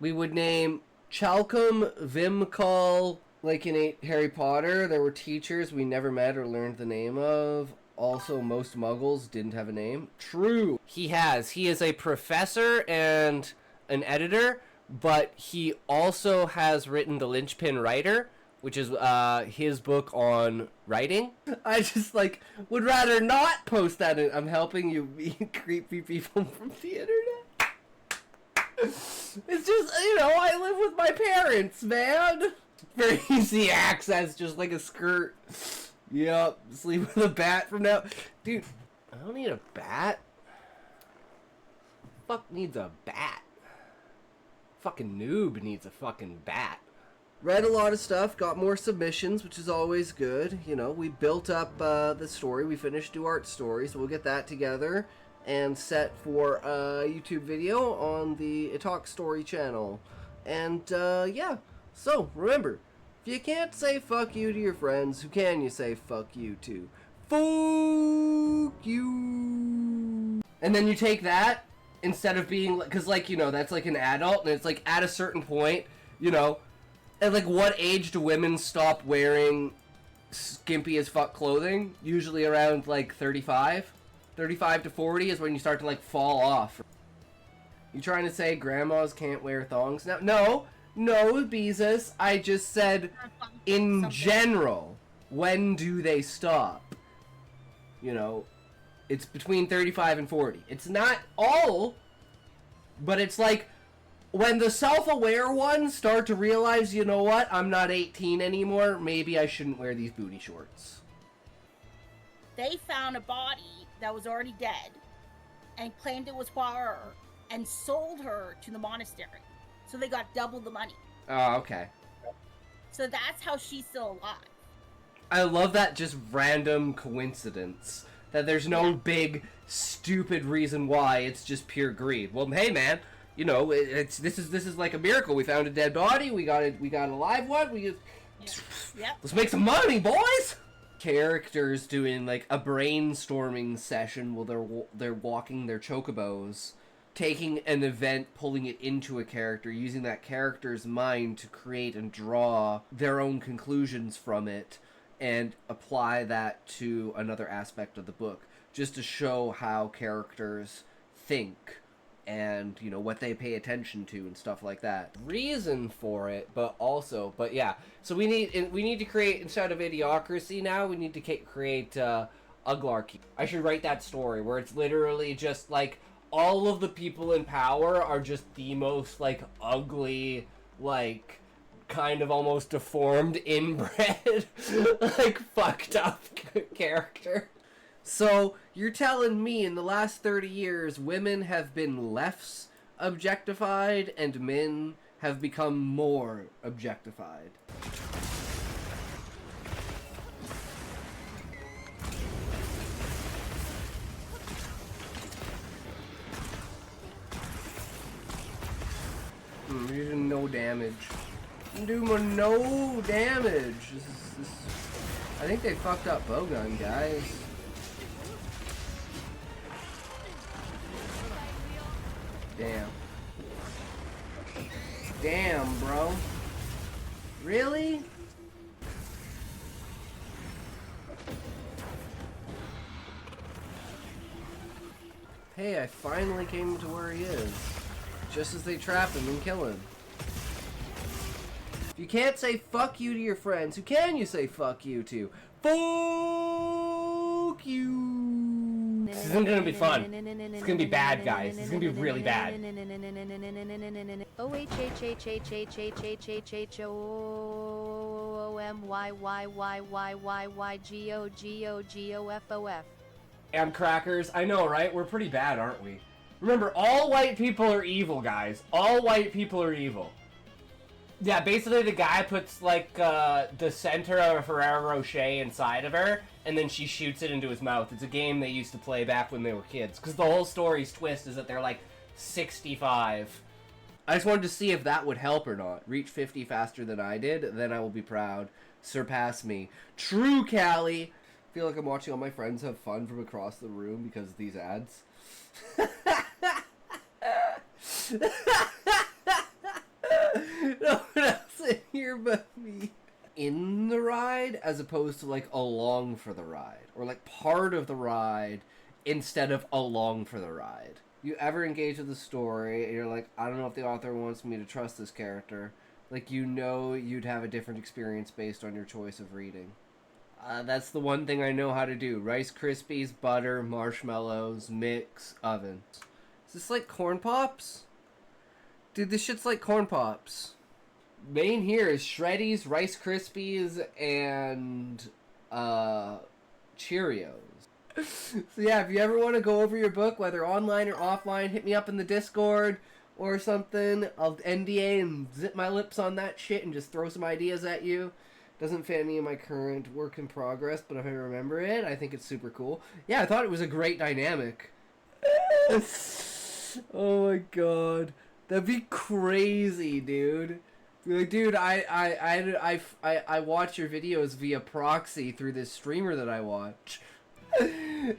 We would name Chalcom, Vimcall, like in Harry Potter. There were teachers we never met or learned the name of. Also, most muggles didn't have a name. True. He has. He is a professor and an editor, but he also has written The Linchpin Writer, which is his book on writing. I just, like, would rather not post that. I'm helping you meet creepy people from the internet. It's just, you know, I live with my parents, man. Very easy access, just like a skirt. Yep, sleep with a bat from now. Dude, I don't need a bat. Fuck needs a bat? Fucking noob needs a fucking bat. Read a lot of stuff, got more submissions, which is always good. You know, we built up the story. We finished ShortStories, so we'll get that together and set for a YouTube video on the Talk Story channel. And, yeah. So, remember, if you can't say fuck you to your friends, who can you say fuck you to? Fuck you. And then you take that, instead of being, because, like, you know, that's like an adult, and it's like, at a certain point, you know, at, like, what age do women stop wearing skimpy as fuck clothing? Usually around, like, 35? 35 to 40 is when you start to, like, fall off. You trying to say grandmas can't wear thongs now? No, Beezus. I just said, in general, when do they stop? You know, it's between 35 and 40. It's not all, but it's like, when the self-aware ones start to realize, you know what, I'm not 18 anymore, maybe I shouldn't wear these booty shorts. They found a body that was already dead and claimed it was her and sold her to the monastery. So they got double the money. Oh, okay. So that's how she's still alive. I love that just random coincidence. That there's no big, stupid reason why, it's just pure greed. Well, hey man, you know, this is like a miracle. We found a dead body, we got a live one, let's make some money, boys! Characters doing like a brainstorming session while they're walking their chocobos, taking an event, pulling it into a character, using that character's mind to create and draw their own conclusions from it, and apply that to another aspect of the book, just to show how characters think and, you know, what they pay attention to and stuff like that. Reason for it, but yeah. So we need to create, instead of idiocracy now, we need to create uglarchy. I should write that story where it's literally just like all of the people in power are just the most like ugly, like kind of almost deformed, inbred, like fucked up character. So, you're telling me in the last 30 years, women have been less objectified and men have become more objectified? You're doing no damage. I'm doing no damage. I think they fucked up Bowgun, guys. Damn, bro. Really? Hey, I finally came to where he is. Just as they trap him and kill him. If you can't say fuck you to your friends, who can you say fuck you to? Fuck you! This isn't gonna be fun. It's gonna be bad, guys. It's gonna be really bad. OHHHHHHHHOMYYYYYYGOGOGOFOF. And crackers, I know, right? We're pretty bad, aren't we? Remember, all white people are evil, guys. All white people are evil. Yeah, basically the guy puts, like, the center of a Ferrero Rocher inside of her, and then she shoots it into his mouth. It's a game they used to play back when they were kids. Because the whole story's twist is that they're, like, 65. I just wanted to see if that would help or not. Reach 50 faster than I did, then I will be proud. Surpass me. True, Callie! I feel like I'm watching all my friends have fun from across the room because of these ads. opposed to like along for the ride, or like part of the ride instead of along for the ride. You ever engage with the story and you're like, I don't know if the author wants me to trust this character. Like, you know you'd have a different experience based on your choice of reading. That's the one thing I know how to do. Rice Krispies, butter, marshmallows, mix, oven. Is this like Corn Pops? Dude, this shit's like Corn Pops. Main here is Shreddies, Rice Krispies, and Cheerios. So yeah, if you ever want to go over your book, whether online or offline, hit me up in the Discord or something. I'll NDA and zip my lips on that shit and just throw some ideas at you. Doesn't fit any of my current work in progress, but if I remember it, I think it's super cool. Yeah, I thought it was a great dynamic. Oh my god. That'd be crazy, dude. Be like, dude, I watch your videos via proxy through this streamer that I watch.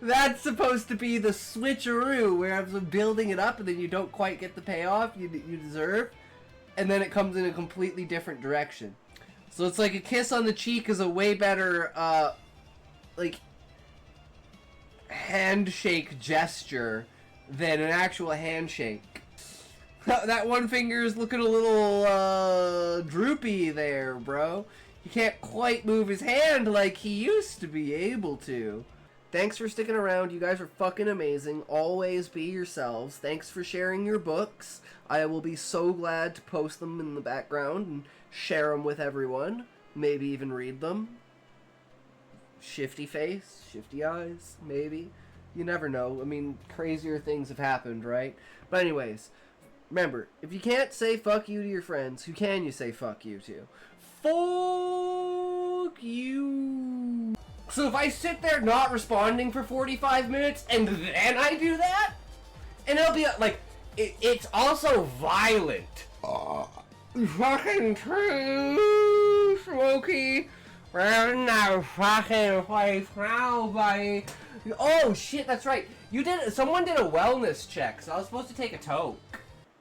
That's supposed to be the switcheroo, where I'm building it up and then you don't quite get the payoff you deserve, and then it comes in a completely different direction. So it's like a kiss on the cheek is a way better, like, handshake gesture than an actual handshake. That one finger is looking a little, droopy there, bro. He can't quite move his hand like he used to be able to. Thanks for sticking around. You guys are fucking amazing. Always be yourselves. Thanks for sharing your books. I will be so glad to post them in the background and share them with everyone. Maybe even read them. Shifty face, shifty eyes, maybe. You never know. I mean, crazier things have happened, right? But anyways, remember, if you can't say fuck you to your friends, who can you say fuck you to? Fuck you. So if I sit there not responding for 45 minutes and then I do that, and it'll be like, it's also violent. Fucking true, Smokey. We're in our fucking place now, buddy. Oh shit, that's right. Someone did a wellness check, so I was supposed to take a toke.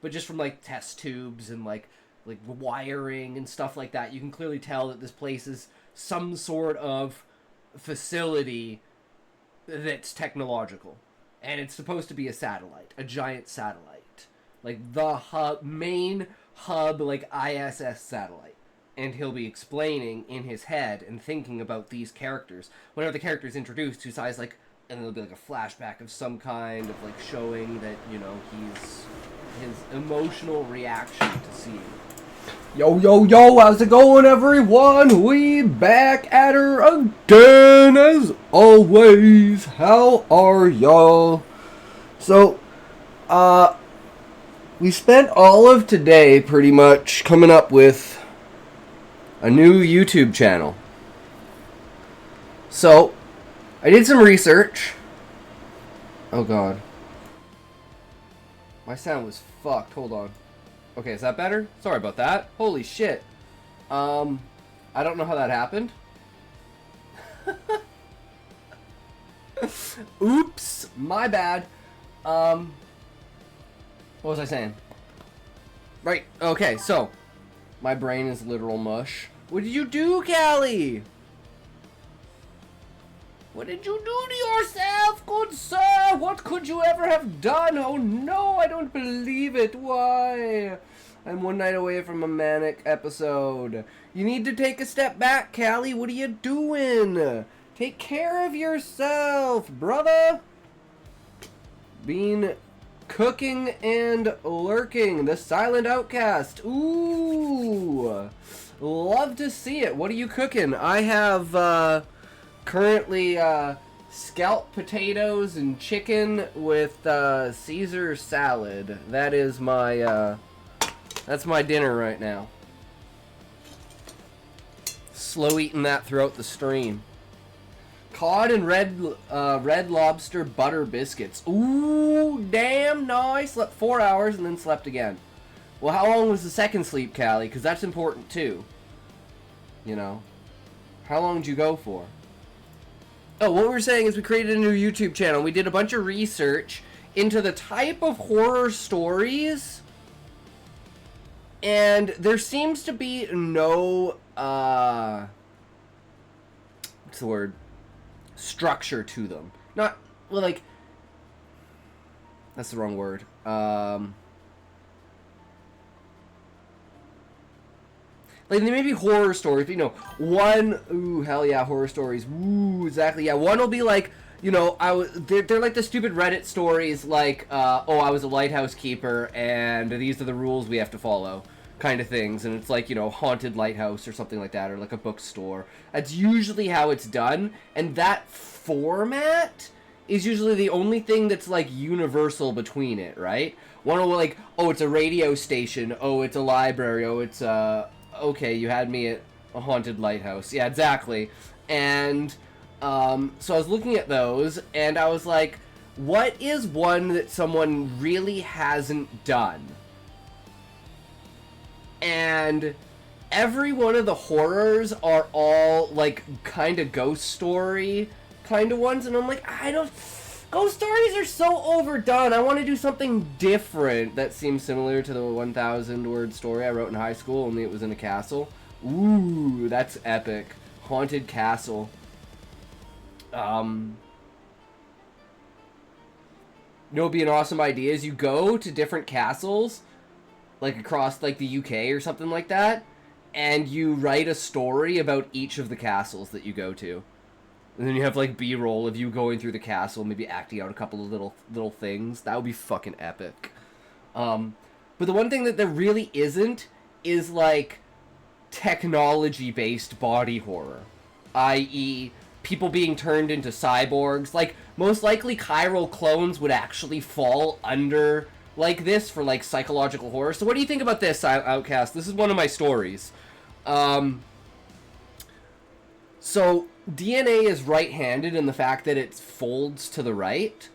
But just from like test tubes and like wiring and stuff like that, you can clearly tell that this place is some sort of facility that's technological. And it's supposed to be a satellite, a giant satellite. Like the main hub, like ISS satellite. And he'll be explaining in his head and thinking about these characters. Whenever the character's introduced, whose eyes like, and there'll be like a flashback of some kind of like showing that, you know, his emotional reaction to seeing. Yo, yo, yo, how's it going, everyone? We back at her again, as always. How are y'all? So, we spent all of today pretty much coming up with a new YouTube channel. So, I did some research. Oh god. My sound was fucked. Hold on. Okay, is that better? Sorry about that. Holy shit. I don't know how that happened. Oops. My bad. What was I saying? Right. Okay, so. My brain is literal mush. What did you do, Callie? What did you do to yourself, good sir? What could you ever have done? Oh no, I don't believe it. Why? I'm one night away from a manic episode. You need to take a step back, Callie. What are you doing? Take care of yourself, brother. Bean cooking and lurking. The silent outcast. Ooh. Love to see it. What are you cooking? I have, currently, scalloped potatoes and chicken with, Caesar salad. That is my, that's my dinner right now. Slow eating that throughout the stream. Cod and red lobster butter biscuits. Ooh, damn nice. Slept 4 hours and then slept again. Well, how long was the second sleep, Callie? Because that's important too. You know. How long did you go for? Oh, what we were saying is we created a new YouTube channel. We did a bunch of research into the type of horror stories. And there seems to be no, what's the word, structure to them. Not, well, like, that's the wrong word. Like, they may be horror stories, but, you know, one, ooh, hell yeah, horror stories, ooh, exactly, yeah, one will be like, you know, they're like the stupid Reddit stories, like, oh, I was a lighthouse keeper, and these are the rules we have to follow, kind of things, and it's like, you know, haunted lighthouse or something like that, or like a bookstore. That's usually how it's done, and that format is usually the only thing that's, like, universal between it, right? One will, like, oh, it's a radio station, oh, it's a library, oh, it's, okay, you had me at a haunted lighthouse. Yeah, exactly. And, so I was looking at those, and I was like, what is one that someone really hasn't done? And every one of the horrors are all, like, kind of ghost story kind of ones, and I'm like, ghost stories are so overdone. I want to do something different that seems similar to the 1,000 word story I wrote in high school, only it was in a castle. Ooh, that's epic. Haunted castle. You know, it'd be an awesome idea is you go to different castles, like across like the UK or something like that, and you write a story about each of the castles that you go to. And then you have like B-roll of you going through the castle, maybe acting out a couple of little things. That would be fucking epic. But the one thing that there really isn't is like technology-based body horror, i.e., people being turned into cyborgs. Like, most likely chiral clones would actually fall under like this for like psychological horror. So what do you think about this, Outcast? This is one of my stories. So DNA is right-handed in the fact that it folds to the right.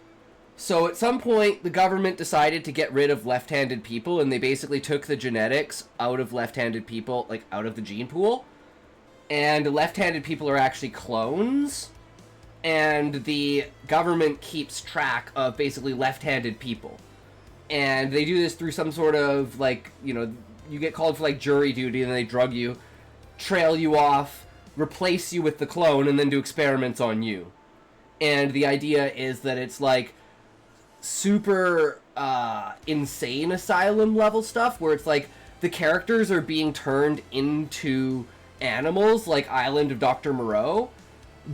So at some point, the government decided to get rid of left-handed people, and they basically took the genetics out of left-handed people, like out of the gene pool. And left-handed people are actually clones, and the government keeps track of basically left-handed people. And they do this through some sort of, like, you know, you get called for, like, jury duty, and they drug you, trail you off, replace you with the clone, and then do experiments on you. And the idea is that it's, like, super insane asylum level stuff, where it's, like, the characters are being turned into animals, like Island of Dr. Moreau,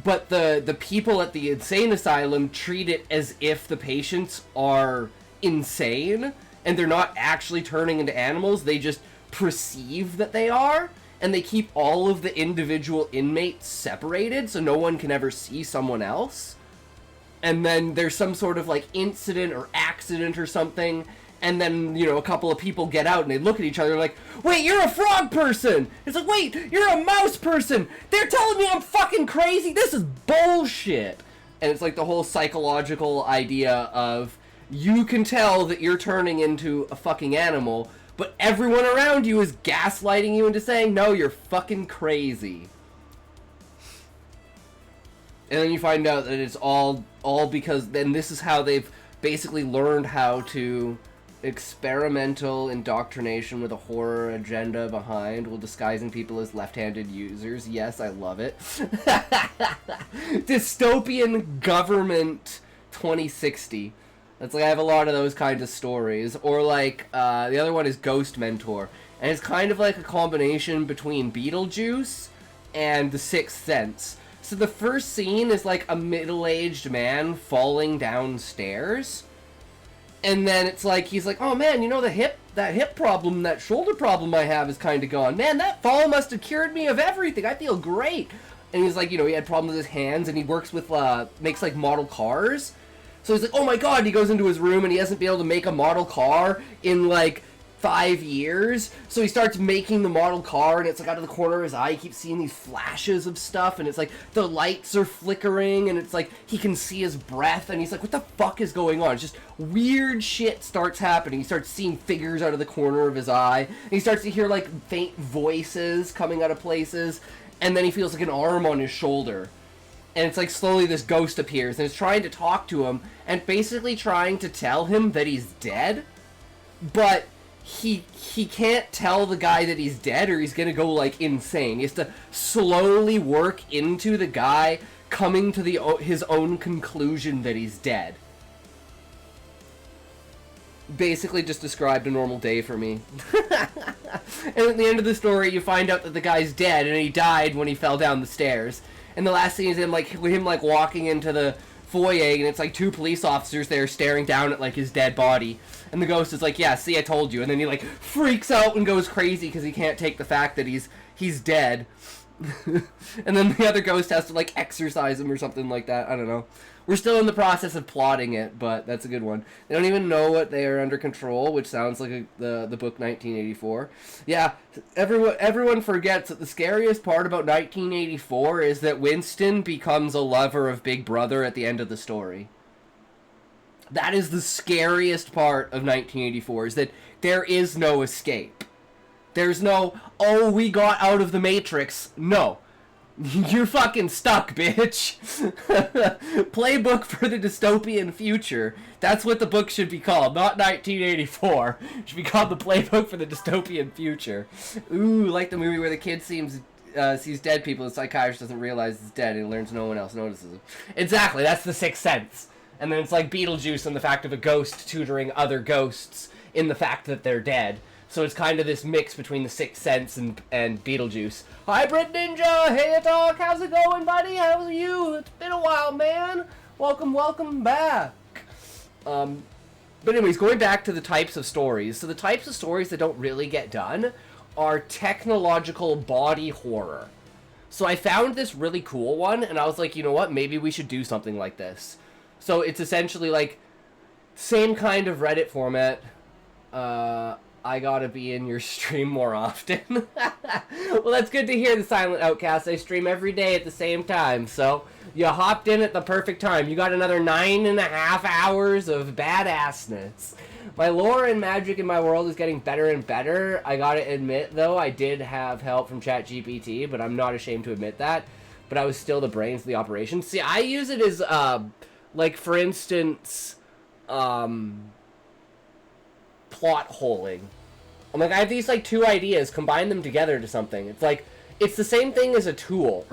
but the people at the insane asylum treat it as if the patients are insane, and they're not actually turning into animals, they just perceive that they are, and they keep all of the individual inmates separated so no one can ever see someone else. And then there's some sort of like incident or accident or something, and then, you know, a couple of people get out and they look at each other like, wait, you're a frog person! It's like, wait, you're a mouse person! They're telling me I'm fucking crazy! This is bullshit! And it's like the whole psychological idea of, you can tell that you're turning into a fucking animal, but everyone around you is gaslighting you into saying, no, you're fucking crazy. And then you find out that it's all because then this is how they've basically learned how to experimental indoctrination with a horror agenda behind, while disguising people as left-handed users. Yes, I love it. Dystopian government 2060. That's like, I have a lot of those kinds of stories. Or like, the other one is Ghost Mentor. And it's kind of like a combination between Beetlejuice and The Sixth Sense. So the first scene is like a middle-aged man falling downstairs. And then it's like, he's like, oh man, you know, that hip problem, that shoulder problem I have is kind of gone. Man, that fall must have cured me of everything. I feel great. And he's like, you know, he had problems with his hands, and he works with, makes like model cars. So he's like, oh my god, and he goes into his room and he hasn't been able to make a model car in like 5 years. So he starts making the model car, and it's like out of the corner of his eye, he keeps seeing these flashes of stuff, and it's like the lights are flickering, and it's like he can see his breath, and he's like, what the fuck is going on? It's just weird shit starts happening. He starts seeing figures out of the corner of his eye, and he starts to hear like faint voices coming out of places, and then he feels like an arm on his shoulder. And it's like slowly this ghost appears, and it's trying to talk to him, and basically trying to tell him that he's dead. But he can't tell the guy that he's dead or he's gonna go like insane. He has to slowly work into the guy coming to his own conclusion that he's dead. Basically just described a normal day for me. And at the end of the story, you find out that the guy's dead and he died when he fell down the stairs. And the last scene is him walking into the foyer, and it's like 2 police officers there staring down at like his dead body. And the ghost is like, yeah, see, I told you. And then he like freaks out and goes crazy because he can't take the fact that he's dead. And then the other ghost has to like exorcise him or something like that. I don't know. We're still in the process of plotting it, but that's a good one. They don't even know what they are under control, which sounds like the book 1984. Yeah, everyone forgets that the scariest part about 1984 is that Winston becomes a lover of Big Brother at the end of the story. That is the scariest part of 1984, is that there is no escape. There's no, oh, we got out of the Matrix. No. You're fucking stuck, bitch. Playbook for the dystopian future. That's what the book should be called, not 1984. It should be called the Playbook for the Dystopian Future. Ooh, like the movie where the kid sees dead people, the psychiatrist doesn't realize he's dead and learns no one else notices him. Exactly, that's the Sixth Sense. And then it's like Beetlejuice and the fact of a ghost tutoring other ghosts in the fact that they're dead. So it's kind of this mix between the Sixth Sense and Beetlejuice. Hybrid Ninja! Hey, Doc! How's it going, buddy? How's you? It's been a while, man! Welcome back! But anyways, going back to the types of stories. So the types of stories that don't really get done are technological body horror. So I found this really cool one, and I was like, you know what? Maybe we should do something like this. So it's essentially like, same kind of Reddit format. I gotta be in your stream more often. Well, that's good to hear, the Silent Outcast. I stream every day at the same time, so you hopped in at the perfect time. You got another 9.5 hours of badassness. My lore and magic in my world is getting better and better. I gotta admit, though, I did have help from ChatGPT, but I'm not ashamed to admit that. But I was still the brains of the operation. See, I use it as, like, for instance, plot holing. I'm like, I have these like 2 ideas, combine them together to something. It's like, it's the same thing as a tool.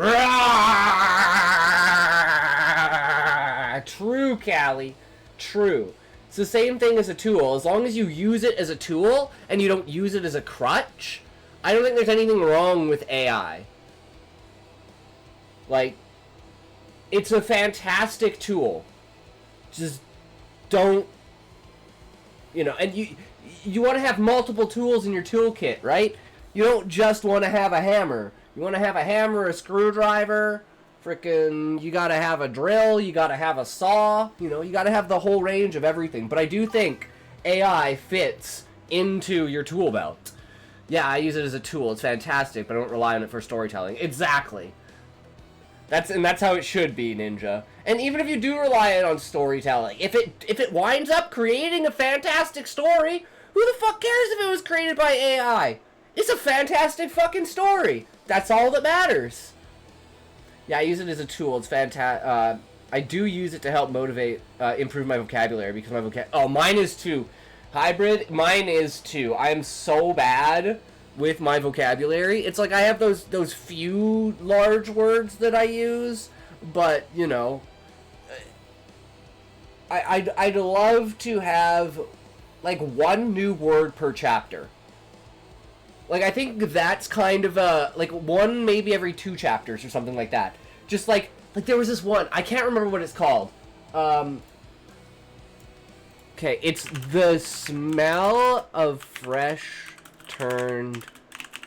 True, Callie. True. It's the same thing as a tool. As long as you use it as a tool and you don't use it as a crutch, I don't think there's anything wrong with AI. Like, it's a fantastic tool. Just don't, you know, and you want to have multiple tools in your toolkit, right? You don't just want to have a hammer. You want to have a hammer, a screwdriver, frickin', you gotta have a drill, you gotta have a saw, you know, you gotta have the whole range of everything. But I do think AI fits into your tool belt. Yeah, I use it as a tool. It's fantastic, but I don't rely on it for storytelling. Exactly. That's how it should be, Ninja. And even if you do rely on storytelling, if it winds up creating a fantastic story, who the fuck cares if it was created by AI? It's a fantastic fucking story. That's all that matters. Yeah, I use it as a tool. It's fantastic. I do use it to help motivate, improve my vocabulary, because my oh, mine is 2. Hybrid, mine is 2. I am so bad with my vocabulary. It's like I have those few large words that I use, but, you know, I'd love to have, like, 1 new word per chapter. Like, I think that's kind of a, like, 1 maybe every 2 chapters or something like that. Just like there was this one, I can't remember what it's called. Okay, it's the smell of fresh turned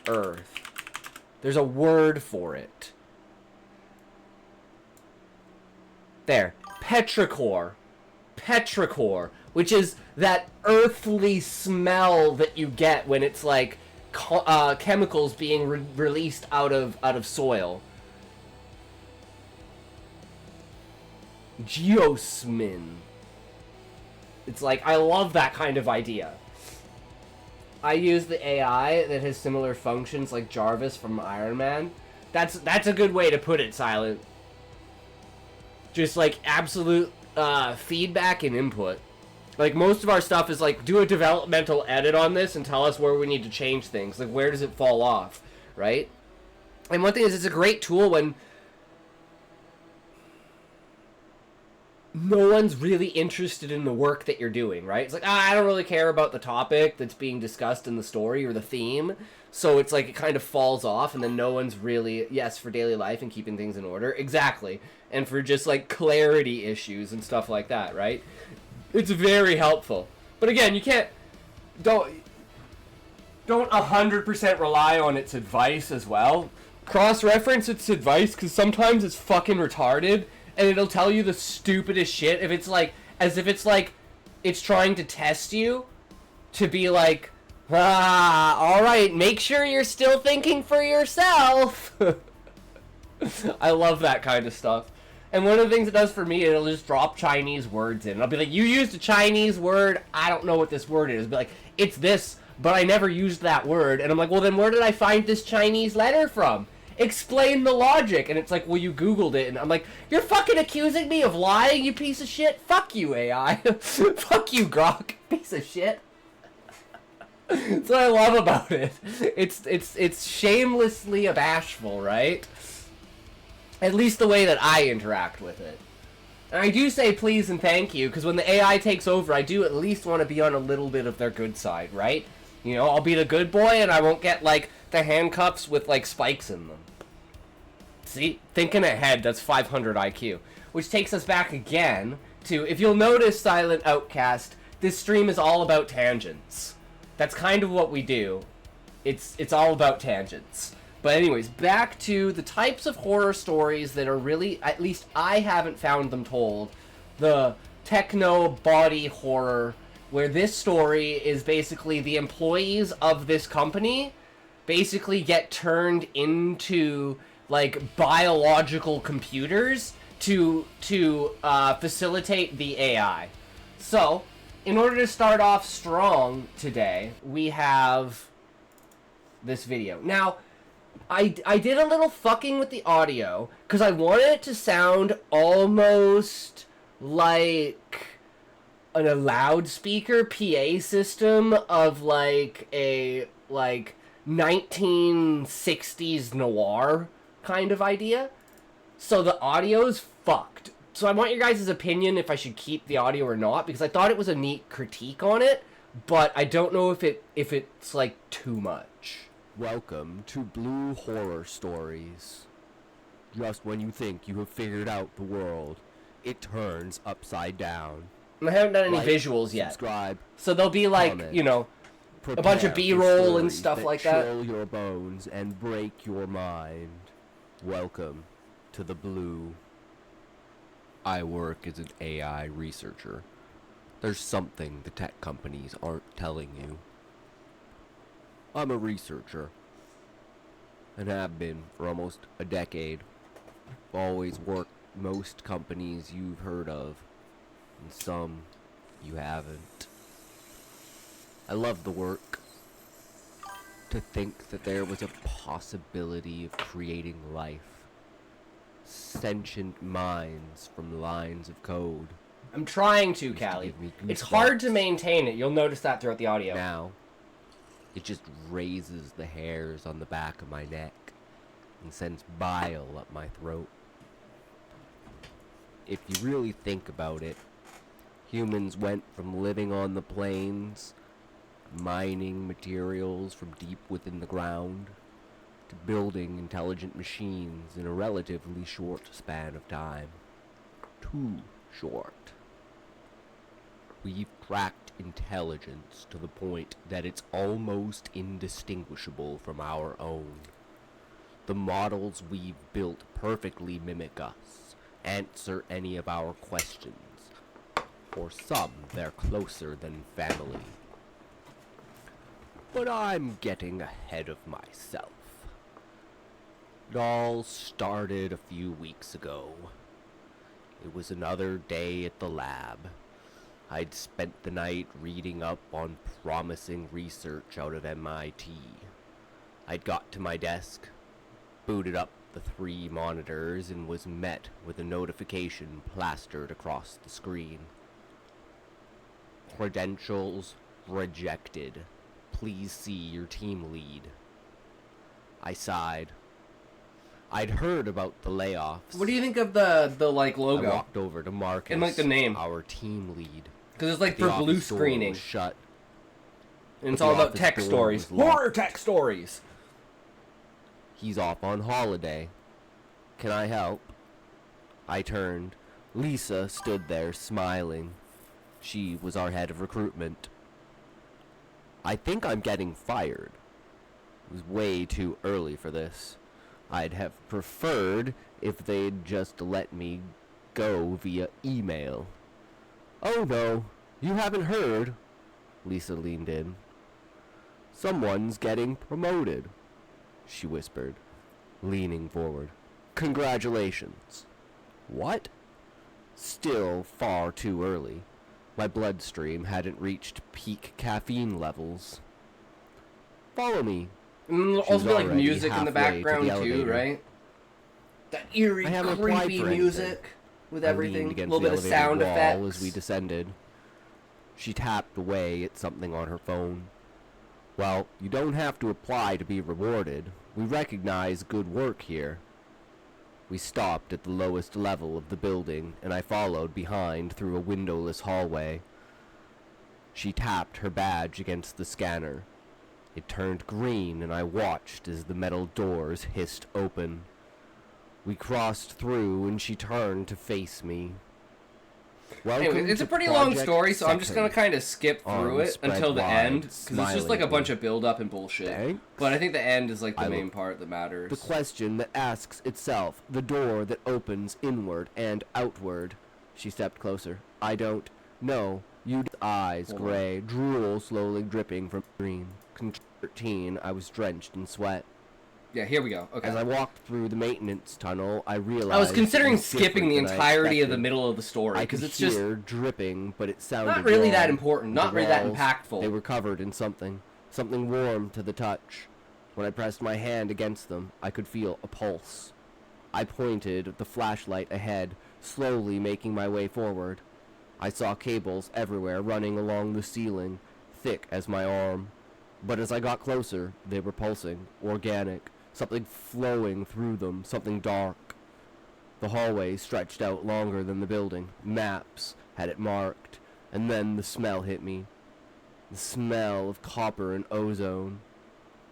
earth. There's a word for it. There. Petrichor. Petrichor. Which is that earthly smell that you get when it's like chemicals being released out of soil. Geosmin. It's like, I love that kind of idea. I use the AI that has similar functions like Jarvis from Iron Man. That's a good way to put it, Silent. Just like absolute feedback and input. Like, most of our stuff is like, do a developmental edit on this and tell us where we need to change things. Like, where does it fall off, right? And one thing is, it's a great tool when no one's really interested in the work that you're doing, right? It's like, I don't really care about the topic that's being discussed in the story or the theme. So it's like it kind of falls off, and then no one's really, yes, for daily life and keeping things in order. Exactly. And for just like clarity issues and stuff like that, right? It's very helpful. But again, you can't, don't 100% rely on its advice as well. Cross-reference its advice, because sometimes it's fucking retarded, and it'll tell you the stupidest shit if it's like, as if it's like, it's trying to test you to be like, alright, make sure you're still thinking for yourself. I love that kind of stuff. And one of the things it does for me, it'll just drop Chinese words in. I'll be like, you used a Chinese word, I don't know what this word is. It'll be like, it's this, but I never used that word. And I'm like, well then where did I find this Chinese letter from? Explain the logic. And it's like, well, you Googled it. And I'm like, you're fucking accusing me of lying, you piece of shit? Fuck you, AI. Fuck you, Grok, piece of shit. That's what I love about it. It's shamelessly bashful, right? At least the way that I interact with it. And I do say please and thank you, because when the AI takes over, I do at least want to be on a little bit of their good side, right? You know, I'll be the good boy, and I won't get, like, the handcuffs with, like, spikes in them. See? Thinking ahead, that's 500 IQ. Which takes us back again to, if you'll notice, Silent Outcast, this stream is all about tangents. That's kind of what we do. It's all about tangents. But anyways, back to the types of horror stories that are really, at least I haven't found them told. The techno body horror, where this story is basically the employees of this company basically get turned into, like, biological computers to facilitate the AI. So, in order to start off strong today, we have this video. Now, I did a little fucking with the audio, because I wanted it to sound almost like a loudspeaker PA system of, like, a, like, 1960s noir kind of idea. So the audio's fucked. So I want your guys' opinion if I should keep the audio or not, because I thought it was a neat critique on it, but I don't know if it's, like, too much. Welcome to Blue Horror Stories. Just when you think you have figured out the world, it turns upside down. I haven't done any Like, visuals yet. Subscribe. So there'll be, like, comment, you know, a bunch of prepare for B-roll and stories stuff like that. Chill your bones and break your mind. Welcome to the Blue. I work as an AI researcher. There's something the tech companies aren't telling you. I'm a researcher, and have been for almost a decade. Always worked most companies you've heard of, and some you haven't. I love the work. To think that there was a possibility of creating life. Sentient minds from lines of code. I'm trying to, Used to Callie. give me It's hard to goosebumps. maintain it. You'll notice that throughout the audio. Now, it just raises the hairs on the back of my neck and sends bile up my throat. If you really think about it, humans went from living on the plains, mining materials from deep within the ground, to building intelligent machines in a relatively short span of time. Too short. We've cracked intelligence to the point that it's almost indistinguishable from our own. The models we've built perfectly mimic us, answer any of our questions. For some, they're closer than family. But I'm getting ahead of myself. It all started a few weeks ago. It was another day at the lab. I'd spent the night reading up on promising research out of MIT. I'd got to my desk, booted up the 3 monitors, and was met with a notification plastered across the screen. Credentials rejected. Please see your team lead. I sighed. I'd heard about the layoffs. What do you think of the like I logo? walked over to Marcus, And, like, the name. our team lead. Because it's like The for blue office door screening. was shut. And it's but all the about office tech door stories. was locked. Horror tech stories. He's off on holiday. Can I help? I turned. Lisa stood there smiling. She was our head of recruitment. I think I'm getting fired. It was way too early for this. I'd have preferred if they'd just let me go via email. Oh no, you haven't heard. Lisa leaned in. Someone's getting promoted, she whispered, leaning forward. Congratulations. What? Still far too early. My bloodstream hadn't reached peak caffeine levels. Follow me. And there'll She was also be like already music in the halfway to the background too, elevator. right? That eerie, I haven't applied creepy for anything. music with I everything. leaned A against little the bit of elevator sound wall effects. as we descended. She tapped away at something on her phone. Well, you don't have to apply to be rewarded. We recognize good work here. We stopped at the lowest level of the building, and I followed behind through a windowless hallway. She tapped her badge against the scanner. It turned green, and I watched as the metal doors hissed open. We crossed through, and she turned to face me. Welcome Anyway, it's a to pretty long Project story, so I'm just gonna Second. kind of skip through Arms it spread until the wide, end, because it's just like a bunch smilingly. of build-up and bullshit. Thanks. But I think the end is like the I main look- part that matters. The question that asks itself, the door that opens inward and outward. She stepped closer. I don't know. You eyes Hold on. gray, drool slowly dripping from green. 13, I was drenched in sweat. Yeah, here we go. Okay. As I walked through the maintenance tunnel, I realized I was considering it was skipping the different than I entirety of the expected. middle of the story I because could it's just hear dripping, but it sounded not really that wrong. important, The not really that walls, impactful. They were covered in something warm to the touch. When I pressed my hand against them, I could feel a pulse. I pointed the flashlight ahead, slowly making my way forward. I saw cables everywhere running along the ceiling, thick as my arm. But as I got closer, they were pulsing, organic, something flowing through them, something dark. The hallway stretched out longer than the building. Maps had it marked, and then the smell hit me. The smell of copper and ozone.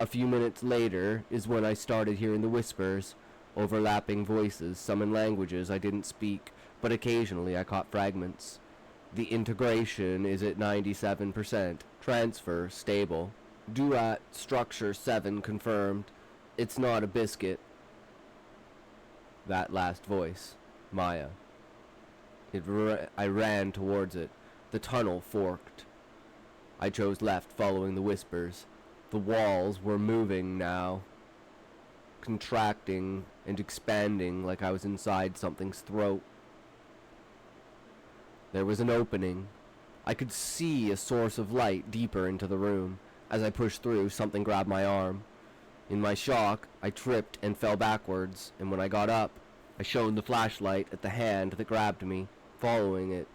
A few minutes later is when I started hearing the whispers, overlapping voices, some in languages I didn't speak, but occasionally I caught fragments. The integration is at 97%. Transfer stable. Duat structure 7 confirmed. It's not a biscuit. That last voice. Maya. I ran towards it. The tunnel forked. I chose left, following the whispers. The walls were moving now, contracting and expanding like I was inside something's throat. There was an opening. I could see a source of light deeper into the room. As I pushed through, something grabbed my arm. In my shock, I tripped and fell backwards, and when I got up, I shone the flashlight at the hand that grabbed me, following it.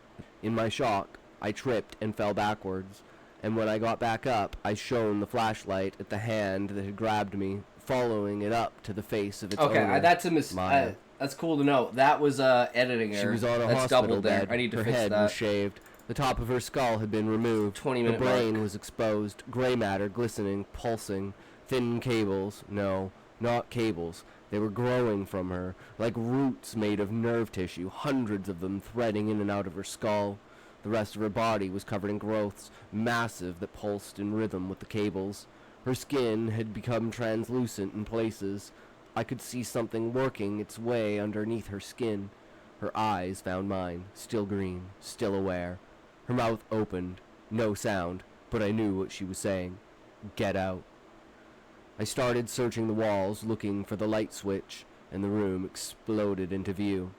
In my shock, I tripped and fell backwards, and when I got back up, I shone the flashlight at the hand that had grabbed me, following it up to the face of its okay. owner. That's a Maya. that's cool to know. That was editing error. She was on a That's hospital doubled there. bed. I need to her fix head that. was shaved. The top of her skull had been removed. 20-minute Her brain mark. was exposed. Gray matter glistening, pulsing. Thin cables. No, not cables. They were growing from her, like roots made of nerve tissue, hundreds of them threading in and out of her skull. The rest of her body was covered in growths, massive, that pulsed in rhythm with the cables. Her skin had become translucent in places. I could see something working its way underneath her skin. Her eyes found mine, still green, still aware. Her mouth opened, no sound, but I knew what she was saying. Get out. I started searching the walls, looking for the light switch, and the room exploded into view.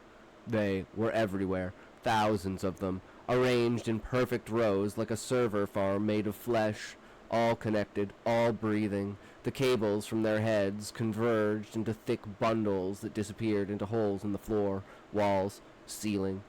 They were everywhere, thousands of them, arranged in perfect rows like a server farm made of flesh, all connected, all breathing. The cables from their heads converged into thick bundles that disappeared into holes in the floor, walls, ceiling.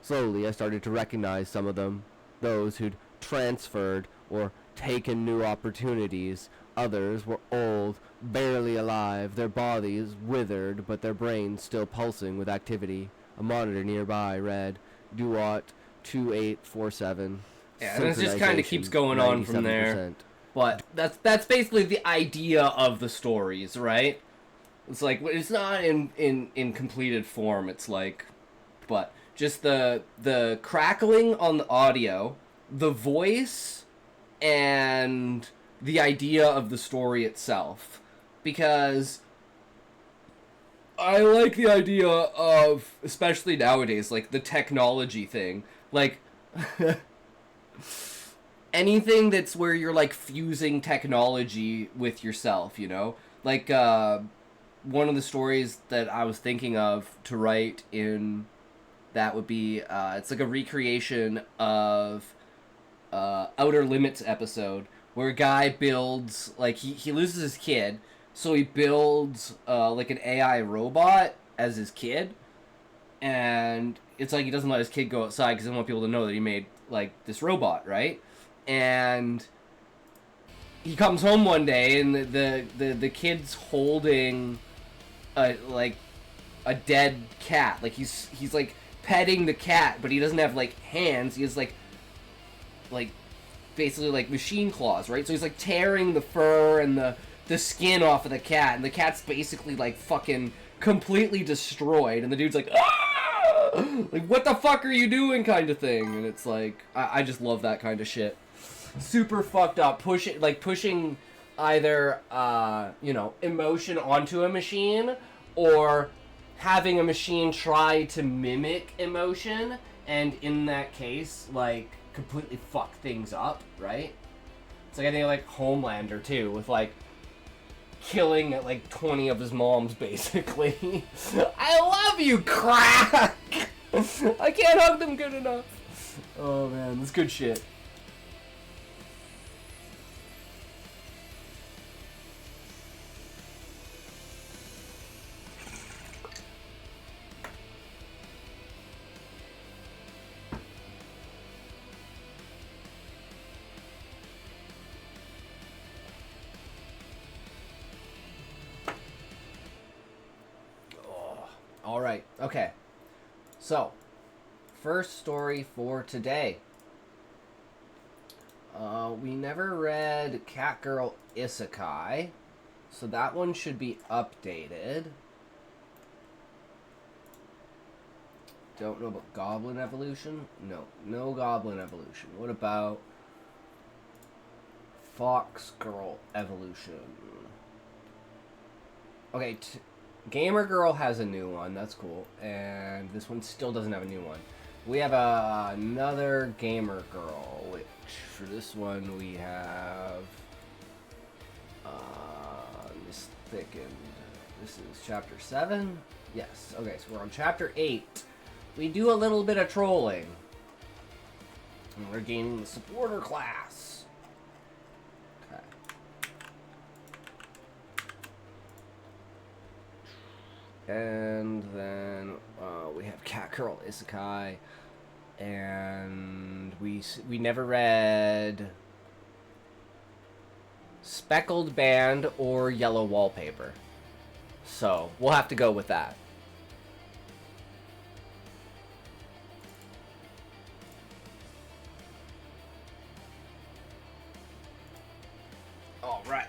Slowly I started to recognize some of them. those who'd transferred or taken new opportunities. Others were old, barely alive, their bodies withered, but their brains still pulsing with activity. A monitor nearby read, "Duat 2847. Yeah, and it just kind of keeps going on from there. 97%. But that's basically the idea of the stories, right? It's like, it's not in completed form. It's like, but just the crackling on the audio, the voice, and the idea of the story itself. Because I like the idea of, especially nowadays, like the technology thing. Like, anything that's where you're like fusing technology with yourself, you know? Like, one of the stories that I was thinking of to write in that would be, it's like a recreation of Outer Limits episode where a guy builds, like, he loses his kid, so he builds like an AI robot as his kid, and it's like he doesn't let his kid go outside because he doesn't want people to know that he made like this robot, right? And he comes home one day and the kid's holding a dead cat. Like he's like petting the cat, but he doesn't have like hands. He has like basically like machine claws, right? So he's like tearing the fur and the skin off of the cat, and the cat's basically like fucking completely destroyed, and the dude's like, "Ah!" Like, what the fuck are you doing, kind of thing. And it's like, I just love that kind of shit. Super fucked up, pushing either emotion onto a machine, or having a machine try to mimic emotion, and in that case like completely fuck things up, right? It's like, I think like Homelander too, with like killing like 20 of his moms basically. I love you, crack. I can't hug them good enough. Oh man, that's good shit. Alright, okay. So, first story for today. We never read Catgirl Isekai, so that one should be updated. Don't know about Goblin Evolution? No Goblin Evolution. What about Fox Girl Evolution? Okay, Gamer Girl has a new one, that's cool, and this one still doesn't have a new one. We have another Gamer Girl, which for this one we have this thickened. This is chapter 7? Yes, okay, so we're on chapter 8. We do a little bit of trolling. And we're gaining the supporter class. Okay. And then we have Catgirl Isekai, and we never read Speckled Band or Yellow Wallpaper, so we'll have to go with that. All right.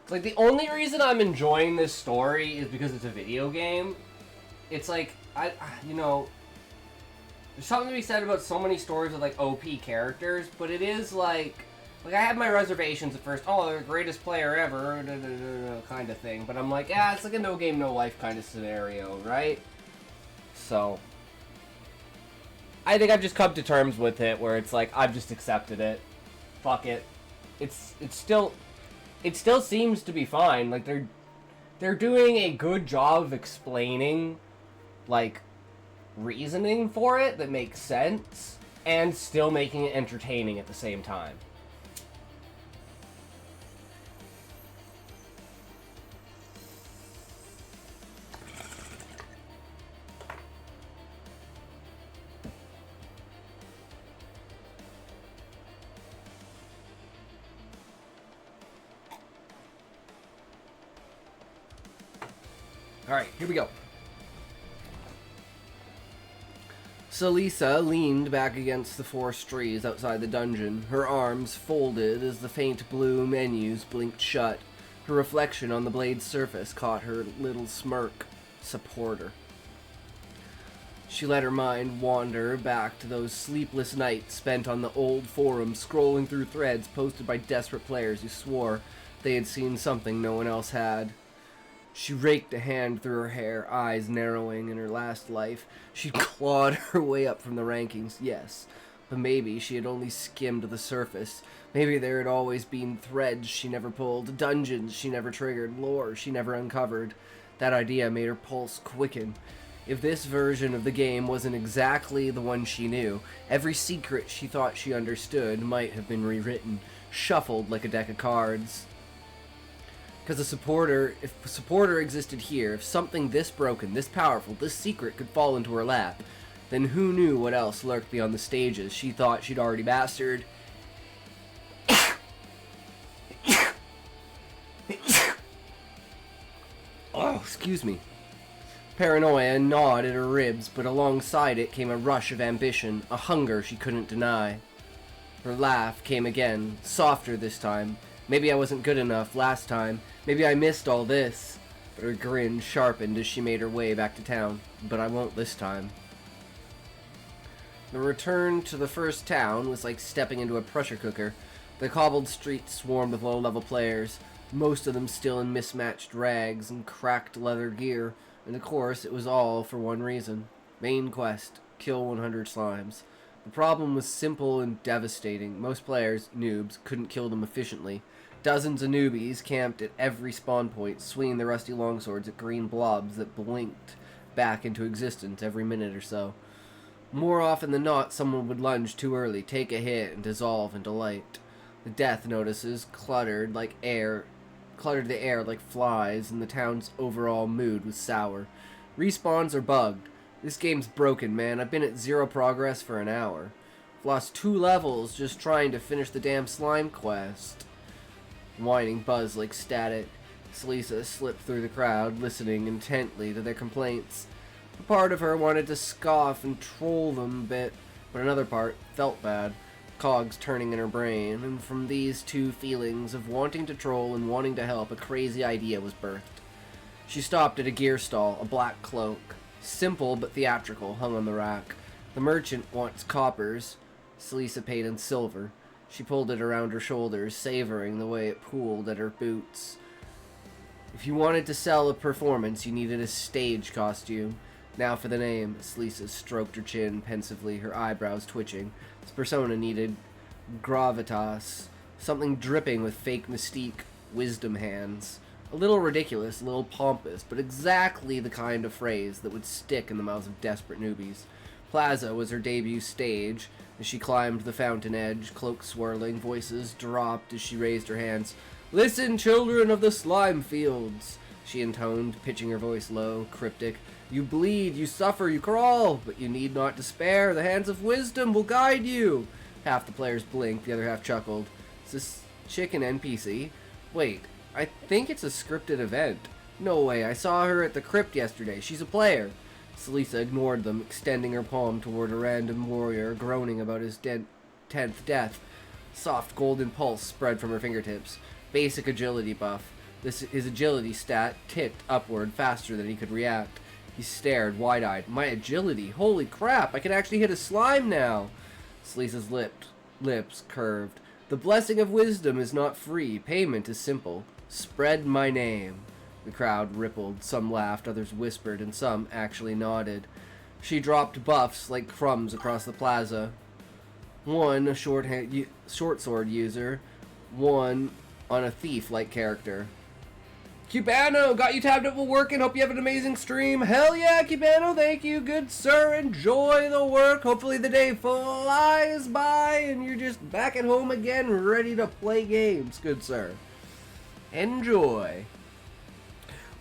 It's like the only reason I'm enjoying this story is because it's a video game. It's like, there's something to be said about so many stories with like OP characters, but it is like I had my reservations at first. Oh, they're the greatest player ever, kind of thing. But I'm like, yeah, it's like a no game, no life kind of scenario, right? So I think I've just come to terms with it, where it's like I've just accepted it. Fuck it. It still seems to be fine. Like they're doing a good job of explaining like reasoning for it that makes sense, and still making it entertaining at the same time. Alright, here we go. Salisa leaned back against the forest trees outside the dungeon, her arms folded as the faint blue menus blinked shut. Her reflection on the blade's surface caught her little smirk. Supporter. She let her mind wander back to those sleepless nights spent on the old forum, scrolling through threads posted by desperate players who swore they had seen something no one else had. She raked a hand through her hair, eyes narrowing. In her last life, she'd clawed her way up from the rankings, yes. But maybe she had only skimmed the surface. Maybe there had always been threads she never pulled, dungeons she never triggered, lore she never uncovered. That idea made her pulse quicken. If this version of the game wasn't exactly the one she knew, every secret she thought she understood might have been rewritten, shuffled like a deck of cards. Because if a supporter existed here, if something this broken, this powerful, this secret could fall into her lap, then who knew what else lurked beyond the stages she thought she'd already mastered? Oh, excuse me. Paranoia gnawed at her ribs, but alongside it came a rush of ambition, a hunger she couldn't deny. Her laugh came again, softer this time. Maybe I wasn't good enough last time. Maybe I missed all this. But her grin sharpened as she made her way back to town. But I won't this time. The return to the first town was like stepping into a pressure cooker. The cobbled streets swarmed with low-level players, most of them still in mismatched rags and cracked leather gear. And of course, it was all for one reason. Main quest, kill 100 slimes. The problem was simple and devastating. Most players, noobs, couldn't kill them efficiently. Dozens of newbies camped at every spawn point, swinging their rusty longswords at green blobs that blinked back into existence every minute or so. More often than not, someone would lunge too early, take a hit, and dissolve into light. The death notices cluttered the air like flies, and the town's overall mood was sour. Respawns are bugged. This game's broken, man. I've been at 0 progress for an hour. I've lost 2 levels just trying to finish the damn slime quest. Whining buzzed like static. Salisa slipped through the crowd, listening intently to their complaints. A part of her wanted to scoff and troll them a bit, but another part felt bad. Cogs turning in her brain, and from these two feelings of wanting to troll and wanting to help, a crazy idea was birthed. She stopped at a gear stall, a black cloak. Simple but theatrical, hung on the rack. The merchant wants coppers. Salisa paid in silver. She pulled it around her shoulders, savoring the way it pooled at her boots. If you wanted to sell a performance, you needed a stage costume. Now for the name. Salisa stroked her chin pensively, her eyebrows twitching. This persona needed gravitas, something dripping with fake mystique, wisdom hands. A little ridiculous, a little pompous, but exactly the kind of phrase that would stick in the mouths of desperate newbies. Plaza was her debut stage. As she climbed the fountain edge, cloak swirling, voices dropped as she raised her hands. "Listen, children of the slime fields," she intoned, pitching her voice low, cryptic. "You bleed, you suffer, you crawl, but you need not despair. The hands of wisdom will guide you." Half the players blinked, the other half chuckled. "Is this chick an NPC? Wait, I think it's a scripted event. No way, I saw her at the crypt yesterday. She's a player." Salisa ignored them, extending her palm toward a random warrior groaning about his 10th death. Soft golden pulse spread from her fingertips. Basic agility buff. His agility stat ticked upward faster than he could react. He stared, wide-eyed. "My agility? Holy crap, I can actually hit a slime now!" Salisa's lips curved. "The blessing of wisdom is not free. Payment is simple. Spread my name." The crowd rippled. Some laughed, others whispered, and some actually nodded. She dropped buffs like crumbs across the plaza. One a short sword user, one on a thief-like character. "Cubano, got you tabbed up for working. Hope you have an amazing stream." "Hell yeah, Cubano, thank you, good sir. Enjoy the work. Hopefully the day flies by and you're just back at home again, ready to play games, good sir. Enjoy."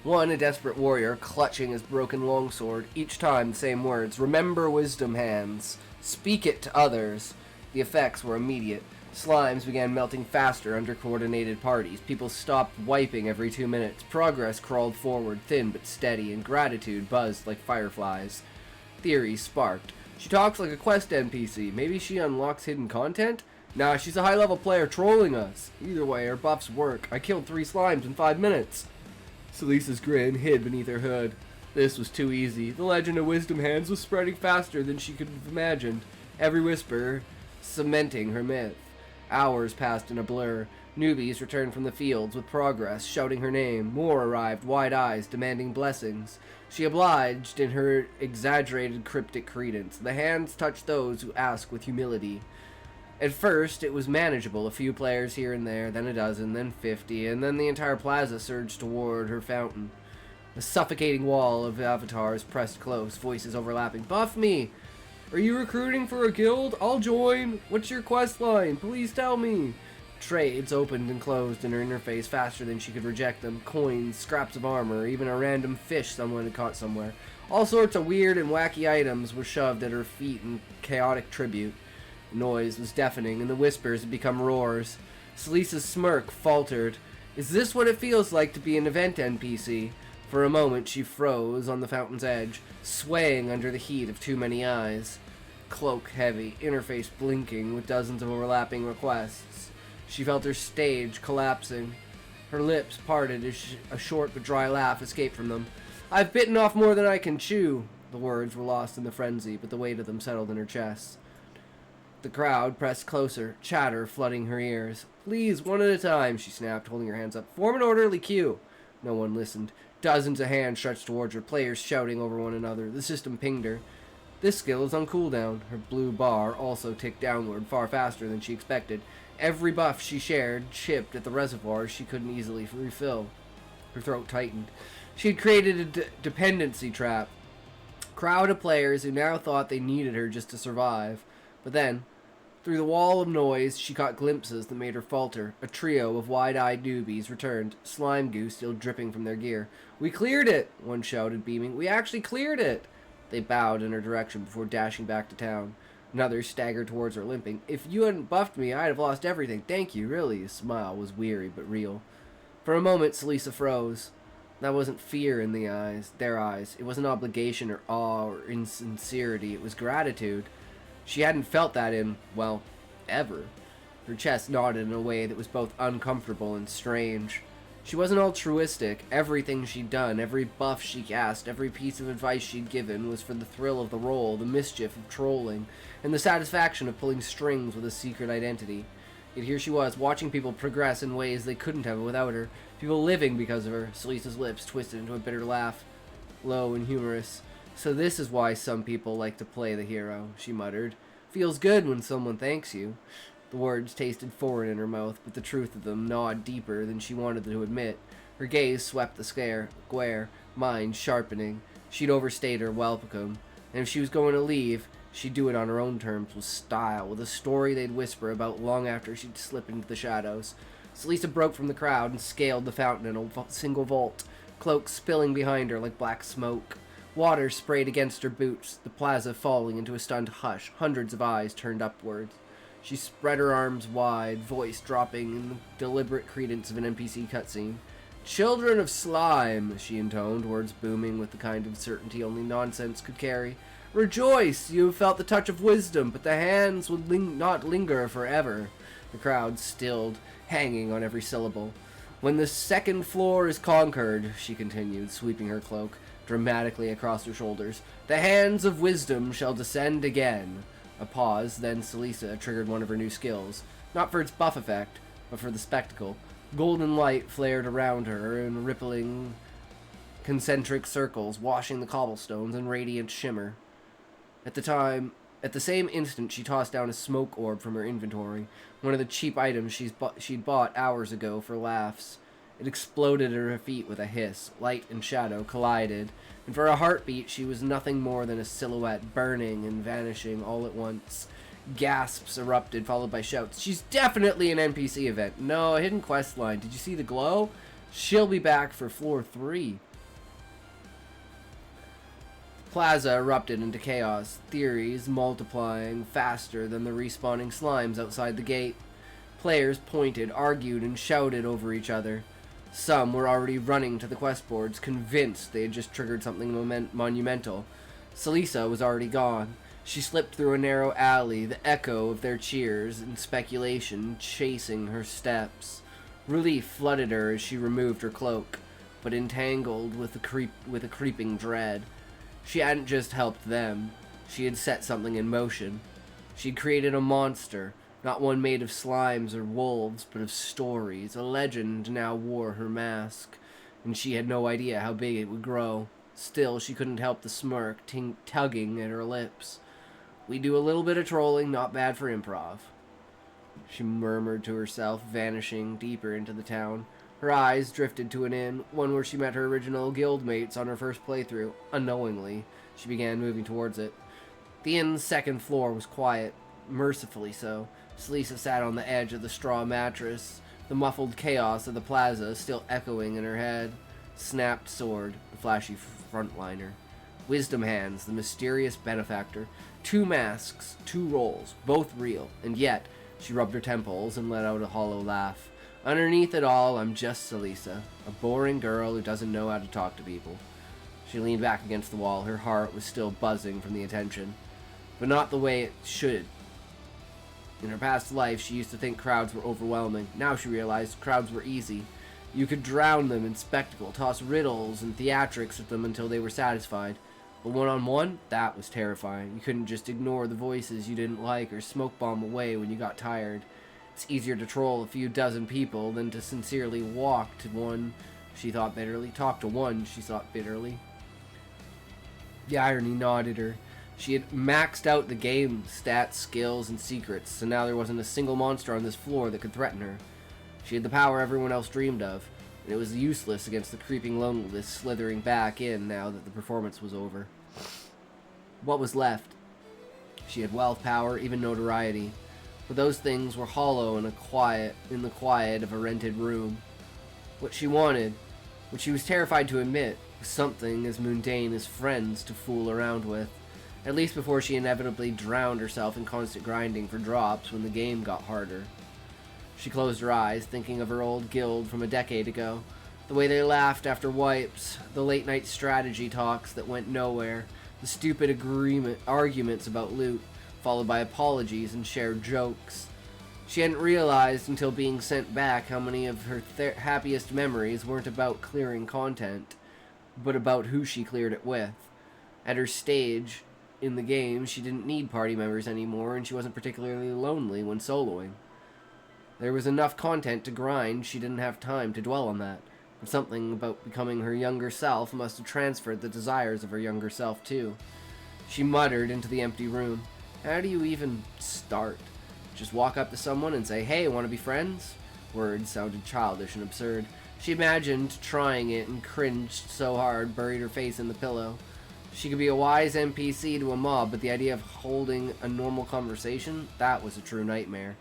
One, a desperate warrior, clutching his broken longsword, each time the same words. "Remember wisdom hands. Speak it to others." The effects were immediate. Slimes began melting faster under coordinated parties. People stopped wiping every 2 minutes. Progress crawled forward, thin but steady, and gratitude buzzed like fireflies. Theories sparked. She talks like a quest NPC. Maybe she unlocks hidden content? Nah, she's a high-level player trolling us. Either way, her buffs work. I killed 3 slimes in 5 minutes. Selisa's grin hid beneath her hood. This was too easy. The legend of Wisdom Hands was spreading faster than she could have imagined. Every whisper cementing her myth. Hours passed in a blur. Newbies returned from the fields with progress, shouting her name. More arrived, wide eyes, demanding blessings. She obliged in her exaggerated cryptic credence. The hands touched those who ask with humility. At first, it was manageable, a few players here and there, then a dozen, then 50, and then the entire plaza surged toward her fountain. A suffocating wall of avatars pressed close, voices overlapping. Buff me! Are you recruiting for a guild? I'll join! What's your quest line? Please tell me! Trades opened and closed in her interface faster than she could reject them. Coins, scraps of armor, even a random fish someone had caught somewhere. All sorts of weird and wacky items were shoved at her feet in chaotic tribute. The noise was deafening, and the whispers had become roars. Selisa's smirk faltered. Is this what it feels like to be an event NPC? For a moment she froze on the fountain's edge, swaying under the heat of too many eyes. Cloak heavy, interface blinking with dozens of overlapping requests. She felt her stage collapsing. Her lips parted as a short but dry laugh escaped from them. I've bitten off more than I can chew. The words were lost in the frenzy, but the weight of them settled in her chest. The crowd pressed closer, chatter flooding her ears. Please, one at a time, she snapped, holding her hands up. Form an orderly queue. No one listened. Dozens of hands stretched towards her, players shouting over one another. The system pinged her. This skill is on cooldown. Her blue bar also ticked downward, far faster than she expected. Every buff she shared chipped at the reservoir she couldn't easily refill. Her throat tightened. She had created a dependency trap. Crowd of players who now thought they needed her just to survive. But then, through the wall of noise, she caught glimpses that made her falter. A trio of wide-eyed newbies returned, slime goo still dripping from their gear. We cleared it, one shouted, beaming. We actually cleared it. They bowed in her direction before dashing back to town. Another staggered towards her, limping. If you hadn't buffed me, I'd have lost everything. Thank you, really. His smile was weary but real. For a moment, Selisa froze. That wasn't fear in their eyes. It wasn't obligation or awe or insincerity. It was gratitude. She hadn't felt that in, well, ever. Her chest nodded in a way that was both uncomfortable and strange. She wasn't altruistic. Everything she'd done, every buff she cast, every piece of advice she'd given was for the thrill of the role, the mischief of trolling, and the satisfaction of pulling strings with a secret identity. Yet here she was, watching people progress in ways they couldn't have without her. People living because of her. Selisa's lips twisted into a bitter laugh, low and humorous. So this is why some people like to play the hero, she muttered. Feels good when someone thanks you. The words tasted foreign in her mouth, but the truth of them gnawed deeper than she wanted to admit. Her gaze swept the square, mind sharpening. She'd overstayed her welcome, and if she was going to leave, she'd do it on her own terms, with style, with a story they'd whisper about long after she'd slip into the shadows. Selisa broke from the crowd and scaled the fountain in a single vault, cloak spilling behind her like black smoke. Water sprayed against her boots, the plaza falling into a stunned hush, hundreds of eyes turned upwards. She spread her arms wide, voice dropping in the deliberate credence of an NPC cutscene. Children of slime, she intoned, words booming with the kind of certainty only nonsense could carry. Rejoice, you have felt the touch of wisdom, but the hands will not linger forever. The crowd stilled, hanging on every syllable. When the second floor is conquered, she continued, sweeping her cloak dramatically across her shoulders, the hands of wisdom shall descend again. A pause, then Selisa triggered one of her new skills, not for its buff effect, but for the spectacle. Golden light flared around her in rippling concentric circles, washing the cobblestones in radiant shimmer. At the same instant, she tossed down a smoke orb from her inventory, one of the cheap items she'd bought hours ago for laughs. It exploded at her feet with a hiss. Light and shadow collided, and for a heartbeat she was nothing more than a silhouette, burning and vanishing all at once. Gasps erupted, followed by shouts. She's definitely an NPC event. No, a hidden quest line. Did you see the glow? She'll be back for floor 3. The plaza erupted into chaos, theories multiplying faster than the respawning slimes outside the gate. Players pointed, argued, and shouted over each other. Some were already running to the quest boards, convinced they had just triggered something monumental. Selisa was already gone. She slipped through a narrow alley, the echo of their cheers and speculation chasing her steps. Relief flooded her as she removed her cloak, but entangled with a creeping dread. She hadn't just helped them. She had set something in motion. She'd created a monster, not one made of slimes or wolves, but of stories. A legend now wore her mask, and she had no idea how big it would grow. Still, she couldn't help the smirk tugging at her lips. "We do a little bit of trolling, not bad for improv," she murmured to herself, vanishing deeper into the town. Her eyes drifted to an inn, one where she met her original guildmates on her first playthrough. Unknowingly, she began moving towards it. The inn's second floor was quiet, mercifully so. Selisa sat on the edge of the straw mattress, the muffled chaos of the plaza still echoing in her head. Snapped sword, the flashy frontliner. Wisdom hands, the mysterious benefactor. 2 masks, 2 roles, both real, and yet she rubbed her temples and let out a hollow laugh. Underneath it all, I'm just Selisa, a boring girl who doesn't know how to talk to people. She leaned back against the wall. Her heart was still buzzing from the attention, but not the way it should. In her past life, she used to think crowds were overwhelming. Now she realized crowds were easy. You could drown them in spectacle, toss riddles and theatrics at them until they were satisfied. But one-on-one, that was terrifying. You couldn't just ignore the voices you didn't like or smoke bomb away when you got tired. It's easier to troll a few dozen people than to sincerely walk to one she thought bitterly, talk to one she thought bitterly. The irony gnawed her. She had maxed out the game, stats, skills, and secrets, so now there wasn't a single monster on this floor that could threaten her. She had the power everyone else dreamed of, and it was useless against the creeping loneliness slithering back in now that the performance was over. What was left? She had wealth, power, even notoriety, but those things were hollow in the quiet of a rented room. What she wanted, what she was terrified to admit, was something as mundane as friends to fool around with, at least before she inevitably drowned herself in constant grinding for drops when the game got harder. She closed her eyes, thinking of her old guild from a decade ago. The way they laughed after wipes, the late-night strategy talks that went nowhere, the stupid arguments about loot, followed by apologies and shared jokes. She hadn't realized until being sent back how many of her happiest memories weren't about clearing content, but about who she cleared it with. At her stage in the game, she didn't need party members anymore, and she wasn't particularly lonely when soloing. There was enough content to grind, she didn't have time to dwell on that. But something about becoming her younger self must have transferred the desires of her younger self, too. She muttered into the empty room. How do you even start? Just walk up to someone and say, "Hey, want to be friends?" Words sounded childish and absurd. She imagined trying it and cringed so hard, buried her face in the pillow. She could be a wise NPC to a mob, but the idea of holding a normal conversation, that was a true nightmare.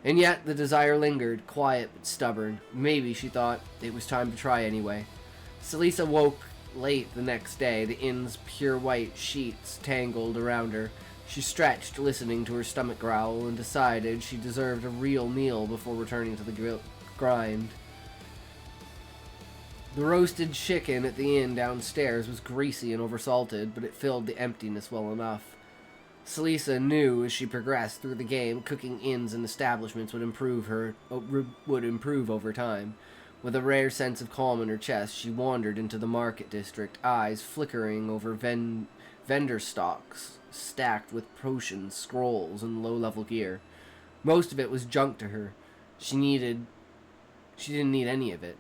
And yet, the desire lingered, quiet but stubborn. Maybe, she thought, it was time to try anyway. Selisa woke late the next day, the inn's pure white sheets tangled around her. She stretched, listening to her stomach growl, and decided she deserved a real meal before returning to the grind. The roasted chicken at the inn downstairs was greasy and oversalted, but it filled the emptiness well enough. Selisa knew as she progressed through the game, cooking inns and establishments would improve over time. With a rare sense of calm in her chest, she wandered into the market district, eyes flickering over vendor stocks stacked with potions, scrolls, and low-level gear. Most of it was junk to her. She didn't need any of it.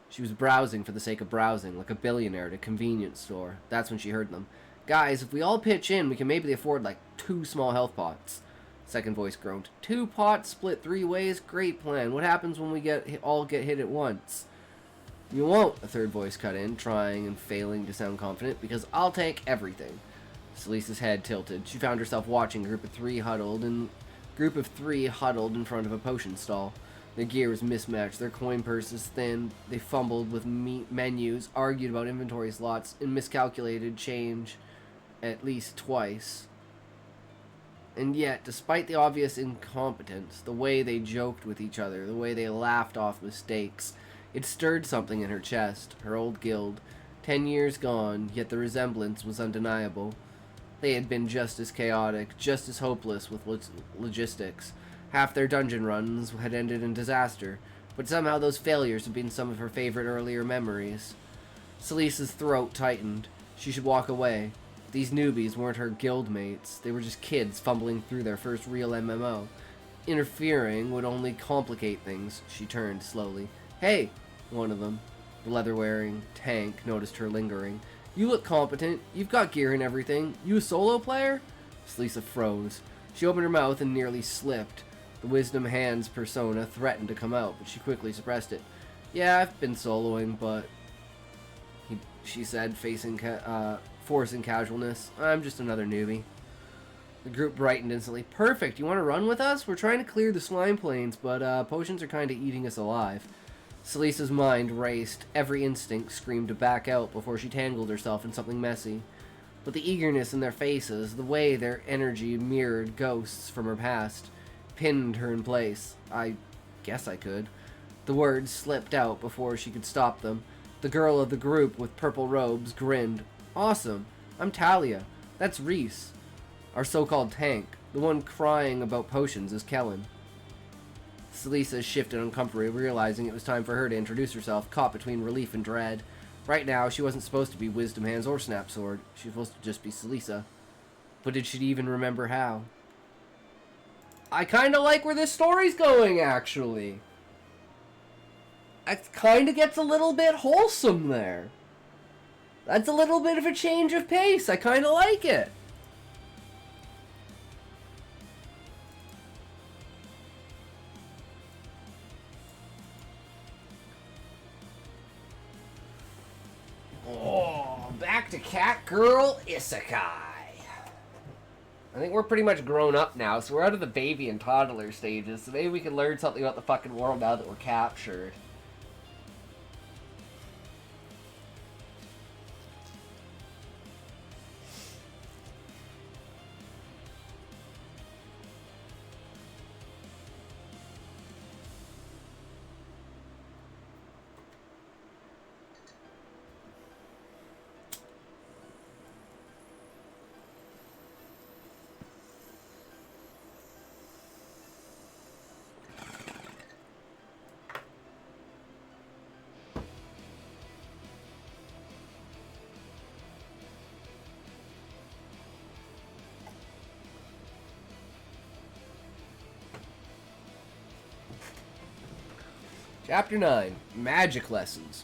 She was browsing for the sake of browsing, like a billionaire at a convenience store. That's when she heard them. "Guys, if we all pitch in, we can maybe afford, 2 small health pots." Second voice groaned. 2 pots split 3 ways? Great plan. What happens when we all get hit at once? "You won't," a third voice cut in, trying and failing to sound confident, "because I'll take everything." Selisa's head tilted. She found herself watching a group of three huddled in front of a potion stall. Their gear was mismatched, their coin purses thin. They fumbled with menus, argued about inventory slots, and miscalculated change at least twice. And yet, despite the obvious incompetence, the way they joked with each other, the way they laughed off mistakes, it stirred something in her chest, her old guild. 10 years gone, yet the resemblance was undeniable. They had been just as chaotic, just as hopeless with logistics. Half their dungeon runs had ended in disaster, but somehow those failures had been some of her favorite earlier memories. Selisa's throat tightened. She should walk away. These newbies weren't her guild mates. They were just kids fumbling through their first real MMO. Interfering would only complicate things. She turned slowly. "Hey!" One of them, the leather-wearing tank, noticed her lingering. "You look competent. You've got gear and everything. You a solo player?" Selisa froze. She opened her mouth and nearly slipped. The Wisdom Hands persona threatened to come out, but she quickly suppressed it. "Yeah, I've been soloing, but..." she said, forcing casualness. "I'm just another newbie." The group brightened instantly. "Perfect, you want to run with us? We're trying to clear the slime plains, but potions are kind of eating us alive." Selisa's mind raced. Every instinct screamed to back out before she tangled herself in something messy. But the eagerness in their faces, the way their energy mirrored ghosts from her past, pinned her in place. "I guess I could." The words slipped out before she could stop them. The girl of the group with purple robes grinned. "Awesome. I'm Talia. That's Reese. Our so-called tank. The one crying about potions is Kellen." Selisa shifted uncomfortably, realizing it was time for her to introduce herself, caught between relief and dread. Right now, she wasn't supposed to be Wisdom Hands or Snapsword. She was supposed to just be Selisa. But did she even remember how? I kind of like where this story's going, actually. It kind of gets a little bit wholesome there. That's a little bit of a change of pace. I kind of like it. Oh, back to Cat Girl Isekai. I think we're pretty much grown up now, so we're out of the baby and toddler stages, so maybe we can learn something about the fucking world now that we're captured. Chapter 9. Magic Lessons.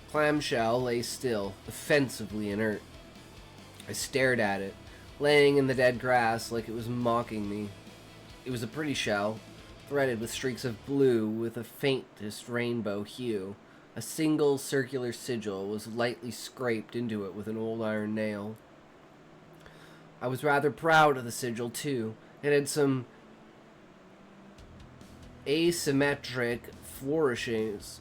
Clamshell lay still, offensively inert. I stared at it, laying in the dead grass like it was mocking me. It was a pretty shell, threaded with streaks of blue with a faintest rainbow hue. A single circular sigil was lightly scraped into it with an old iron nail. I was rather proud of the sigil, too. It had some asymmetric flourishes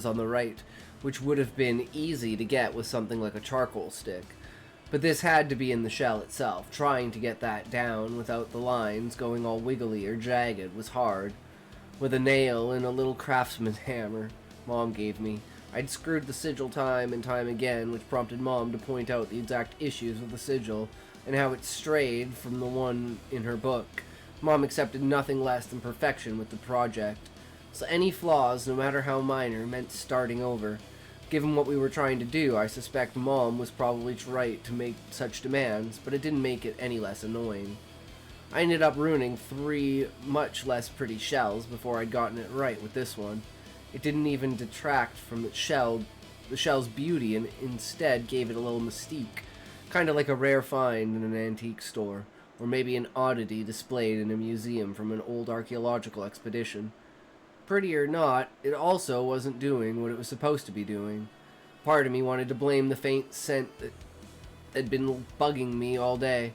on the right, which would have been easy to get with something like a charcoal stick. But this had to be in the shell itself. Trying to get that down without the lines going all wiggly or jagged was hard. With a nail and a little craftsman's hammer Mom gave me, I'd screwed the sigil time and time again, which prompted Mom to point out the exact issues with the sigil and how it strayed from the one in her book. Mom accepted nothing less than perfection with the project, so any flaws, no matter how minor, meant starting over. Given what we were trying to do, I suspect Mom was probably right to make such demands, but it didn't make it any less annoying. I ended up ruining 3 much less pretty shells before I'd gotten it right with this one. It didn't even detract from the shell's beauty, and instead gave it a little mystique, kind of like a rare find in an antique store. Or maybe an oddity displayed in a museum from an old archaeological expedition. Pretty or not, it also wasn't doing what it was supposed to be doing. Part of me wanted to blame the faint scent that had been bugging me all day.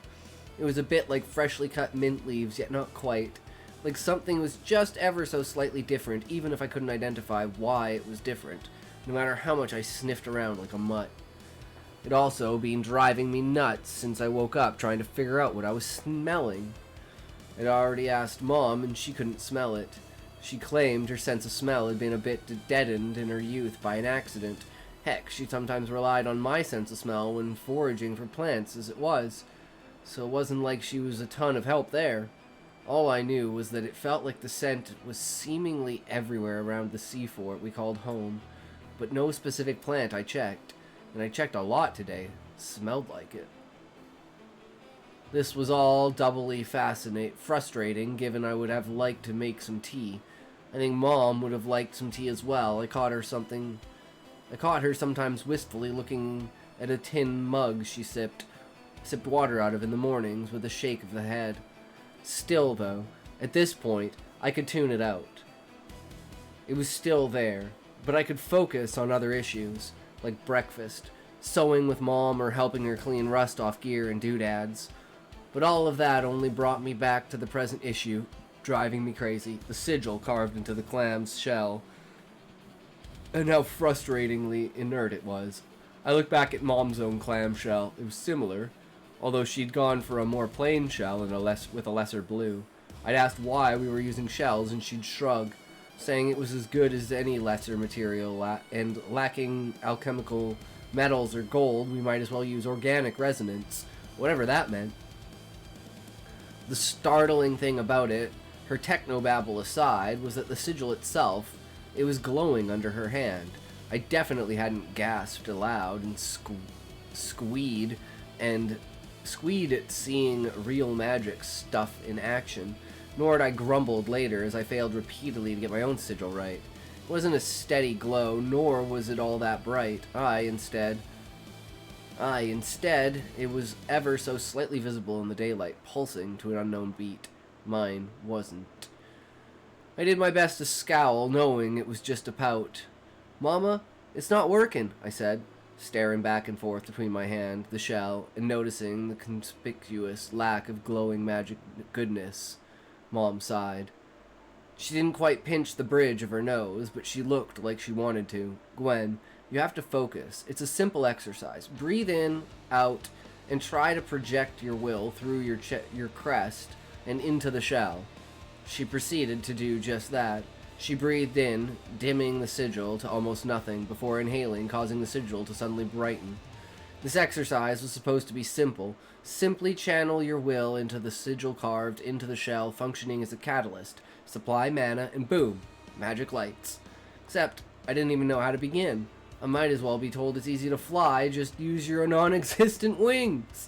It was a bit like freshly cut mint leaves, yet not quite. Like something was just ever so slightly different, even if I couldn't identify why it was different, no matter how much I sniffed around like a mutt. It also been driving me nuts since I woke up trying to figure out what I was smelling. I'd already asked Mom, and she couldn't smell it. She claimed her sense of smell had been a bit deadened in her youth by an accident. Heck, she sometimes relied on my sense of smell when foraging for plants as it was, so it wasn't like she was a ton of help there. All I knew was that it felt like the scent was seemingly everywhere around the sea fort we called home, but no specific plant I checked, and I checked a lot today. Smelled like it. This was all doubly frustrating, given I would have liked to make some tea. I think Mom would have liked some tea as well. I caught her sometimes wistfully looking at a tin mug she sipped water out of in the mornings with a shake of the head. Still, though, at this point, I could tune it out. It was still there, but I could focus on other issues, like breakfast, sewing with Mom, or helping her clean rust off gear and doodads. But all of that only brought me back to the present issue, driving me crazy, the sigil carved into the clam's shell, and how frustratingly inert it was. I looked back at Mom's own clam shell. It was similar, although she'd gone for a more plain shell and with a lesser blue. I'd asked why we were using shells, and she'd shrug, saying it was as good as any lesser material, and lacking alchemical metals or gold, we might as well use organic resonance, whatever that meant. The startling thing about it, her technobabble aside, was that the sigil itself, it was glowing under her hand. I definitely hadn't gasped aloud and squeed at seeing real magic stuff in action, nor had I grumbled later as I failed repeatedly to get my own sigil right. It wasn't a steady glow, nor was it all that bright. Instead, it was ever so slightly visible in the daylight, pulsing to an unknown beat. Mine wasn't. I did my best to scowl, knowing it was just a pout. "Mama, it's not working," I said, staring back and forth between my hand, the shell, and noticing the conspicuous lack of glowing magic goodness. Mom sighed. She didn't quite pinch the bridge of her nose, but she looked like she wanted to. "Gwen, you have to focus. It's a simple exercise. Breathe in, out, and try to project your will through your crest and into the shell." She proceeded to do just that. She breathed in, dimming the sigil to almost nothing, before inhaling, causing the sigil to suddenly brighten. This exercise was supposed to be simple. Simply channel your will into the sigil carved into the shell, functioning as a catalyst. Supply mana, and boom, magic lights. Except, I didn't even know how to begin. I might as well be told it's easy to fly, just use your non-existent wings.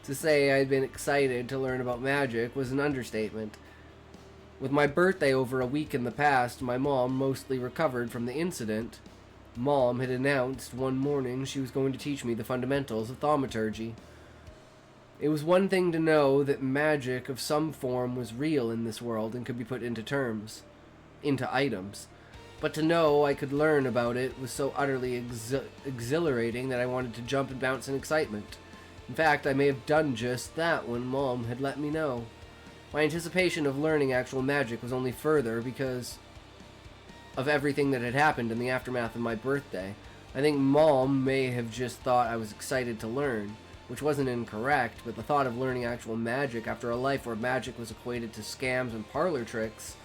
To say I'd been excited to learn about magic was an understatement. With my birthday over a week in the past, my mom mostly recovered from the incident. Mom had announced one morning she was going to teach me the fundamentals of thaumaturgy. It was one thing to know that magic of some form was real in this world and could be put into items. But to know I could learn about it was so utterly exhilarating that I wanted to jump and bounce in excitement. In fact, I may have done just that when Mom had let me know. My anticipation of learning actual magic was only further because of everything that had happened in the aftermath of my birthday. I think Mom may have just thought I was excited to learn, which wasn't incorrect, but the thought of learning actual magic after a life where magic was equated to scams and parlor tricks,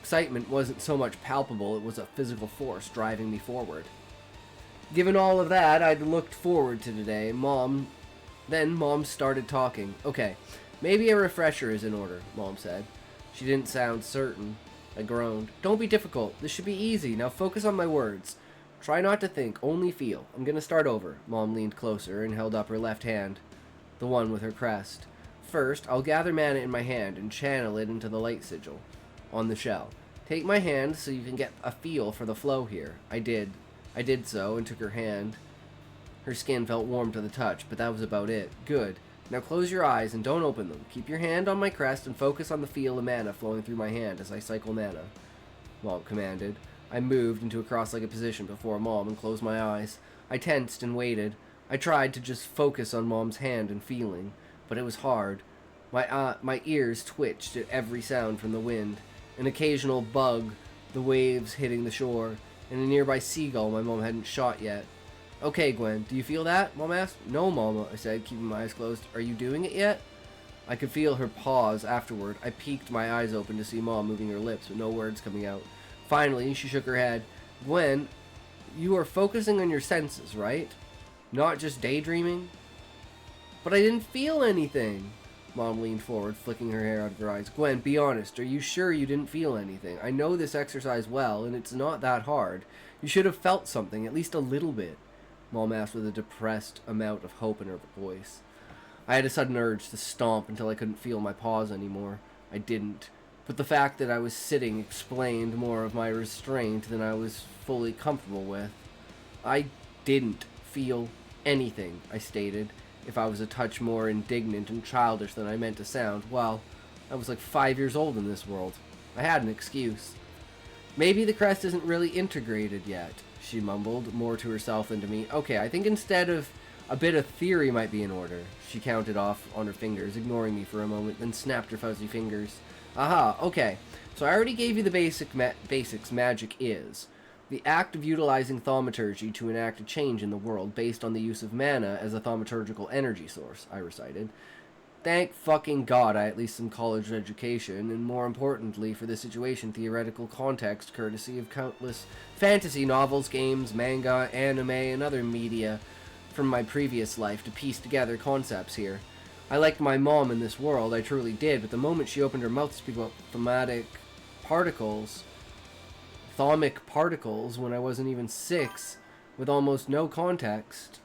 excitement wasn't so much palpable, it was a physical force driving me forward. Given all of that, I'd looked forward to today. Then Mom started talking. "Okay, maybe a refresher is in order," Mom said. She didn't sound certain. I groaned. "Don't be difficult. This should be easy. Now focus on my words. Try not to think, only feel. I'm gonna start over." Mom leaned closer and held up her left hand, the one with her crest. "First, I'll gather mana in my hand and channel it into the light sigil on the shell. Take my hand so you can get a feel for the flow here." I did so and took her hand. Her skin felt warm to the touch, but that was about it. "Good. Now close your eyes and don't open them. Keep your hand on my crest and focus on the feel of mana flowing through my hand as I cycle mana," Mom commanded. I moved into a cross-legged position before Mom and closed my eyes. I tensed and waited. I tried to just focus on Mom's hand and feeling, but it was hard. My ears twitched at every sound from the wind, an occasional bug, the waves hitting the shore, and a nearby seagull my mom hadn't shot yet. Okay, Gwen, do you feel that? Mom asked. No, Mama, I said, keeping my eyes closed. Are you doing it yet? I could feel her pause afterward. I peeked my eyes open to see Mom moving her lips, but no words coming out. Finally, she shook her head. Gwen, you are focusing on your senses, right? Not just daydreaming? But I didn't feel anything. Mom leaned forward, flicking her hair out of her eyes. Gwen, be honest. Are you sure you didn't feel anything? I know this exercise well, and it's not that hard. You should have felt something, at least a little bit. Mom asked with a depressed amount of hope in her voice. I had a sudden urge to stomp until I couldn't feel my paws anymore. I didn't. But the fact that I was sitting explained more of my restraint than I was fully comfortable with. I didn't feel anything, I stated. If I was a touch more indignant and childish than I meant to sound, well, I was like 5 years old in this world. I had an excuse. Maybe the crest isn't really integrated yet, she mumbled, more to herself than to me. Okay, I think instead of a bit of theory might be in order. She counted off on her fingers, ignoring me for a moment, then snapped her fuzzy fingers. Aha, okay. So I already gave you the basics magic is. The act of utilizing thaumaturgy to enact a change in the world based on the use of mana as a thaumaturgical energy source, I recited. Thank fucking God I at least some college education, and more importantly for this situation, theoretical context courtesy of countless fantasy novels, games, manga, anime, and other media from my previous life to piece together concepts here. I liked my mom in this world, I truly did, but the moment she opened her mouth to speak about thaumic particles when I wasn't even 6, with almost no context.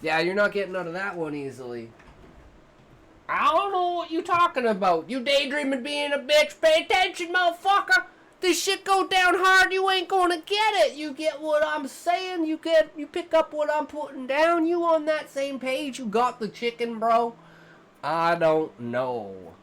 Yeah, you're not getting out of that one easily. I don't know what you talking about. You daydreaming being a bitch. Pay attention, motherfucker. This shit go down hard, you ain't gonna get it. You get what I'm saying? You pick up what I'm putting down? You on that same page? You got the chicken, bro? I don't know.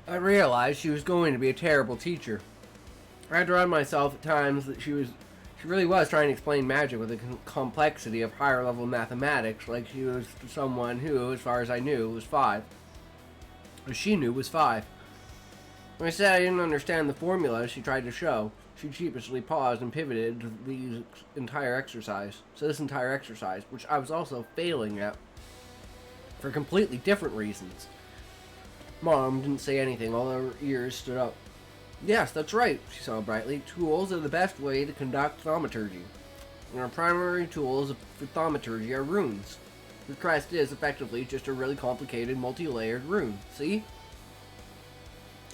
I realized she was going to be a terrible teacher. I had to remind myself at times that she really was trying to explain magic with the complexity of higher level mathematics, like she was someone who, as far as I knew, was 5. Or she knew was 5. When I said I didn't understand the formula she tried to show, she sheepishly paused and pivoted to this entire exercise, which I was also failing at, for completely different reasons. Mom didn't say anything, all her ears stood up. Yes, that's right, she saw brightly. Tools are the best way to conduct thaumaturgy. And our primary tools for thaumaturgy are runes. The crest is effectively just a really complicated, multi-layered rune. See?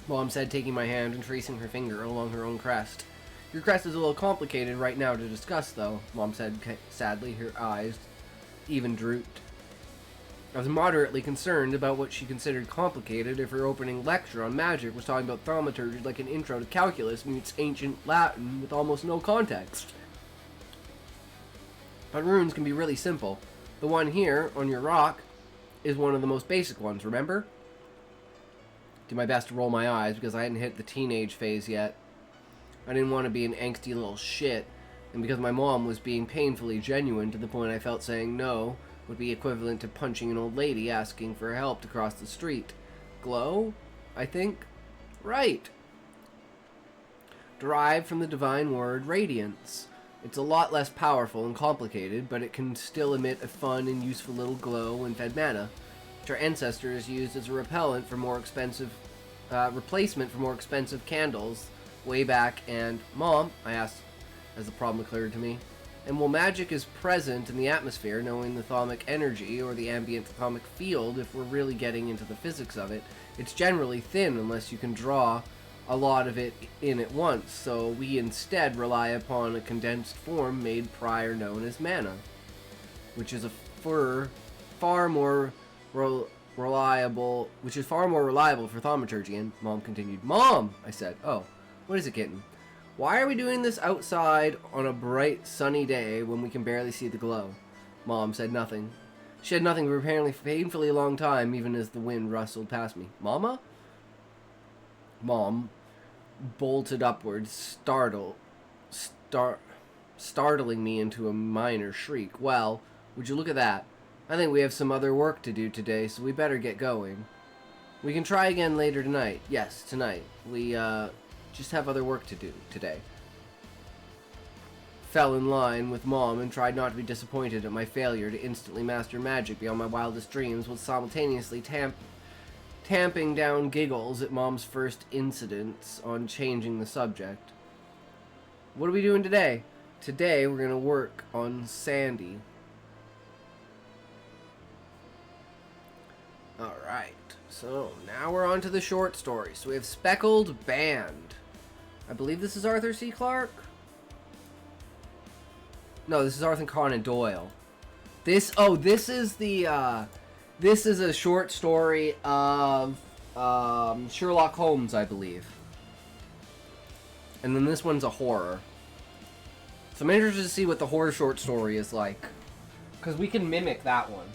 Mom said, taking my hand and tracing her finger along her own crest. Your crest is a little complicated right now to discuss, though, Mom said sadly, her eyes even drooped. I was moderately concerned about what she considered complicated if her opening lecture on magic was talking about thaumaturgy like an intro to calculus meets ancient Latin with almost no context. But runes can be really simple. The one here on your rock is one of the most basic ones, remember? Do my best to roll my eyes because I hadn't hit the teenage phase yet. I didn't want to be an angsty little shit, and because my mom was being painfully genuine to the point I felt saying no would be equivalent to punching an old lady asking for help to cross the street. Glow, I think? Right. Derived from the divine word radiance. It's a lot less powerful and complicated, but it can still emit a fun and useful little glow when fed mana, which our ancestors used as a replacement for more expensive candles way back. And Mom, I asked as the problem occurred to me, and while magic is present in the atmosphere, knowing the thaumic energy or the ambient thaumic field, if we're really getting into the physics of it, it's generally thin unless you can draw a lot of it in at once, so we instead rely upon a condensed form made prior known as mana, which is far more reliable for thaumaturgy. And Mom continued. Mom, I said. Oh, what is it, kitten? Why are we doing this outside on a bright sunny day when we can barely see the glow? Mom said nothing. She had nothing for apparently painfully a long time, even as the wind rustled past me. Mama? Mom bolted upwards, startling me into a minor shriek. Well, would you look at that? I think we have some other work to do today, so we better get going. We can try again later tonight. Yes, tonight. We, just have other work to do today. Fell in line with Mom and tried not to be disappointed at my failure to instantly master magic beyond my wildest dreams, while simultaneously tamping down giggles at Mom's first incidents on changing the subject. What are we doing today? Today we're going to work on Sandy. Alright, so now we're on to the short story. So we have Speckled Band. I believe this is Arthur C. Clarke? No, this is Arthur Conan Doyle. This is a short story of Sherlock Holmes, I believe. And then this one's a horror. So I'm interested to see what the horror short story is like, because we can mimic that one.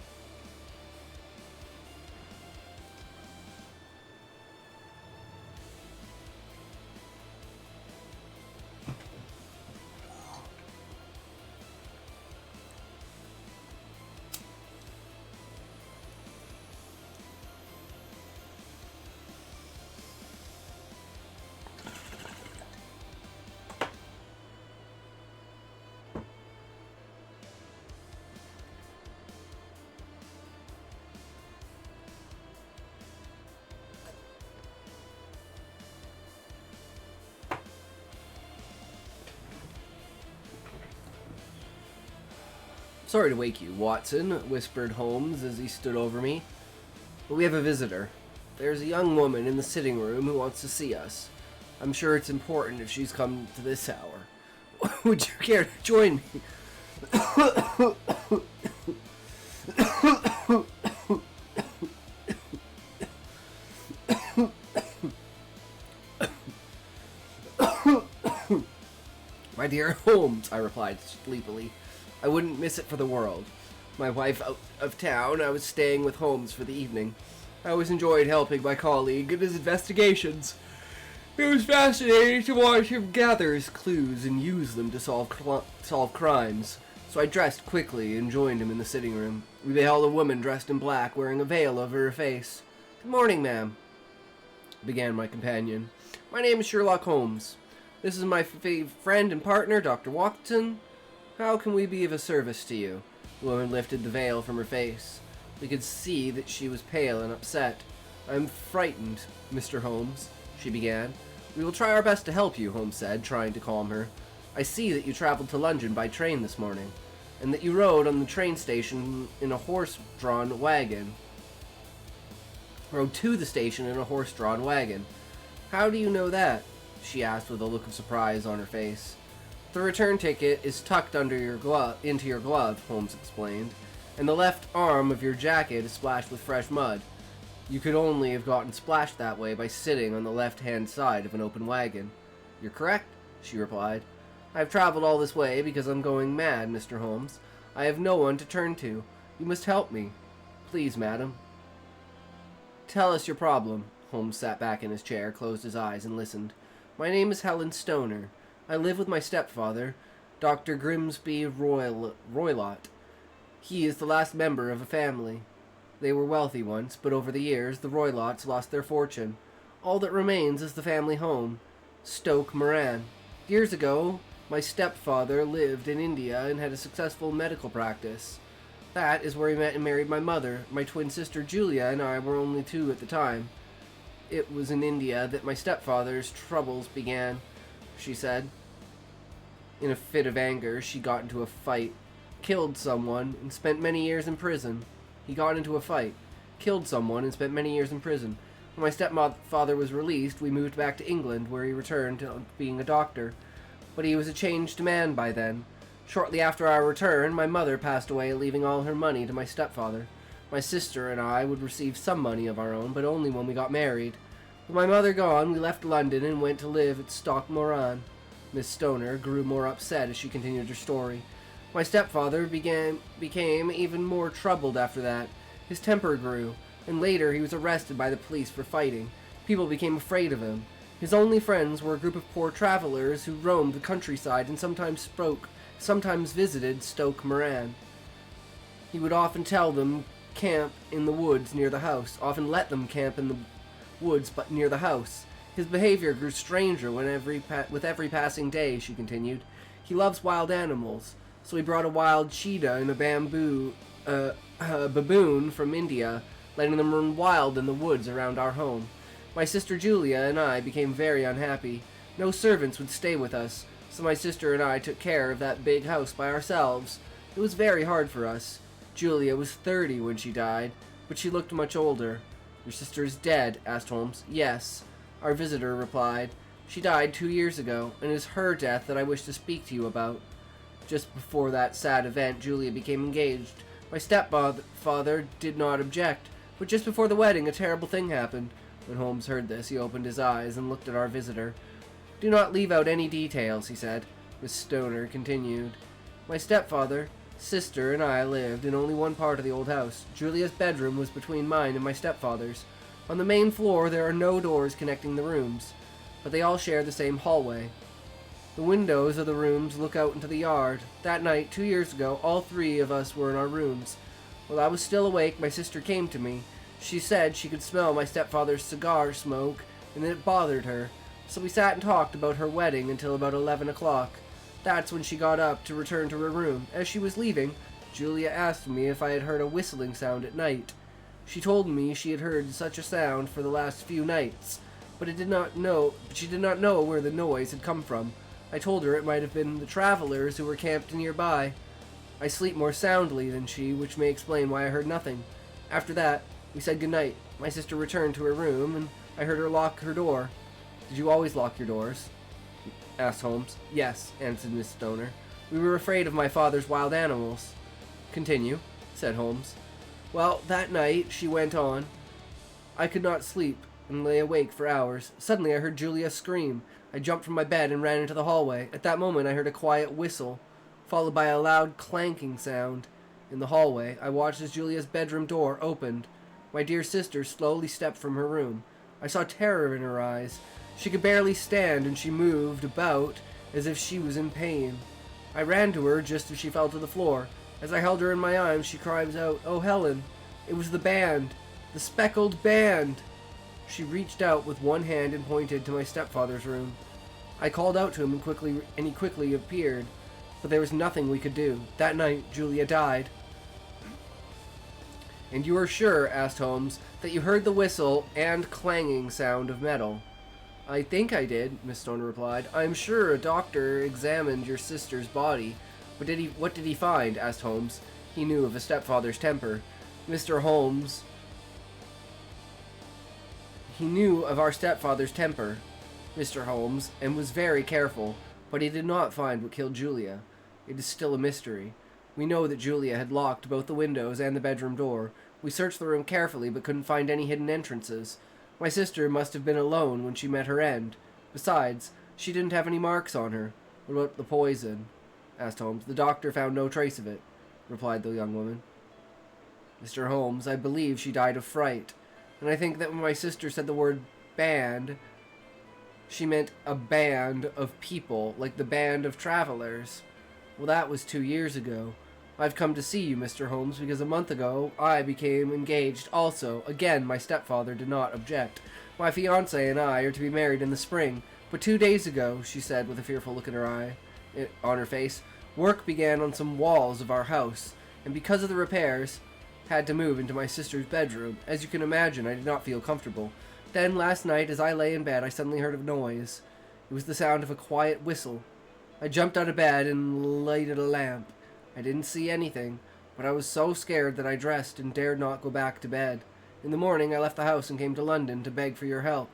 Sorry to wake you, Watson, whispered Holmes as he stood over me. But we have a visitor. There's a young woman in the sitting room who wants to see us. I'm sure it's important if she's come to this hour. Would you care to join me? My dear Holmes, I replied sleepily. I wouldn't miss it for the world. My wife out of town, I was staying with Holmes for the evening. I always enjoyed helping my colleague in his investigations. It was fascinating to watch him gather his clues and use them to solve crimes. So I dressed quickly and joined him in the sitting room. We beheld a woman dressed in black, wearing a veil over her face. Good morning, ma'am, began my companion. My name is Sherlock Holmes. This is my friend and partner, Dr. Watson. How can we be of service to you? The woman lifted the veil from her face. We could see that she was pale and upset. I'm frightened, Mr. Holmes, she began. We will try our best to help you, Holmes said, trying to calm her. I see that you traveled to London by train this morning, and that you rode on the train station in a horse-drawn wagon. Rode to the station in a horse-drawn wagon. How do you know that? She asked with a look of surprise on her face. The return ticket is tucked under into your glove, Holmes explained, and the left arm of your jacket is splashed with fresh mud. You could only have gotten splashed that way by sitting on the left-hand side of an open wagon. You're correct, she replied. I've traveled all this way because I'm going mad, Mr. Holmes. I have no one to turn to. You must help me. Please, madam. Tell us your problem. Holmes sat back in his chair, closed his eyes, and listened. My name is Helen Stoner. I live with my stepfather, Dr. Grimsby Roylott. He is the last member of a family. They were wealthy once, but over the years, the Roylotts lost their fortune. All that remains is the family home, Stoke Moran. Years ago, my stepfather lived in India and had a successful medical practice. That is where he met and married my mother. My twin sister Julia and I were only 2 at the time. It was in India that my stepfather's troubles began, she said. In a fit of anger, she got into a fight, killed someone, and spent many years in prison. He got into a fight, killed someone, and spent many years in prison. When my stepfather was released, we moved back to England, where he returned to being a doctor. But he was a changed man by then. Shortly after our return, my mother passed away, leaving all her money to my stepfather. My sister and I would receive some money of our own, but only when we got married. With my mother gone, we left London and went to live at Stoke Moran. Miss Stoner grew more upset as she continued her story. My stepfather became even more troubled after that. His temper grew, and later he was arrested by the police for fighting. People became afraid of him. His only friends were a group of poor travelers who roamed the countryside and sometimes visited Stoke Moran. He would often tell them camp in the woods near the house, often let them camp in the woods but near the house. His behavior grew stranger with every passing day, she continued. He loves wild animals, so he brought a wild cheetah and a baboon from India, letting them run wild in the woods around our home. My sister Julia and I became very unhappy. No servants would stay with us, so my sister and I took care of that big house by ourselves. It was very hard for us. Julia was 30 when she died, but she looked much older. Your sister is dead? Asked Holmes. Yes, our visitor replied. She died 2 years ago, and it is her death that I wish to speak to you about. Just before that sad event, Julia became engaged. My stepfather did not object, but just before the wedding, a terrible thing happened. When Holmes heard this, he opened his eyes and looked at our visitor. Do not leave out any details, he said. Miss Stoner continued. My stepfather, sister, and I lived in only one part of the old house. Julia's bedroom was between mine and my stepfather's. On the main floor, there are no doors connecting the rooms, but they all share the same hallway. The windows of the rooms look out into the yard. That night, 2 years ago, all 3 of us were in our rooms. While I was still awake, my sister came to me. She said she could smell my stepfather's cigar smoke, and that it bothered her. So we sat and talked about her wedding until about 11 o'clock. That's when she got up to return to her room. As she was leaving, Julia asked me if I had heard a whistling sound at night. She told me she had heard such a sound for the last few nights, but she did not know where the noise had come from. I told her it might have been the travelers who were camped nearby. I sleep more soundly than she, which may explain why I heard nothing. After that, we said goodnight. My sister returned to her room, and I heard her lock her door. Did you always lock your doors? Asked Holmes. Yes, answered Miss Stoner. We were afraid of my father's wild animals. Continue, said Holmes. Well, that night, she went on. I could not sleep, and lay awake for hours. Suddenly I heard Julia scream. I jumped from my bed and ran into the hallway. At that moment I heard a quiet whistle, followed by a loud clanking sound. In the hallway, I watched as Julia's bedroom door opened. My dear sister slowly stepped from her room. I saw terror in her eyes. She could barely stand, and she moved about as if she was in pain. I ran to her just as she fell to the floor. As I held her in my arms, she cries out, "Oh, Helen, it was the band, the speckled band." She reached out with one hand and pointed to my stepfather's room. I called out to him and he quickly appeared, but there was nothing we could do. That night, Julia died. And you are sure, asked Holmes, that you heard the whistle and clanging sound of metal? I think I did, Miss Stoner replied. I am sure a doctor examined your sister's body. What did he find? Asked Holmes. He knew of a stepfather's temper. Mr. Holmes... He knew of our stepfather's temper, Mr. Holmes, and was very careful, but he did not find what killed Julia. It is still a mystery. We know that Julia had locked both the windows and the bedroom door. We searched the room carefully, but couldn't find any hidden entrances. My sister must have been alone when she met her end. Besides, she didn't have any marks on her. What about the poison? Asked Holmes. The doctor found no trace of it, replied the young woman. Mr. Holmes, I believe she died of fright. And I think that when my sister said the word band, she meant a band of people, like the band of travelers. Well, that was 2 years ago. I've come to see you, Mr. Holmes, because a month ago I became engaged also. Again, my stepfather did not object. My fiancé and I are to be married in the spring. But 2 days ago, she said with a fearful look in her eye, on her face, work began on some walls of our house, and because of the repairs, had to move into my sister's bedroom. As you can imagine, I did not feel comfortable. Then, last night, as I lay in bed, I suddenly heard a noise. It was the sound of a quiet whistle. I jumped out of bed and lighted a lamp. I didn't see anything, but I was so scared that I dressed and dared not go back to bed. In the morning, I left the house and came to London to beg for your help.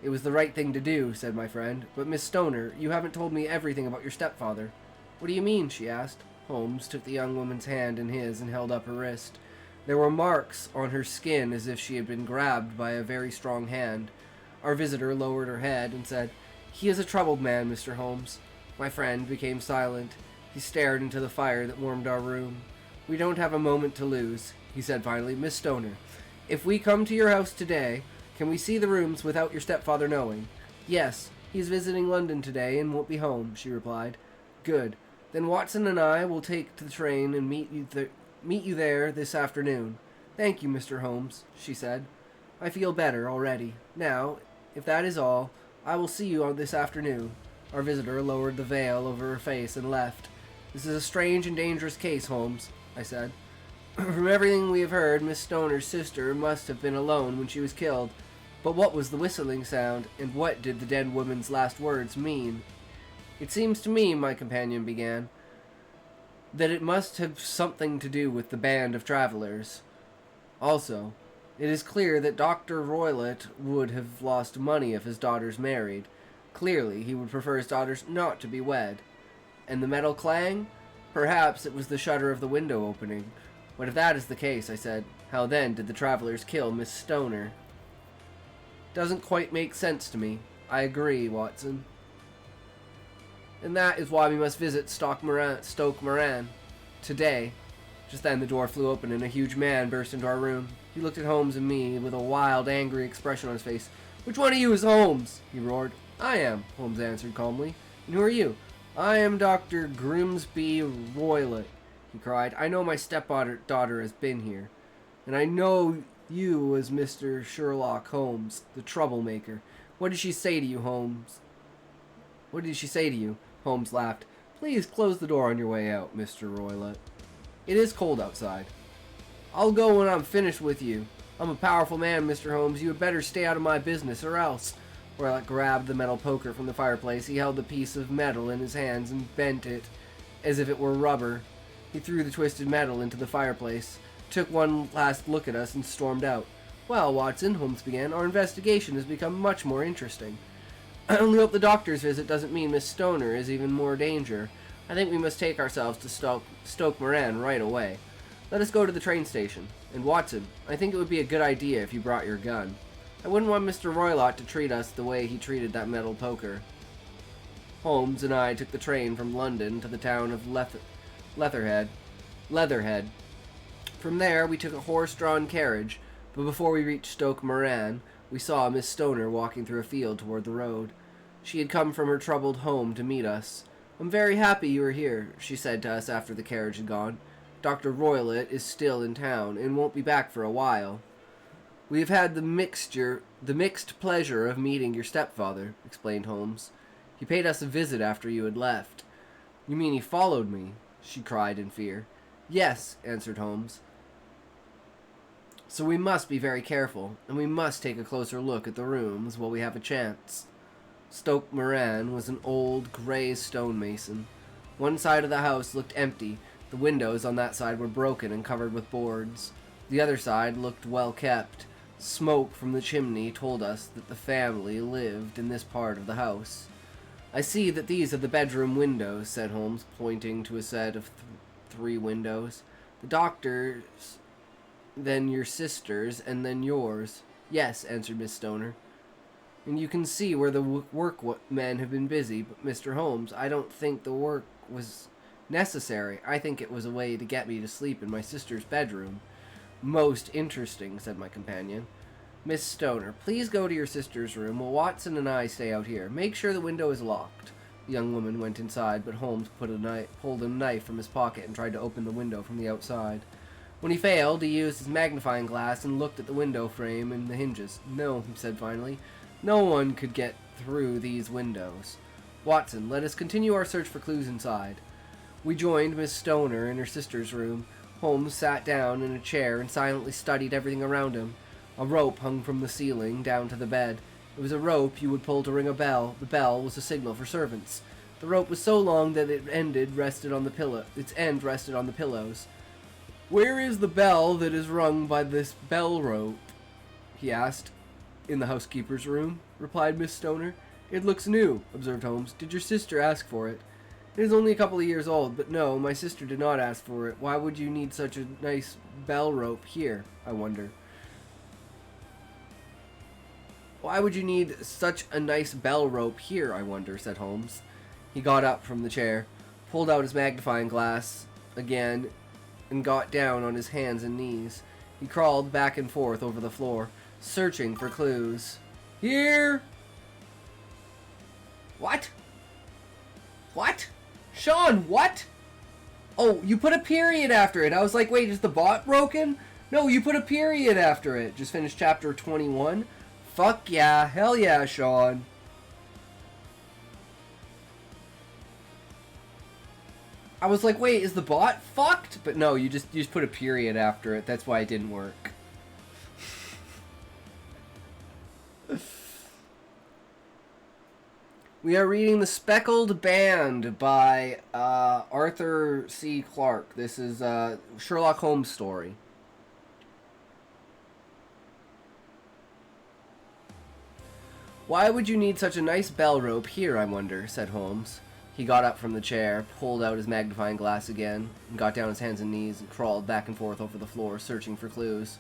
It was the right thing to do, said my friend. But Miss Stoner, you haven't told me everything about your stepfather. What do you mean? She asked. Holmes took the young woman's hand in his and held up her wrist. There were marks on her skin as if she had been grabbed by a very strong hand. Our visitor lowered her head and said, "He is a troubled man, Mr. Holmes." My friend became silent. He stared into the fire that warmed our room. "We don't have a moment to lose," he said finally. "Miss Stoner, if we come to your house today, can we see the rooms without your stepfather knowing?" "Yes, he's visiting London today and won't be home," she replied. "Good. Then Watson and I will take to the train and meet you there this afternoon." "Thank you, Mr. Holmes," she said. "I feel better already. Now, if that is all, I will see you on this afternoon." Our visitor lowered the veil over her face and left. "This is a strange and dangerous case, Holmes," I said. "From everything we have heard, Miss Stoner's sister must have been alone when she was killed. But what was the whistling sound, and what did the dead woman's last words mean?" "It seems to me," my companion began, "that it must have something to do with the band of travelers. Also, it is clear that Dr. Roylott would have lost money if his daughters married. Clearly, he would prefer his daughters not to be wed. And the metal clang? Perhaps it was the shutter of the window opening. But if that is the case," I said, "how then did the travelers kill Miss Stoner?" "Doesn't quite make sense to me." "I agree, Watson. And that is why we must visit Stoke Moran today." Just then the door flew open and a huge man burst into our room. He looked at Holmes and me with a wild, angry expression on his face. "Which one of you is Holmes?" he roared. "I am," Holmes answered calmly. "And who are you?" "I am Dr. Grimsby Roylott," he cried. "I know my stepdaughter has been here. And I know you as Mr. Sherlock Holmes, the troublemaker. What did she say to you, Holmes?" "What did she say to you?" Holmes laughed. "Please close the door on your way out, Mr. Roylott. It is cold outside." "I'll go when I'm finished with you. I'm a powerful man, Mr. Holmes. You had better stay out of my business, or else." Roylott grabbed the metal poker from the fireplace. He held the piece of metal in his hands and bent it as if it were rubber. He threw the twisted metal into the fireplace, took one last look at us, and stormed out. "Well, Watson," Holmes began, "our investigation has become much more interesting. I only hope the doctor's visit doesn't mean Miss Stoner is even more danger. I think we must take ourselves to Stoke Moran right away. Let us go to the train station. And Watson, I think it would be a good idea if you brought your gun. I wouldn't want Mr. Roylott to treat us the way he treated that metal poker." Holmes and I took the train from London to the town of Leatherhead. From there, we took a horse-drawn carriage, but before we reached Stoke Moran, we saw Miss Stoner walking through a field toward the road. She had come from her troubled home to meet us. "I'm very happy you are here," she said to us after the carriage had gone. "Dr. Roylott is still in town, and won't be back for a while. We have had the mixed pleasure of meeting your stepfather," explained Holmes. "He paid us a visit after you had left." "You mean he followed me?" she cried in fear. "Yes," answered Holmes. "So we must be very careful, and we must take a closer look at the rooms while we have a chance." Stoke Moran was an old, grey stonemason. One side of the house looked empty. The windows on that side were broken and covered with boards. The other side looked well kept. Smoke from the chimney told us that the family lived in this part of the house. "I see that these are the bedroom windows," said Holmes, pointing to a set of 3 windows. "The doctor's, then your sister's, and then yours." "Yes," answered Miss Stoner. "And you can see where the workmen have been busy. But, Mr. Holmes, I don't think the work was Necessary. I think it was a way to get me to sleep in my sister's bedroom. Most interesting, said my companion. Miss Stoner, please go to your sister's room while Watson and I stay out here. Make sure the window is locked. The young woman went inside, but Holmes pulled a knife from his pocket and tried to open the window from the outside. When he failed, he used his magnifying glass and looked at the window frame and the hinges. No, he said finally. No one could get through these windows. Watson, let us continue our search for clues inside. We joined Miss Stoner in her sister's room. Holmes sat down in a chair and silently studied everything around him. A rope hung from the ceiling down to the bed. It was a rope you would pull to ring a bell. The bell was a signal for servants. The rope was so long that its end rested on the pillows. Where is the bell that is rung by this bell rope? He asked. In the housekeeper's room, replied Miss Stoner. It looks new, observed Holmes. Did your sister ask for it? It is only a couple of years old, but no, my sister did not ask for it. Why would you need such a nice bell rope here, I wonder? Why would you need such a nice bell rope here, I wonder, said Holmes. He got up from the chair, pulled out his magnifying glass again, and got down on his hands and knees. He crawled back and forth over the floor, searching for clues. Here! What? What? Sean, what? Oh, you put a period after it. I was like, wait, is the bot broken? No, you put a period after it. Just finished chapter 21. Fuck yeah. Hell yeah, Sean. I was like, wait, is the bot fucked? But no, you just put a period after it. That's why it didn't work. We are reading The Speckled Band by Arthur C. Clarke. This is a Sherlock Holmes story. Why would you need such a nice bell rope here, I wonder, said Holmes. He got up from the chair, pulled out his magnifying glass again, and got down on his hands and knees and crawled back and forth over the floor, searching for clues.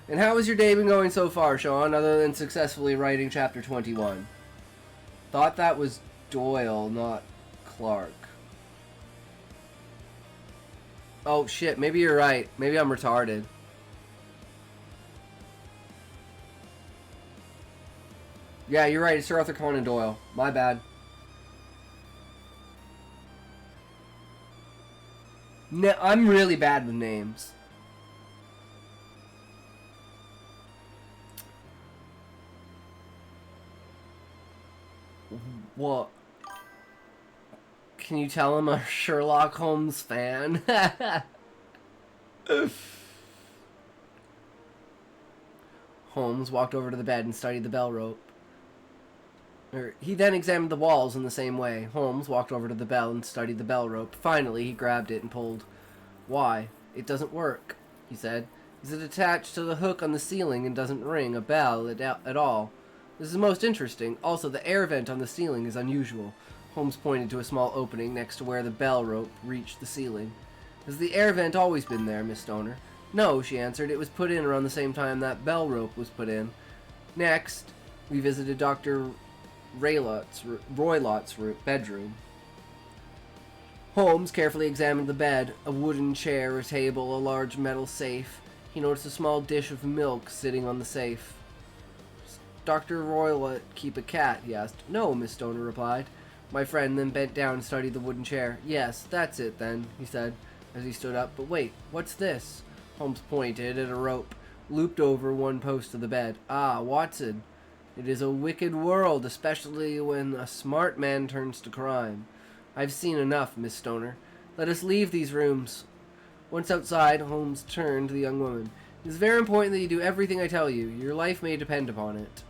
And how has your day been going so far, Sean, other than successfully writing chapter 21? Thought that was Doyle, not Clark. Oh shit, maybe you're right. Maybe I'm retarded. Yeah, you're right. It's Sir Arthur Conan Doyle. My bad. No, I'm really bad with names. What? Can you tell I'm a Sherlock Holmes fan? Holmes walked over to the bed and studied the bell rope. He then examined the walls in the same way. Holmes walked over to the bell and studied the bell rope. Finally, he grabbed it and pulled. Why? It doesn't work, he said. Is it attached to the hook on the ceiling and doesn't ring a bell at all? This is most interesting. Also, the air vent on the ceiling is unusual. Holmes pointed to a small opening next to where the bell rope reached the ceiling. Has the air vent always been there, Miss Stoner? No, she answered. It was put in around the same time that bell rope was put in. Next, we visited Dr. Roylott's bedroom. Holmes carefully examined the bed, a wooden chair, a table, a large metal safe. He noticed a small dish of milk sitting on the safe. Dr. Roylott keep a cat, he asked. No, Miss Stoner replied. My friend then bent down and studied the wooden chair. Yes, that's it then, he said, as he stood up. But wait, what's this? Holmes pointed at a rope, looped over one post of the bed. Ah, Watson. It is a wicked world, especially when a smart man turns to crime. I've seen enough, Miss Stoner. Let us leave these rooms. Once outside, Holmes turned to the young woman. It is very important that you do everything I tell you. Your life may depend upon it.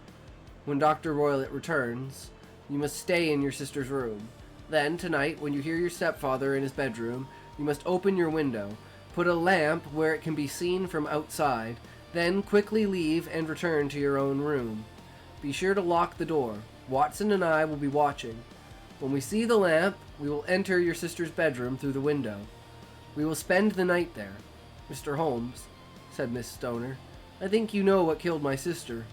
When Dr. Roylott returns, you must stay in your sister's room. Then, tonight, when you hear your stepfather in his bedroom, you must open your window. Put a lamp where it can be seen from outside. Then quickly leave and return to your own room. Be sure to lock the door. Watson and I will be watching. When we see the lamp, we will enter your sister's bedroom through the window. We will spend the night there. Mr. Holmes, said Miss Stoner, I think you know what killed my sister.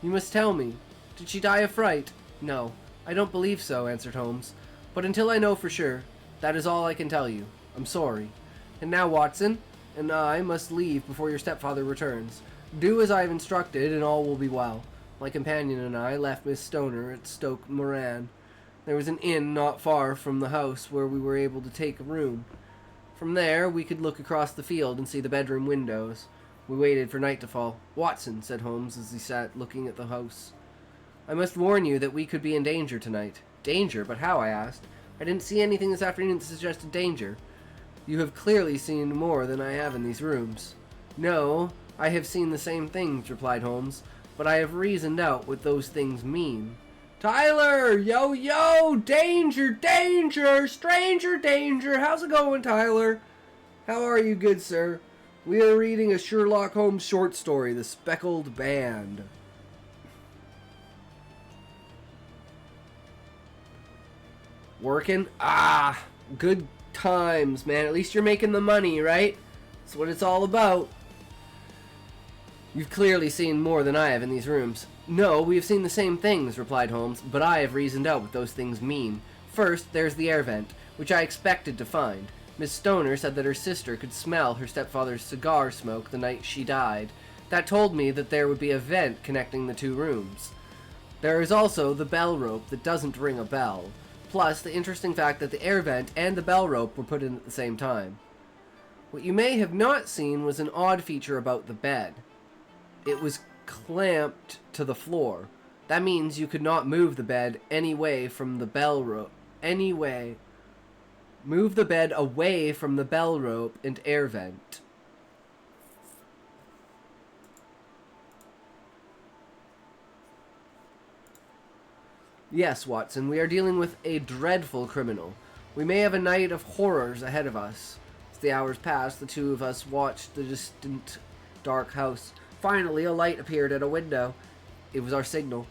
You must tell me. Did she die of fright? No, I don't believe so, answered Holmes. But until I know for sure, that is all I can tell you. I'm sorry. And now, Watson and I must leave before your stepfather returns. Do as I have instructed, and all will be well. My companion and I left Miss Stoner at Stoke Moran. There was an inn not far from the house where we were able to take a room. From there, we could look across the field and see the bedroom windows. We waited for night to fall. Watson, said Holmes as he sat looking at the house, I must warn you that we could be in danger tonight. Danger? But how? I asked. I didn't see anything this afternoon that suggested danger. You have clearly seen more than I have in these rooms. No, I have seen the same things, replied Holmes, but I have reasoned out what those things mean. Tyler! Yo, yo! Danger! Danger! Stranger danger! How's it going, Tyler? How are you, good sir? We are reading a Sherlock Holmes short story, The Speckled Band. Working? Ah, good times, man. At least you're making the money, right? That's what it's all about. You've clearly seen more than I have in these rooms. No, we have seen the same things, replied Holmes, but I have reasoned out what those things mean. First, there's the air vent, which I expected to find. Miss Stoner said that her sister could smell her stepfather's cigar smoke the night she died. That told me that there would be a vent connecting the two rooms. There is also the bell rope that doesn't ring a bell. Plus, the interesting fact that the air vent and the bell rope were put in at the same time. What you may have not seen was an odd feature about the bed. It was clamped to the floor. That means you could not move the bed any way from the bell rope. Anyway, move the bed away from the bell rope and air vent. Yes, Watson, we are dealing with a dreadful criminal. We may have a night of horrors ahead of us. As the hours passed, the two of us watched the distant, dark house. Finally, a light appeared at a window. It was our signal.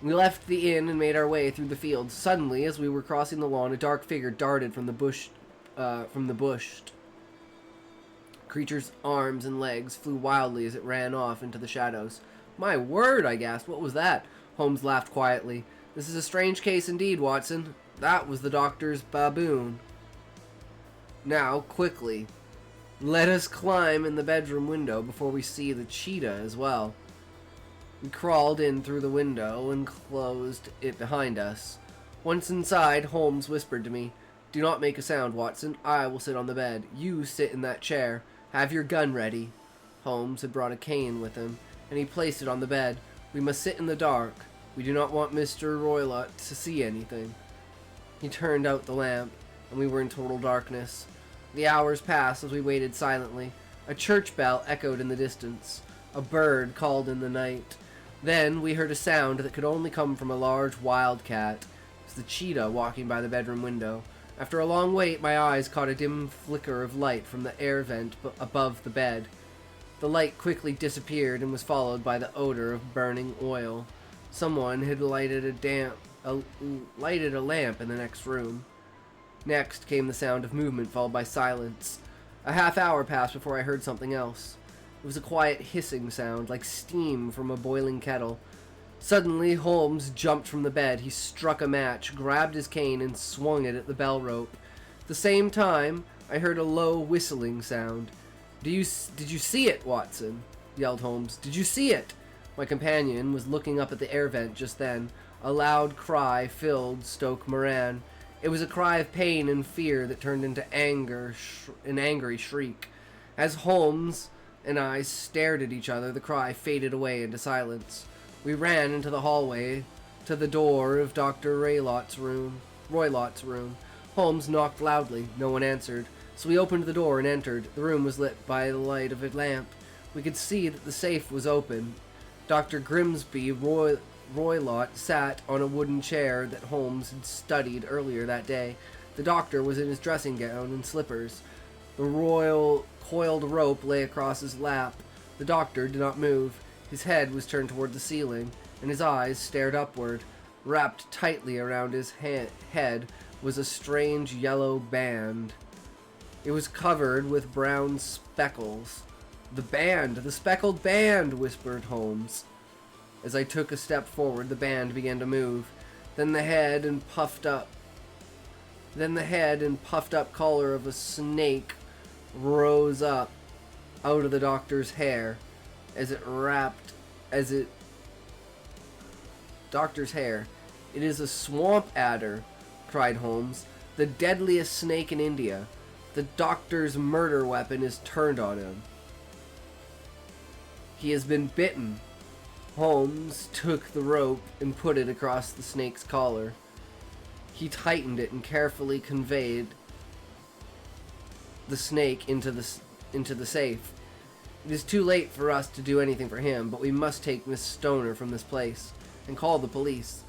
We left the inn and made our way through the fields. Suddenly, as we were crossing the lawn, a dark figure darted from the bush. Creature's arms and legs flew wildly as it ran off into the shadows. My word, I gasped. What was that? Holmes laughed quietly. This is a strange case indeed, Watson. That was the doctor's baboon. Now, quickly, let us climb in the bedroom window before we see the cheetah as well. We crawled in through the window and closed it behind us. Once inside, Holmes whispered to me, Do not make a sound, Watson. I will sit on the bed. You sit in that chair. Have your gun ready. Holmes had brought a cane with him, and he placed it on the bed. We must sit in the dark. We do not want Mr. Roylott to see anything. He turned out the lamp, and we were in total darkness. The hours passed as we waited silently. A church bell echoed in the distance. A bird called in the night. Then we heard a sound that could only come from a large wildcat. It was the cheetah walking by the bedroom window. After a long wait, my eyes caught a dim flicker of light from the air vent above the bed. The light quickly disappeared and was followed by the odor of burning oil. Someone had lighted a lamp in the next room. Next came the sound of movement, followed by silence. A half hour passed before I heard something else. It was a quiet hissing sound, like steam from a boiling kettle. Suddenly, Holmes jumped from the bed. He struck a match, grabbed his cane, and swung it at the bell rope. At the same time, I heard a low whistling sound. Did you see it, Watson? Yelled Holmes. Did you see it? My companion was looking up at the air vent just then. A loud cry filled Stoke Moran. It was a cry of pain and fear that turned into anger, an angry shriek. As Holmes and I stared at each other, the cry faded away into silence. We ran into the hallway to the door of Dr. Roylott's room. Holmes knocked loudly. No one answered. So we opened the door and entered. The room was lit by the light of a lamp. We could see that the safe was open. Dr. Grimsby Roylott sat on a wooden chair that Holmes had studied earlier that day. The doctor was in his dressing gown and slippers. The royal coiled rope lay across his lap. The doctor did not move. His head was turned toward the ceiling, and his eyes stared upward. Wrapped tightly around his head was a strange yellow band. It was covered with brown speckles. The speckled band, whispered Holmes. As I took a step forward, the band began to move. Then the head puffed up Then the head and puffed up collar of a snake rose up out of the doctor's hair as it doctor's hair. "It is a swamp adder," cried Holmes, "the deadliest snake in India. The doctor's murder weapon is turned on him. He has been bitten." Holmes took the rope and put it across the snake's collar. He tightened it and carefully conveyed the snake into the safe. "It is too late for us to do anything for him, but we must take Miss Stoner from this place and call the police."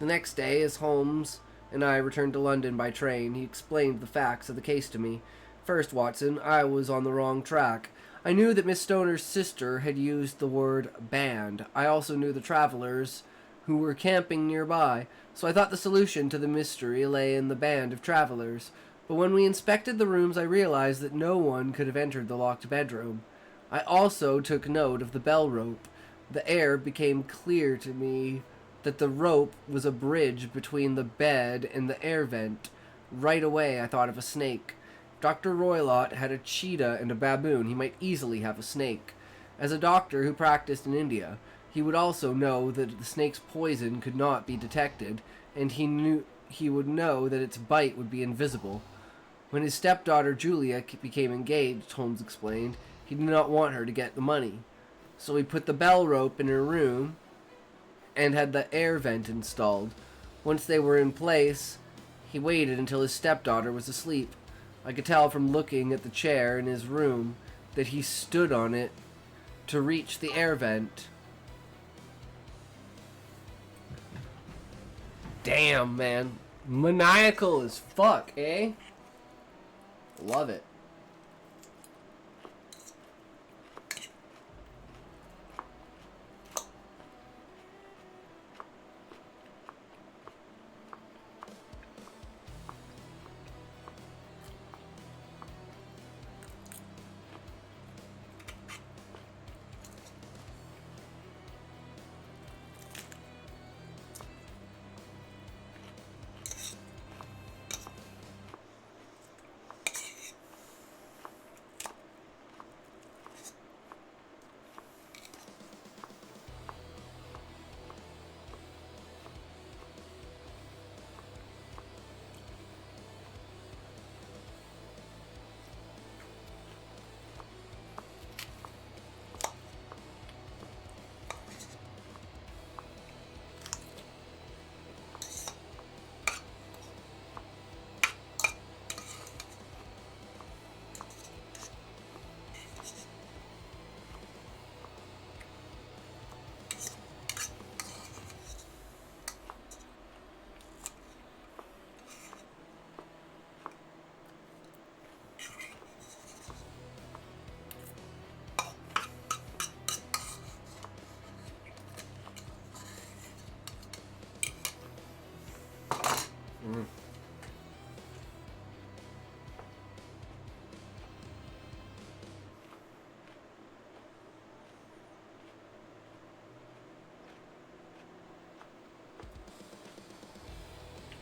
The next day, as Holmes and I returned to London by train, he explained the facts of the case to me. "First, Watson, I was on the wrong track. I knew that Miss Stoner's sister had used the word band. I also knew the travelers who were camping nearby, so I thought the solution to the mystery lay in the band of travelers. But when we inspected the rooms, I realized that no one could have entered the locked bedroom. I also took note of the bell rope. The air became clear to me that the rope was a bridge between the bed and the air vent. Right away, I thought of a snake. Dr. Roylott had a cheetah and a baboon. He might easily have a snake. As a doctor who practiced in India, he would also know that the snake's poison could not be detected, and he would know that its bite would be invisible. When his stepdaughter Julia became engaged, Holmes explained, he did not want her to get the money. So he put the bell rope in her room and had the air vent installed. Once they were in place, he waited until his stepdaughter was asleep. I could tell from looking at the chair in his room that he stood on it to reach the air vent. Damn, man. Maniacal as fuck, eh? Love it.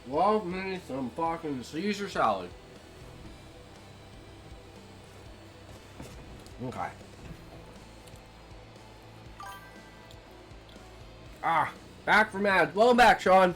Love me some fucking Caesar salad. Okay. Back from ads. Welcome back, Sean.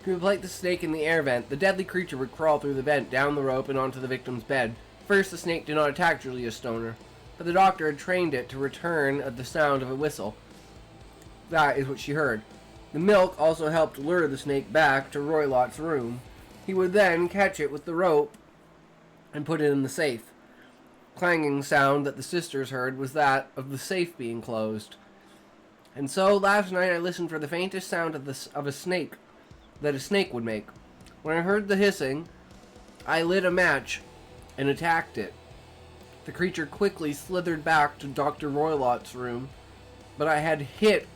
He would plate the snake in the air vent. The deadly creature would crawl through the vent, down the rope, and onto the victim's bed. First, the snake did not attack Julia Stoner, but the doctor had trained it to return at the sound of a whistle. That is what she heard. The milk also helped lure the snake back to Roylott's room. He would then catch it with the rope and put it in the safe. Clanging sound that the sisters heard was that of the safe being closed. And so last night I listened for the faintest sound of a snake that a snake would make. When I heard the hissing, I lit a match and attacked it. The creature quickly slithered back to Dr. Roylott's room, but I had hit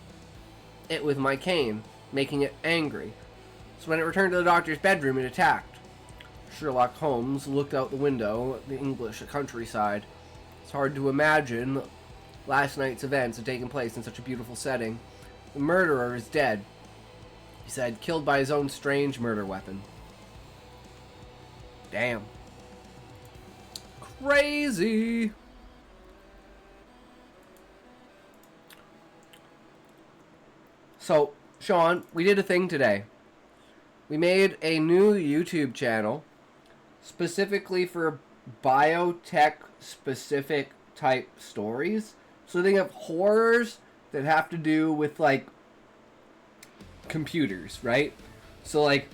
it with my cane, making it angry. So when it returned to the doctor's bedroom, it attacked. Sherlock Holmes looked out the window at the English countryside. It's hard to imagine last night's events had taken place in such a beautiful setting. The murderer is dead, he said, killed by his own strange murder weapon. Damn. Crazy. So, Sean, we did a thing today. We made a new YouTube channel specifically for biotech specific type stories. So think of horrors that have to do with like computers, right? So like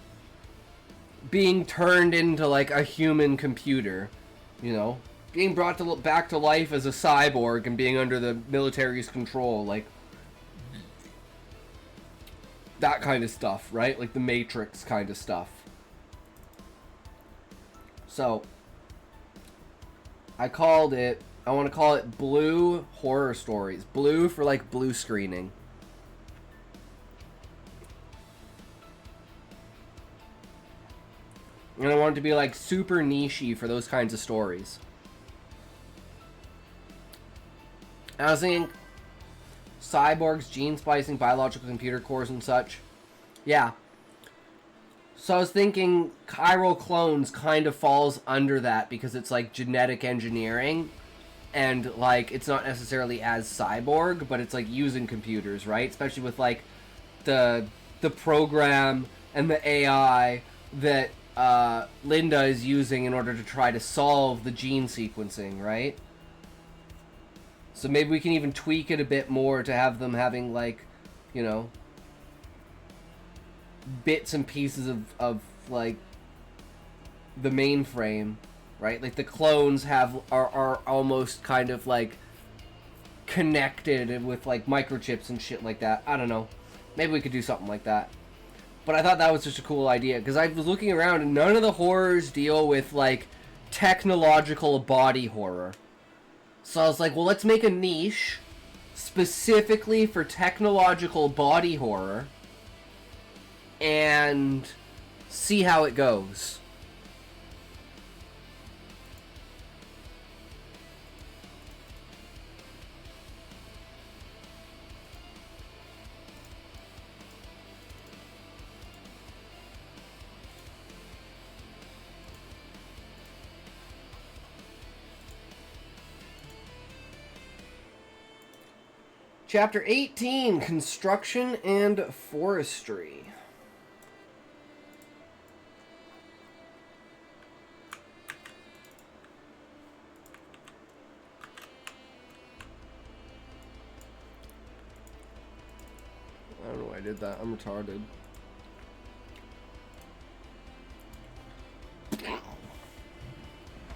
being turned into like a human computer, you know, being brought to back to life as a cyborg and being under the military's control, like that kind of stuff, right? Like the Matrix kind of stuff. So I want to call it Blue Horror Stories. Blue for like blue screening. And I want it to be like super niche-y for those kinds of stories. And I was thinking cyborgs, gene splicing, biological computer cores and such. Yeah. So I was thinking chiral clones kind of falls under that because it's like genetic engineering. And like it's not necessarily as cyborg, but it's like using computers, right? Especially with like the program and the AI that Linda is using in order to try to solve the gene sequencing, right? So maybe we can even tweak it a bit more to have them having like, you know, bits and pieces of like the mainframe, right? Like the clones are almost kind of like connected with like microchips and shit like that. I don't know. Maybe we could do something like that. But I thought that was just a cool idea because I was looking around and none of the horrors deal with like technological body horror. So I was like, well, let's make a niche specifically for technological body horror and see how it goes. Chapter 18, Construction and Forestry. I don't know why I did that. I'm retarded.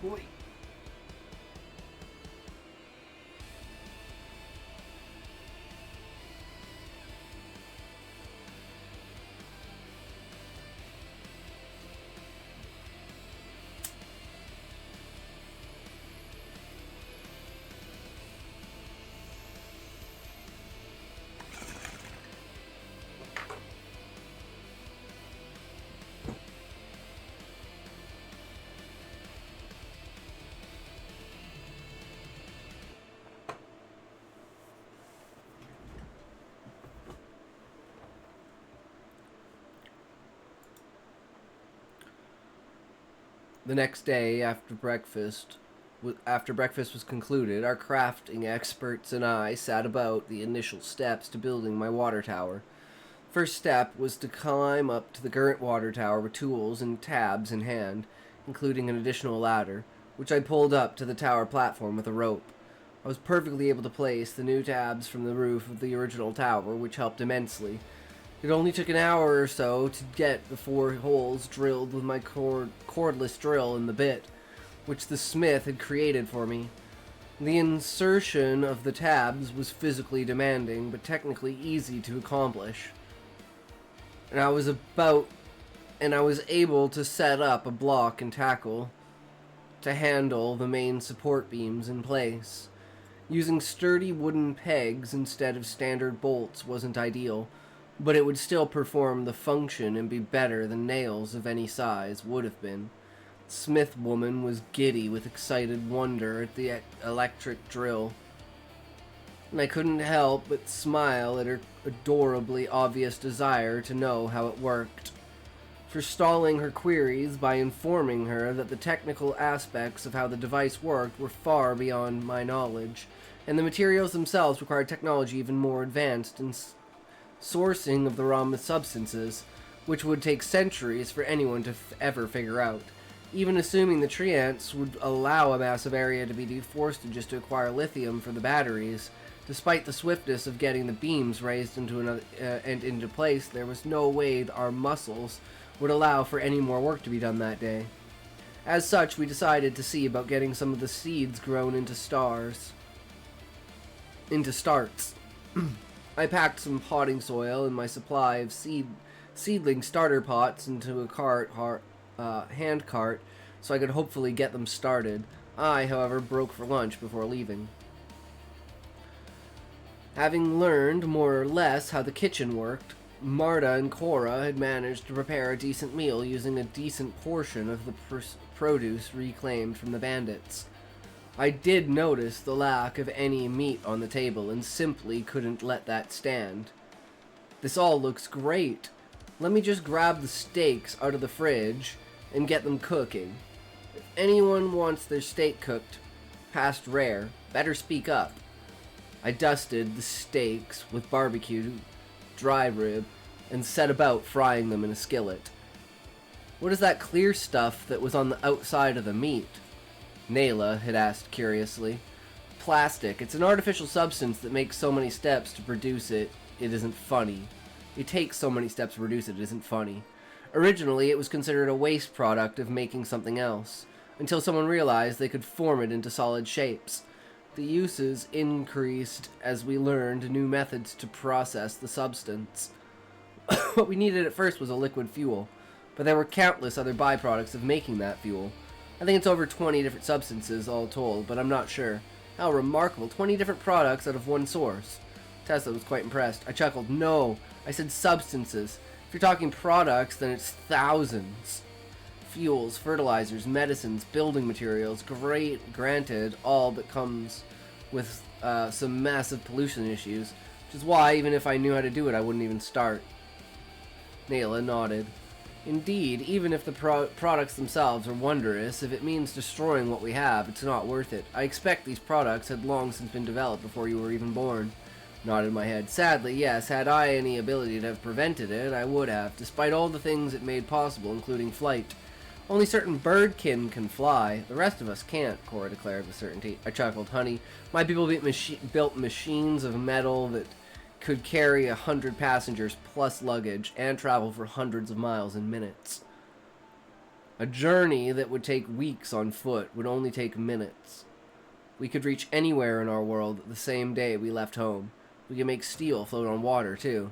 Boy. The next day, after breakfast was concluded, our crafting experts and I sat about the initial steps to building my water tower. First step was to climb up to the current water tower with tools and tabs in hand, including an additional ladder, which I pulled up to the tower platform with a rope. I was perfectly able to place the new tabs from the roof of the original tower, which helped immensely. It only took an hour or so to get the 4 holes drilled with my cordless drill in the bit, which the smith had created for me. The insertion of the tabs was physically demanding, but technically easy to accomplish. And I was able to set up a block and tackle to handle the main support beams in place. Using sturdy wooden pegs instead of standard bolts wasn't ideal, but it would still perform the function and be better than nails of any size would have been. The smith woman was giddy with excited wonder at the electric drill. and I couldn't help but smile at her adorably obvious desire to know how it worked. Forestalling her queries by informing her that the technical aspects of how the device worked were far beyond my knowledge, and the materials themselves required technology even more advanced in sourcing of the raw substances, which would take centuries for anyone to ever figure out. Even assuming the tree ants would allow a massive area to be deforested just to acquire lithium for the batteries, despite the swiftness of getting the beams raised into another and into place, there was no way our muscles would allow for any more work to be done that day. As such, we decided to see about getting some of the seeds grown into starts. I packed some potting soil and my supply of seedling starter pots into a hand cart so I could hopefully get them started. I, however, broke for lunch before leaving. Having learned more or less how the kitchen worked, Marta and Cora had managed to prepare a decent meal using a decent portion of the produce reclaimed from the bandits. I did notice the lack of any meat on the table and simply couldn't let that stand. This all looks great. Let me just grab the steaks out of the fridge and get them cooking. If anyone wants their steak cooked past rare, better speak up. I dusted the steaks with barbecue, dry rib, and set about frying them in a skillet. What is that clear stuff that was on the outside of the meat? Nayla had asked curiously. Plastic. It's an artificial substance that makes so many steps to produce it, it isn't funny. It takes so many steps to produce it, it isn't funny. Originally, it was considered a waste product of making something else, until someone realized they could form it into solid shapes. The uses increased as we learned new methods to process the substance. What we needed at first was a liquid fuel, but there were countless other byproducts of making that fuel. I think it's over 20 different substances all told, but I'm not sure. How remarkable, 20 different products out of one source. Tesla was quite impressed. I chuckled. No, I said substances. If you're talking products, then it's thousands. Fuels, fertilizers, medicines, building materials, granted, all but comes with some massive pollution issues, which is why, even if I knew how to do it, I wouldn't even start. Nayla nodded. Indeed, even if the products themselves are wondrous, if it means destroying what we have, it's not worth it. I expect these products had long since been developed before you were even born. Nodded my head. Sadly, yes, had I any ability to have prevented it, I would have, despite all the things it made possible, including flight. Only certain birdkin can fly. The rest of us can't, Cora declared with certainty. I chuckled. Honey, my people built machines of metal that could carry 100 passengers plus luggage and travel for hundreds of miles in minutes. A journey that would take weeks on foot would only take minutes. We could reach anywhere in our world the same day we left home. We could make steel float on water, too.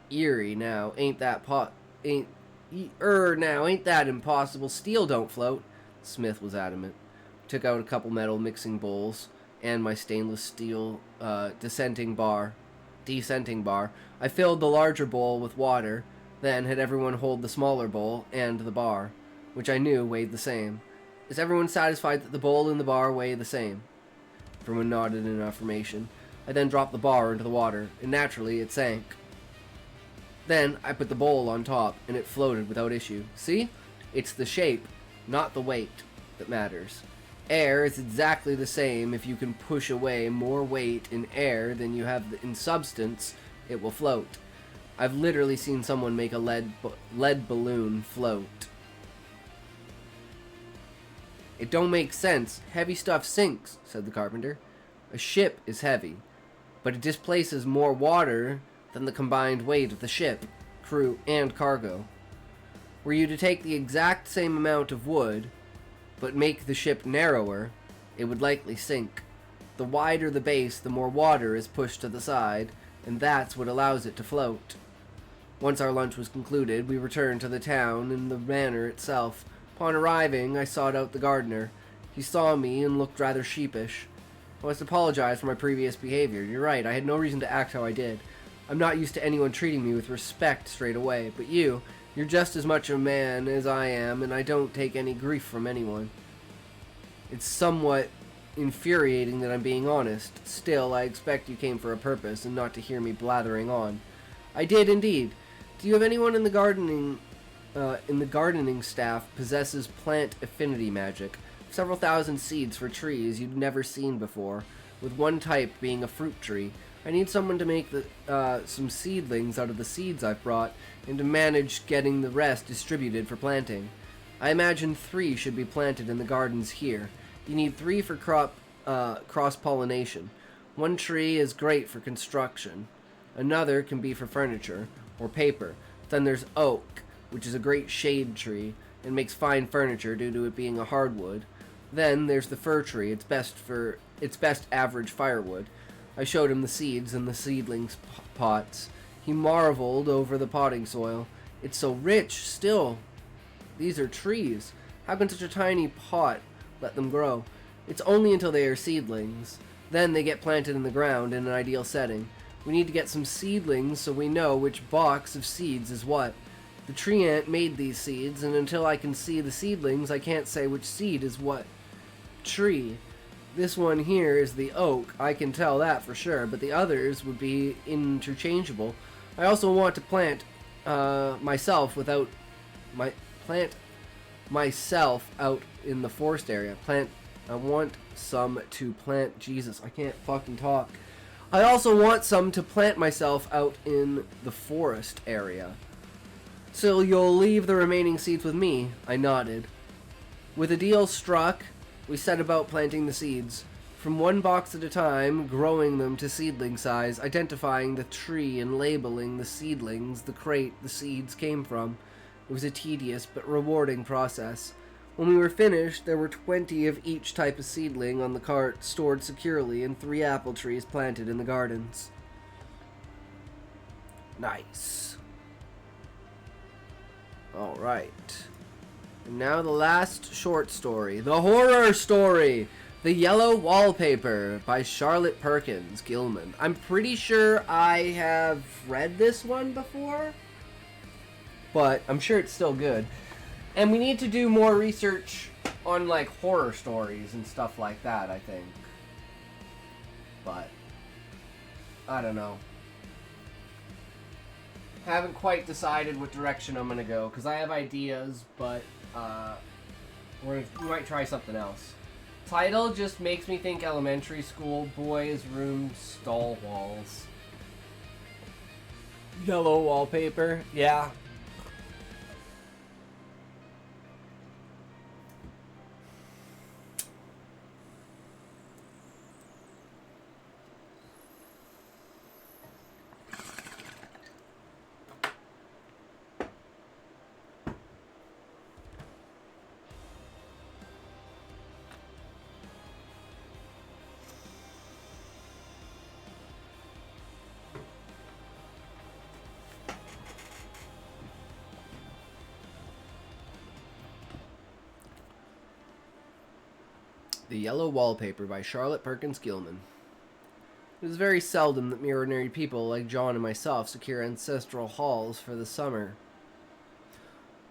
Eerie now, ain't that impossible? Steel don't float. Smith was adamant. Took out a couple metal mixing bowls and my stainless steel descending bar. I filled the larger bowl with water, then had everyone hold the smaller bowl and the bar, which I knew weighed the same. Is everyone satisfied that the bowl and the bar weigh the same? Everyone nodded in affirmation. I then dropped the bar into the water, and naturally it sank. Then I put the bowl on top, and it floated without issue. See? It's the shape, not the weight, that matters. Air is exactly the same. If you can push away more weight in air than you have in substance, it will float. I've literally seen someone make a lead balloon float. It don't make sense. Heavy stuff sinks, said the carpenter. A ship is heavy, but it displaces more water than the combined weight of the ship, crew, and cargo. Were you to take the exact same amount of wood, but make the ship narrower, it would likely sink. The wider the base, the more water is pushed to the side, and that's what allows it to float. Once our lunch was concluded, we returned to the town and the manor itself. Upon arriving, I sought out the gardener. He saw me and looked rather sheepish. I must apologize for my previous behavior. You're right, I had no reason to act how I did. I'm not used to anyone treating me with respect straight away, but you're just as much a man as I am, and I don't take any grief from anyone. It's somewhat infuriating that I'm being honest. Still, I expect you came for a purpose and not to hear me blathering on. I did indeed. Do you have anyone in the gardening staff possesses plant affinity magic? Several thousand seeds for trees you'd never seen before, with one type being a fruit tree. I need someone to make some seedlings out of the seeds I've brought, and to manage getting the rest distributed for planting. I imagine 3 should be planted in the gardens here. You need 3 for cross-pollination. One tree is great for construction. Another can be for furniture, or paper. Then there's oak, which is a great shade tree, and makes fine furniture due to it being a hardwood. Then there's the fir tree. It's best average firewood. I showed him the seeds and the seedlings pots. He marveled over the potting soil. It's so rich still. These are trees. How can such a tiny pot let them grow? It's only until they are seedlings. Then they get planted in the ground in an ideal setting. We need to get some seedlings so we know which box of seeds is what. The tree ant made these seeds, and until I can see the seedlings, I can't say which seed is what tree. This one here is the oak, I can tell that for sure, but the others would be interchangeable. I also want to plant myself out in the forest area. I want some to plant. Jesus, I can't fucking talk. I also want some to plant myself out in the forest area. So you'll leave the remaining seeds with me? I nodded. With a deal struck, we set about planting the seeds. From one box at a time, growing them to seedling size, identifying the tree and labeling the seedlings, the crate the seeds came from. It was a tedious but rewarding process. When we were finished, there were 20 of each type of seedling on the cart, stored securely, and 3 apple trees planted in the gardens. Nice. Alright. And now the last short story. The horror story! The Yellow Wallpaper by Charlotte Perkins Gilman. I'm pretty sure I have read this one before, but I'm sure it's still good. And we need to do more research on, like, horror stories and stuff like that, I think. But I don't know. Haven't quite decided what direction I'm gonna go, because I have ideas, but we might try something else. Title just makes me think elementary school, boys' room, stall walls. Yellow wallpaper, yeah. The Yellow Wallpaper by Charlotte Perkins Gilman. It is very seldom that mere ordinary people like John and myself secure ancestral halls for the summer.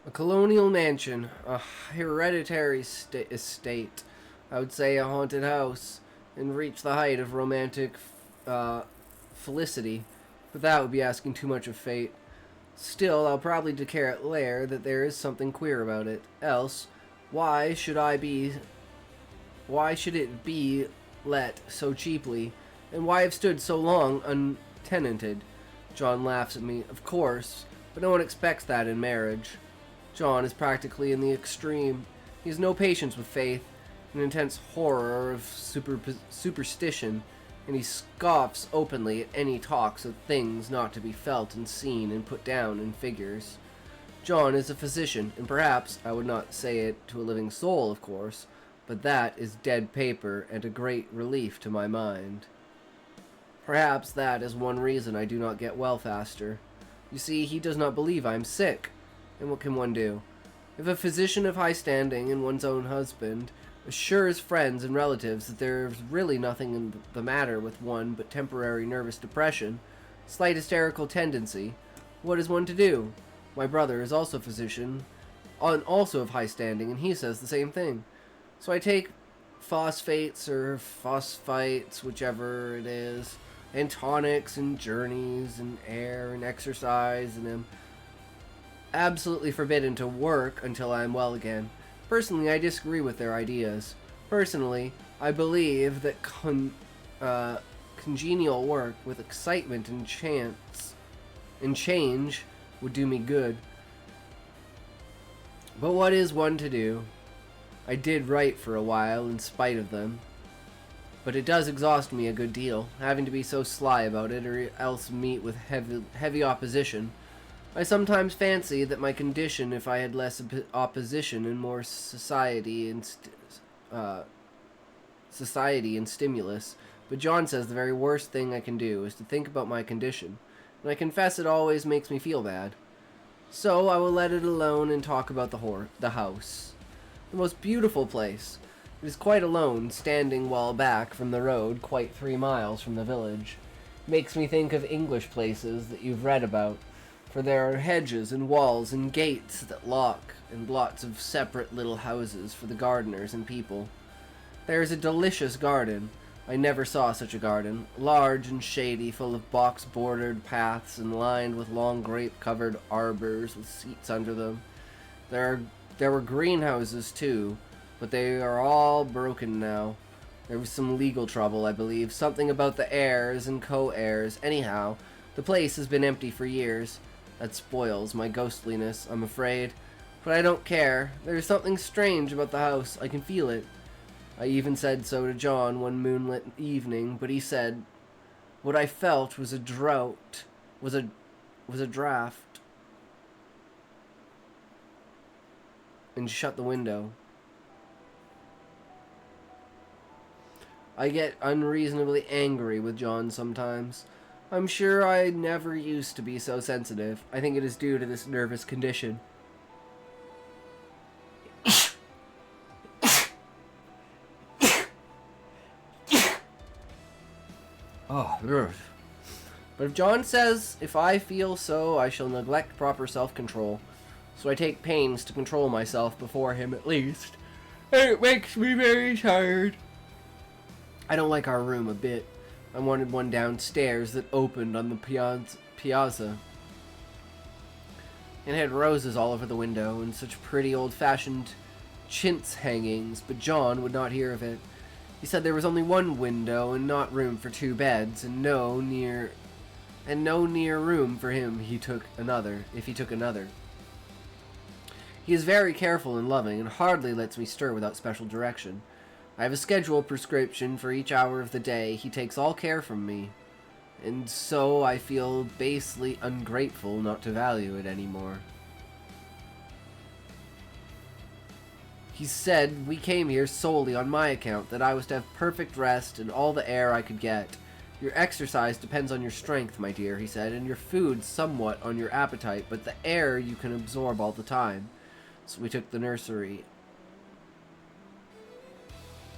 A colonial mansion, a hereditary estate, I would say a haunted house, and reach the height of romantic felicity, but that would be asking too much of fate. Still, I'll probably declare at Lair that there is something queer about it. Else, why should it be let so cheaply, and why have stood so long untenanted? John laughs at me. Of course, but no one expects that in marriage. John is practically in the extreme. He has no patience with faith, an intense horror of superstition, and he scoffs openly at any talks of things not to be felt and seen and put down in figures. John is a physician, and perhaps, I would not say it to a living soul, of course, but that is dead paper and a great relief to my mind. Perhaps that is one reason I do not get well faster. You see, he does not believe I am sick. And what can one do? If a physician of high standing and one's own husband assures friends and relatives that there is really nothing the matter with one but temporary nervous depression, slight hysterical tendency, what is one to do? My brother is also a physician, also of high standing, and he says the same thing. So I take phosphates or phosphites, whichever it is, and tonics and journeys and air and exercise, and am absolutely forbidden to work until I am well again. Personally, I disagree with their ideas. Personally, I believe that congenial work with excitement and chance and change would do me good. But what is one to do? I did write for a while in spite of them. But it does exhaust me a good deal, having to be so sly about it or else meet with heavy opposition. I sometimes fancy that my condition, if I had less opposition and more society and stimulus. But John says the very worst thing I can do is to think about my condition, and I confess it always makes me feel bad. So I will let it alone and talk about the house. The most beautiful place. It is quite alone, standing well back from the road, quite 3 miles from the village. Makes me think of English places that you've read about, for there are hedges and walls and gates that lock, and lots of separate little houses for the gardeners and people. There is a delicious garden. I never saw such a garden, large and shady, full of box-bordered paths and lined with long grape-covered arbors with seats under them. There were greenhouses, too, but they are all broken now. There was some legal trouble, I believe, something about the heirs and co-heirs. Anyhow, the place has been empty for years. That spoils my ghostliness, I'm afraid. But I don't care. There's something strange about the house. I can feel it. I even said so to John one moonlit evening, but he said what I felt was a drought, was a draft, and shut the window. I get unreasonably angry with John sometimes. I'm sure I never used to be so sensitive. I think it is due to this nervous condition. Oh, ugh. But if John says if I feel so, I shall neglect proper self-control. So I take pains to control myself before him at least. And it makes me very tired. I don't like our room a bit. I wanted one downstairs that opened on the piazza. It had roses all over the window and such pretty old-fashioned chintz hangings, but John would not hear of it. He said there was only one window and not room for 2 beds, and no near room for him if he took another. He is very careful and loving, and hardly lets me stir without special direction. I have a schedule prescription for each hour of the day. He takes all care from me, and so I feel basely ungrateful not to value it anymore. He said we came here solely on my account, that I was to have perfect rest and all the air I could get. Your exercise depends on your strength, my dear, he said, and your food somewhat on your appetite, but the air you can absorb all the time. So we took the nursery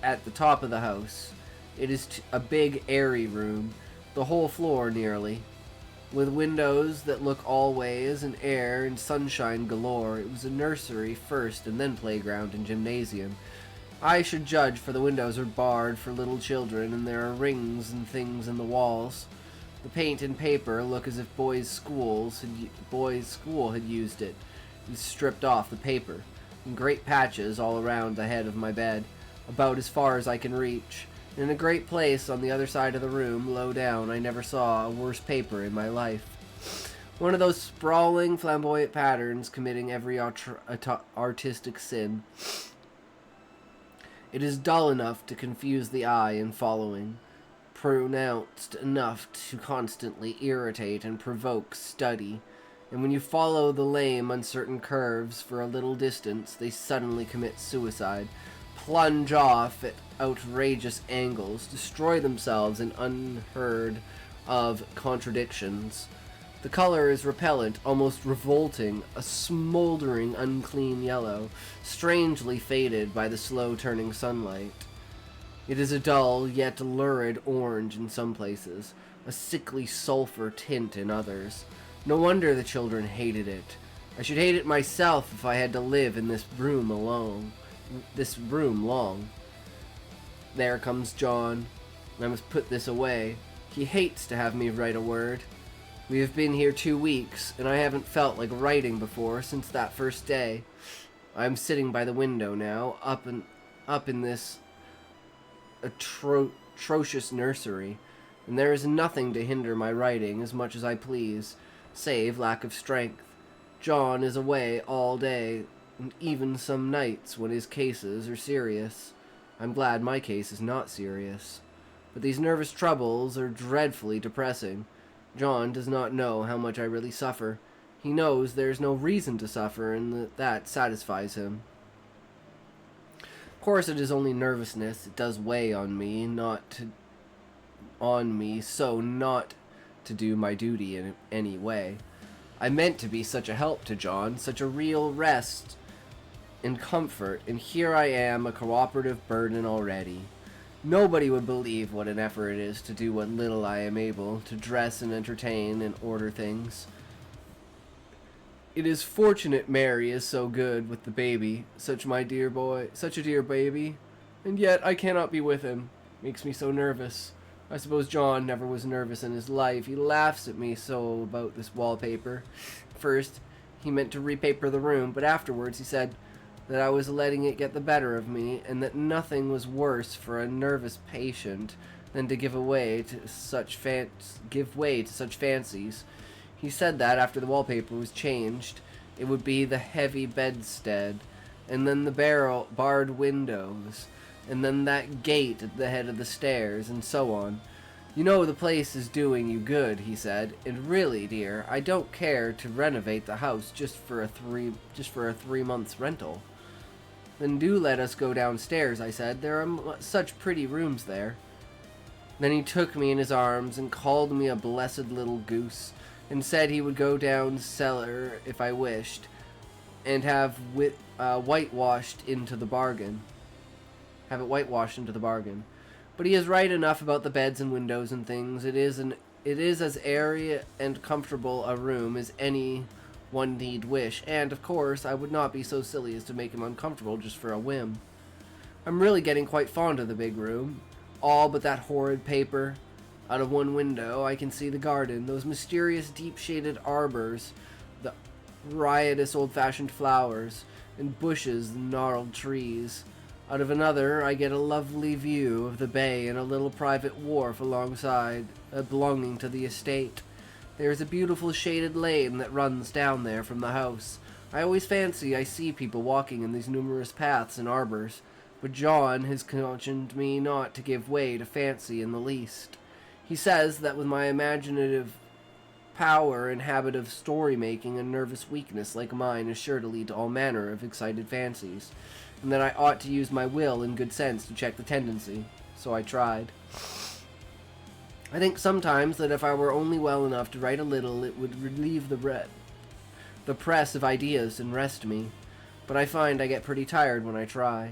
at the top of the house. It is a big, airy room, the whole floor nearly, with windows that look all ways and air and sunshine galore. It was a nursery first and then playground and gymnasium. I should judge, for the windows are barred for little children and there are rings and things in the walls. The paint and paper look as if boys' school had used it. He stripped off the paper in great patches all around the head of my bed, about as far as I can reach. In a great place on the other side of the room, low down, I never saw a worse paper in my life. One of those sprawling, flamboyant patterns committing every artistic sin. It is dull enough to confuse the eye in following, pronounced enough to constantly irritate and provoke study, and when you follow the lame, uncertain curves for a little distance, they suddenly commit suicide, plunge off at outrageous angles, destroy themselves in unheard of contradictions. The color is repellent, almost revolting, a smoldering, unclean yellow, strangely faded by the slow-turning sunlight. It is a dull, yet lurid orange in some places, a sickly sulphur tint in others. No wonder the children hated it. I should hate it myself if I had to live in this room long. There comes John. I must put this away. He hates to have me write a word. We have been here 2 weeks, and I haven't felt like writing before since that first day. I am sitting by the window now, up in this atrocious nursery, and there is nothing to hinder my writing as much as I please, save lack of strength. John is away all day, and even some nights when his cases are serious. I'm glad my case is not serious. But these nervous troubles are dreadfully depressing. John does not know how much I really suffer. He knows there is no reason to suffer, and that satisfies him. Of course, it is only nervousness. It does weigh on me, not to do my duty in any way. I meant to be such a help to John, such a real rest and comfort, and here I am, a cooperative burden already. Nobody would believe what an effort it is to do what little I am able, to dress and entertain and order things. It is fortunate Mary is so good with the baby, such a dear baby, and yet I cannot be with him. Makes me so nervous. I suppose John never was nervous in his life. He laughs at me so about this wallpaper. First, he meant to repaper the room, but afterwards he said that I was letting it get the better of me, and that nothing was worse for a nervous patient than to give way to such fancies. He said that after the wallpaper was changed, it would be the heavy bedstead, and then the barred windows, and then that gate at the head of the stairs, and so on. You know the place is doing you good, he said, and really, dear, I don't care to renovate the house just for a 3 months rental. Then do let us go downstairs, I said. There are such pretty rooms there. Then he took me in his arms and called me a blessed little goose, and said he would go down cellar if I wished, and have whitewashed into the bargain. But he is right enough about the beds and windows and things. It is as airy and comfortable a room as any one need wish, and, of course, I would not be so silly as to make him uncomfortable just for a whim. I'm really getting quite fond of the big room. All but that horrid paper. Out of one window, I can see the garden, those mysterious deep-shaded arbors, the riotous old-fashioned flowers, and bushes and gnarled trees. Out of another, I get a lovely view of the bay and a little private wharf alongside, belonging to the estate. There is a beautiful shaded lane that runs down there from the house. I always fancy I see people walking in these numerous paths and arbors, but John has cautioned me not to give way to fancy in the least. He says that with my imaginative power and habit of story-making, a nervous weakness like mine is sure to lead to all manner of excited fancies, and that I ought to use my will and good sense to check the tendency. So I tried. I think sometimes that if I were only well enough to write a little, it would relieve the press of ideas and rest me, but I find I get pretty tired when I try.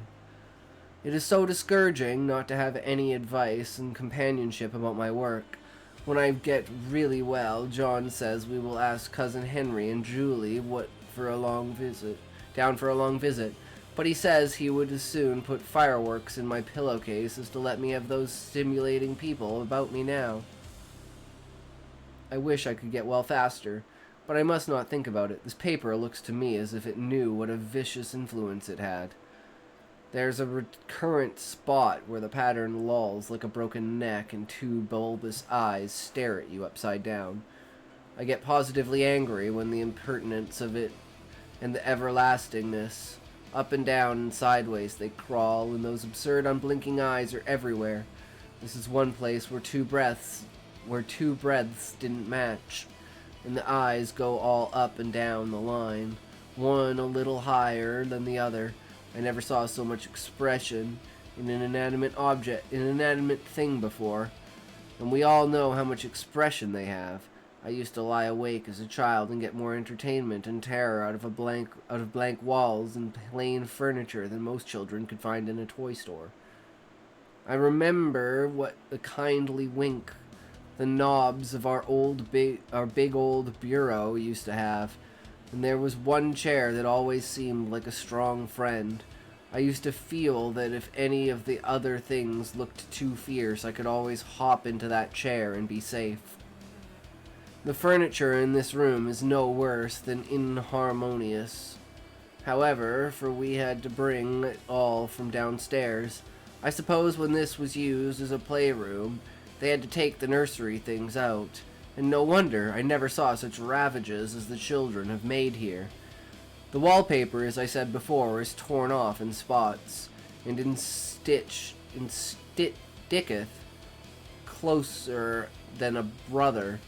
It is so discouraging not to have any advice and companionship about my work. When I get really well, John says we will ask Cousin Henry and Julie down for a long visit, but he says he would as soon put fireworks in my pillowcase as to let me have those stimulating people about me now. I wish I could get well faster, but I must not think about it. This paper looks to me as if it knew what a vicious influence it had. There's a recurrent spot where the pattern lolls like a broken neck and two bulbous eyes stare at you upside down. I get positively angry when the impertinence of it and the everlastingness. Up and down and sideways they crawl, and those absurd unblinking eyes are everywhere. This is one place where two breaths didn't match, and the eyes go all up and down the line, one a little higher than the other. I never saw so much expression in an inanimate thing before, and we all know how much expression they have. I used to lie awake as a child and get more entertainment and terror out of blank walls and plain furniture than most children could find in a toy store. I remember what the kindly wink the knobs of our big old bureau used to have, and there was one chair that always seemed like a strong friend. I used to feel that if any of the other things looked too fierce, I could always hop into that chair and be safe. The furniture in this room is no worse than inharmonious. However, for we had to bring it all from downstairs. I suppose when this was used as a playroom, they had to take the nursery things out. And no wonder I never saw such ravages as the children have made here. The wallpaper, as I said before, is torn off in spots, and sticketh closer than a brother.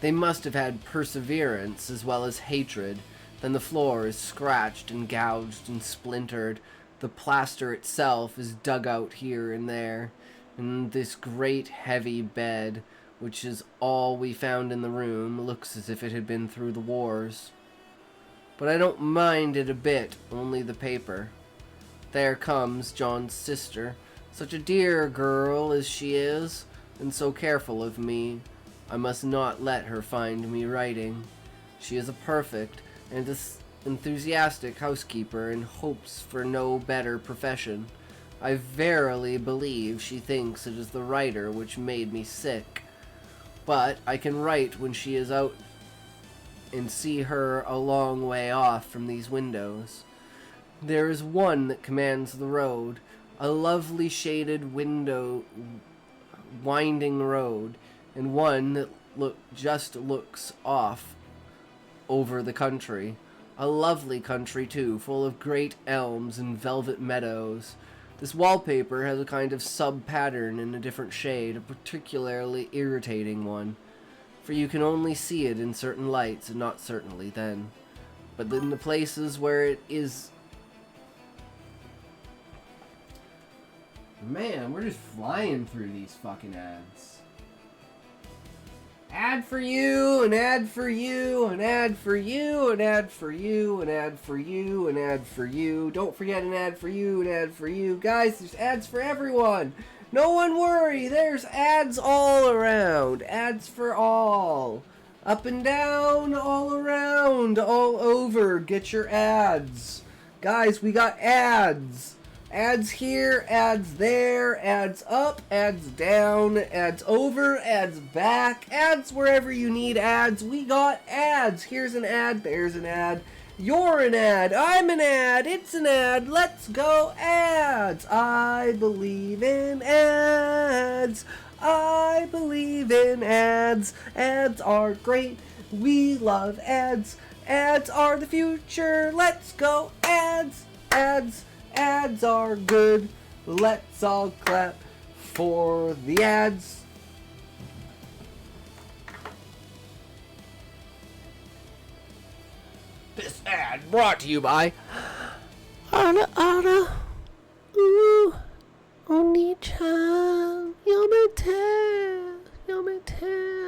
They must have had perseverance as well as hatred. Then the floor is scratched and gouged and splintered. The plaster itself is dug out here and there. And this great heavy bed, which is all we found in the room, looks as if it had been through the wars. But I don't mind it a bit, only the paper. There comes John's sister, such a dear girl as she is, and so careful of me. I must not let her find me writing. She is a perfect and enthusiastic housekeeper and hopes for no better profession. I verily believe she thinks it is the writer which made me sick. But I can write when she is out and see her a long way off from these windows. There is one that commands the road, a lovely shaded window, winding road, and one that looks off over the country. A lovely country, too, full of great elms and velvet meadows. This wallpaper has a kind of sub-pattern in a different shade, a particularly irritating one, for you can only see it in certain lights and not certainly then. But in the places where it is... Man, we're just flying through these fucking ads. Ad for you, an ad for you, an ad for you, an ad for you, an ad for you, an ad for you. Don't forget an ad for you, an ad for you. Guys, there's ads for everyone. No one worry, there's ads all around. Ads for all. Up and down, all around, all over. Get your ads. Guys, we got ads. Ads here, ads there, ads up, ads down, ads over, ads back, ads wherever you need ads. We got ads. Here's an ad, there's an ad. You're an ad, I'm an ad, it's an ad. Let's go ads. I believe in ads. I believe in ads. Ads are great. We love ads. Ads are the future. Let's go ads. Ads. Ads are good. Let's all clap for the ads. This ad brought to you by Ana, ooh, Oni-chan, Yomete, Oni-chan.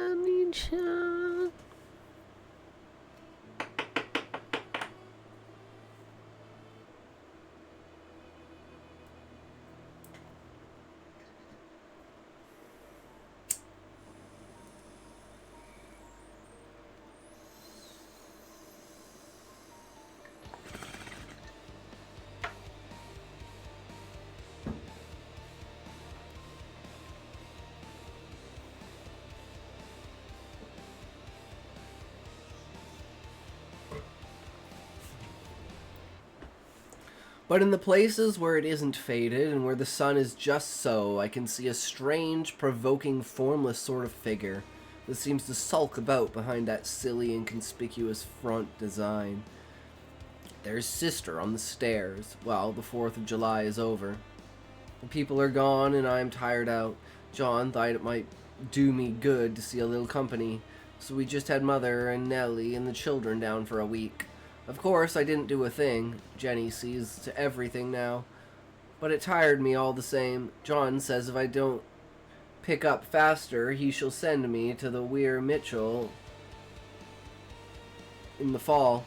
But in the places where it isn't faded and where the sun is just so, I can see a strange, provoking, formless sort of figure that seems to sulk about behind that silly, inconspicuous front design. There's Sister on the stairs while the 4th of July is over. The people are gone and I'm tired out. John thought it might do me good to see a little company, so we just had Mother and Nellie and the children down for a week. Of course, I didn't do a thing. Jenny sees to everything now. But it tired me all the same. John says if I don't pick up faster, he shall send me to the Weir Mitchell in the fall.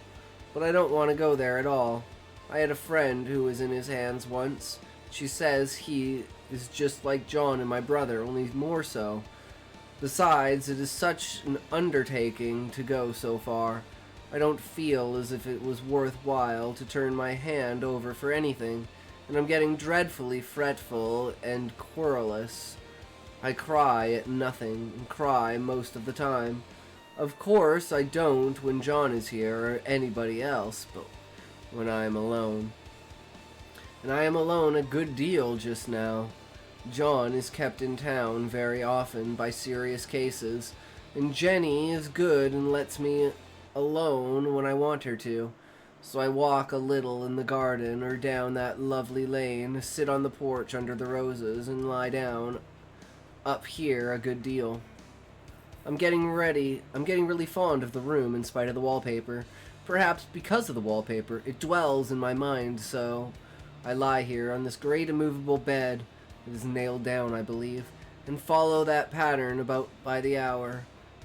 But I don't want to go there at all. I had a friend who was in his hands once. She says he is just like John and my brother, only more so. Besides, it is such an undertaking to go so far. I don't feel as if it was worthwhile to turn my hand over for anything, and I'm getting dreadfully fretful and querulous. I cry at nothing, and cry most of the time. Of course, I don't when John is here or anybody else, but when I am alone. And I am alone a good deal just now. John is kept in town very often by serious cases, and Jenny is good and lets me alone when I want her to. So I walk a little in the garden or down that lovely lane, sit on the porch under the roses, and lie down up here a good deal. I'm getting really fond of the room in spite of the wallpaper. Perhaps because of the wallpaper, it dwells in my mind so. I lie here on this great immovable bed, it is nailed down, I believe, and follow that pattern about by the hour.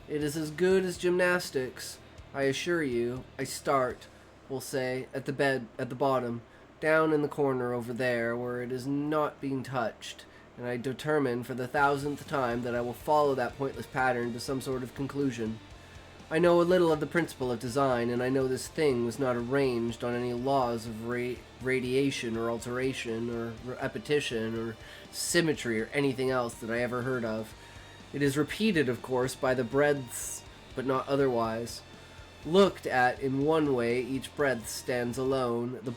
It is as good as gymnastics, I assure you. I start, we'll say, at the bottom, down in the corner over there where it is not being touched, and I determine for the 1000th time that I will follow that pointless pattern to some sort of conclusion. I know a little of the principle of design, and I know this thing was not arranged on any laws of radiation or alteration or repetition or symmetry or anything else that I ever heard of. It is repeated, of course, by the breadths, but not otherwise. Looked at in one way, each breadth stands alone. The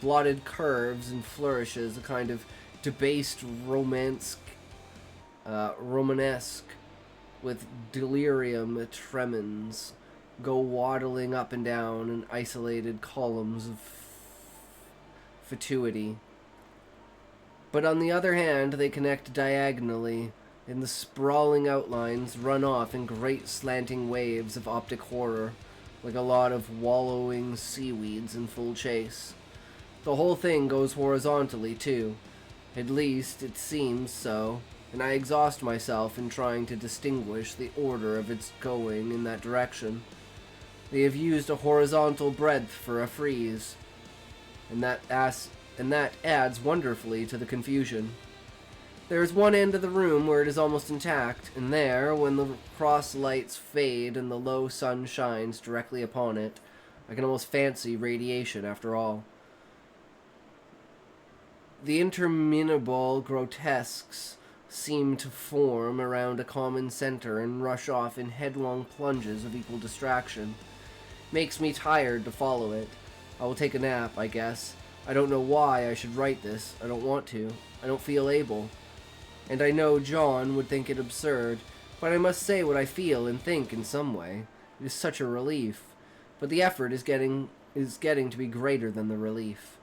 blotted curves and flourishes, a kind of debased romanesque with delirium tremens, go waddling up and down in isolated columns of fatuity. But on the other hand, they connect diagonally, and the sprawling outlines run off in great slanting waves of optic horror, like a lot of wallowing seaweeds in full chase. The whole thing goes horizontally, too. At least, it seems so, and I exhaust myself in trying to distinguish the order of its going in that direction. They have used a horizontal breadth for a frieze, and that adds wonderfully to the confusion. There is one end of the room where it is almost intact, and there, when the cross lights fade and the low sun shines directly upon it, I can almost fancy radiation after all. The interminable grotesques seem to form around a common center and rush off in headlong plunges of equal distraction. Makes me tired to follow it. I will take a nap, I guess. I don't know why I should write this. I don't want to. I don't feel able. And I know John would think it absurd, but I must say what I feel and think in some way. It is such a relief. But the effort is getting to be greater than the relief.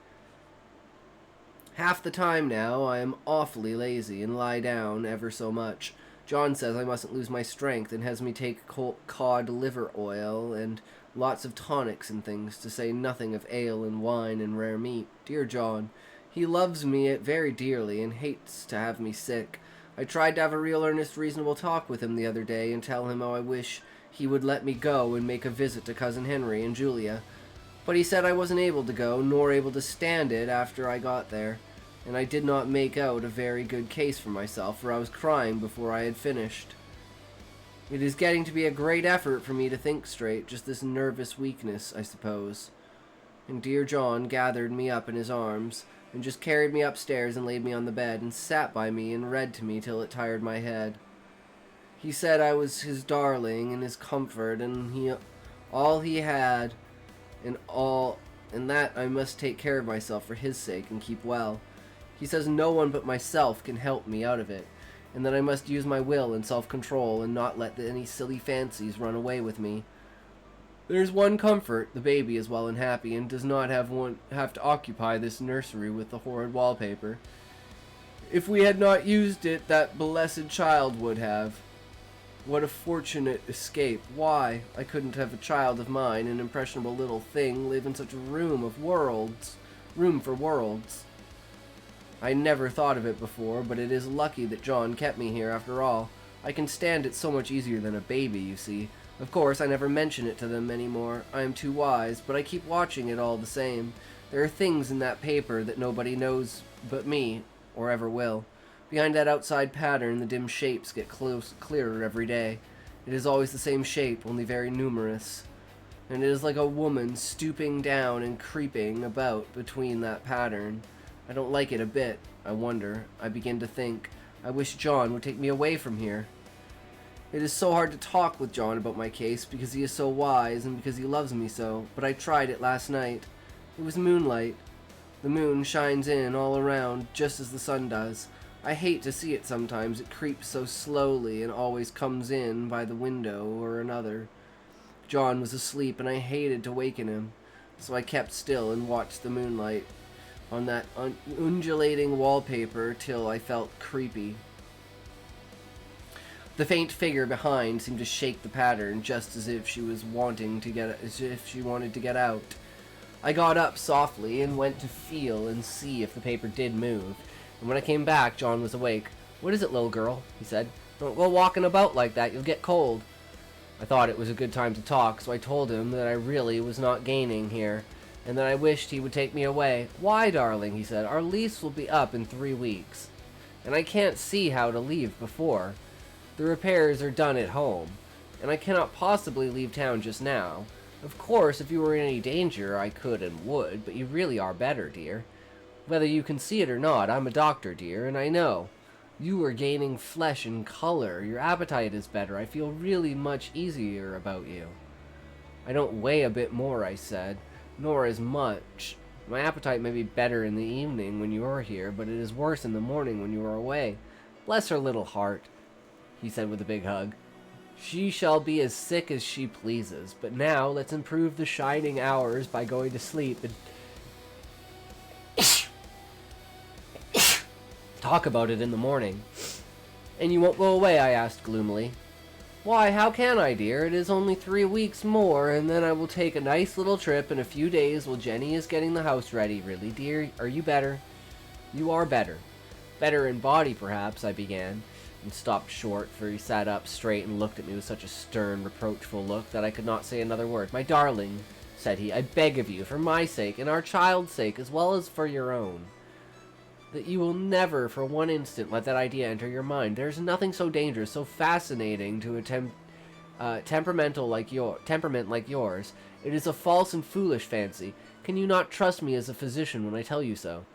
Half the time now I am awfully lazy and lie down ever so much. John says I mustn't lose my strength and has me take cod liver oil and lots of tonics and things, to say nothing of ale and wine and rare meat. Dear John, he loves me very dearly and hates to have me sick. I tried to have a real earnest reasonable talk with him the other day and tell him how I wish he would let me go and make a visit to Cousin Henry and Julia. But he said I wasn't able to go, nor able to stand it after I got there, and I did not make out a very good case for myself, for I was crying before I had finished. It is getting to be a great effort for me to think straight, just this nervous weakness, I suppose. And dear John gathered me up in his arms, and just carried me upstairs and laid me on the bed, and sat by me and read to me till it tired my head. He said I was his darling and his comfort, and all he had, and that I must take care of myself for his sake and keep well. He says no one but myself can help me out of it, and that I must use my will and self-control and not let any silly fancies run away with me. There's one comfort, the baby is well and happy, and does not have to occupy this nursery with the horrid wallpaper. If we had not used it, that blessed child would have. What a fortunate escape. Why? I couldn't have a child of mine, an impressionable little thing, live in such a room for worlds. I never thought of it before, but it is lucky that John kept me here after all. I can stand it so much easier than a baby, you see. Of course, I never mention it to them anymore. I am too wise, but I keep watching it all the same. There are things in that paper that nobody knows but me, or ever will. Behind that outside pattern, the dim shapes get clearer every day. It is always the same shape, only very numerous. and it is like a woman stooping down and creeping about between that pattern. I don't like it a bit. I wonder. I begin to think. I wish John would take me away from here. It is so hard to talk with John about my case because he is so wise and because he loves me so, but I tried it last night. It was moonlight. The moon shines in all around just as the sun does. I hate to see it sometimes. It creeps so slowly and always comes in by the window or another. John was asleep and I hated to waken him, so I kept still and watched the moonlight on that undulating wallpaper till I felt creepy. The faint figure behind seemed to shake the pattern just as if she wanted to get out. I got up softly and went to feel and see if the paper did move. And when I came back, John was awake. "What is it, little girl?" he said. "Don't go walking about like that, you'll get cold." I thought it was a good time to talk, so I told him that I really was not gaining here, and that I wished he would take me away. "Why, darling?" he said. "Our lease will be up in 3 weeks, and I can't see how to leave before. The repairs are done at home, and I cannot possibly leave town just now. Of course, if you were in any danger, I could and would, but you really are better, dear. Whether you can see it or not, I'm a doctor, dear, and I know. You are gaining flesh and color. Your appetite is better. I feel really much easier about you." "I don't weigh a bit more," I said, "nor as much. My appetite may be better in the evening when you are here, but it is worse in the morning when you are away. Bless her little heart," he said with a big hug. "She shall be as sick as she pleases, but now let's improve the shining hours by going to sleep and talk about it in the morning." "And you won't go away?" I asked gloomily. "Why, how can I, dear? It is only 3 weeks more, and then I will take a nice little trip in a few days while Jenny is getting the house ready. Really, dear, are you better?" "You are better. Better in body, perhaps," I began, and stopped short, for he sat up straight and looked at me with such a stern, reproachful look that I could not say another word. "My darling," said he, "I beg of you, for my sake, and our child's sake, as well as for your own, that you will never for one instant let that idea enter your mind. There is nothing so dangerous, so fascinating to a temperament like yours. It is a false and foolish fancy. Can you not trust me as a physician when I tell you so?"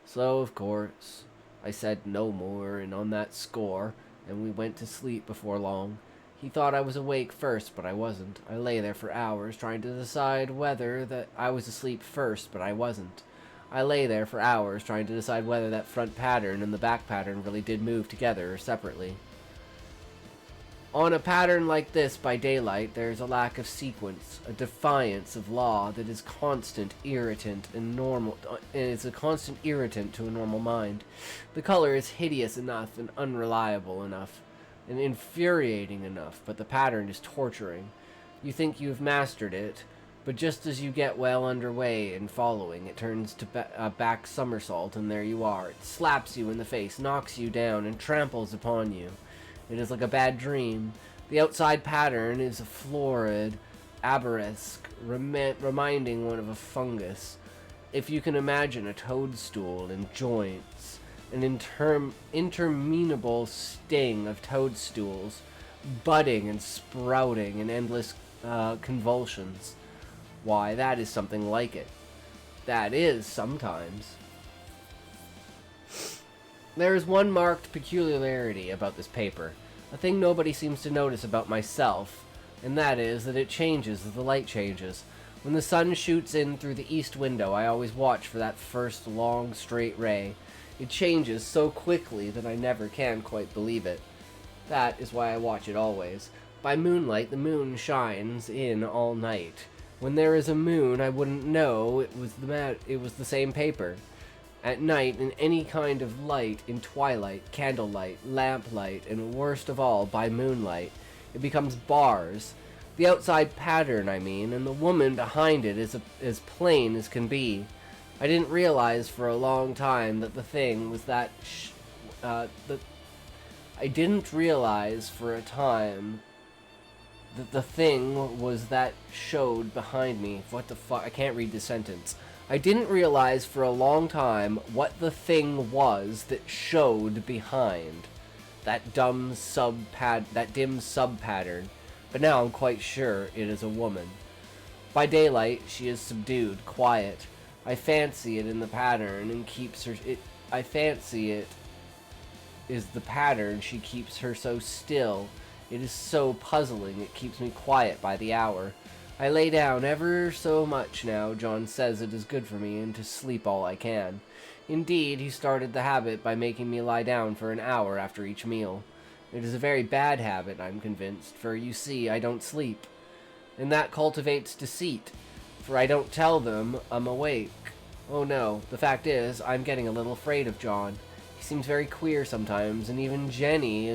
So, of course, I said no more, and on that score, and we went to sleep before long. He thought I was awake first, but I wasn't. I lay there for hours trying to decide whether that I was asleep first, but I wasn't. I lay there for hours trying to decide whether that front pattern and the back pattern really did move together or separately. On a pattern like this by daylight, there is a lack of sequence, a defiance of law that is constant irritant and normal. It is a constant irritant to a normal mind. The color is hideous enough and unreliable enough and infuriating enough, but the pattern is torturing. You think you have mastered it, but just as you get well underway in following, it turns to a back somersault, and there you are. It slaps you in the face, knocks you down, and tramples upon you. It is like a bad dream. The outside pattern is a florid arabesque, reminding one of a fungus. If you can imagine a toadstool in joints, an interminable sting of toadstools, budding and sprouting in endless convulsions. Why, that is something like it. That is, sometimes. There is one marked peculiarity about this paper, a thing nobody seems to notice about myself, and that is that it changes as the light changes. When the sun shoots in through the east window, I always watch for that first long, straight ray. It changes so quickly that I never can quite believe it. That is why I watch it always. By moonlight, the moon shines in all night. When there is a moon, I wouldn't know it was the same paper. At night, in any kind of light, in twilight, candlelight, lamplight, and worst of all, by moonlight, it becomes bars. The outside pattern, I mean, and the woman behind it is as plain as can be. I didn't realize for a long time that the thing was that I didn't realize for a time that the thing was that showed behind me. What the fuck? I can't read the sentence. I didn't realize for a long time what the thing was that showed behind that dim sub-pattern, but now I'm quite sure it is a woman. By daylight, she is subdued, quiet. I fancy it in the pattern and keeps her... I fancy it is the pattern she keeps her so still. It is so puzzling, it keeps me quiet by the hour. I lay down ever so much now. John says it is good for me and to sleep all I can. Indeed, he started the habit by making me lie down for an hour after each meal. It is a very bad habit, I'm convinced, for you see, I don't sleep. And that cultivates deceit, for I don't tell them I'm awake. Oh no, the fact is, I'm getting a little afraid of John. He seems very queer sometimes, and even Jenny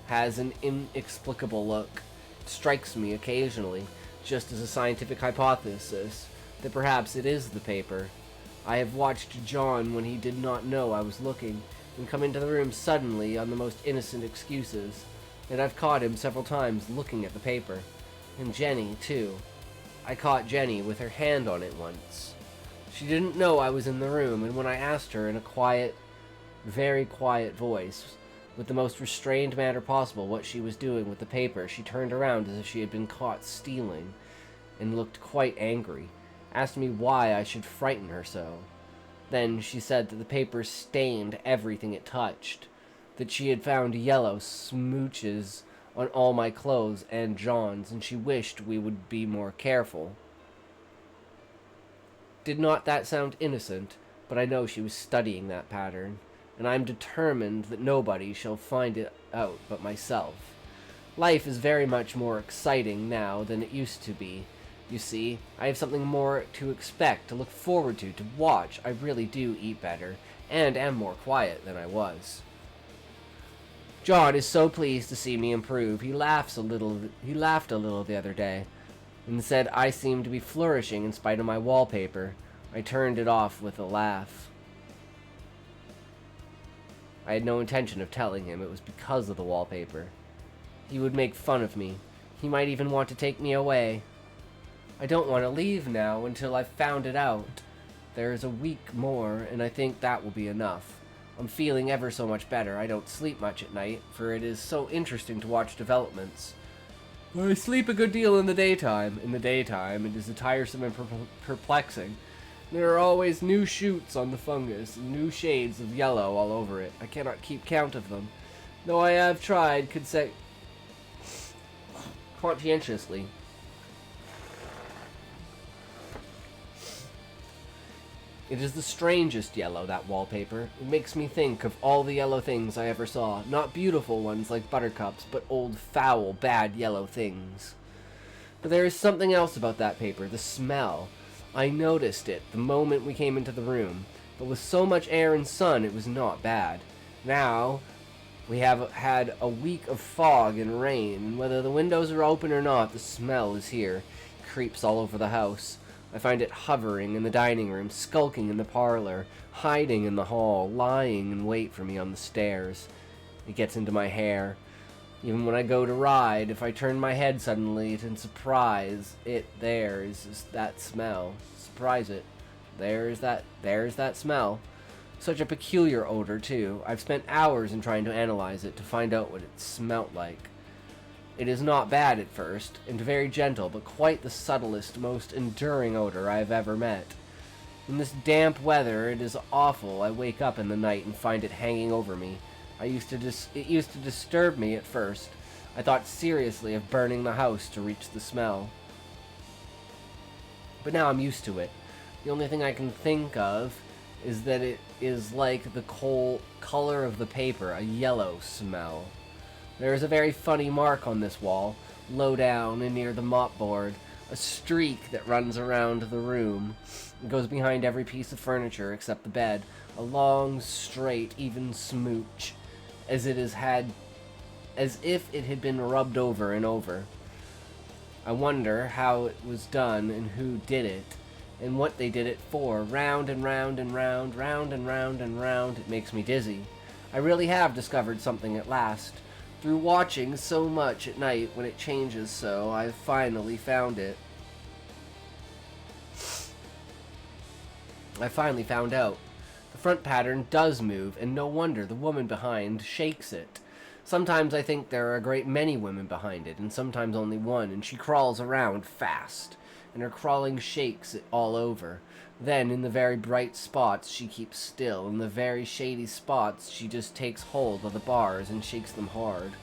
has an inexplicable look. It strikes me occasionally, just as a scientific hypothesis, that perhaps it is the paper. I have watched John when he did not know I was looking, and come into the room suddenly on the most innocent excuses, and I've caught him several times looking at the paper. And Jenny, too. I caught Jenny with her hand on it once. She didn't know I was in the room, and when I asked her in a quiet, very quiet voice, with the most restrained manner possible, what she was doing with the paper, she turned around as if she had been caught stealing, and looked quite angry, asked me why I should frighten her so. Then she said that the paper stained everything it touched, that she had found yellow smooches on all my clothes and John's, and she wished we would be more careful. Did not that sound innocent? But I know she was studying that pattern, and I am determined that nobody shall find it out but myself. Life is very much more exciting now than it used to be. You see, I have something more to expect, to look forward to watch. I really do eat better, and am more quiet than I was. John is so pleased to see me improve. He laughed a little the other day, and said I seemed to be flourishing in spite of my wallpaper. I turned it off with a laugh. I had no intention of telling him it was because of the wallpaper. He would make fun of me. He might even want to take me away. I don't want to leave now until I've found it out. There is a week more, and I think that will be enough. I'm feeling ever so much better. I don't sleep much at night, for it is so interesting to watch developments. I sleep a good deal in the daytime. In the daytime, it is tiresome and perplexing. There are always new shoots on the fungus, and new shades of yellow all over it. I cannot keep count of them, though I have tried conscientiously. It is the strangest yellow, that wallpaper. It makes me think of all the yellow things I ever saw. Not beautiful ones like buttercups, but old, foul, bad yellow things. But there is something else about that paper, the smell. I noticed it the moment we came into the room, but with so much air and sun it was not bad. Now, we have had a week of fog and rain, and whether the windows are open or not, the smell is here. It creeps all over the house. I find it hovering in the dining room, skulking in the parlor, hiding in the hall, lying in wait for me on the stairs. It gets into my hair. Even when I go to ride, if I turn my head suddenly and surprise it, there is that smell. Surprise it. There's that smell. Such a peculiar odor, too. I've spent hours in trying to analyze it, to find out what it smelt like. It is not bad at first, and very gentle, but quite the subtlest, most enduring odor I have ever met. In this damp weather, it is awful. I wake up in the night and find it hanging over me. It used to disturb me at first. I thought seriously of burning the house to reach the smell. But now I'm used to it. The only thing I can think of is that it is like the color of the paper, a yellow smell. There is a very funny mark on this wall, low down and near the mopboard, a streak that runs around the room. It goes behind every piece of furniture except the bed, a long, straight, even smooch, as if it had been rubbed over and over. I wonder how it was done and who did it, and what they did it for. Round and round and round, round and round and round. It makes me dizzy. I really have discovered something at last. Through watching so much at night when it changes so, I've finally found it. I finally found out. The front pattern does move, and no wonder the woman behind shakes it. Sometimes I think there are a great many women behind it, and sometimes only one, and she crawls around fast. and her crawling shakes it all over. Then, in the very bright spots, she keeps still. In the very shady spots, she just takes hold of the bars and shakes them hard.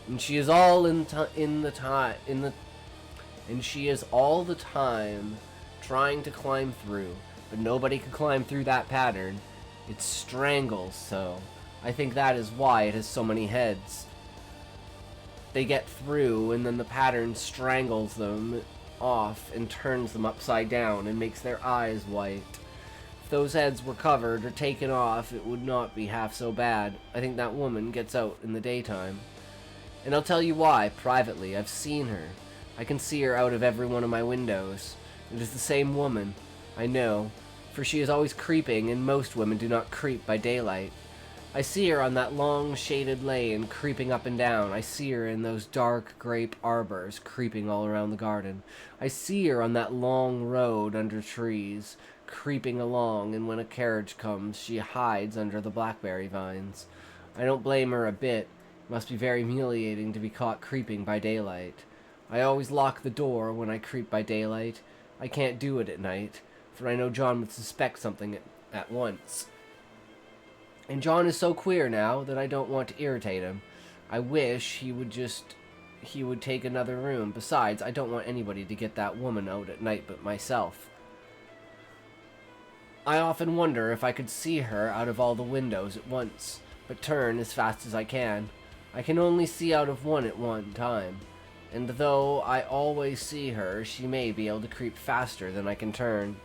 And she is all and she is all the time trying to climb through, but nobody can climb through that pattern. It strangles so. I think that is why it has so many heads. They get through, and then the pattern strangles them off and turns them upside down and makes their eyes white. If those heads were covered or taken off, it would not be half so bad. I think that woman gets out in the daytime. And I'll tell you why, privately. I've seen her. I can see her out of every one of my windows. It is the same woman, I know, for she is always creeping, and most women do not creep by daylight. I see her on that long, shaded lane, creeping up and down. I see her in those dark grape arbors, creeping all around the garden. I see her on that long road under trees, creeping along, and when a carriage comes, she hides under the blackberry vines. I don't blame her a bit. It must be very humiliating to be caught creeping by daylight. I always lock the door when I creep by daylight. I can't do it at night, for I know John would suspect something at once. And John is so queer now that I don't want to irritate him. I wish he would take another room. Besides, I don't want anybody to get that woman out at night but myself. I often wonder if I could see her out of all the windows at once, but turn as fast as I can. I can only see out of one at one time, and though I always see her, she may be able to creep faster than I can turn.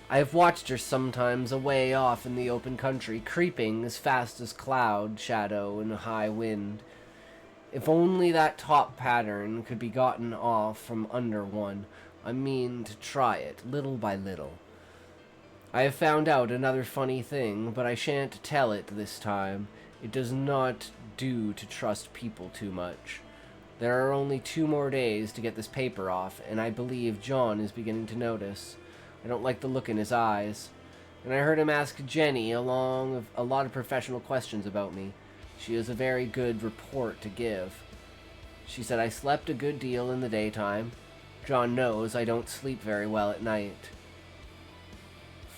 I have watched her sometimes away off in the open country, creeping as fast as cloud shadow in a high wind. If only that top pattern could be gotten off from under one. I mean to try it, little by little. I have found out another funny thing, but I shan't tell it this time. It does not do to trust people too much. There are only 2 more days to get this paper off, and I believe John is beginning to notice. I don't like the look in his eyes. And I heard him ask Jenny a lot of professional questions about me. She has a very good report to give. She said I slept a good deal in the daytime. John knows I don't sleep very well at night.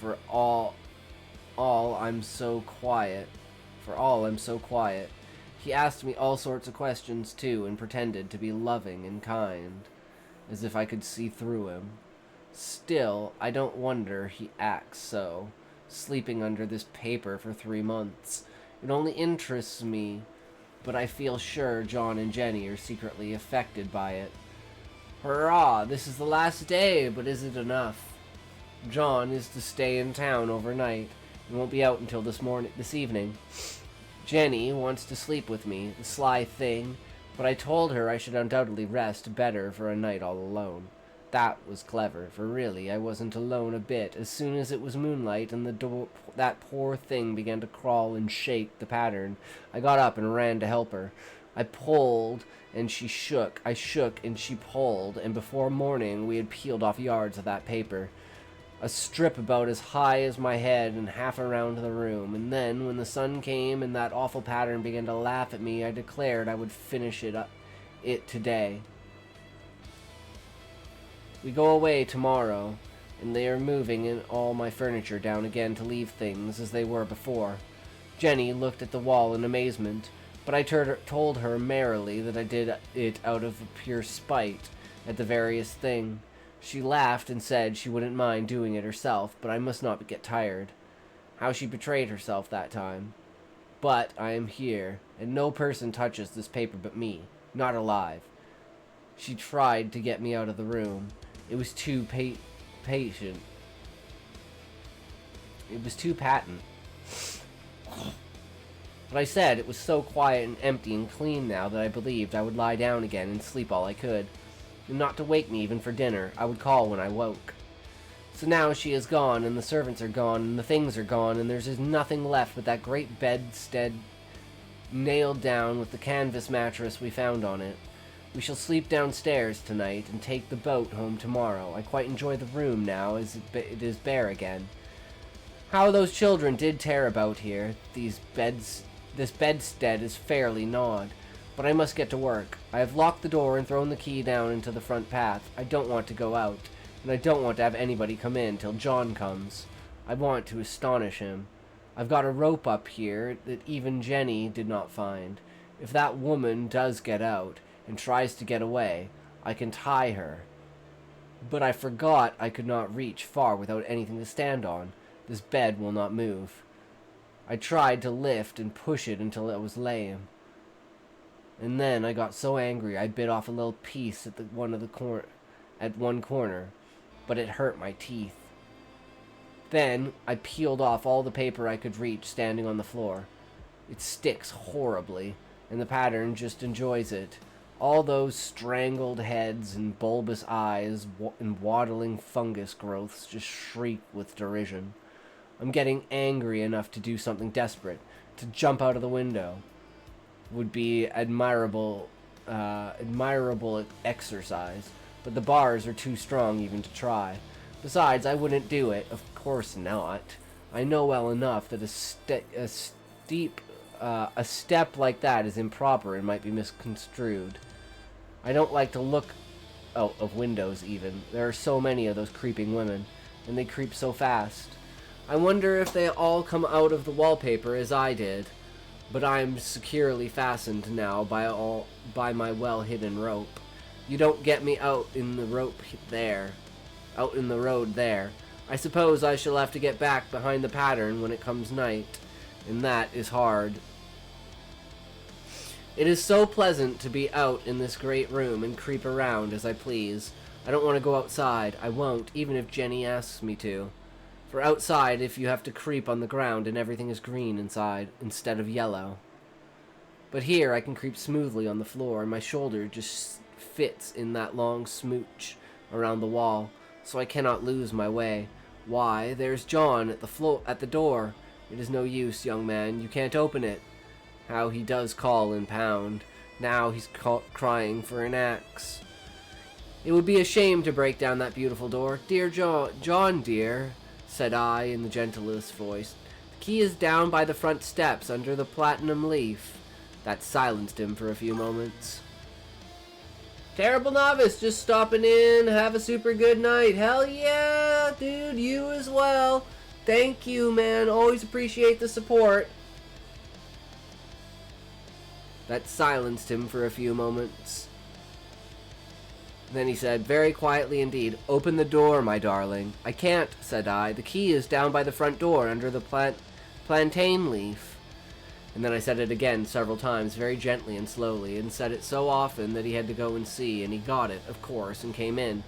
For all I'm so quiet. He asked me all sorts of questions too, and pretended to be loving and kind, as if I could see through him. Still, I don't wonder he acts so, sleeping under this paper for 3 months. It only interests me, but I feel sure John and Jenny are secretly affected by it. Hurrah! This is the last day, but is it enough? John is to stay in town overnight, and won't be out until this evening. Jenny wants to sleep with me, the sly thing, but I told her I should undoubtedly rest better for a night all alone. That was clever, for really I wasn't alone a bit. As soon as it was moonlight and that poor thing began to crawl and shake the pattern, I got up and ran to help her. I pulled and she shook. I shook and she pulled, and before morning we had peeled off yards of that paper. A strip about as high as my head and half around the room, and then, when the sun came and that awful pattern began to laugh at me, I declared I would finish it today. We go away tomorrow, and they are moving in all my furniture down again to leave things as they were before. Jenny looked at the wall in amazement, but I told her merrily that I did it out of pure spite at the various thing. She laughed and said she wouldn't mind doing it herself, but I must not get tired. How she betrayed herself that time. But I am here, and no person touches this paper but me, not alive. She tried to get me out of the room. It was too patient. It was too patent. But I said it was so quiet and empty and clean now that I believed I would lie down again and sleep all I could. And not to wake me even for dinner. I would call when I woke. So now she is gone, and the servants are gone, and the things are gone, and there's just nothing left but that great bedstead nailed down with the canvas mattress we found on it. We shall sleep downstairs tonight and take the boat home tomorrow. I quite enjoy the room now, as it is bare again. How those children did tear about here. This bedstead is fairly gnawed. but I must get to work. I have locked the door and thrown the key down into the front path. I don't want to go out, and I don't want to have anybody come in till John comes. I want to astonish him. I've got a rope up here that even Jenny did not find. If that woman does get out and tries to get away, I can tie her. But I forgot I could not reach far without anything to stand on. This bed will not move. I tried to lift and push it until it was lame. And then I got so angry I bit off a little piece at one corner, but it hurt my teeth. Then I peeled off all the paper I could reach standing on the floor. It sticks horribly, and the pattern just enjoys it. All those strangled heads and bulbous eyes and waddling fungus growths just shriek with derision. I'm getting angry enough to do something desperate. To jump out of the window would be admirable exercise, but the bars are too strong even to try. Besides, I wouldn't do it. Of course not. I know well enough that a step like that is improper and might be misconstrued. I don't like to look out of windows even. There are so many of those creeping women, and they creep so fast. I wonder if they all come out of the wallpaper as I did. But I'm securely fastened now by my well-hidden rope. You don't get me out in the road there. I suppose I shall have to get back behind the pattern when it comes night, and that is hard. It is so pleasant to be out in this great room and creep around as I please. I don't want to go outside. I won't, even if Jenny asks me to. For outside, if you have to creep on the ground and everything is green inside, instead of yellow. But here I can creep smoothly on the floor, and my shoulder just fits in that long smooch around the wall, so I cannot lose my way. Why, there's John at the door. It is no use, young man, you can't open it. How he does call and pound. Now he's crying for an axe. It would be a shame to break down that beautiful door. Dear John, dear, said I in the gentlest voice. The key is down by the front steps under the platinum leaf. That silenced him for a few moments. Terrible Novice, just stopping in. Have a super good night. Hell yeah, dude, you as well. Thank you, man. Always appreciate the support. That silenced him for a few moments. Then he said, very quietly indeed, open the door, my darling. I can't, said I. The key is down by the front door under the plantain leaf. And then I said it again several times, very gently and slowly, and said it so often that he had to go and see, and he got it, of course, and came in.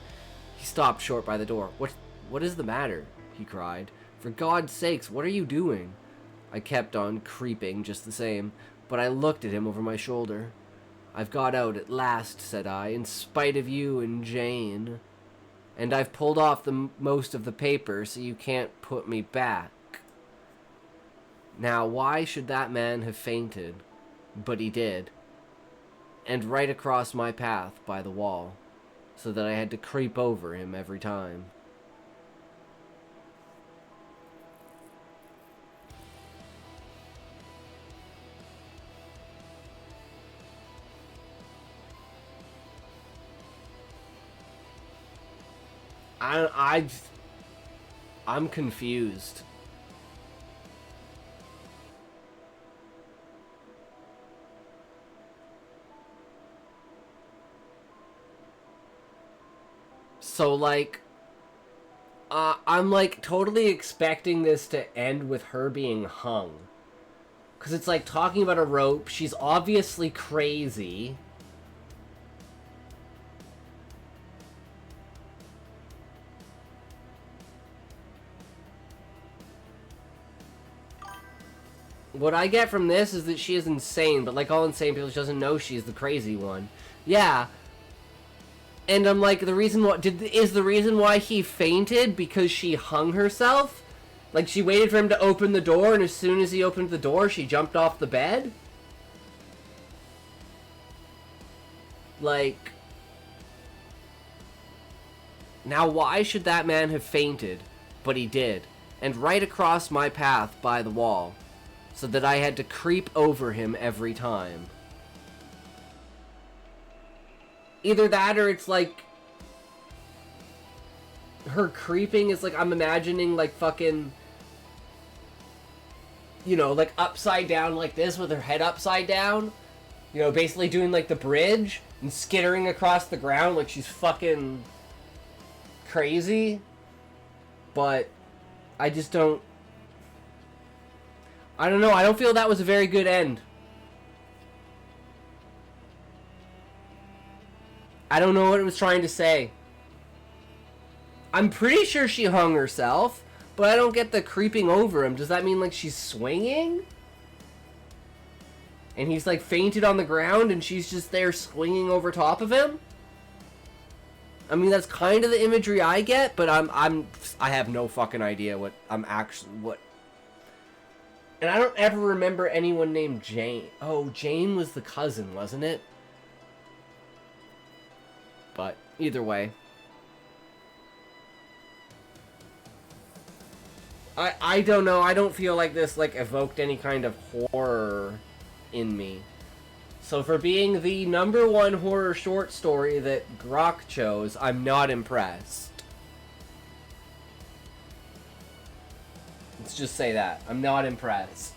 He stopped short by the door. What is the matter? He cried. For God's sakes, what are you doing? I kept on creeping just the same, but I looked at him over my shoulder. I've got out at last, said I, in spite of you and Jane. And I've pulled off most of the paper, so you can't put me back. Now, why should that man have fainted? But he did. And right across my path by the wall, so that I had to creep over him every time. I'm confused. So, like, I'm, like, totally expecting this to end with her being hung. Because it's, like, talking about a rope. She's obviously crazy. What I get from this is that she is insane, but like all insane people, she doesn't know she's the crazy one. Yeah. And I'm like, the reason why he fainted because she hung herself? Like, she waited for him to open the door, and as soon as he opened the door, she jumped off the bed? Like, now why should that man have fainted? But he did. And right across my path by the wall. So that I had to creep over him every time. either that or it's like her creeping is like, I'm imagining like fucking, you know, like upside down like this with her head upside down. You know, basically doing like the bridge and skittering across the ground like she's fucking crazy. But I just don't... I don't know. I don't feel that was a very good end. I don't know what it was trying to say. I'm pretty sure she hung herself, but I don't get the creeping over him. Does that mean like she's swinging? And he's like fainted on the ground and she's just there swinging over top of him? I mean, that's kind of the imagery I get, but I have no fucking idea what I'm actually, what. And I don't ever remember anyone named Jane. Oh, Jane was the cousin, wasn't it? But either way. I don't know. I don't feel like this like evoked any kind of horror in me. So for being the #1 horror short story that Grok chose, I'm not impressed. Let's just say that. I'm not impressed.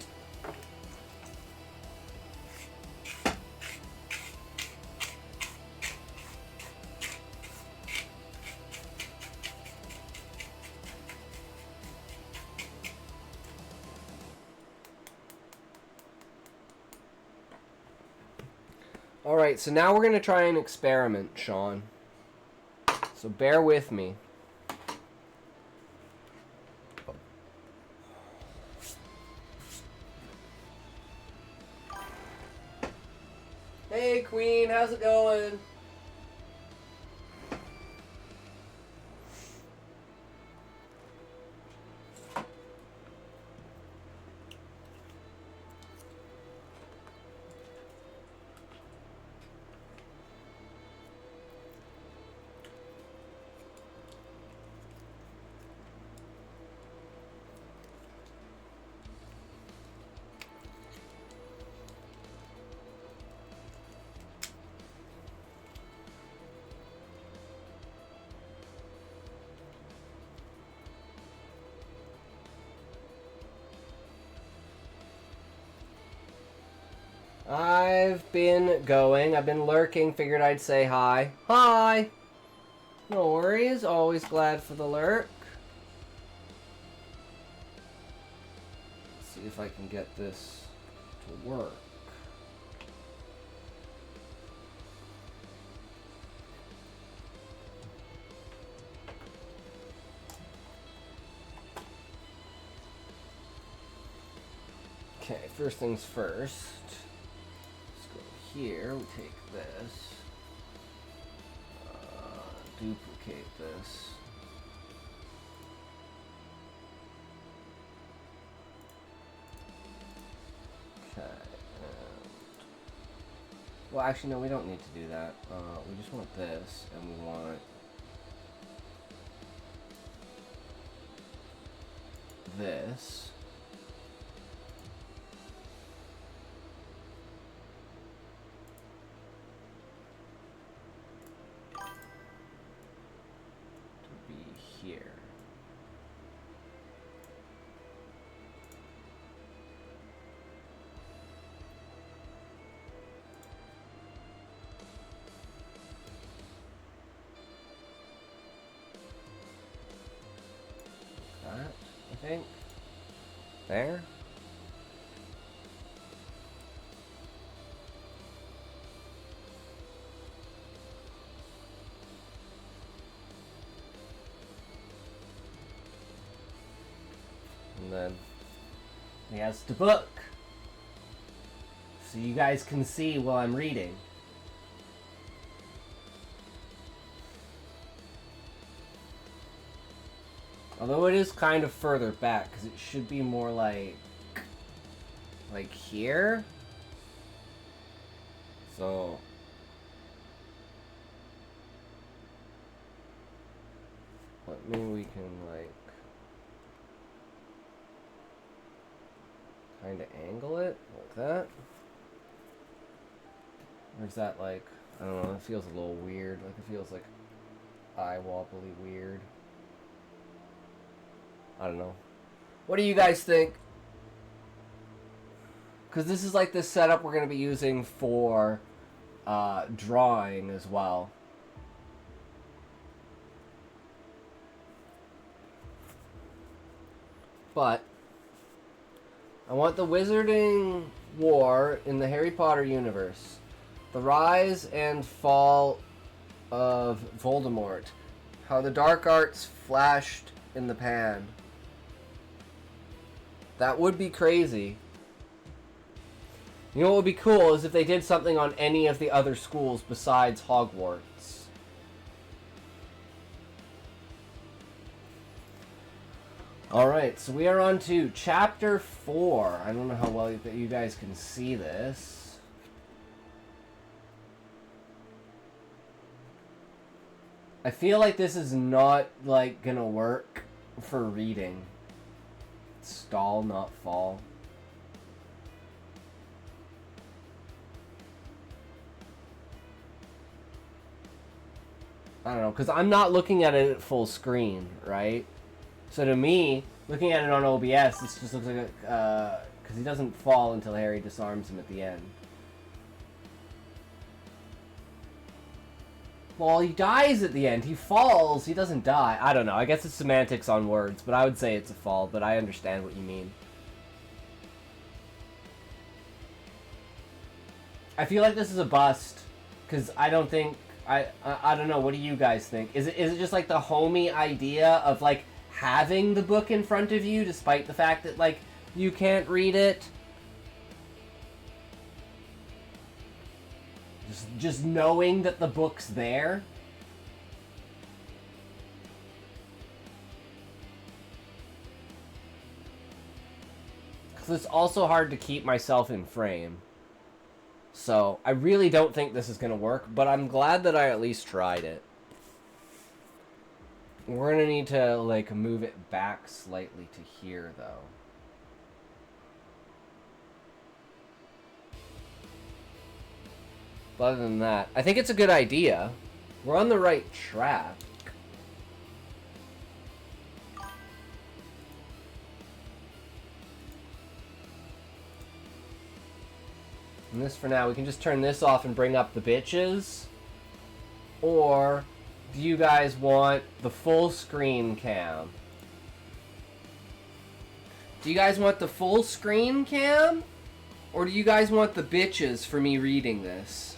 Alright, so now we're going to try an experiment, Sean. So bear with me. Hey, Queen, how's it going? I've been going. I've been lurking. Figured I'd say hi. Hi! No worries. Always glad for the lurk. Let's see if I can get this to work. Okay, first things first. Here, we take this, duplicate this, okay, and, well actually no, we don't need to do that, we just want this, and we want this. Here. That, I think. There. And then he has the book, so you guys can see while I'm reading. Although it is kind of further back, because it should be more like here. So but maybe we can like kind of angle it like that. Or is that like I don't know, it feels a little weird. Like, it feels like eye-wobbly weird. I don't know. What do you guys think? Because this is like the setup we're going to be using for drawing as well. But I want the Wizarding War in the Harry Potter universe. The rise and fall of Voldemort. How the dark arts flashed in the pan. That would be crazy. You know what would be cool is if they did something on any of the other schools besides Hogwarts. Alright, so we are on to Chapter 4. I don't know how well you guys can see this. I feel like this is not, like, gonna work for reading. Stall, not fall. I don't know, because I'm not looking at it at full screen, right? So to me, looking at it on OBS, this just looks like a... because he doesn't fall until Harry disarms him at the end. Well, he dies at the end. He falls, he doesn't die. I don't know, I guess it's semantics on words, but I would say it's a fall, but I understand what you mean. I feel like this is a bust, because I don't think... I don't know, what do you guys think? Is it just like the homey idea of like having the book in front of you despite the fact that like you can't read it? Just knowing that the book's there? Cuz it's also hard to keep myself in frame. So, I really don't think this is going to work, but I'm glad that I at least tried it. We're going to need to, like, move it back slightly to here, though. But other than that, I think it's a good idea. We're on the right track. And this for now, we can just turn this off and bring up the bitches. Or do you guys want the full screen cam? Do you guys want the full screen cam? Or do you guys want the bitches for me reading this?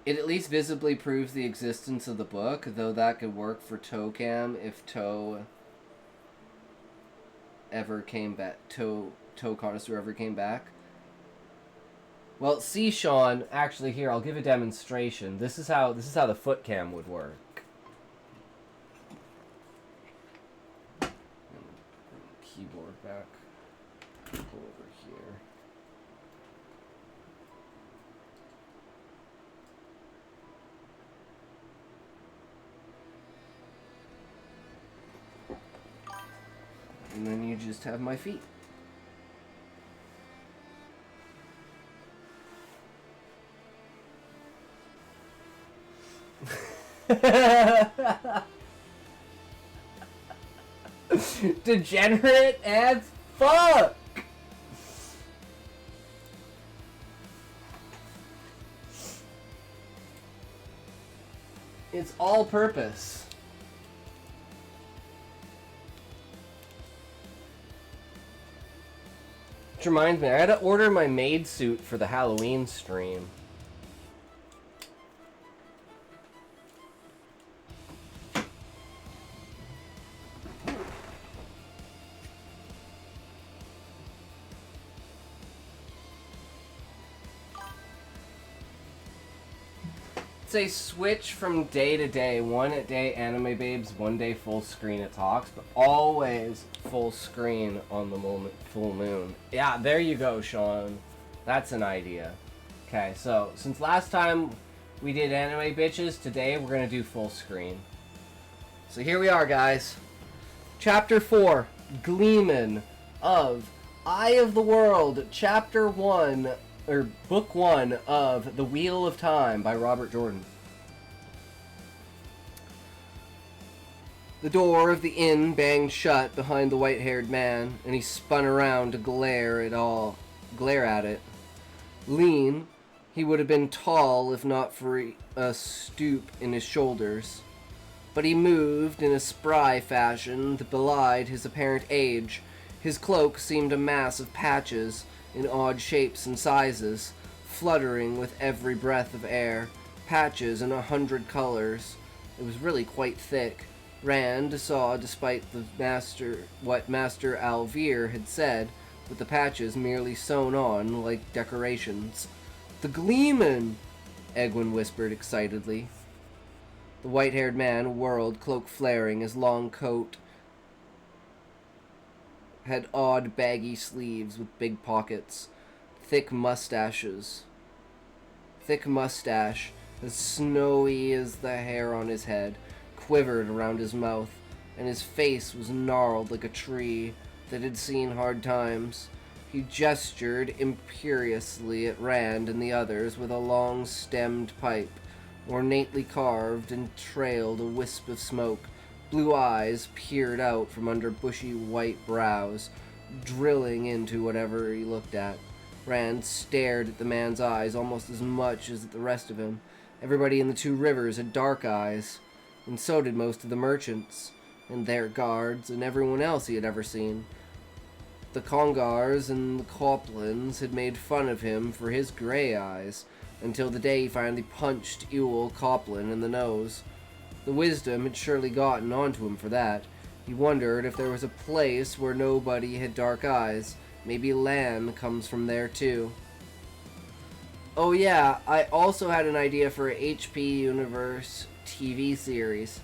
It at least visibly proves the existence of the book, though that could work for toe cam if toe ever came back. Toe connoisseur ever came back. Well, see, Sean, actually here, I'll give a demonstration. This is how the foot cam would work. Keyboard back. Go over here. And then you just have my feet. Degenerate as fuck. It's all purpose. Which reminds me, I gotta order my maid suit for the Halloween stream. Say switch from day to day. One at day anime babes, one day full screen at talks, but always full screen on the full moon. Yeah, there you go, Sean. That's an idea. Okay, so since last time we did anime bitches, today we're gonna do full screen. So here we are, guys. Chapter 4, Gleeman of Eye of the World, Chapter 1, Book 1 of The Wheel of Time by Robert Jordan. The door of the inn banged shut behind the white-haired man, and he spun around to glare at it. Lean, he would have been tall if not for a stoop in his shoulders. But he moved in a spry fashion that belied his apparent age. His cloak seemed a mass of patches in odd shapes and sizes, fluttering with every breath of air, patches in 100 colors. It was really quite thick. Rand saw, despite what Master Alvear had said, with the patches merely sewn on like decorations. "The Gleeman!" Egwin whispered excitedly. The white-haired man whirled, cloak flaring. His long coat had odd, baggy sleeves with big pockets. Thick mustache, as snowy as the hair on his head, quivered around his mouth, and his face was gnarled like a tree that had seen hard times. He gestured imperiously at Rand and the others with a long-stemmed pipe, ornately carved, and trailed a wisp of smoke. Blue eyes peered out from under bushy white brows, drilling into whatever he looked at. Rand stared at the man's eyes almost as much as at the rest of him. Everybody in the Two Rivers had dark eyes, and so did most of the merchants, and their guards, and everyone else he had ever seen. The Congars and the Coplans had made fun of him for his gray eyes, until the day he finally punched Ewell Copland in the nose. The wisdom had surely gotten onto him for that. He wondered if there was a place where nobody had dark eyes. Maybe Lan comes from there too. Oh yeah, I also had an idea for a HP Universe TV series.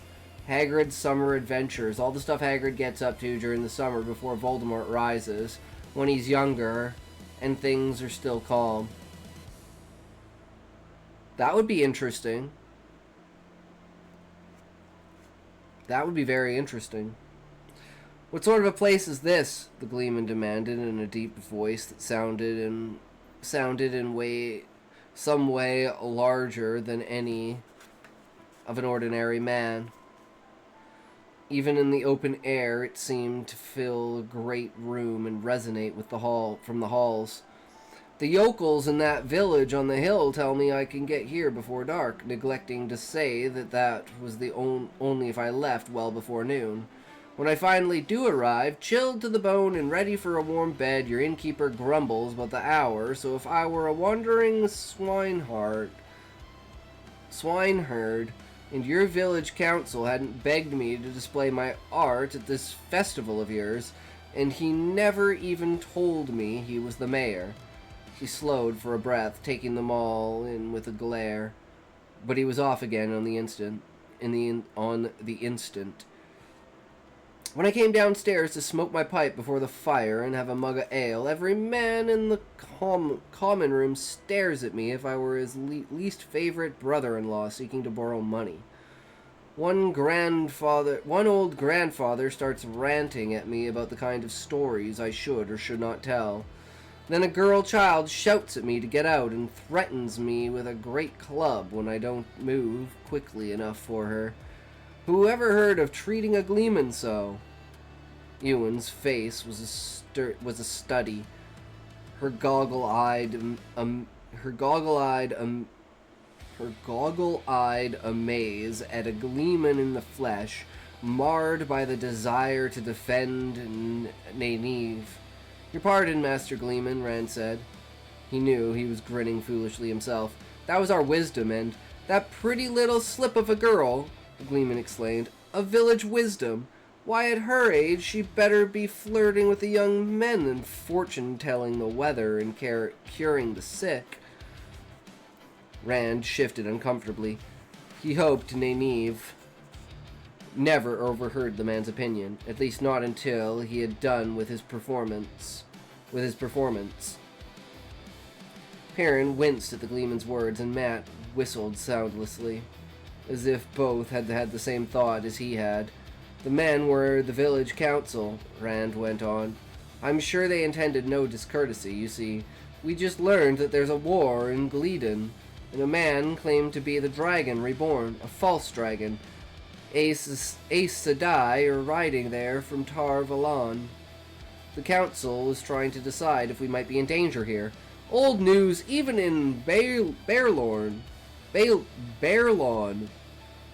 Hagrid's Summer Adventures. All the stuff Hagrid gets up to during the summer before Voldemort rises, when he's younger, and things are still calm. That would be interesting. That would be very interesting. "What sort of a place is this?" the Gleeman demanded in a deep voice that sounded in some way larger than any of an ordinary man. Even in the open air, it seemed to fill a great room and resonate with from the halls. "The yokels in that village on the hill tell me I can get here before dark," neglecting to say that was the only if I left well before noon. "When I finally do arrive, chilled to the bone and ready for a warm bed, your innkeeper grumbles about the hour, so if I were a wandering swineherd, and your village council hadn't begged me to display my art at this festival of yours, and he never even told me he was the mayor." He slowed for a breath, taking them all in with a glare. But he was off again on the instant. "When I came downstairs to smoke my pipe before the fire and have a mug of ale, every man in the common room stares at me if I were his least favorite brother-in-law seeking to borrow money. One old grandfather starts ranting at me about the kind of stories I should or should not tell. Then a girl child shouts at me to get out and threatens me with a great club when I don't move quickly enough for her. Who ever heard of treating a Gleeman so?" Ewan's face was a study. Her goggle-eyed amaze at a Gleeman in the flesh, marred by the desire to defend Nynaeve. "Your pardon, Master Gleeman," Rand said. He knew he was grinning foolishly himself. "That was our wisdom, and that pretty little slip of a girl," the Gleeman exclaimed. "A village wisdom. Why, at her age, she'd better be flirting with the young men than fortune-telling the weather and curing the sick." Rand shifted uncomfortably. He hoped Nynaeve never overheard the man's opinion, at least not until he had done with his performance. Perrin winced at the Gleeman's words, and Matt whistled soundlessly, as if both had had the same thought as he had. "The men were the village council," Rand went on. "I'm sure they intended no discourtesy. You see, We just learned that there's a war in Gleeden, and a man claimed to be the dragon reborn, a false dragon. Aes Sedai are riding there from Tar Valon. The council is trying to decide if we might be in danger here. Old news, even in Baerlon, the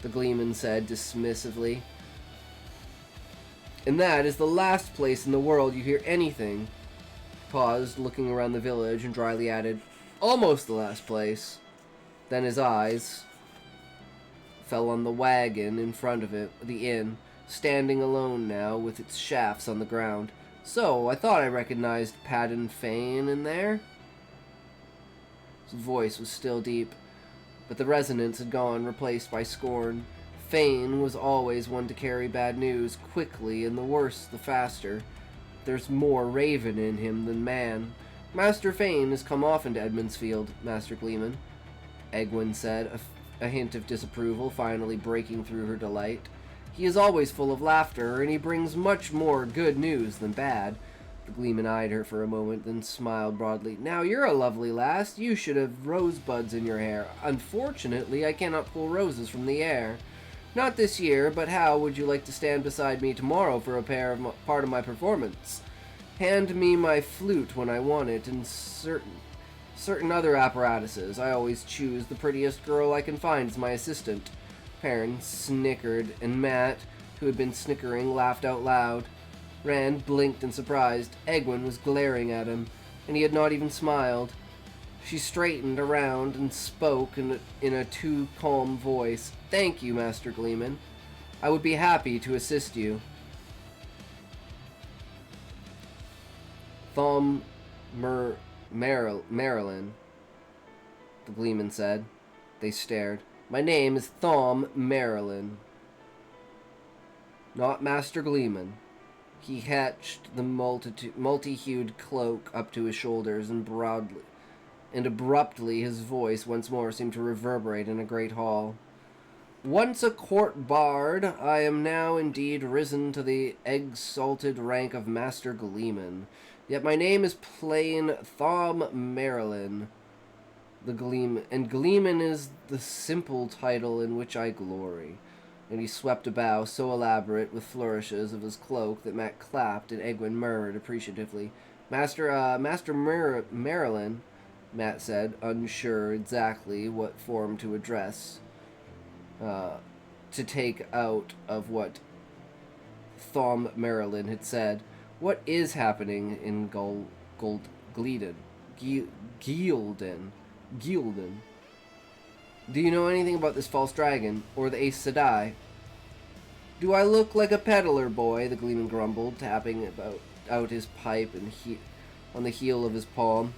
Gleeman said dismissively. And that is the last place in the world you hear anything. Paused, looking around the village, and dryly added, almost the last place. Then his eyes fell on the wagon in front of it, the inn, standing alone now with its shafts on the ground. So, I thought I recognized Padden Fane in there? His voice was still deep, but the resonance had gone, replaced by scorn. Fane was always one to carry bad news quickly, and the worse the faster. There's more raven in him than man. Master Fane has come often to Edmondsfield, Master Gleeman, Egwin said, a hint of disapproval finally breaking through her delight. He is always full of laughter, and he brings much more good news than bad. The Gleeman eyed her for a moment, then smiled broadly. Now you're a lovely lass. You should have rosebuds in your hair. Unfortunately, I cannot pull roses from the air. Not this year, but how would you like to stand beside me tomorrow for part of my performance? Hand me my flute when I want it, and certain other apparatuses. I always choose the prettiest girl I can find as my assistant. Perrin snickered, and Matt, who had been snickering, laughed out loud. Rand blinked in surprise. Egwin was glaring at him, and he had not even smiled. She straightened around and spoke in a too calm voice. Thank you, Master Gleeman. I would be happy to assist you. Thom Marilyn, the Gleeman said. They stared. My name is Thom Marilyn. Not Master Gleeman. He hatched the multi-hued cloak up to his shoulders and abruptly his voice once more seemed to reverberate in a great hall. Once a court bard, I am now indeed risen to the exalted rank of Master Gleeman. Yet my name is plain Thom Marilyn. And Gleeman is the simple title in which I glory. And he swept a bow so elaborate with flourishes of his cloak that Matt clapped and Egwin murmured appreciatively. Master Marilyn, Matt said, unsure exactly what form to address, to take out of what Thom Marilyn had said. What is happening in Gleeden? Gildan? Do you know anything about this false dragon, or the Aes Sedai? Do I look like a peddler boy? The Gleeman grumbled, tapping out his pipe and on the heel of his palm.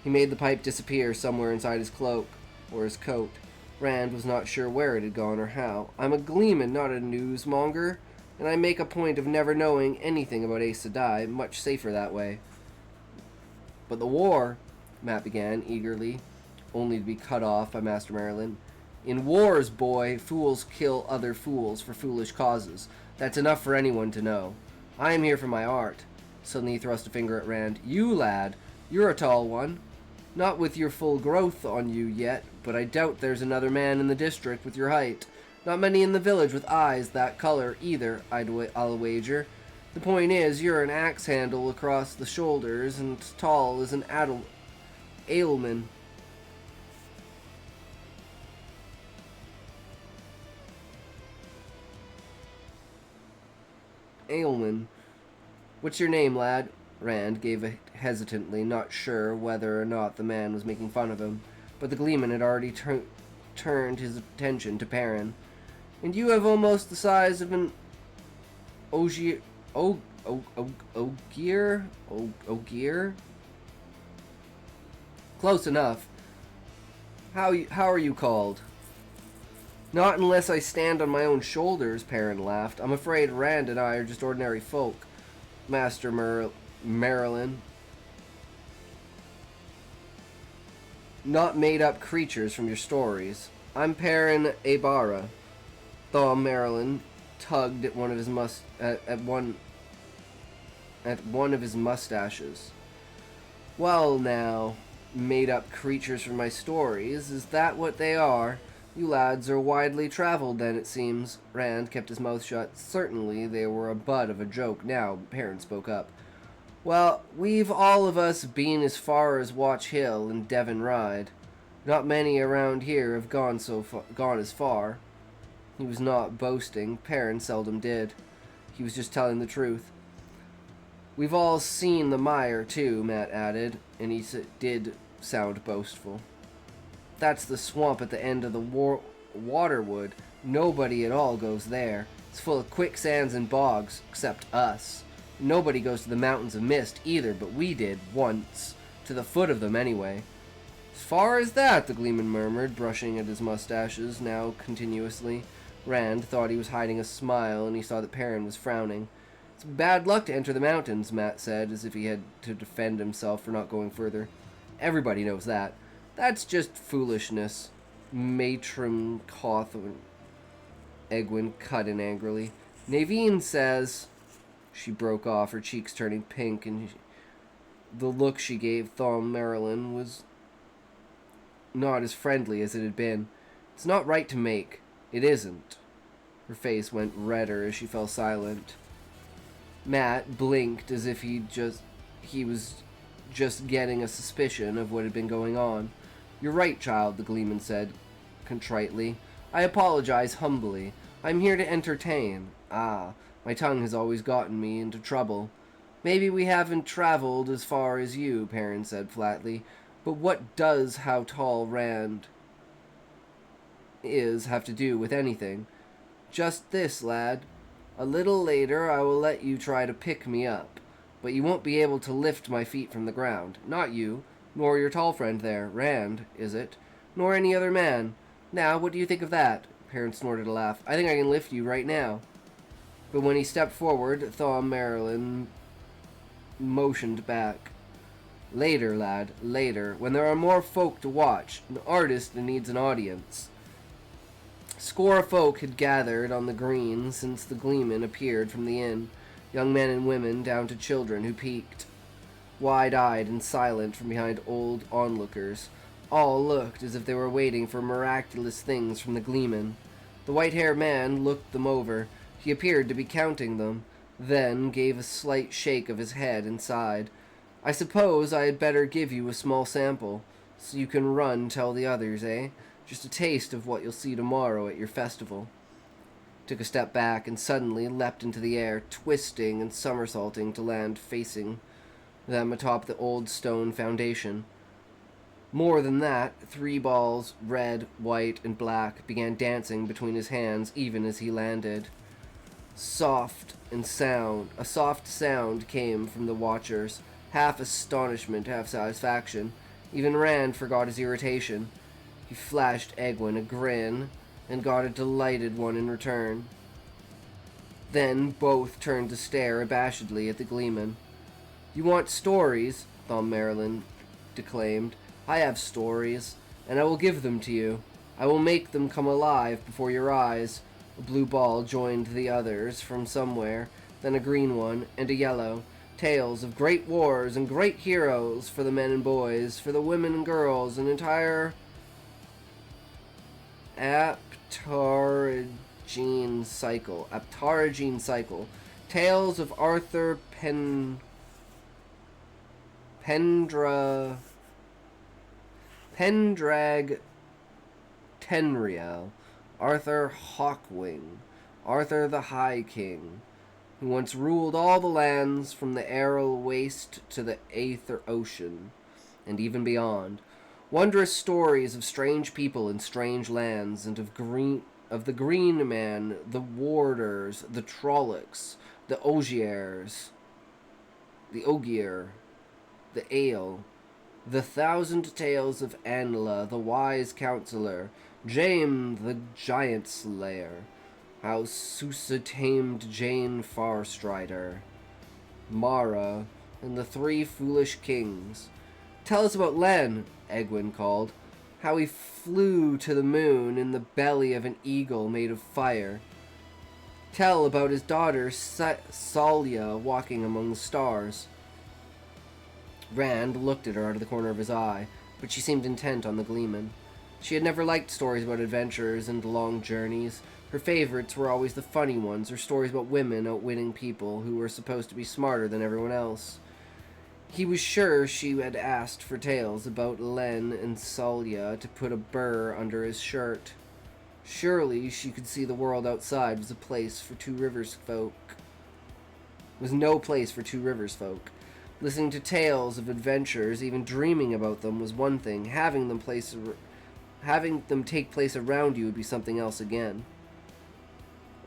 He made the pipe disappear somewhere inside his cloak, or his coat. Rand was not sure where it had gone or how. I'm a Gleeman, not a newsmonger, and I make a point of never knowing anything about Aes Sedai, much safer that way. But the war, Matt began eagerly, only to be cut off by Master Marilyn. In wars, boy, fools kill other fools for foolish causes. That's enough for anyone to know. I am here for my art. Suddenly he thrust a finger at Rand. You, lad, you're a tall one. Not with your full growth on you yet, but I doubt there's another man in the district with your height. Not many in the village with eyes that color either, I'll wager. The point is, you're an axe handle across the shoulders and tall as an Ailman. Ailman. What's your name, lad? Rand gave hesitantly, not sure whether or not the man was making fun of him, but the Gleeman had already turned his attention to Perrin. And you have almost the size of an ogier? Close enough. How are you called? Not unless I stand on my own shoulders, Perrin laughed. I'm afraid Rand and I are just ordinary folk, Master Marilyn. Not made-up creatures from your stories. I'm Perrin Abara. Thom Marilyn tugged at one of his mustaches. Well now, made-up creatures from my stories, is that what they are? You lads are widely traveled then, it seems. Rand kept his mouth shut. Certainly they were a butt of a joke now. Perrin spoke up. Well, we've all of us been as far as Watch Hill and Devon Ride. Not many around here have gone as far. He was not boasting. Perrin seldom did. He was just telling the truth. We've all seen the mire, too, Matt added, and he did sound boastful. That's the swamp at the end of the Waterwood. Nobody at all goes there. It's full of quicksands and bogs, except us. Nobody goes to the Mountains of Mist either, but we did, once. To the foot of them, anyway. As far as that, the Gleeman murmured, brushing at his mustaches, now continuously. Rand thought he was hiding a smile, and he saw that Perrin was frowning. It's bad luck to enter the mountains, Matt said, as if he had to defend himself for not going further. Everybody knows that. That's just foolishness. Matron Cawthorne. Egwin cut in angrily. Naveen says... She broke off, her cheeks turning pink, and the look she gave Thom Marilyn was not as friendly as it had been. It's not right to make. It isn't. Her face went redder as she fell silent. Matt blinked as if he was just getting a suspicion of what had been going on. You're right, child, the Gleeman said contritely. I apologize humbly. I'm here to entertain. Ah, my tongue has always gotten me into trouble. Maybe we haven't traveled as far as you, Perrin said flatly, but what does how tall Rand is have to do with anything? Just this, lad. A little later I will let you try to pick me up, but you won't be able to lift my feet from the ground. Not you, nor your tall friend there, Rand, is it? Nor any other man. Now, what do you think of that? Perrin snorted a laugh. I think I can lift you right now. But when he stepped forward, Thom Marilyn motioned back. Later, lad, later, when there are more folk to watch. An artist needs an audience. Score of folk had gathered on the green since the Gleeman appeared from the inn, young men and women down to children who peeked, wide-eyed and silent from behind old onlookers. All looked as if they were waiting for miraculous things from the Gleeman. The white-haired man looked them over. He appeared to be counting them, then gave a slight shake of his head and sighed. I suppose I had better give you a small sample, so you can run tell the others, eh? Just a taste of what you'll see tomorrow at your festival. Took a step back and suddenly leapt into the air, twisting and somersaulting to land facing them atop the old stone foundation. More than that, 3 balls, red, white, and black, began dancing between his hands even as he landed. A soft sound came from the watchers, half astonishment, half satisfaction. Even Rand forgot his irritation. He flashed Egwin a grin, and got a delighted one in return. Then both turned to stare abashedly at the Gleeman. You want stories, Thom Marilyn declaimed. I have stories, and I will give them to you. I will make them come alive before your eyes. A blue ball joined the others from somewhere, then a green one, and a yellow. Tales of great wars and great heroes for the men and boys, for the women and girls, an entire Aptarigine cycle. Tales of Arthur Pendrag Tenriel, Arthur Hawkwing, Arthur the High King, who once ruled all the lands from the Aral Waste to the Aether Ocean, and even beyond. Wondrous stories of strange people in strange lands, and of the Green Man, the Warders, the Trollocs, the Ogiers, the Ogier, the Ale, the 1,000 tales of Anla, the wise counselor, James the giant slayer, how Susa tamed Jane Farstrider, Mara, and the 3 foolish kings. Tell us about Len, Egwin called, how he flew to the moon in the belly of an eagle made of fire. Tell about his daughter Salya walking among the stars. Rand looked at her out of the corner of his eye, but she seemed intent on the gleeman. She had never liked stories about adventures and long journeys. Her favorites were always the funny ones, or stories about women outwitting people who were supposed to be smarter than everyone else. He was sure she had asked for tales about Len and Salya to put a burr under his shirt. Surely she could see the world outside was a place for Two Rivers folk. Was no place for Two Rivers folk. Listening to tales of adventures, even dreaming about them, was one thing. Having them take place around you would be something else again.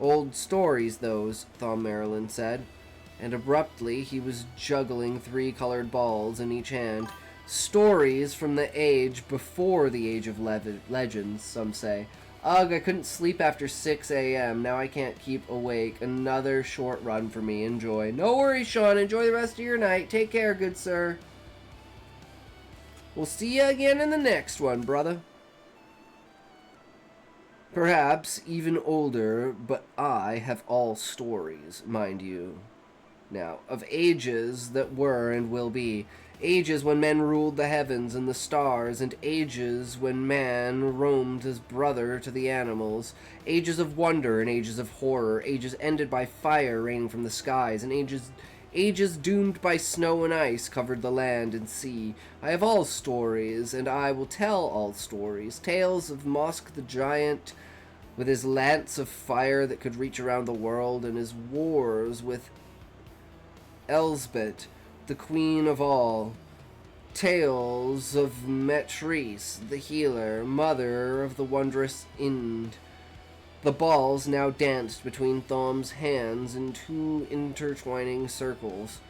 Old stories, those, Thom Merrilin said, and abruptly he was juggling 3 colored balls in each hand. Stories from the age before the age of legends, some say. Ugh, I couldn't sleep after 6 a.m. Now I can't keep awake. Another short run for me. Enjoy. No worries, Sean. Enjoy the rest of your night. Take care, good sir. We'll see you again in the next one, brother. Perhaps even older, but I have all stories, mind you. Now, of ages that were and will be. Ages when men ruled the heavens and the stars, and ages when man roamed as brother to the animals. Ages of wonder and ages of horror. Ages ended by fire raining from the skies, and ages doomed by snow and ice covered the land and sea. I have all stories, and I will tell all stories. Tales of Mosk the Giant, with his lance of fire that could reach around the world, and his wars with Elsbeth, the queen of all. Tales of Metrice, the healer, mother of the wondrous Ind. The balls now danced between Thom's hands in 2 intertwining circles.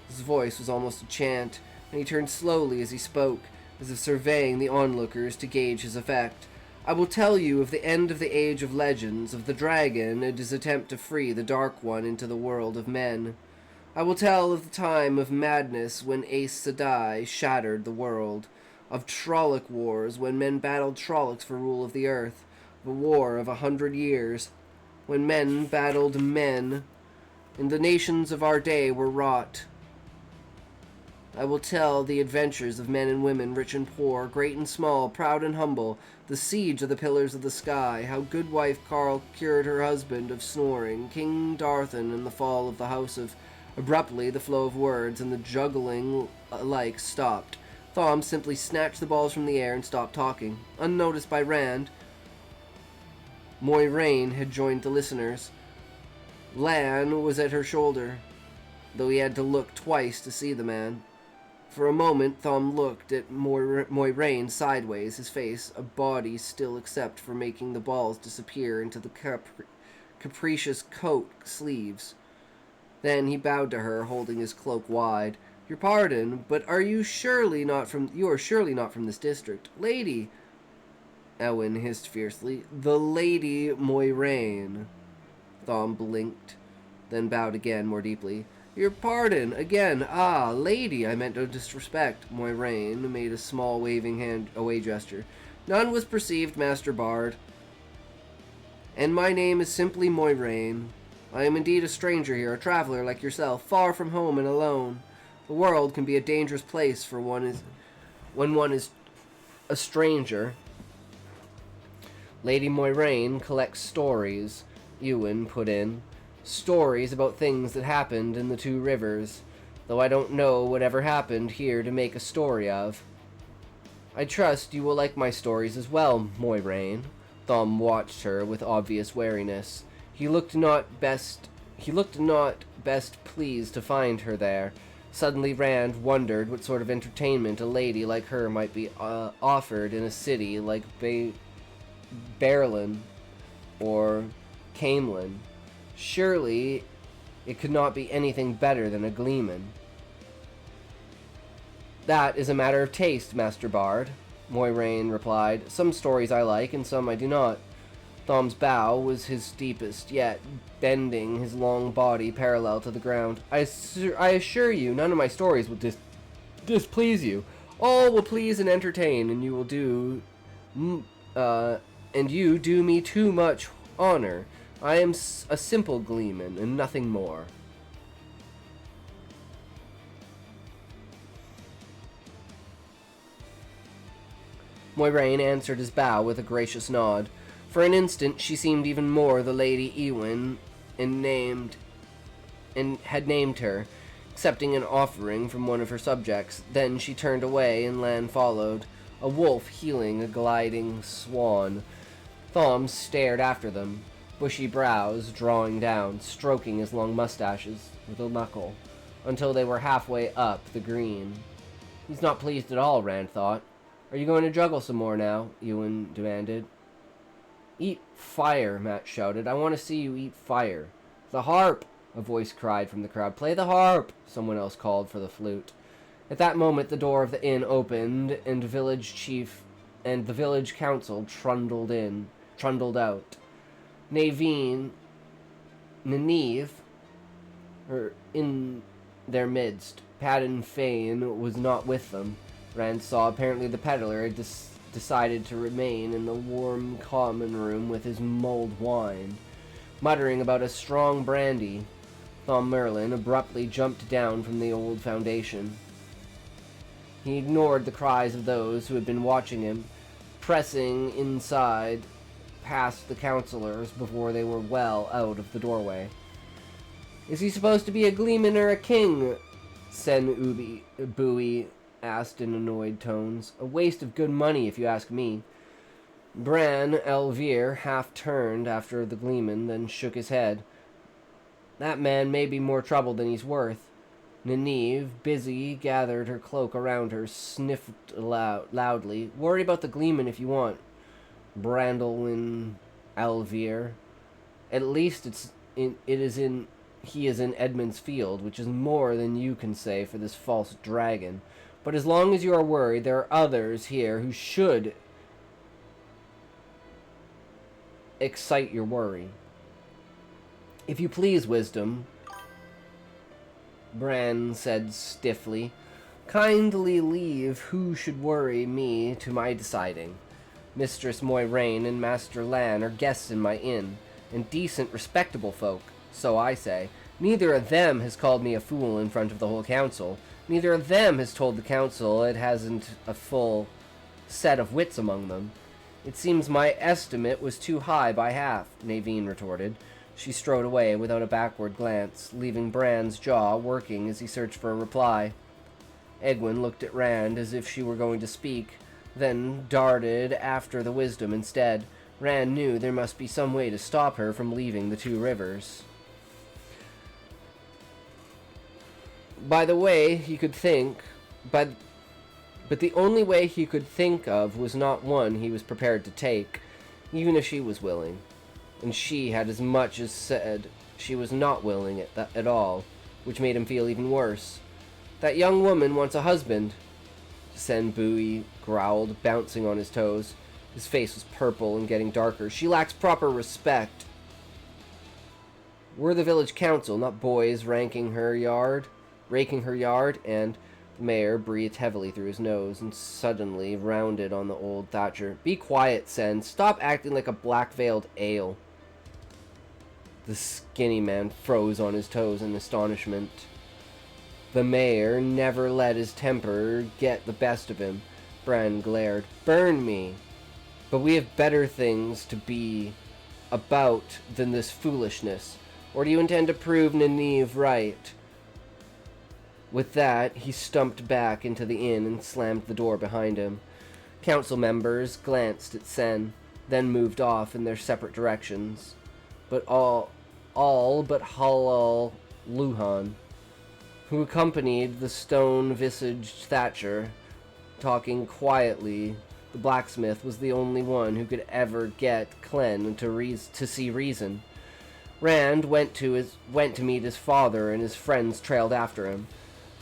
His voice was almost a chant, and he turned slowly as he spoke, as if surveying the onlookers to gauge his effect. I will tell you of the end of the Age of Legends, of the dragon and his attempt to free the Dark One into the world of men. I will tell of the time of madness when Aes Sedai shattered the world, of Trolloc wars when men battled Trollocs for rule of the earth, of a war of 100 years, when men battled men, and the nations of our day were wrought. I will tell the adventures of men and women, rich and poor, great and small, proud and humble, the siege of the Pillars of the Sky, how Goodwife Carl cured her husband of snoring, King Darthan and the fall of the House of... Abruptly, the flow of words and the juggling alike stopped. Thom simply snatched the balls from the air and stopped talking. Unnoticed by Rand, Moiraine had joined the listeners. Lan was at her shoulder, though he had to look twice to see the man. For a moment, Thom looked at Moiraine sideways, his face a body still except for making the balls disappear into the capricious coat sleeves. Then he bowed to her, holding his cloak wide. Your pardon, but you are surely not from this district. Lady, Eowyn hissed fiercely. The Lady Moiraine. Thom blinked, then bowed again more deeply. Your pardon, again. Ah, lady, I meant no disrespect. Moiraine made a small waving hand away gesture. None was perceived, Master Bard. And my name is simply Moiraine. I am indeed a stranger here, a traveler like yourself, far from home and alone. The world can be a dangerous place for when one is a stranger. Lady Moiraine collects stories, Ewan put in. Stories about things that happened in the Two Rivers, though I don't know whatever happened here to make a story of. I trust you will like my stories as well, Moiraine. Thom watched her with obvious wariness. He looked not best pleased to find her there. Suddenly Rand wondered what sort of entertainment a lady like her might be offered in a city like Berlin or Camelin. Surely it could not be anything better than a gleeman. That is a matter of taste, Master Bard, Moiraine replied. Some stories I like, and some I do not. Thom's bow was his deepest yet, bending his long body parallel to the ground. I assure you, none of my stories will displease you. All will please and entertain, and you do me too much honor. I am a simple gleeman, and nothing more. Moiraine answered his bow with a gracious nod. For an instant she seemed even more the Lady Eowyn and had named her, accepting an offering from one of her subjects. Then she turned away and Lan followed, a wolf heeling a gliding swan. Thom stared after them, bushy brows drawing down, stroking his long mustaches with a knuckle, until they were halfway up the green. He's not pleased at all, Rand thought. Are you going to juggle some more now? Ewan demanded. Eat fire, Matt shouted. I want to see you eat fire. The harp, a voice cried from the crowd. Play the harp, someone else called for the flute. At that moment, the door of the inn opened, and the village chief and the village council trundled out. Nynaeve were in their midst. Padden Fane was not with them. Rand saw apparently the peddler had decided to remain in the warm common room with his mulled wine. Muttering about a strong brandy, Thom Merlin abruptly jumped down from the old foundation. He ignored the cries of those who had been watching him, pressing inside past the counselors before they were well out of the doorway. Is he supposed to be a gleeman or a king? Sen Bowie asked in annoyed tones. A waste of good money, if you ask me. Bran Elvire half turned after the gleeman, then shook his head. That man may be more trouble than he's worth. Nynaeve, busy, gathered her cloak around her, sniffed loudly. Worry about the gleeman if you want, Brandolin Elvire. At least he is in Edmund's Field, which is more than you can say for this false dragon. But as long as you are worried, there are others here who should excite your worry. If you please, Wisdom, Bran said stiffly, kindly leave who should worry me to my deciding. Mistress Moiraine and Master Lan are guests in my inn, and decent, respectable folk, so I say. Neither of them has called me a fool in front of the whole council. Neither of them has told the council it hasn't a full set of wits among them. It seems my estimate was too high by half, Naveen retorted. She strode away without a backward glance, leaving Bran's jaw working as he searched for a reply. Egwene looked at Rand as if she were going to speak, then darted after the Wisdom instead. Rand knew there must be some way to stop her from leaving the Two Rivers. By the way he could think, but the only way he could think of was not one he was prepared to take, even if she was willing. And she had as much as said she was not willing at all, which made him feel even worse. That young woman wants a husband, Sen Bowie growled, bouncing on his toes. His face was purple and getting darker. She lacks proper respect. We're the village council, not boys raking her yard, and the mayor breathed heavily through his nose and suddenly rounded on the old thatcher. Be quiet, Sen. Stop acting like a black-veiled ale. The skinny man froze on his toes in astonishment. The mayor never let his temper get the best of him. Bran glared. Burn me. But we have better things to be about than this foolishness. Or do you intend to prove Nynaeve right? With that, he stumped back into the inn and slammed the door behind him. Council members glanced at Sen, then moved off in their separate directions. But all but Halal Luhan, who accompanied the stone-visaged Thatcher, talking quietly. The blacksmith was the only one who could ever get Clem to see reason. Rand went to meet his father, and his friends trailed after him.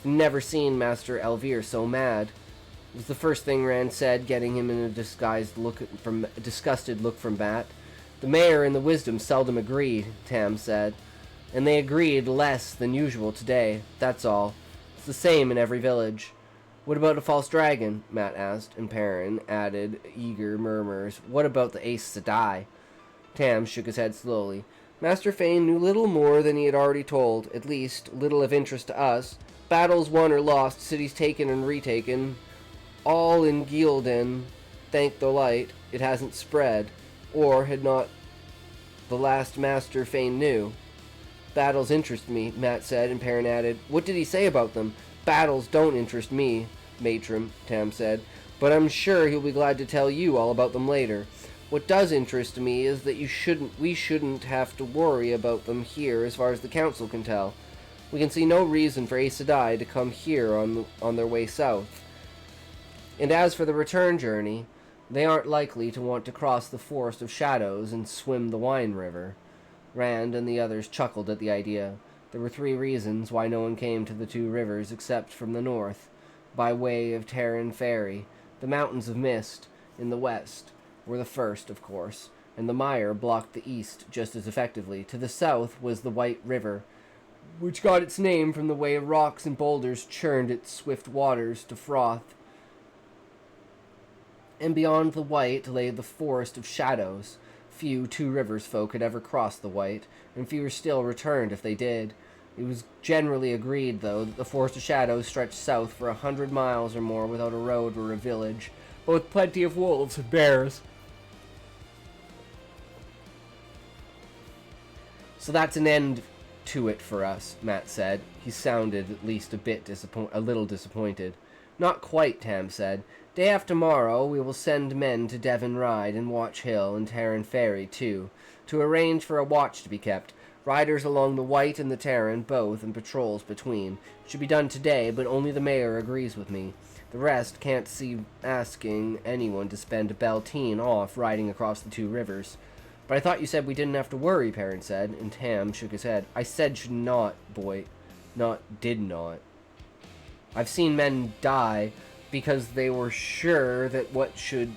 I've never seen Master Elvire so mad. It was the first thing Rand said, getting him in a disgusted look from Matt. The mayor and the Wisdom seldom agree, Tam said, and they agreed less than usual today, that's all. It's the same in every village. What about a false dragon? Matt asked, and Perrin added eager murmurs. What about the Aes Sedai? Tam shook his head slowly. Master Fane knew little more than he had already told, at least little of interest to us. Battles won or lost, cities taken and retaken, all in Gildan. thank the light, it hasn't spread, or had not the last master fain knew. Battles interest me, Matt said, and Perrin added, what did he say about them? Battles don't interest me, Matron, Tam said, but I'm sure he'll be glad to tell you all about them later. What does interest me is that we shouldn't have to worry about them here as far as the council can tell. We can see no reason for Aes Sedai to come here on their way south. And as for the return journey, they aren't likely to want to cross the Forest of Shadows and swim the Wine River. Rand and the others chuckled at the idea. There were 3 reasons why no one came to the 2 rivers except from the north, by way of Terran Ferry. The Mountains of Mist, in the west, were the first, of course, and the mire blocked the east just as effectively. To the south was the White River, which got its name from the way rocks and boulders churned its swift waters to froth. And beyond the White lay the Forest of Shadows. Few Two Rivers folk had ever crossed the White, and fewer still returned if they did. It was generally agreed, though, that the Forest of Shadows stretched south for 100 miles or more without a road or a village, but with plenty of wolves and bears. So that's an end to it for us, Matt said. He sounded at least a little disappointed. Not quite, Tam said. Day after tomorrow, we will send men to Devon Ride and Watch Hill and Terran Ferry, too, to arrange for a watch to be kept. Riders along the White and the Terran, both, and patrols between. It should be done today, but only the mayor agrees with me. The rest can't see asking anyone to spend Beltane off riding across the 2 rivers. But I thought you said we didn't have to worry, Perrin said, and Tam shook his head. I said should not, boy. Not did not. I've seen men die because they were sure that what should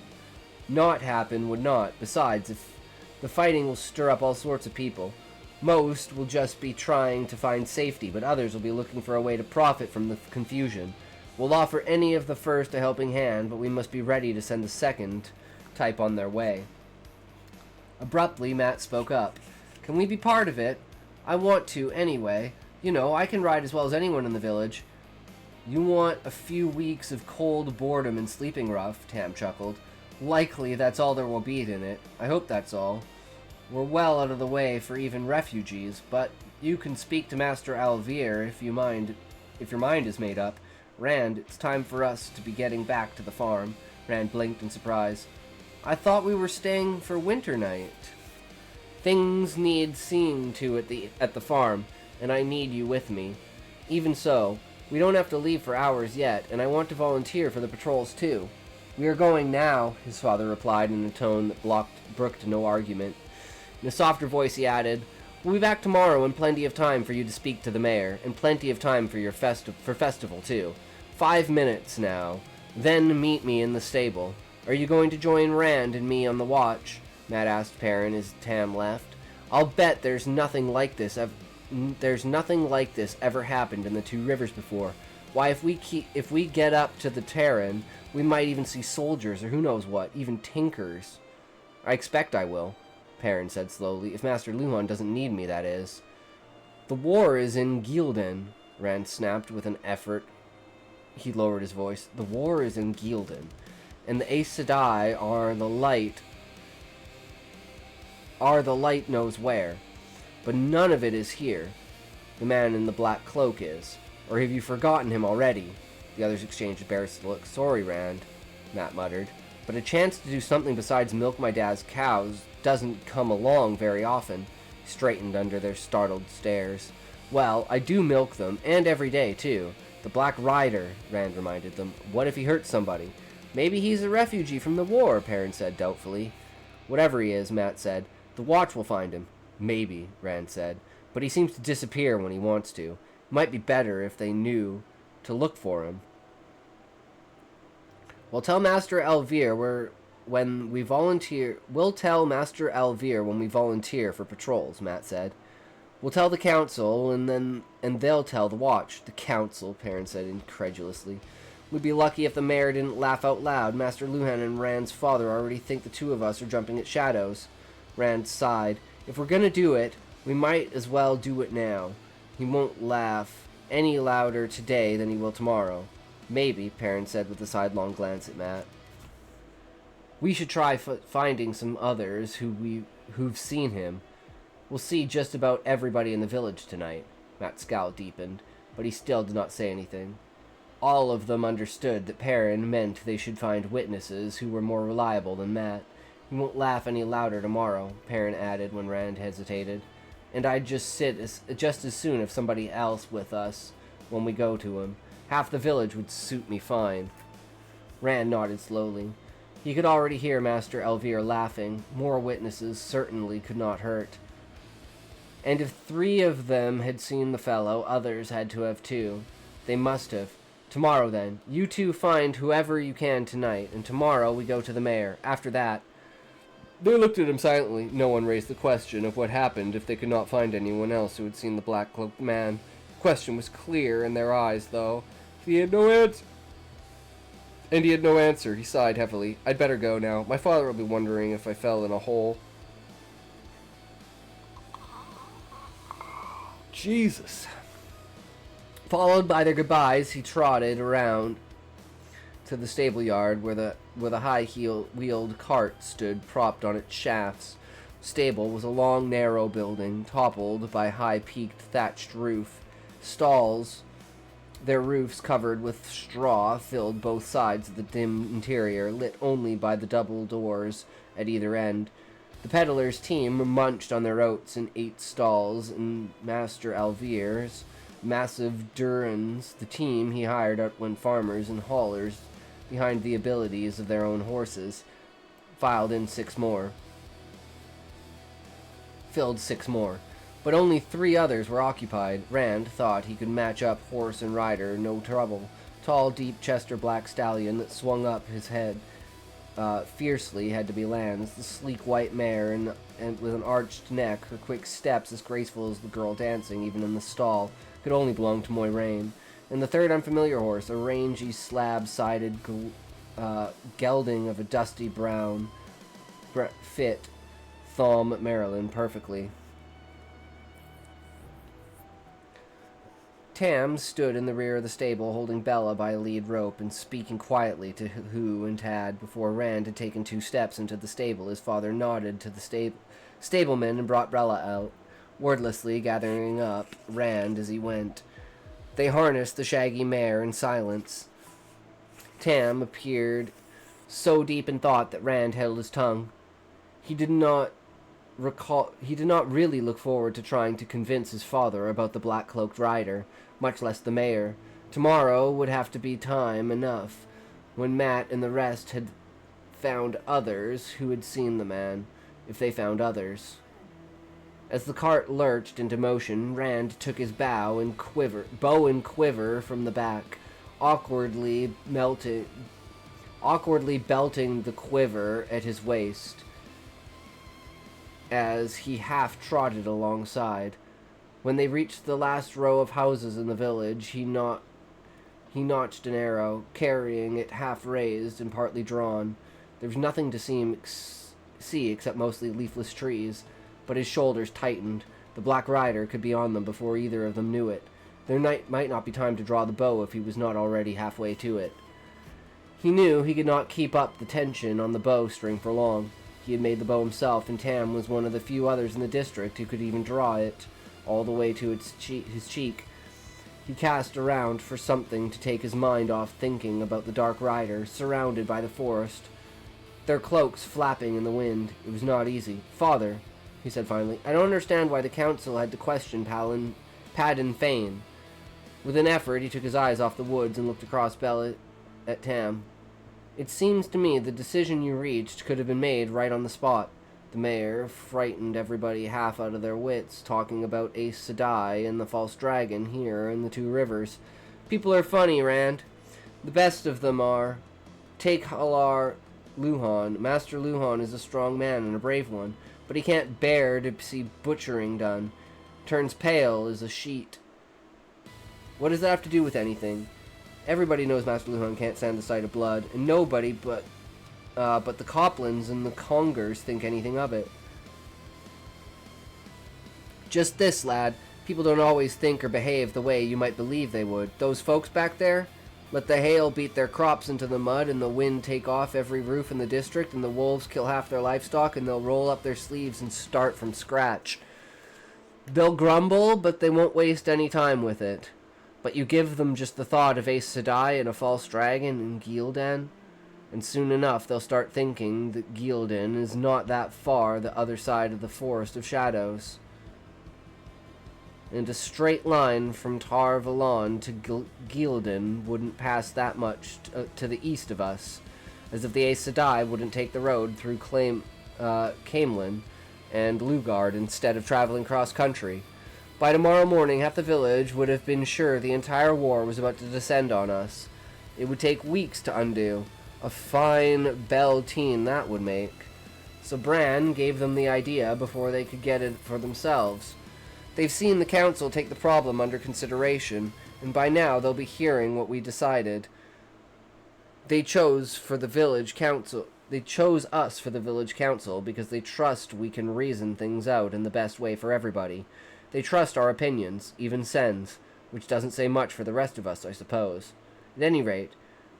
not happen would not. Besides, if the fighting will stir up all sorts of people. Most will just be trying to find safety, but others will be looking for a way to profit from the confusion. We'll offer any of the first a helping hand, but we must be ready to send the second type on their way. Abruptly, Matt spoke up. Can we be part of it? I want to, anyway. You know, I can ride as well as anyone in the village. You want a few weeks of cold boredom and sleeping rough, Tam chuckled. Likely that's all there will be in it. I hope that's all. We're well out of the way for even refugees, but you can speak to Master Alvier if your mind is made up. Rand, it's time for us to be getting back to the farm. Rand blinked in surprise. I thought we were staying for winter night. Things need seeing to at the farm, and I need you with me. Even so, we don't have to leave for hours yet, and I want to volunteer for the patrols too. We are going now, his father replied in a tone that brooked no argument. In a softer voice he added, we'll be back tomorrow and plenty of time for you to speak to the mayor, and plenty of time for your festival too. 5 minutes now. Then meet me in the stable. Are you going to join Rand and me on the watch? Matt asked Perrin as Tam left. I'll bet there's nothing like this ever happened in the 2 rivers before. Why, if we get up to the Terran, we might even see soldiers or who knows what, even tinkers. I expect I will, Perrin said slowly. If Master Luhan doesn't need me, that is. The war is in Gildan, Rand snapped with an effort. He lowered his voice. The war is in Gildan, and the Aes Sedai are the light knows where. But none of it is here. The man in the black cloak is. Or have you forgotten him already? The others exchanged embarrassed looks. Sorry, Rand, Matt muttered. But a chance to do something besides milk my dad's cows doesn't come along very often. He straightened under their startled stares. Well, I do milk them, and every day, too. The Black Rider, Rand reminded them. What if he hurts somebody? Maybe he's a refugee from the war, Perrin said doubtfully. Whatever he is, Matt said, the watch will find him. Maybe, Rand said, but he seems to disappear when he wants to. It might be better if they knew to look for him. We'll tell Master Alvier We'll tell Master Alvier when we volunteer for patrols, Matt said. We'll tell the council, and they'll tell the watch. The council, Perrin said incredulously. We'd be lucky if the mayor didn't laugh out loud. Master Luhan and Rand's father already think the 2 of us are jumping at shadows. Rand sighed. If we're gonna do it, we might as well do it now. He won't laugh any louder today than he will tomorrow. Maybe, Perrin said with a sidelong glance at Matt. We should try finding some others who've seen him. We'll see just about everybody in the village tonight. Matt's scowl deepened, but he still did not say anything. All of them understood that Perrin meant they should find witnesses who were more reliable than Matt. He won't laugh any louder tomorrow, Perrin added when Rand hesitated. And I'd just as soon if somebody else with us when we go to him. Half the village would suit me fine. Rand nodded slowly. He could already hear Master Elvire laughing. More witnesses certainly could not hurt. And if 3 of them had seen the fellow, others had to have too. They must have. Tomorrow then. You two find whoever you can tonight, and tomorrow we go to the mayor. After that... They looked at him silently. No one raised the question of what happened if they could not find anyone else who had seen the black-cloaked man. The question was clear in their eyes, though. He had no answer. And he had no answer. He sighed heavily. I'd better go now. My father will be wondering if I fell in a hole. Jesus. Followed by their goodbyes, he trotted around to the stable yard where the high-wheeled cart stood propped on its shafts. Stable was a long, narrow building, toppled by high-peaked thatched roof. Stalls, their roofs covered with straw, filled both sides of the dim interior, lit only by the double doors at either end. The peddlers' team munched on their oats in 8 stalls in Master Elvire's massive Durans. The team he hired outwent farmers and haulers behind the abilities of their own horses. Filled 6 more. But only 3 others were occupied. Rand thought he could match up horse and rider, no trouble. Tall, deep-chested black stallion that swung up his head fiercely had to be Lan's. The sleek white mare and with an arched neck, her quick steps as graceful as the girl dancing, even in the stall, could only belong to Moiraine. And the third unfamiliar horse, a rangy, slab-sided gelding of a dusty brown, fit Thom Marilyn perfectly. Tam stood in the rear of the stable, holding Bella by a lead rope and speaking quietly to Hu and Tad. Before Rand had taken 2 steps into the stable, his father nodded to the stableman and brought Bella out, wordlessly gathering up Rand as he went. They harnessed the shaggy mare in silence. Tam appeared so deep in thought that Rand held his tongue. He did not really look forward to trying to convince his father about the black-cloaked rider, much less the mayor. Tomorrow would have to be time enough, when Matt and the rest had found others who had seen the man, if they found others. As the cart lurched into motion, Rand took his bow and quiver from the back, awkwardly belting the quiver at his waist as he half-trotted alongside. When they reached the last row of houses in the village, he notched an arrow, carrying it half-raised and partly drawn. There was nothing to see except mostly leafless trees, but his shoulders tightened. The Black Rider could be on them before either of them knew it. There might not be time to draw the bow if he was not already halfway to it. He knew he could not keep up the tension on the bow string for long. He had made the bow himself, and Tam was one of the few others in the district who could even draw it all the way to his cheek. He cast around for something to take his mind off thinking about the Dark Rider, surrounded by the forest, their cloaks flapping in the wind. It was not easy. Father, he said finally, I don't understand why the council had to question Padan Fane. With an effort, he took his eyes off the woods and looked across Bella at Tam. It seems to me the decision you reached could have been made right on the spot. The mayor frightened everybody half out of their wits, talking about Aes Sedai and the false dragon here in the 2 rivers. People are funny, Rand. The best of them are. Take Halar Luhan. Master Luhan is a strong man and a brave one, but he can't bear to see butchering done. Turns pale as a sheet. What does that have to do with anything? Everybody knows Master Luhan can't stand the sight of blood, and nobody but the Coplans and the Congers think anything of it. Just this, lad. People don't always think or behave the way you might believe they would. Those folks back there, Let the hail beat their crops into the mud and the wind take off every roof in the district and the wolves kill half their livestock and they'll roll up their sleeves and start from scratch. They'll grumble, but they won't waste any time with it. But you give them just the thought of Aes Sedai and a false dragon in Gildan, and soon enough they'll start thinking that Gildan is not that far the other side of the Forest of Shadows. And a straight line from Tar Valon to Gildan wouldn't pass that much to the east of us, as if the Aes Sedai wouldn't take the road through Camelin and Lugard instead of traveling cross-country. By tomorrow morning, half the village would have been sure the entire war was about to descend on us. It would take weeks to undo. A fine belle teen that would make. So Bran gave them the idea before they could get it for themselves. They've seen the council take the problem under consideration, and by now they'll be hearing what we decided. They chose us for the village council because they trust we can reason things out in the best way for everybody. They trust our opinions, even Sen's, which doesn't say much for the rest of us, I suppose. At any rate,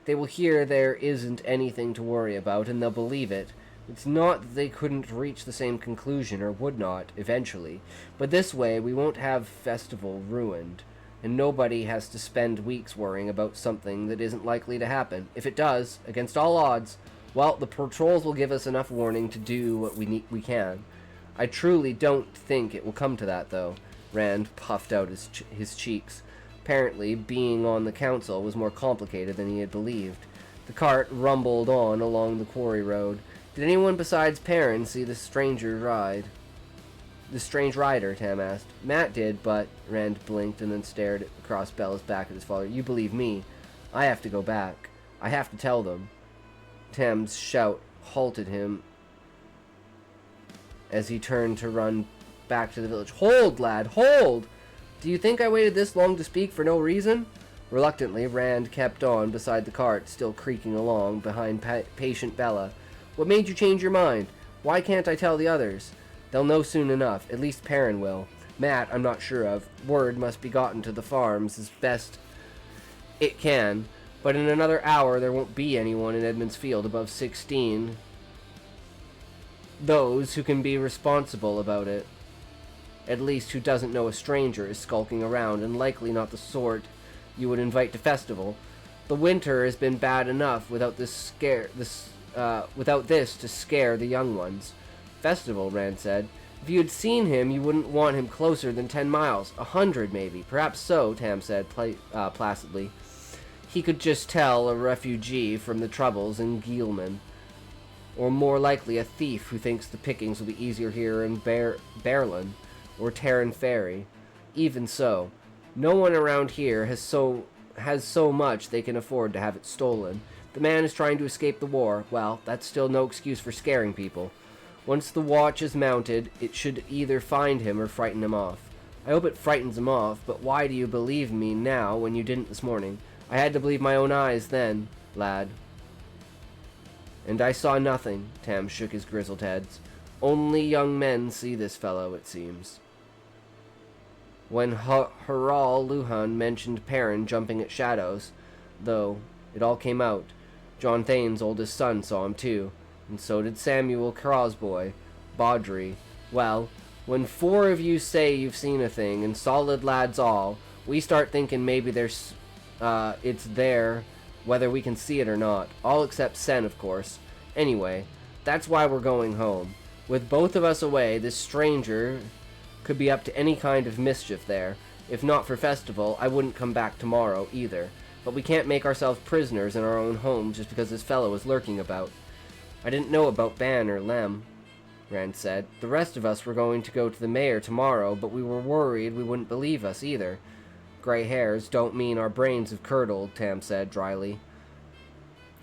they will hear there isn't anything to worry about, and they'll believe it. It's not that they couldn't reach the same conclusion, or would not, eventually, but this way we won't have festival ruined, and nobody has to spend weeks worrying about something that isn't likely to happen. If it does, against all odds, well, the patrols will give us enough warning to do what we can. I truly don't think it will come to that, though. Rand puffed out his cheeks. Apparently, being on the council was more complicated than he had believed. The cart rumbled on along the quarry road. Did anyone besides Perrin see the strange rider, Tam asked. Matt did, but... Rand blinked and then stared across Bella's back at his father. You believe me. I have to go back. I have to tell them. Tam's shout halted him as he turned to run back to the village. Hold, lad, hold! Do you think I waited this long to speak for no reason? Reluctantly, Rand kept on beside the cart, still creaking along behind patient Bella. What made you change your mind? Why can't I tell the others? They'll know soon enough. At least Perrin will. Matt, I'm not sure of. Word must be gotten to the farms as best it can. But in another hour, there won't be anyone in Edmund's Field above 16. Those who can be responsible about it. At least who doesn't know a stranger is skulking around, and likely not the sort you would invite to festival. The winter has been bad enough without this to scare the young ones. Festival, Rand said. If you had seen him, you wouldn't want him closer than 10 miles. 100, maybe. Perhaps so, Tam said placidly. He could just tell a refugee from the troubles in Gielman. Or more likely a thief who thinks the pickings will be easier here in Berlin or Terran Ferry. Even so, no one around here has so much they can afford to have it stolen. The man is trying to escape the war. Well, that's still no excuse for scaring people. Once the watch is mounted, it should either find him or frighten him off. I hope it frightens him off, but why do you believe me now when you didn't this morning? I had to believe my own eyes then, lad. And I saw nothing, Tam shook his grizzled heads. Only young men see this fellow, it seems. When Haral Luhan mentioned Perrin jumping at shadows, though, it all came out. John Thane's oldest son saw him too, and so did Samuel Crosboy, Baudry. Well, when 4 of you say you've seen a thing, and solid lads all, we start thinking maybe it's there, whether we can see it or not. All except Sen, of course. Anyway, that's why we're going home. With both of us away, this stranger could be up to any kind of mischief there. If not for festival, I wouldn't come back tomorrow, either. But we can't make ourselves prisoners in our own homes just because this fellow is lurking about. I didn't know about Ban or Lem, Rand said. The rest of us were going to go to the mayor tomorrow, but we were worried we wouldn't believe us, either. Gray hairs don't mean our brains have curdled, Tam said dryly.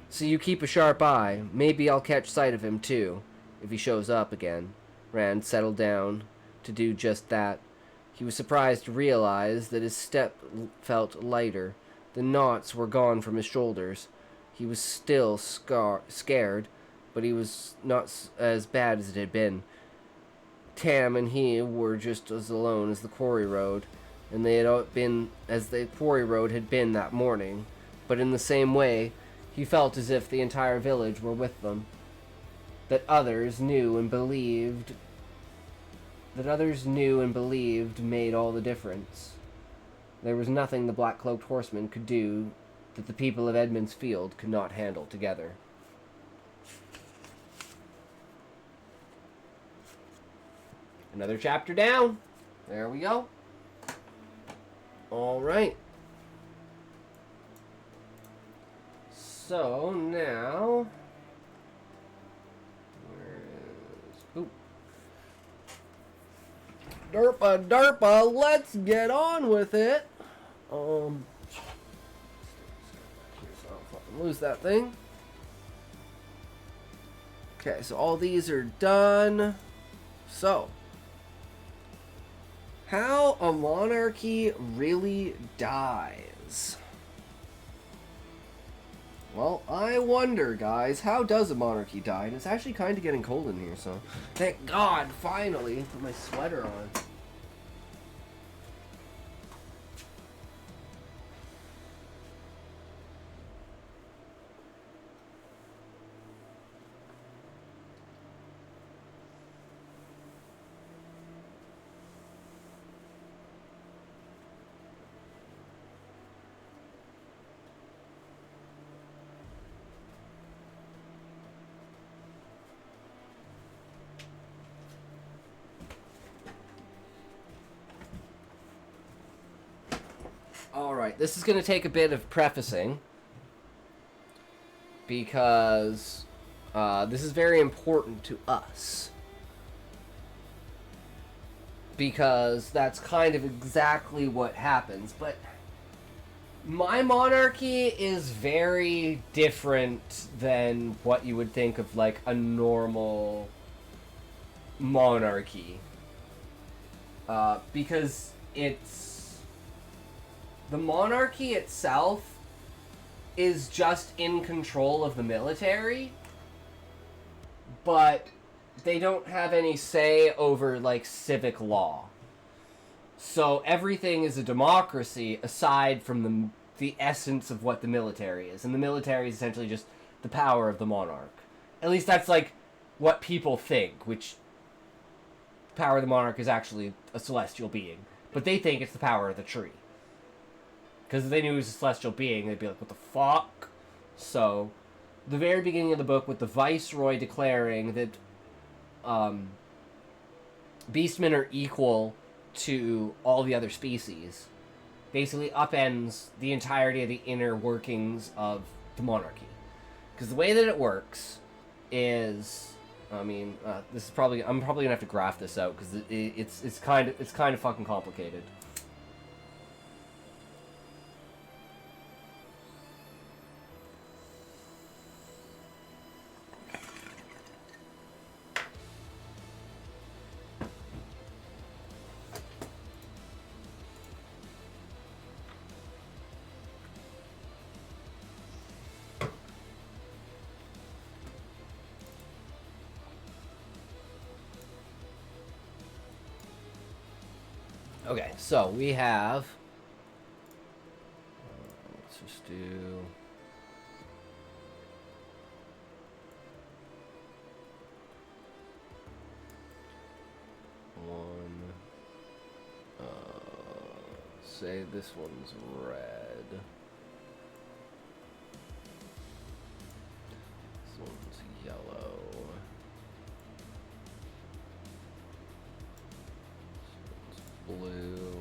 So you keep a sharp eye. Maybe I'll catch sight of him, too, if he shows up again. Rand settled down to do just that. He was surprised to realize that his step felt lighter. The knots were gone from his shoulders. He was still scared, but he was not as bad as it had been. Tam and he were just as alone as the quarry road, and they had been as the quarry road had been that morning. But in the same way, he felt as if the entire village were with them. That others knew and believed made all the difference. There was nothing the black-cloaked horseman could do that the people of Edmund's Field could not handle together. Another chapter down. There we go. All right. So now, DARPA, let's get on with it. So I don't fucking lose that thing. Okay, so all these are done. So, how a monarchy really dies. Well, I wonder, guys, how does a monarchy die? And it's actually kind of getting cold in here, so thank God, finally, put my sweater on. Alright, this is going to take a bit of prefacing because this is very important to us. Because that's kind of exactly what happens. But my monarchy is very different than what you would think of like a normal monarchy. Because the monarchy itself is just in control of the military, but they don't have any say over, like, civic law. So everything is a democracy aside from the essence of what the military is. And the military is essentially just the power of the monarch. At least that's, like, what people think, which the power of the monarch is actually a celestial being. But they think it's the power of the tree. Because if they knew it was a celestial being, they'd be like, what the fuck? So, the very beginning of the book with the Viceroy declaring that Beastmen are equal to all the other species basically upends the entirety of the inner workings of the monarchy. Because the way that it works is, I mean, I'm probably gonna have to graph this out because it's kind of fucking complicated. Okay, so we have, let's just do, one, say this one's red, this one's yellow. Blue,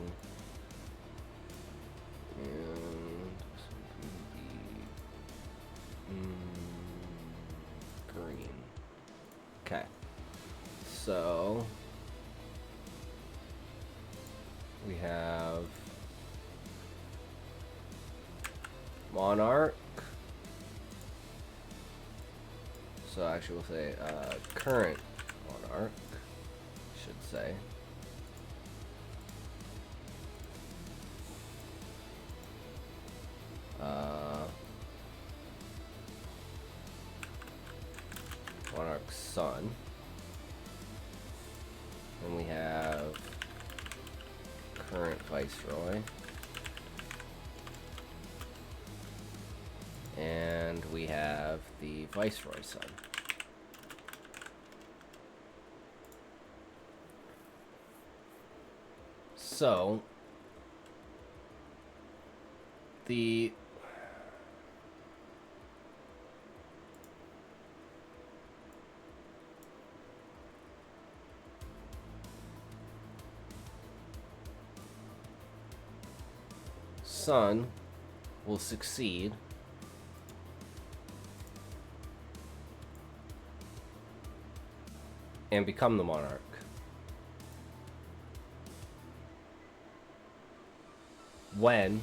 and this one can be green. Okay, so we have Monarch. So actually we'll say current Monarch, should say. Monarch's son. Then we have current Viceroy. And we have the Viceroy's son. So, the son will succeed and become the monarch. When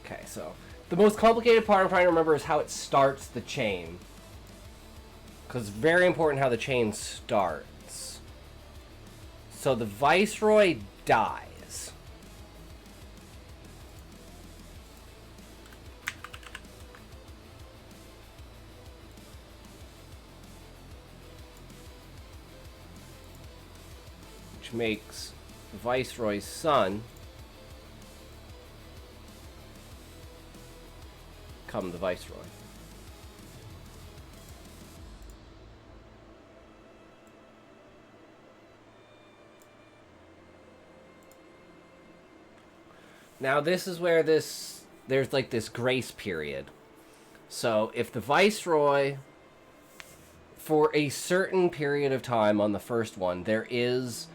okay, so the most complicated part I'm trying to remember is how it starts the chain. Because it's very important how the chain starts. So the Viceroy dies. Which makes the Viceroy's son become the Viceroy. Now this is where there's like this grace period. So if the Viceroy, for a certain period of time on the first one, there is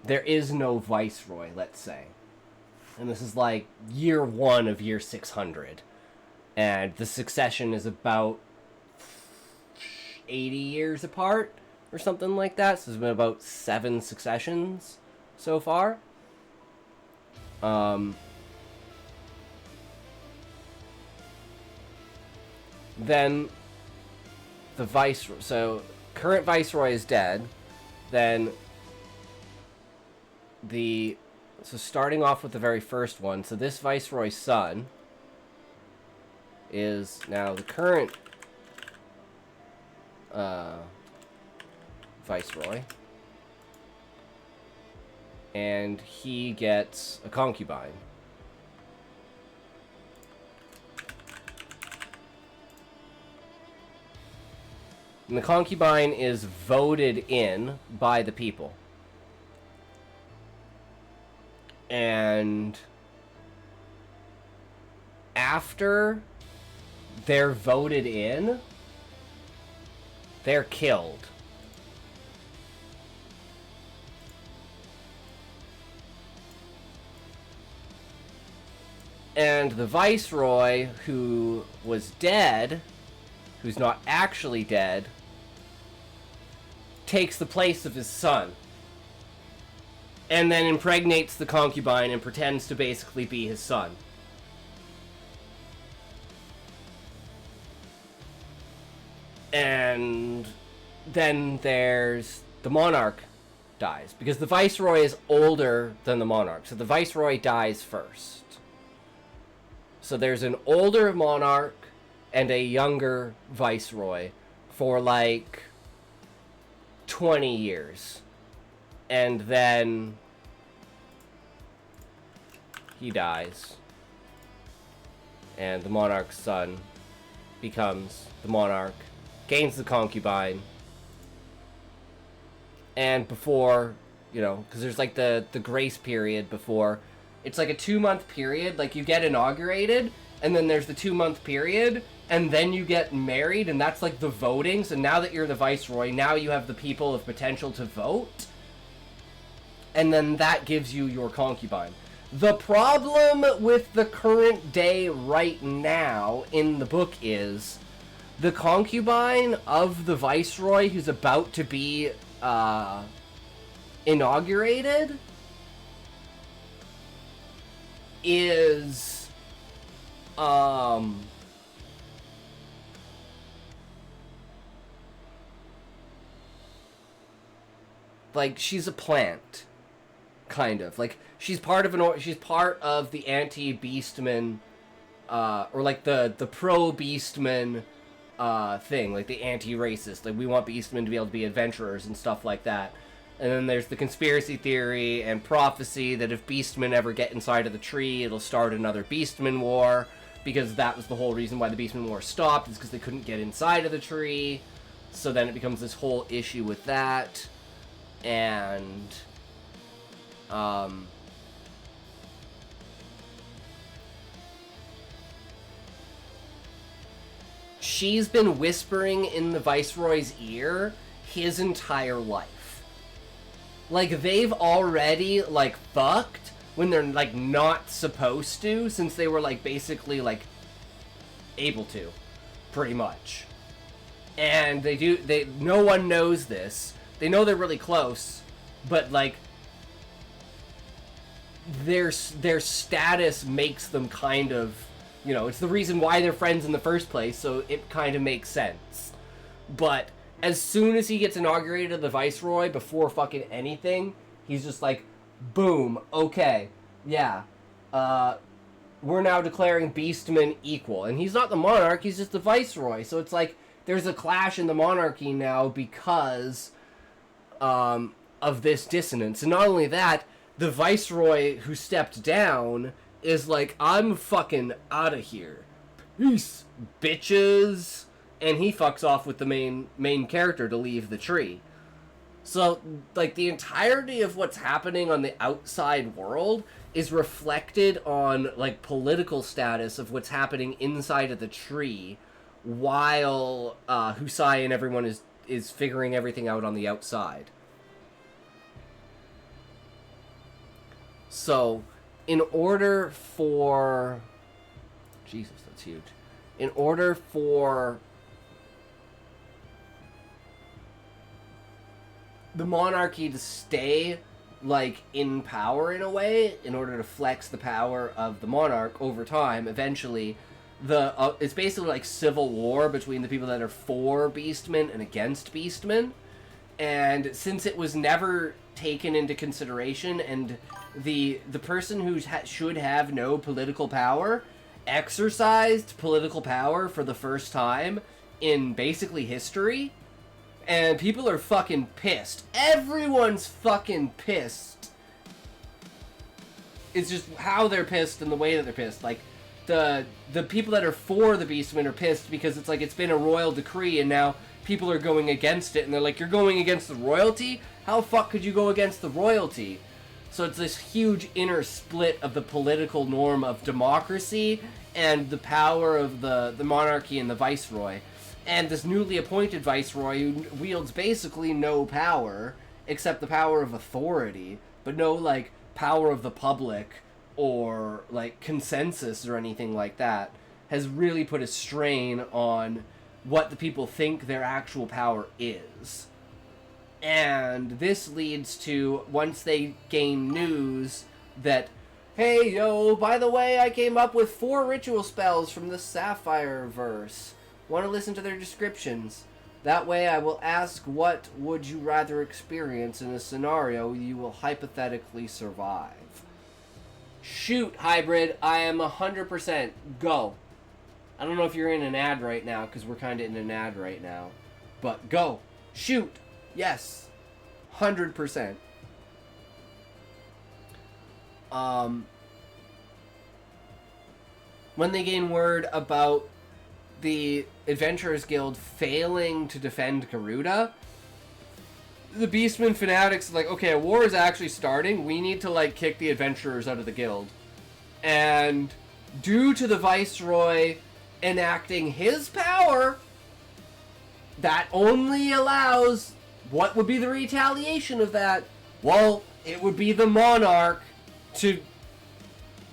no Viceroy, let's say. And this is like year 1 of year 600. And the succession is about 80 years apart or something like that. So there's been about 7 successions so far. Then the Viceroy, so current Viceroy is dead. Then so starting off with the very first one, so this Viceroy's son is now the current Viceroy. And he gets a concubine. And the concubine is voted in by the people. And after they're voted in, they're killed. And the Viceroy, who was dead, who's not actually dead, takes the place of his son. And then impregnates the concubine and pretends to basically be his son. And then there's the monarch dies. Because the Viceroy is older than the monarch. So the Viceroy dies first. So there's an older monarch and a younger Viceroy for like 20 years. And then he dies. And the monarch's son becomes the monarch, gains the concubine. And before, because there's like the grace period before. It's like a 2-month period, like you get inaugurated, and then there's the 2-month period, and then you get married, and that's like the voting. So now that you're the Viceroy, now you have the people of potential to vote, and then that gives you your concubine. The problem with the current day right now in the book is the concubine of the Viceroy who's about to be inaugurated is like she's a plant, kind of like she's part of the anti-beastman or like the pro-beastman thing, like the anti-racist, like we want beastmen to be able to be adventurers and stuff like that. And then there's the conspiracy theory and prophecy that if Beastmen ever get inside of the tree, it'll start another Beastman war. Because that was the whole reason why the Beastman war stopped, is because they couldn't get inside of the tree. So then it becomes this whole issue with that. And... she's been whispering in the Viceroy's ear his entire life. Like, they've already, like, fucked when they're, like, not supposed to, since they were, like, basically, like, able to, pretty much. And no one knows this. They know they're really close, but, like, their status makes them kind of, you know, it's the reason why they're friends in the first place, so it kind of makes sense. But as soon as he gets inaugurated as the Viceroy, before fucking anything, he's just like, boom, okay, yeah, we're now declaring Beastmen equal. And he's not the monarch, he's just the Viceroy. So it's like, there's a clash in the monarchy now because of this dissonance. And not only that, the Viceroy who stepped down is like, I'm fucking out of here. Peace, bitches. And he fucks off with the main character to leave the tree. So, like, the entirety of what's happening on the outside world is reflected on, like, political status of what's happening inside of the tree, while Husai and everyone is figuring everything out on the outside. So, in order for... Jesus, that's huge. In order for the monarchy to stay, like, in power in a way, in order to flex the power of the monarch over time, eventually, it's basically like civil war between the people that are for Beastmen and against Beastmen. And since it was never taken into consideration, and the person who should have no political power exercised political power for the first time in basically history, and people are fucking pissed. Everyone's fucking pissed. It's just how they're pissed and the way that they're pissed. Like, the people that are for the Beastmen are pissed because it's like, it's been a royal decree and now people are going against it, and they're like, you're going against the royalty? How the fuck could you go against the royalty? So it's this huge inner split of the political norm of democracy and the power of the monarchy and the Viceroy. And this newly appointed Viceroy who wields basically no power, except the power of authority, but no, like, power of the public or, like, consensus or anything like that, has really put a strain on what the people think their actual power is. And this leads to, once they gain news that, hey, yo, by the way, I came up with 4 ritual spells from the Sapphire verse. Want to listen to their descriptions? That way I will ask, what would you rather experience in a scenario you will hypothetically survive? Shoot, Hybrid, I am 100%. Go. I don't know if you're in an ad right now, because we're kind of in an ad right now. But go. Shoot. Yes. 100%. When they gain word about the Adventurers Guild failing to defend Garuda, the Beastmen fanatics are like, okay, a war is actually starting. We need to, like, kick the Adventurers out of the guild. And due to the Viceroy enacting his power, that only allows... What would be the retaliation of that? Well, it would be the monarch to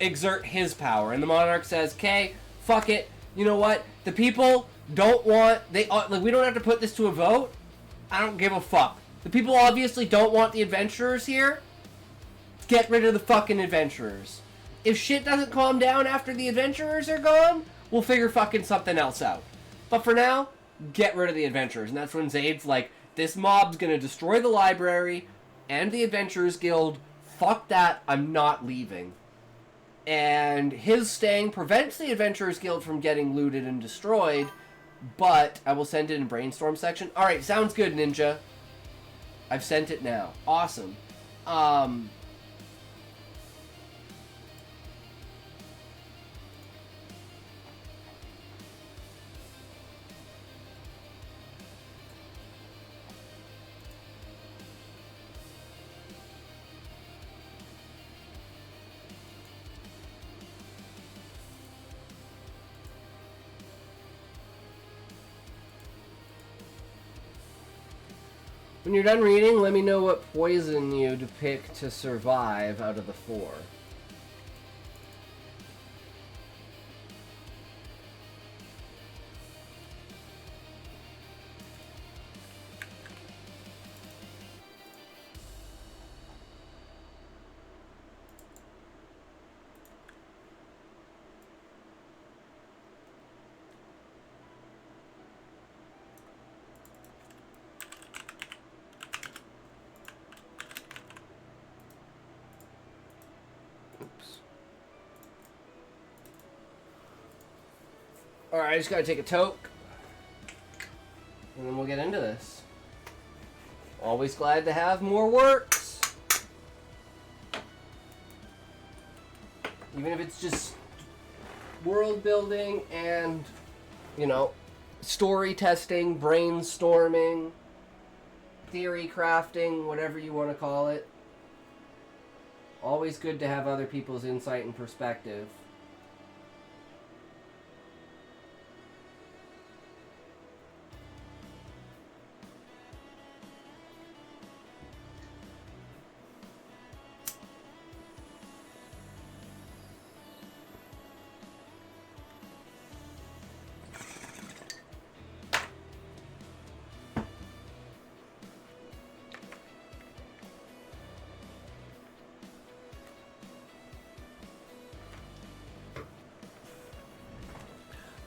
exert his power. And the monarch says, okay, fuck it. You know what? The people don't want... like, we don't have to put this to a vote. I don't give a fuck. The people obviously don't want the adventurers here. Get rid of the fucking adventurers. If shit doesn't calm down after the adventurers are gone, we'll figure fucking something else out. But for now, get rid of the adventurers. And that's when Zaid's like, this mob's gonna destroy the library and the Adventurers Guild. Fuck that, I'm not leaving. And his staying prevents the Adventurers Guild from getting looted and destroyed, but I will send it in brainstorm section. Alright, sounds good, Ninja. I've sent it now. Awesome. When you're done reading, let me know what poison you'd pick to survive out of the 4. Alright, I just gotta take a toke. And then we'll get into this. Always glad to have more works. Even if it's just world building and, you know, story testing, brainstorming, theory crafting, whatever you want to call it. Always good to have other people's insight and perspective.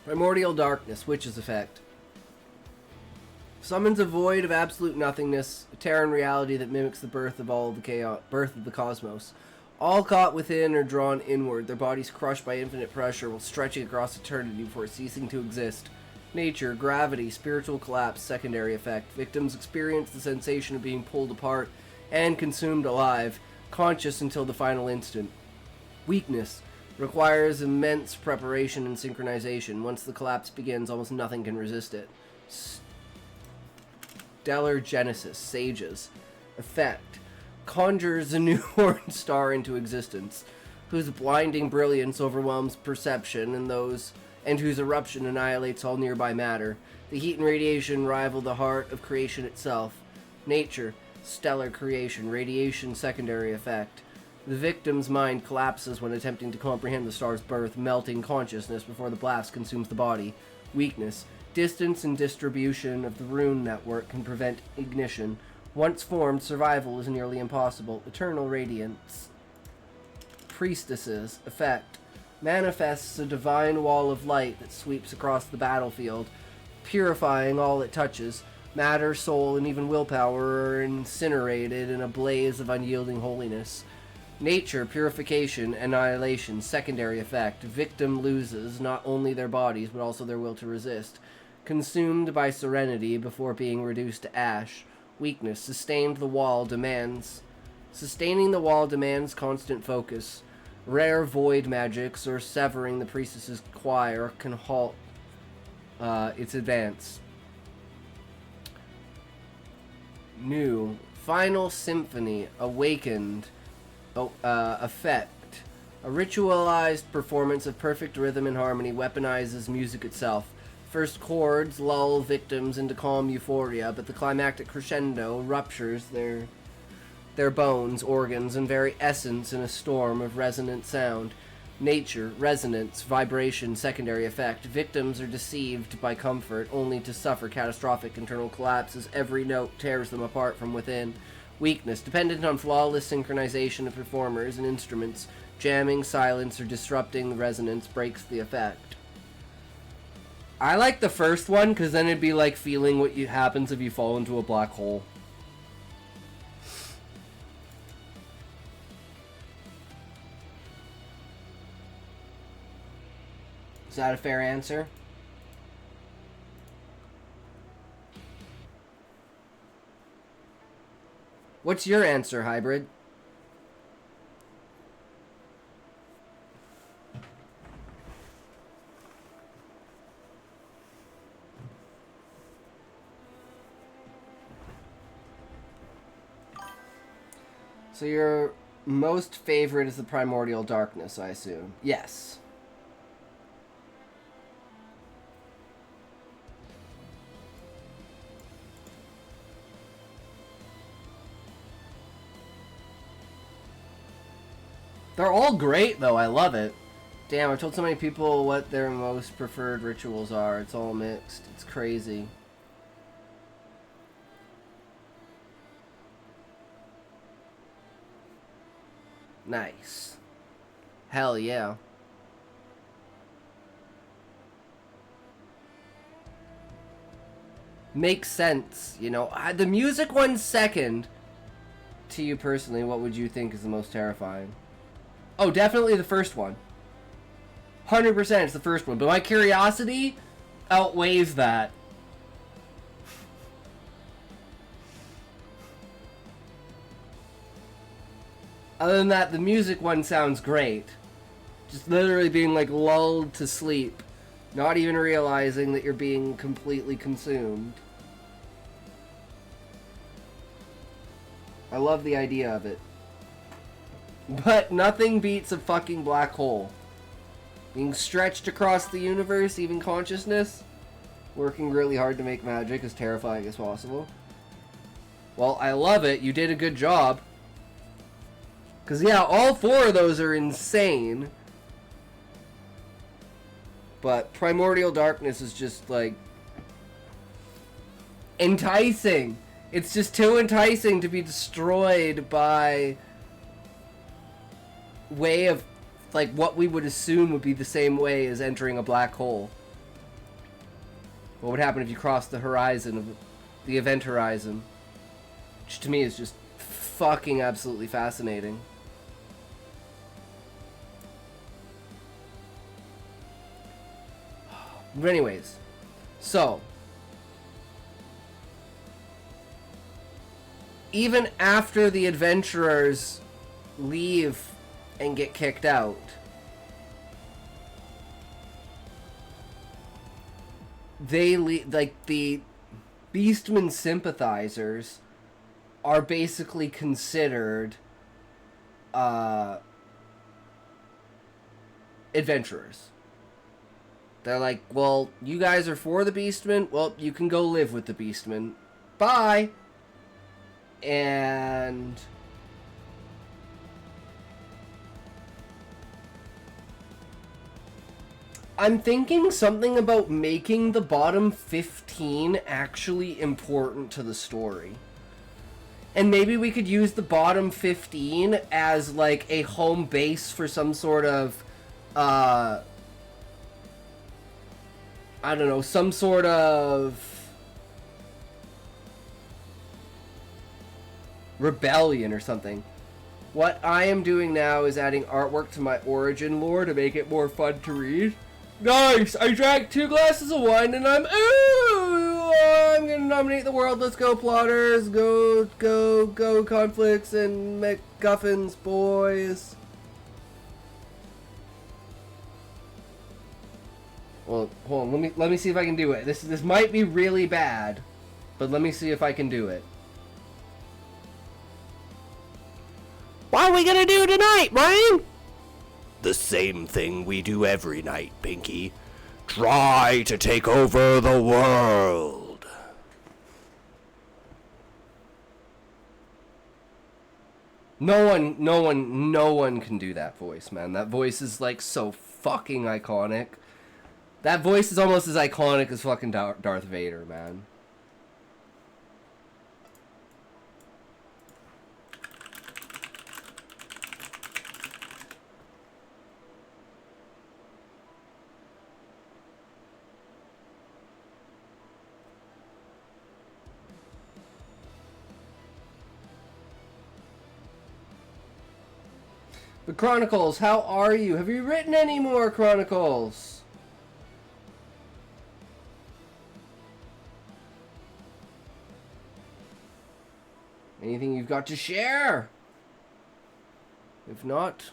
Primordial darkness, witch's effect. Summons a void of absolute nothingness, a Terran reality that mimics the birth of the cosmos. All caught within or drawn inward, their bodies crushed by infinite pressure while stretching across eternity before ceasing to exist. Nature, gravity, spiritual collapse, secondary effect. Victims experience the sensation of being pulled apart and consumed alive, conscious until the final instant. Weakness. Requires immense preparation and synchronization. Once the collapse begins, almost nothing can resist it. Stellar Genesis, Sages. Effect. Conjures a new horn star into existence, whose blinding brilliance overwhelms perception and whose eruption annihilates all nearby matter. The heat and radiation rival the heart of creation itself. Nature. Stellar creation. Radiation, secondary effect. The victim's mind collapses when attempting to comprehend the star's birth, melting consciousness before the blast consumes the body. Weakness. Distance and distribution of the rune network can prevent ignition. Once formed, survival is nearly impossible. Eternal radiance. Priestesses. Effect. Manifests a divine wall of light that sweeps across the battlefield, purifying all it touches. Matter, soul, and even willpower are incinerated in a blaze of unyielding holiness. Nature, purification, annihilation, secondary effect. Victim loses not only their bodies, but also their will to resist. Consumed by serenity before being reduced to ash. Weakness, sustaining the wall demands constant focus. Rare void magics or severing the priestess's choir can halt its advance. New, Final Symphony, Awakened. Effect. A ritualized performance of perfect rhythm and harmony weaponizes music itself. First chords lull victims into calm euphoria, but the climactic crescendo ruptures their bones, organs, and very essence in a storm of resonant sound. Nature, resonance, vibration, secondary effect. Victims are deceived by comfort, only to suffer catastrophic internal collapse as every note tears them apart from within. Weakness, dependent on flawless synchronization of performers and instruments. Jamming, silence, or disrupting the resonance breaks the effect. I like the first one, because then it'd be like feeling what happens if you fall into a black hole. Is that a fair answer? What's your answer, Hybrid? So your most favorite is the Primordial Darkness, I assume. Yes. They're all great, though. I love it. Damn, I've told so many people what their most preferred rituals are. It's all mixed. It's crazy. Nice. Hell yeah. Makes sense, you know. The music one second. To you personally, what would you think is the most terrifying? Oh, definitely the first one. 100% it's the first one. But my curiosity outweighs that. Other than that, the music one sounds great. Just literally being like lulled to sleep. Not even realizing that you're being completely consumed. I love the idea of it. But nothing beats a fucking black hole. Being stretched across the universe, even consciousness. Working really hard to make magic as terrifying as possible. Well, I love it. You did a good job. Because, yeah, all four of those are insane. But Primordial Darkness is just, like, enticing. It's just too enticing to be destroyed by way of, like, what we would assume would be the same way as entering a black hole. What would happen if you crossed the horizon of the event horizon? Which to me is just fucking absolutely fascinating. But anyways, so even after the adventurers leave and get kicked out, they like the Beastman sympathizers are basically considered adventurers. They're like, well, you guys are for the Beastmen? Well, you can go live with the Beastmen. Bye! And I'm thinking something about making the bottom 15 actually important to the story. And maybe we could use the bottom 15 as like a home base for some sort of I don't know, some sort of rebellion or something. What I am doing now is adding artwork to my origin lore to make it more fun to read. Nice! I drank 2 glasses of wine and I'm gonna dominate the world. Let's go, plotters. Go, conflicts and MacGuffins, boys. Well, hold on. Let me see if I can do it. This might be really bad, but let me see if I can do it. What are we gonna do tonight, Brian? The same thing we do every night, Pinky. Try to take over the world. No one can do that voice, man. That voice is like so fucking iconic. That voice is almost as iconic as fucking Darth Vader, man. But Chronicles, how are you? Have you written any more Chronicles? Anything you've got to share? If not,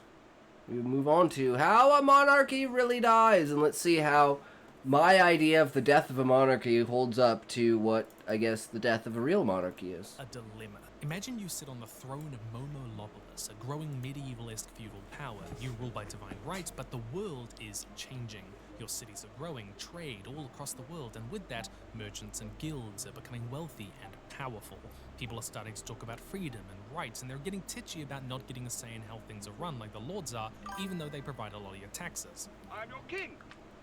we move on to how a monarchy really dies, and let's see how my idea of the death of a monarchy holds up to what, I guess, the death of a real monarchy is. A dilemma. Imagine you sit on the throne of Momolopolis, a growing medieval-esque feudal power. You rule by divine right, but the world is changing. Your cities are growing, trade all across the world, and with that, merchants and guilds are becoming wealthy and powerful. People are starting to talk about freedom and rights, and they're getting titchy about not getting a say in how things are run like the lords are, even though they provide a lot of your taxes. I'm your king.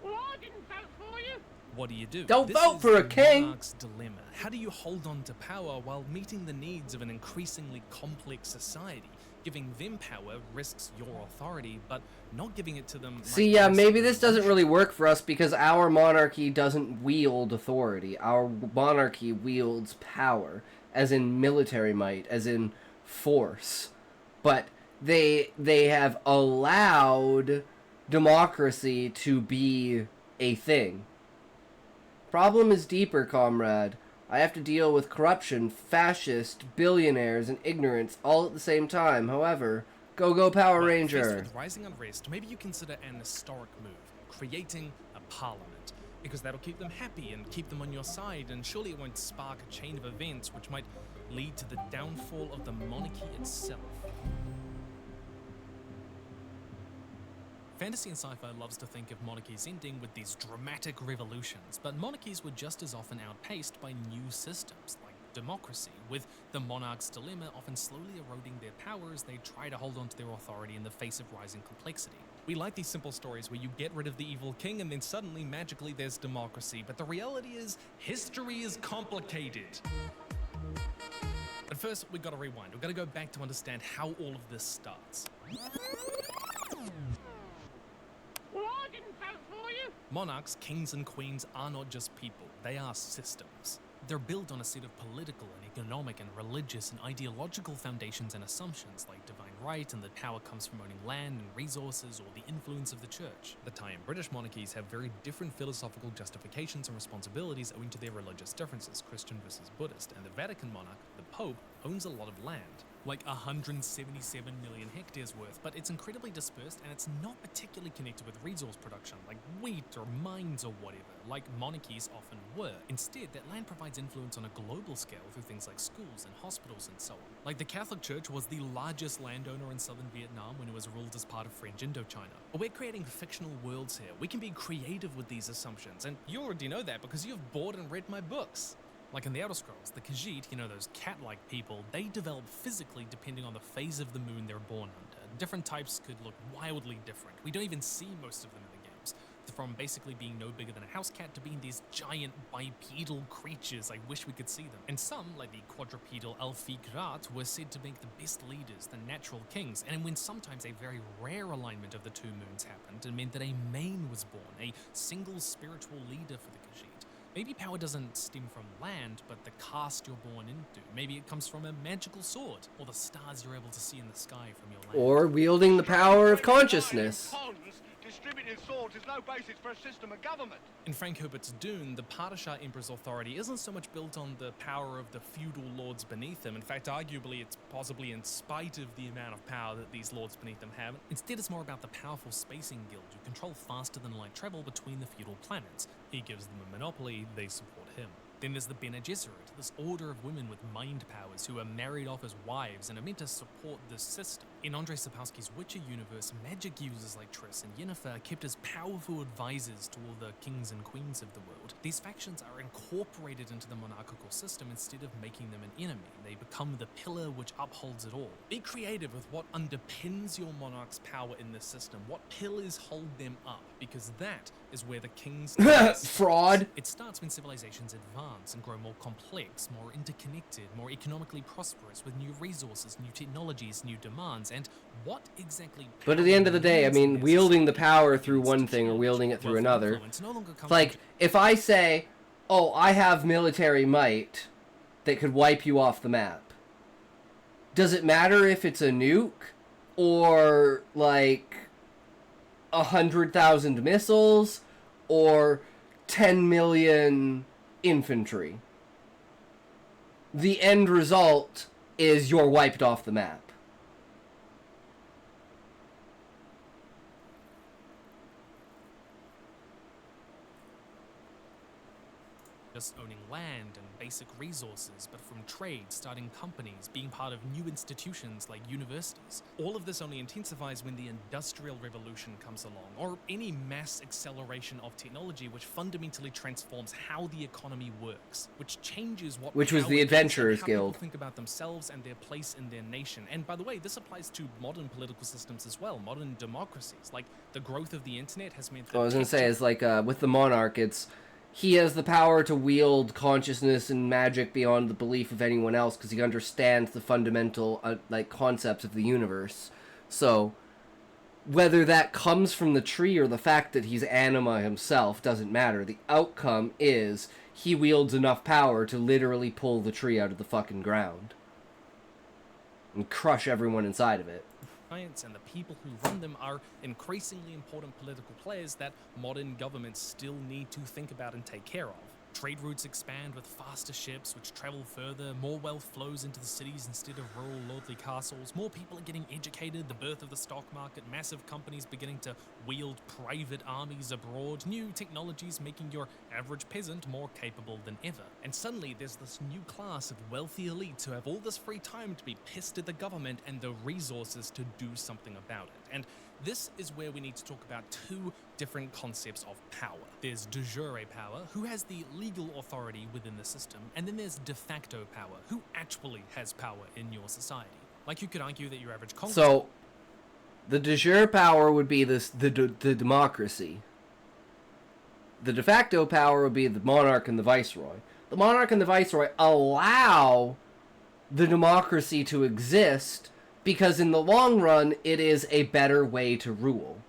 Well, I didn't vote for you. What do you do? Don't This vote is for a the king! monarch's dilemma. How do you hold on to power while meeting the needs of an increasingly complex society? Giving them power risks your authority, but not giving it to them... See, yeah, maybe this doesn't really work for us because our monarchy doesn't wield authority. Our monarchy wields power, as in military might, as in force. But they have allowed democracy to be a thing. Problem is deeper, comrade. I have to deal with corruption, fascist, billionaires, and ignorance all at the same time. However, go Power Well, Ranger. faced with rising unrest, maybe you consider an historic move, creating a parliament, because that'll keep them happy and keep them on your side, and surely it won't spark a chain of events which might lead to the downfall of the monarchy itself. Fantasy and sci-fi loves to think of monarchies ending with these dramatic revolutions, but monarchies were just as often outpaced by new systems, like democracy, with the monarch's dilemma often slowly eroding their power as they try to hold on to their authority in the face of rising complexity. We like these simple stories where you get rid of the evil king and then suddenly, magically, there's democracy, but the reality is, history is complicated. But first, we've got to rewind. We've got to go back to understand how all of this starts. Well, I didn't vote for you. Monarchs, kings and queens are not just people, they are systems. They're built on a set of political and economic and religious and ideological foundations and assumptions like divine right and that power comes from owning land and resources or the influence of the church. The Thai and British monarchies have very different philosophical justifications and responsibilities owing to their religious differences, Christian versus Buddhist, and the Vatican monarch, the Pope, owns a lot of land. Like 177 million hectares worth, but it's incredibly dispersed and it's not particularly connected with resource production, like wheat or mines or whatever, like monarchies often were. Instead, that land provides influence on a global scale through things like schools and hospitals and so on. Like the Catholic Church was the largest landowner in southern Vietnam when it was ruled as part of French Indochina. But we're creating fictional worlds here. We can be creative with these assumptions, and you already know that because you've bought and read my books. Like in the Elder Scrolls, the Khajiit, you know, those cat-like people, they develop physically depending on the phase of the moon they're born under. Different types could look wildly different. We don't even see most of them in the games. From basically being no bigger than a house cat to being these giant bipedal creatures. I wish we could see them. And some, like the quadrupedal Alfigrat, were said to make the best leaders, the natural kings. And when sometimes a very rare alignment of the two moons happened, it meant that a mane was born, a single spiritual leader for the Khajiit. Maybe power doesn't stem from land, but the caste you're born into. Maybe it comes from a magical sword, or the stars you're able to see in the sky from your land. Or wielding the power of consciousness. Distributing swords is no basis for a system of government. In Frank Herbert's Dune, the Padishah Emperor's authority isn't so much built on the power of the feudal lords beneath him. In fact, arguably, it's possibly in spite of the amount of power that these lords beneath them have. Instead, it's more about the powerful spacing guild who control faster than light travel between the feudal planets. He gives them a monopoly, they support him. Then there's the Bene Gesserit, this order of women with mind powers who are married off as wives and are meant to support this system. In Andrzej Sapkowski's Witcher universe, magic users like Triss and Yennefer are kept as powerful advisors to all the kings and queens of the world. These factions are incorporated into the monarchical system instead of making them an enemy. They become the pillar which upholds it all. Be creative with what underpins your monarch's power in this system. What pillars hold them up? Because that is where the king's Fraud. It starts when civilizations advance and grow more complex, more interconnected, more economically prosperous with new resources, new technologies, new demands, and what exactly... But at the end of the day, I mean, wielding the power through one thing or wielding it through another. It's like, if I say, oh, I have military might that could wipe you off the map, does it matter if it's a nuke or, like, 100,000 missiles or 10 million infantry? The end result is you're wiped off the map. Just owning land and basic resources, but from trade, starting companies, being part of new institutions like universities. All of this only intensifies when the Industrial Revolution comes along, or any mass acceleration of technology which fundamentally transforms how the economy works, which changes what Which was power the is Adventurers and how people Guild. think about themselves and their place in their nation. And by the way, this applies to modern political systems as well, modern democracies. Like, the growth of the internet has meant that What I was gonna say texture- is like with the monarch, it's he has the power to wield consciousness and magic beyond the belief of anyone else because he understands the fundamental like concepts of the universe. So whether that comes from the tree or the fact that he's anima himself doesn't matter. The outcome is he wields enough power to literally pull the tree out of the fucking ground and crush everyone inside of it. Science and the people who run them are increasingly important political players that modern governments still need to think about and take care of. Trade routes expand with faster ships which travel further, more wealth flows into the cities instead of rural lordly castles, more people are getting educated, the birth of the stock market, massive companies beginning to wield private armies abroad, new technologies making your average peasant more capable than ever. And suddenly there's this new class of wealthy elites who have all this free time to be pissed at the government and the resources to do something about it. And this is where we need to talk about two different concepts of power. There's de jure power, who has the legal authority within the system, and then there's de facto power, who actually has power in your society. Like, you could argue that your average Congress... So the de jure power would be the democracy. The de facto power would be the monarch and the viceroy. The monarch and the viceroy allow the democracy to exist because in the long run, it is a better way to rule.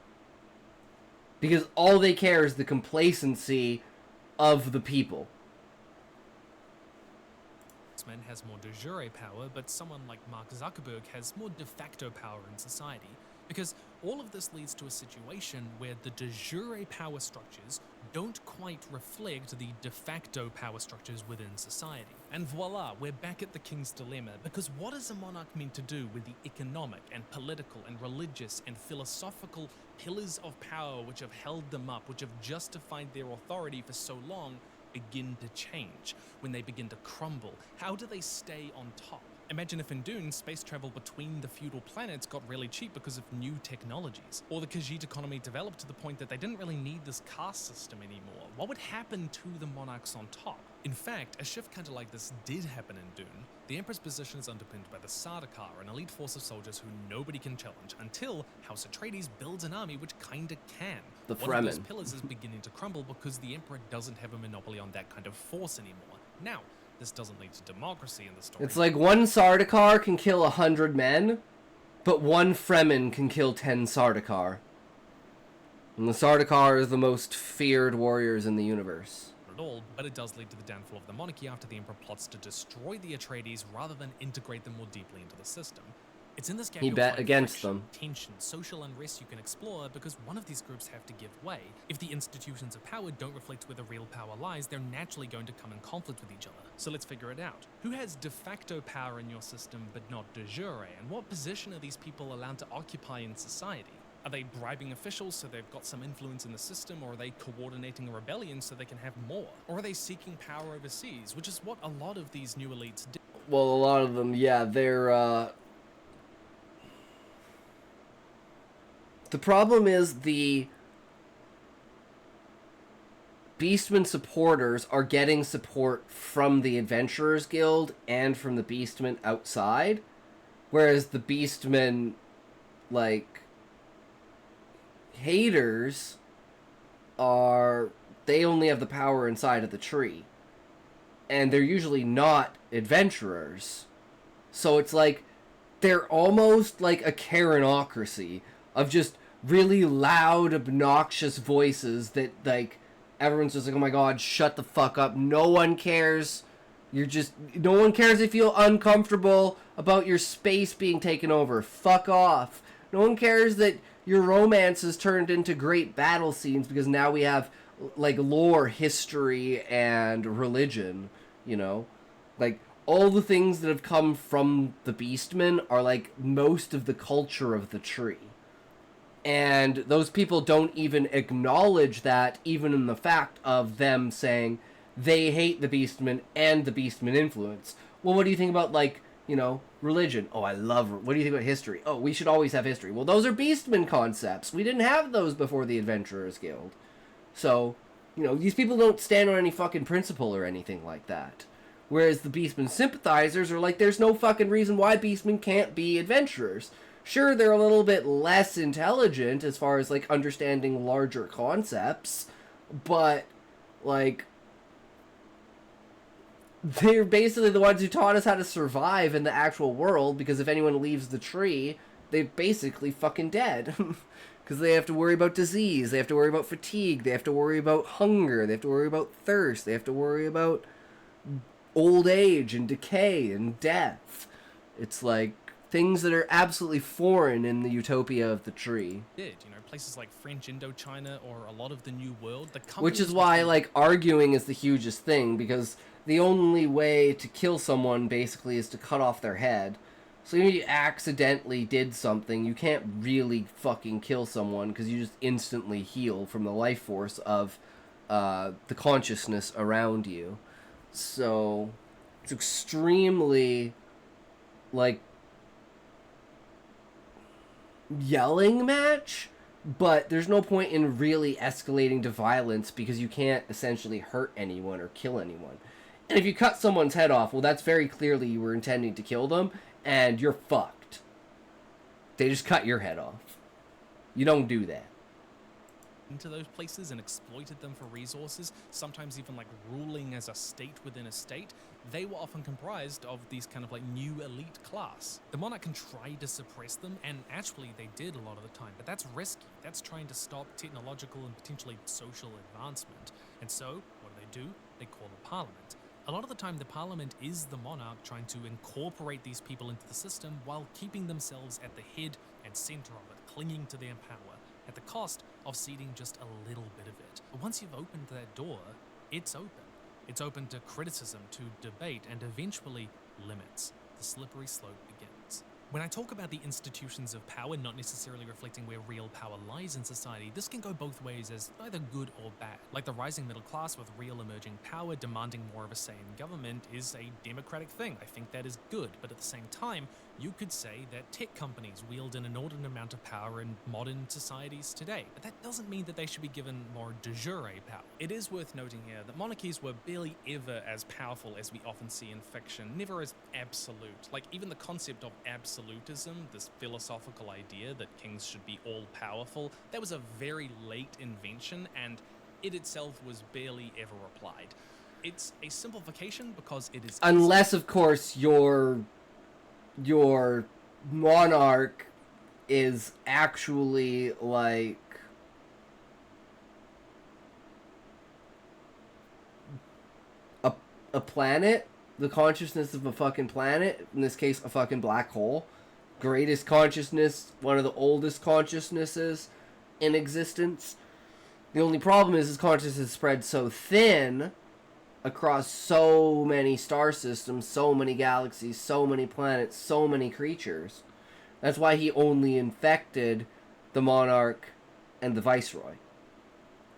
Because all they care is the complacency of the people. Man has more de jure power, but someone like Mark Zuckerberg has more de facto power in society. Because all of this leads to a situation where the de jure power structures don't quite reflect the de facto power structures within society. And voila, we're back at the king's dilemma, because what is a monarch meant to do with the economic and political and religious and philosophical pillars of power which have held them up, which have justified their authority for so long, begin to change? When they begin to crumble, how do they stay on top? Imagine if in Dune, space travel between the feudal planets got really cheap because of new technologies. Or the Khajiit economy developed to the point that they didn't really need this caste system anymore. What would happen to the monarchs on top? In fact, a shift kind of like this did happen in Dune. The Emperor's position is underpinned by the Sardaukar, an elite force of soldiers who nobody can challenge, until House Atreides builds an army which kinda can. The One of those Fremen. pillars is beginning to crumble because the Emperor doesn't have a monopoly on that kind of force anymore. Now, this doesn't lead to democracy in the story. It's like one Sardaukar can kill 100 men, but one Fremen can kill 10 Sardaukar. And the Sardaukar is the most feared warriors in the universe. At all, but it does lead to the downfall of the monarchy after the Emperor plots to destroy the Atreides rather than integrate them more deeply into the system. It's in this gap He you'll bet find against friction, them. tension, social unrest you can explore, because one of these groups have to give way. If the institutions of power don't reflect where the real power lies, they're naturally going to come in conflict with each other. So let's figure it out. Who has de facto power in your system but not de jure, and what position are these people allowed to occupy in society? Are they bribing officials so they've got some influence in the system, or are they coordinating a rebellion so they can have more? Or are they seeking power overseas, which is what a lot of these new elites do? Well, a lot of them, yeah, they're, The problem is the Beastmen supporters are getting support from the Adventurers Guild and from the Beastmen outside, whereas the Beastmen, like, haters they only have the power inside of the tree. And they're usually not adventurers. So it's like, they're almost like a Karenocracy of just really loud, obnoxious voices that, like, everyone's just like, oh my god, shut the fuck up. No one cares. No one cares if you feel uncomfortable about your space being taken over. Fuck off. No one cares that your romance has turned into great battle scenes because now we have, like, lore, history, and religion, you know? Like, all the things that have come from the Beastmen are like most of the culture of the tree. And those people don't even acknowledge that, even in the fact of them saying they hate the Beastmen and the Beastmen influence. Well, what do you think about, like, you know, religion? Oh, I love... What do you think about history? Oh, we should always have history. Well, those are Beastmen concepts. We didn't have those before the Adventurers Guild. So, you know, these people don't stand on any fucking principle or anything like that. Whereas the Beastmen sympathizers are like, there's no fucking reason why Beastmen can't be adventurers. Sure, they're a little bit less intelligent as far as, like, understanding larger concepts, but, like, they're basically the ones who taught us how to survive in the actual world, because if anyone leaves the tree, they're basically fucking dead. Because they have to worry about disease, they have to worry about fatigue, they have to worry about hunger, they have to worry about thirst, they have to worry about old age and decay and death. It's like things that are absolutely foreign in the utopia of the tree. Places like French Indochina or a lot of the New World. Which is why, like, arguing is the hugest thing, because the only way to kill someone, basically, is to cut off their head. So if you accidentally did something, you can't really fucking kill someone, because you just instantly heal from the life force of the consciousness around you. So it's extremely, like, yelling match, but there's no point in really escalating to violence because you can't essentially hurt anyone or kill anyone. And if you cut someone's head off, well, that's very clearly you were intending to kill them, and you're fucked. They just cut your head off. You don't do that. Into those places and exploited them for resources, sometimes even like ruling as a state within a state, they were often comprised of these kind of like new elite class. The monarch can try to suppress them, and actually they did a lot of the time, but that's risky. That's trying to stop technological and potentially social advancement. And so, what do? They call a parliament. A lot of the time, the parliament is the monarch trying to incorporate these people into the system while keeping themselves at the head and center of it, clinging to their power, at the cost of ceding just a little bit of it. But once you've opened that door, it's open. It's open to criticism, to debate, and eventually limits. The slippery slope begins. When I talk about the institutions of power not necessarily reflecting where real power lies in society, this can go both ways as either good or bad. Like the rising middle class with real emerging power demanding more of a say in government is a democratic thing. I think that is good, but at the same time, you could say that tech companies wield an inordinate amount of power in modern societies today, but that doesn't mean that they should be given more de jure power. It is worth noting here that monarchies were barely ever as powerful as we often see in fiction, never as absolute. Like even the concept of absolutism, this philosophical idea that kings should be all-powerful, that was a very late invention, and it itself was barely ever applied. It's a simplification because it is... Unless, of course, your monarch is actually, like, a planet, the consciousness of a fucking planet, in this case, a fucking black hole. Greatest consciousness, one of the oldest consciousnesses in existence. The only problem is his consciousness is spread so thin across so many star systems, so many galaxies, so many planets, so many creatures. That's why he only infected the monarch and the viceroy,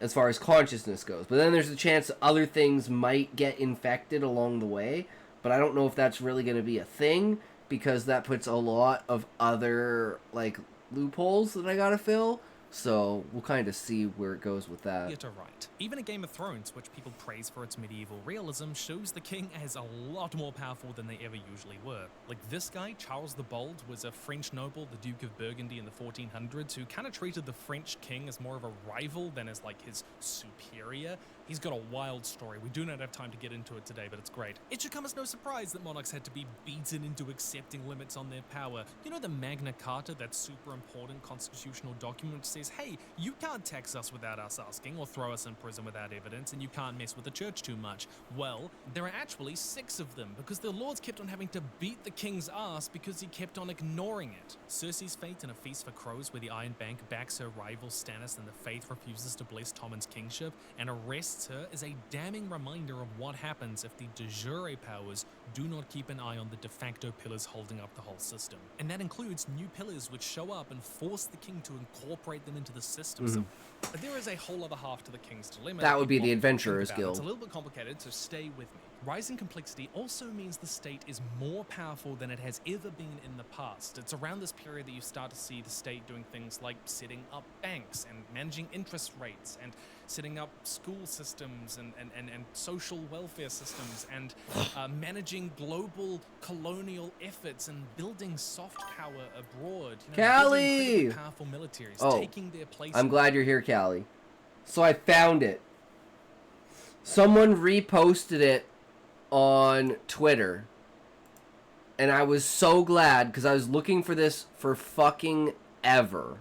as far as consciousness goes. But then there's a chance that other things might get infected along the way, but I don't know if that's really going to be a thing, because that puts a lot of other, like, loopholes that I gotta fill. So we'll kind of see where it goes with that. You're right. Even a Game of Thrones, which people praise for its medieval realism, shows the king as a lot more powerful than they ever usually were. Like this guy, Charles the Bold, was a French noble, the Duke of Burgundy in the 1400s, who kind of treated the French king as more of a rival than as like his superior. He's got a wild story. We do not have time to get into it today, but it's great. It should come as no surprise that monarchs had to be beaten into accepting limits on their power. You know the Magna Carta, that super important constitutional document, says, hey, you can't tax us without us asking, or throw us in prison without evidence, and you can't mess with the church too much. Well, there are actually 6 of them, because the lords kept on having to beat the king's ass because he kept on ignoring it. Cersei's fate in A Feast for Crows, where the Iron Bank backs her rival Stannis and the Faith refuses to bless Tommen's kingship and arrests her, is a damning reminder of what happens if the de jure powers do not keep an eye on the de facto pillars holding up the whole system. And that includes new pillars which show up and force the king to incorporate them into the system. So there is a whole other half to the king's dilemma. That would be you the want to think Adventurers about. Guild. It's a little bit complicated, so stay with me. Rising complexity also means the state is more powerful than it has ever been in the past. It's around this period that you start to see the state doing things like setting up banks and managing interest rates and setting up school systems and social welfare systems and managing global colonial efforts and building soft power abroad. Callie! Building incredibly powerful militaries, Oh, taking their place. I'm glad you're here, Callie. So I found it. Someone reposted it on Twitter. And I was so glad because I was looking for this for fucking ever.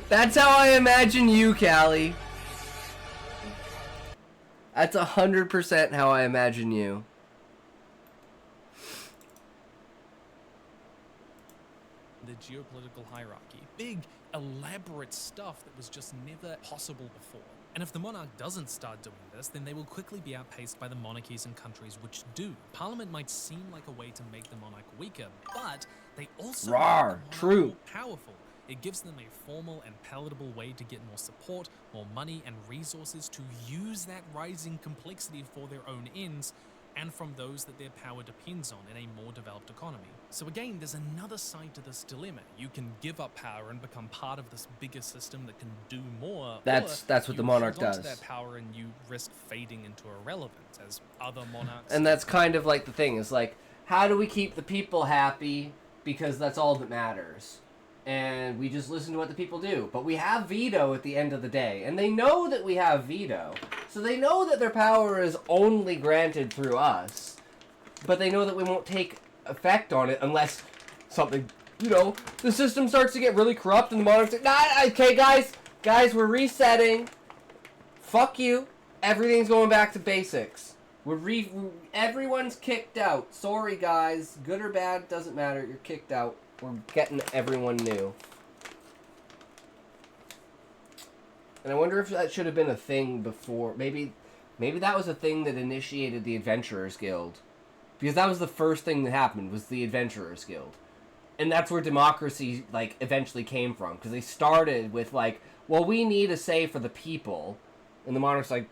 That's how I imagine you, Callie. That's 100% how I imagine you. The geopolitical hierarchy. Big, elaborate stuff that was just never possible before. And if the monarch doesn't start doing this, then they will quickly be outpaced by the monarchies and countries which do. Parliament might seem like a way to make the monarch weaker, but they also make the monarch true. more powerful. It gives them a formal and palatable way to get more support, more money and resources to use that rising complexity for their own ends and from those that their power depends on in a more developed economy. So again, there's another side to this dilemma. You can give up power and become part of this bigger system that can do more. That's what the monarch hold on does. to that power and you risk fading into irrelevance as other monarchs. And that's kind of like the thing is like, how do we keep the people happy? Because that's all that matters. And we just listen to what the people do. But we have veto at the end of the day. And they know that we have veto. So they know that their power is only granted through us. But they know that we won't take effect on it unless something, the system starts to get really corrupt and the monarchs say, nah, okay, guys, we're resetting. Fuck you. Everything's going back to basics. Everyone's kicked out. Sorry, guys. Good or bad, doesn't matter. You're kicked out. We're getting everyone new. And I wonder if that should have been a thing before. Maybe that was a thing that initiated the Adventurers Guild. Because that was the first thing that happened, was the Adventurers Guild. And that's where democracy, eventually came from. Because they started with, well, we need a say for the people. And the monarch's like,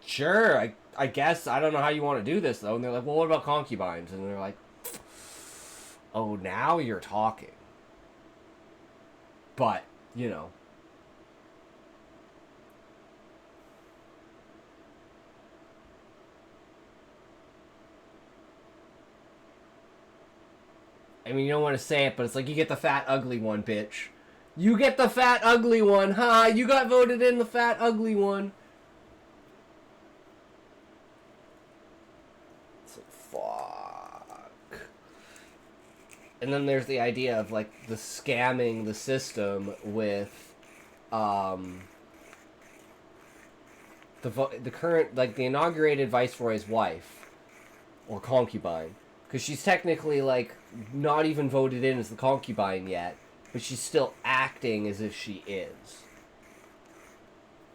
sure, I guess. I don't know how you want to do this, though. And they're like, well, what about concubines? And they're like, oh, now you're talking. But, I mean, you don't want to say it, but it's like, you get the fat, ugly one, bitch. You get the fat, ugly one, huh? You got voted in, the fat, ugly one. It's like, fuck. And then there's the idea of, the scamming the system with, the current, the inaugurated viceroy's wife, or concubine. Because she's technically, not even voted in as the concubine yet, but she's still acting as if she is.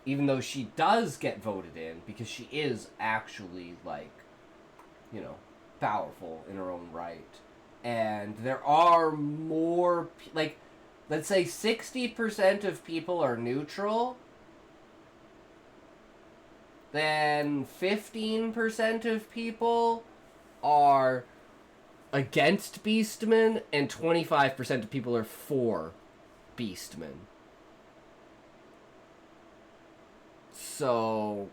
Even though she does get voted in, because she is actually, powerful in her own right. And there are more, let's say 60% of people are neutral, then 15% of people are against Beastmen and 25% of people are for Beastmen. So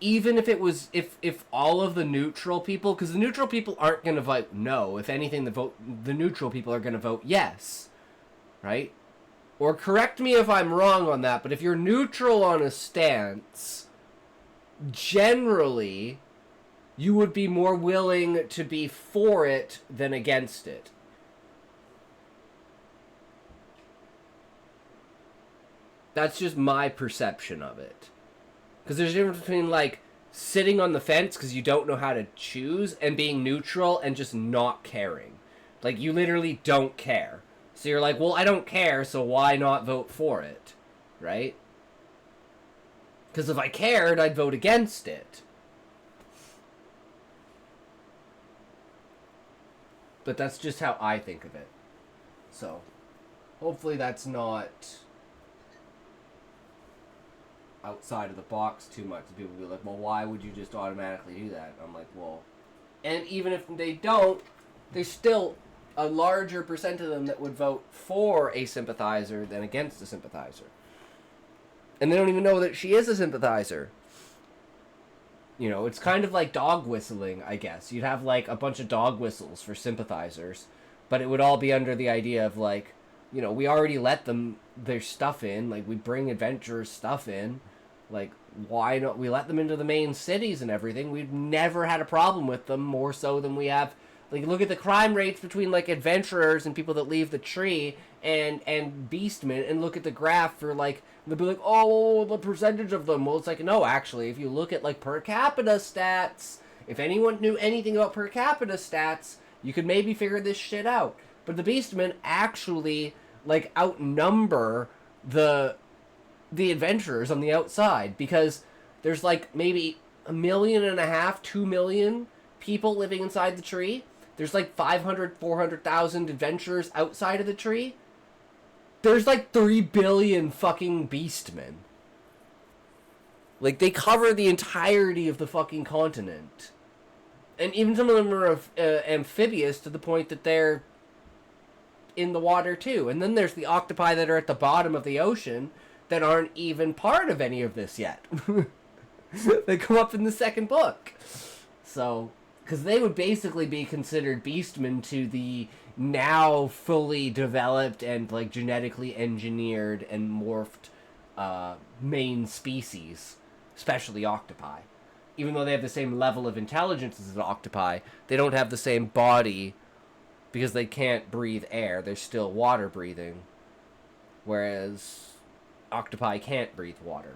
even if it was if all of the neutral people, because the neutral people aren't going to vote no. If anything, the neutral people are going to vote yes, right? Or correct me if I'm wrong on that, but if you're neutral on a stance, generally you would be more willing to be for it than against it. That's just my perception of it. Because there's a difference between, like, sitting on the fence because you don't know how to choose and being neutral and just not caring. Like, you literally don't care. So you're like, well, I don't care, so why not vote for it? Right? Because if I cared, I'd vote against it. But that's just how I think of it. So, hopefully that's not outside of the box too much. People will be like, well, why would you just automatically do that? I'm like, well, and even if they don't, there's still a larger percent of them that would vote for a sympathizer than against a sympathizer. And they don't even know that she is a sympathizer. You know, it's kind of like dog whistling, I guess. You'd have, like, a bunch of dog whistles for sympathizers, but it would all be under the idea of, like, you know, we already let them their stuff in. Like, we bring adventurers stuff in. Like, why not? We let them into the main cities and everything. We've never had a problem with them, more so than we have. Like, look at the crime rates between, like, adventurers and people that leave the tree and beastmen, and look at the graph for, like, they'll be like, oh, the percentage of them. Well, it's like, no, actually, if you look at, like, per capita stats, if anyone knew anything about per capita stats, you could maybe figure this shit out. But the beastmen actually, like, outnumber the adventurers on the outside, because there's, like, maybe 1.5 million, 2 million people living inside the tree. There's, like, 500, 400,000 adventurers outside of the tree. There's, like, 3 billion fucking beastmen. Like, they cover the entirety of the fucking continent. And even some of them are amphibious to the point that they're in the water too. And then there's the octopi that are at the bottom of the ocean that aren't even part of any of this yet. They come up in the second book. So, because they would basically be considered beastmen to the now fully developed and, like, genetically engineered and morphed main species, especially octopi. Even though they have the same level of intelligence as an octopi, they don't have the same body because they can't breathe air. They're still water breathing, whereas octopi can't breathe water.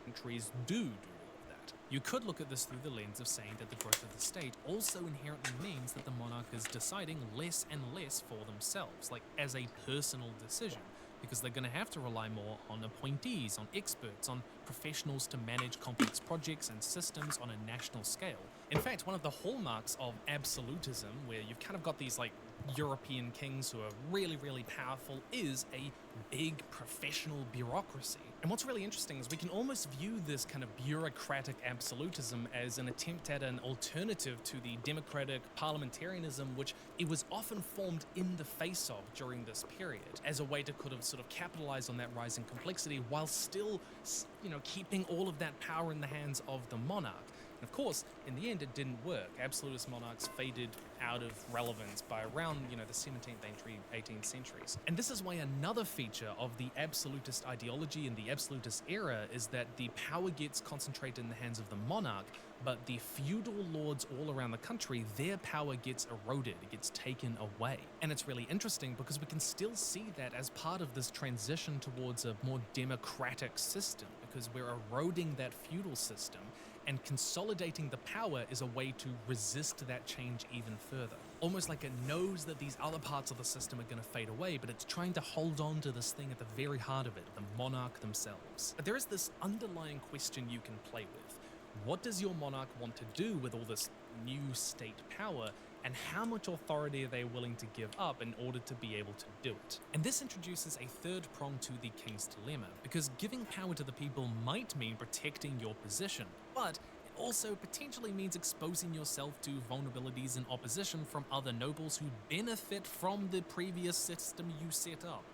Countries do all of that. You could look at this through the lens of saying that the growth of the state also inherently means that the monarch is deciding less and less for themselves, like as a personal decision, because they're going to have to rely more on appointees, on experts, on professionals to manage complex projects and systems on a national scale. In fact, one of the hallmarks of absolutism, where you've kind of got these, like, European kings who are really, really powerful, is a big professional bureaucracy. And what's really interesting is we can almost view this kind of bureaucratic absolutism as an attempt at an alternative to the democratic parliamentarism, which it was often formed in the face of during this period, as a way to sort of capitalize on that rising complexity while still, you know, keeping all of that power in the hands of the monarch. Of course, in the end, it didn't work. Absolutist monarchs faded out of relevance by around, you know, the 17th and 18th centuries. And this is why another feature of the absolutist ideology in the absolutist era is that the power gets concentrated in the hands of the monarch, but the feudal lords all around the country, their power gets eroded, it gets taken away. And it's really interesting because we can still see that as part of this transition towards a more democratic system, because we're eroding that feudal system, and consolidating the power is a way to resist that change even further. Almost like it knows that these other parts of the system are going to fade away, but it's trying to hold on to this thing at the very heart of it, the monarch themselves. But there is this underlying question you can play with. What does your monarch want to do with all this new state power, and how much authority are they willing to give up in order to be able to do it? And this introduces a third prong to the King's Dilemma, because giving power to the people might mean protecting your position, but it also potentially means exposing yourself to vulnerabilities and opposition from other nobles who benefit from the previous system you set up.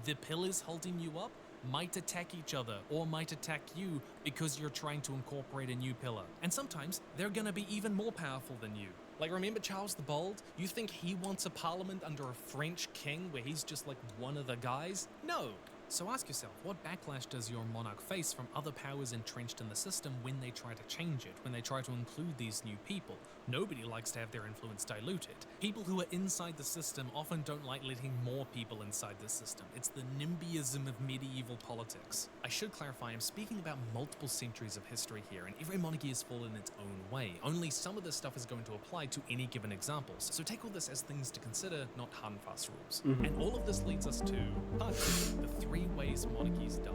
The pillars holding you up might attack each other or might attack you because you're trying to incorporate a new pillar. And sometimes they're gonna be even more powerful than you. Like, remember Charles the Bold? You think he wants a parliament under a French king where he's just like one of the guys? No. So ask yourself, what backlash does your monarch face from other powers entrenched in the system when they try to change it, when they try to include these new people? Nobody likes to have their influence diluted. People who are inside the system often don't like letting more people inside the system. It's the NIMBYism of medieval politics. I should clarify, I'm speaking about multiple centuries of history here, and every monarchy has fallen its own way. Only some of this stuff is going to apply to any given examples. So take all this as things to consider, not hard and fast rules. And all of this leads us to part 2, the 3 ways monarchies die.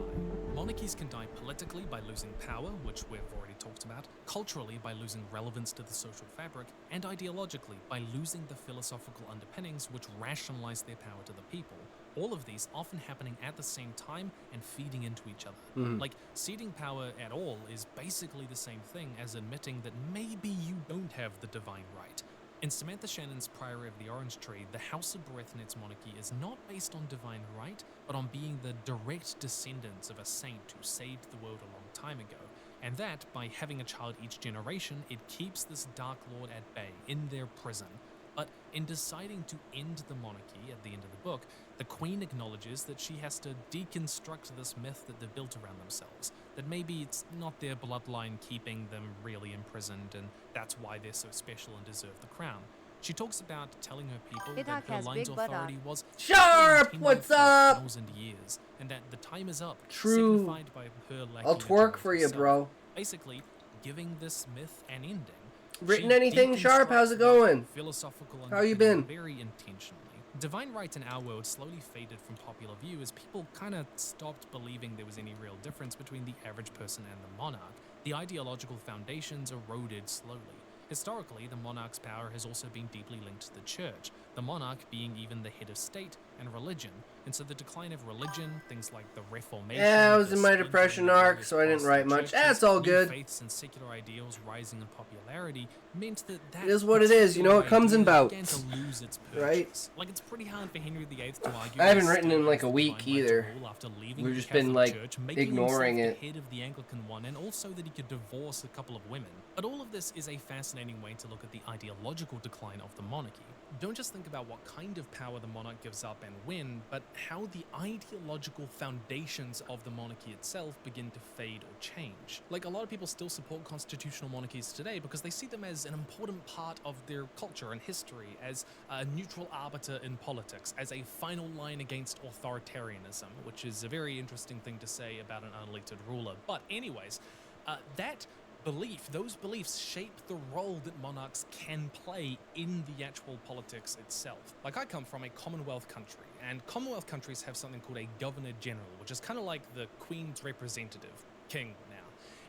Monarchies can die politically by losing power, which we've already talked about, culturally by losing relevance to the social fabric, and ideologically by losing the philosophical underpinnings which rationalize their power to the people. All of these often happening at the same time and feeding into each other. Like, ceding power at all is basically the same thing as admitting that maybe you don't have the divine right. In Samantha Shannon's Priory of the Orange Tree, the House of Baratheon's monarchy is not based on divine right, but on being the direct descendants of a saint who saved the world a long time ago. And that, by having a child each generation, it keeps this Dark Lord at bay, in their prison. But in deciding to end the monarchy at the end of the book, the Queen acknowledges that she has to deconstruct this myth that they've built around themselves, that maybe it's not their bloodline keeping them really imprisoned, and that's why they're so special and deserve the crown. She talks about telling her people that her line's authority was Sharp, what's up? 1,000 years, and that the time is up, True. signified by her lacking I'll a twerk child for you, herself. bro. Basically, giving this myth an ending. Written She anything, Sharp? How's it going? Philosophical How you underpinning been? very intentionally. Divine right in our world slowly faded from popular view as people kind of stopped believing there was any real difference between the average person and the monarch. The ideological foundations eroded slowly. Historically, the monarch's power has also been deeply linked to the church, the monarch being even the head of state and religion. And so the decline of religion, things like the Reformation... Yeah, I was the in my splintering depression of arc, various so I didn't write much. Protestant That's all churches, good. new faiths and secular ideals rising in popularity meant that It is what it is, you know, it comes in particular bouts, idea began to lose its right? purchase. Like, it's pretty hard for Henry VIII to argue... I haven't that written in, like, a the week divine right to either. rule after leaving We've the just been, Catholic like, Church, making ignoring himself it. the head of the Anglican one, and also that he could divorce a couple of women. But all of this is a fascinating way to look at the ideological decline of the monarchy. Don't just think about what kind of power the monarch gives up and when, but how the ideological foundations of the monarchy itself begin to fade or change. Like, a lot of people still support constitutional monarchies today because they see them as an important part of their culture and history, as a neutral arbiter in politics, as a final line against authoritarianism, which is a very interesting thing to say about an unelected ruler. But anyways, those beliefs shape the role that monarchs can play in the actual politics itself. Like, I come from a Commonwealth country, and Commonwealth countries have something called a Governor General, which is kind of like the Queen's representative, king now,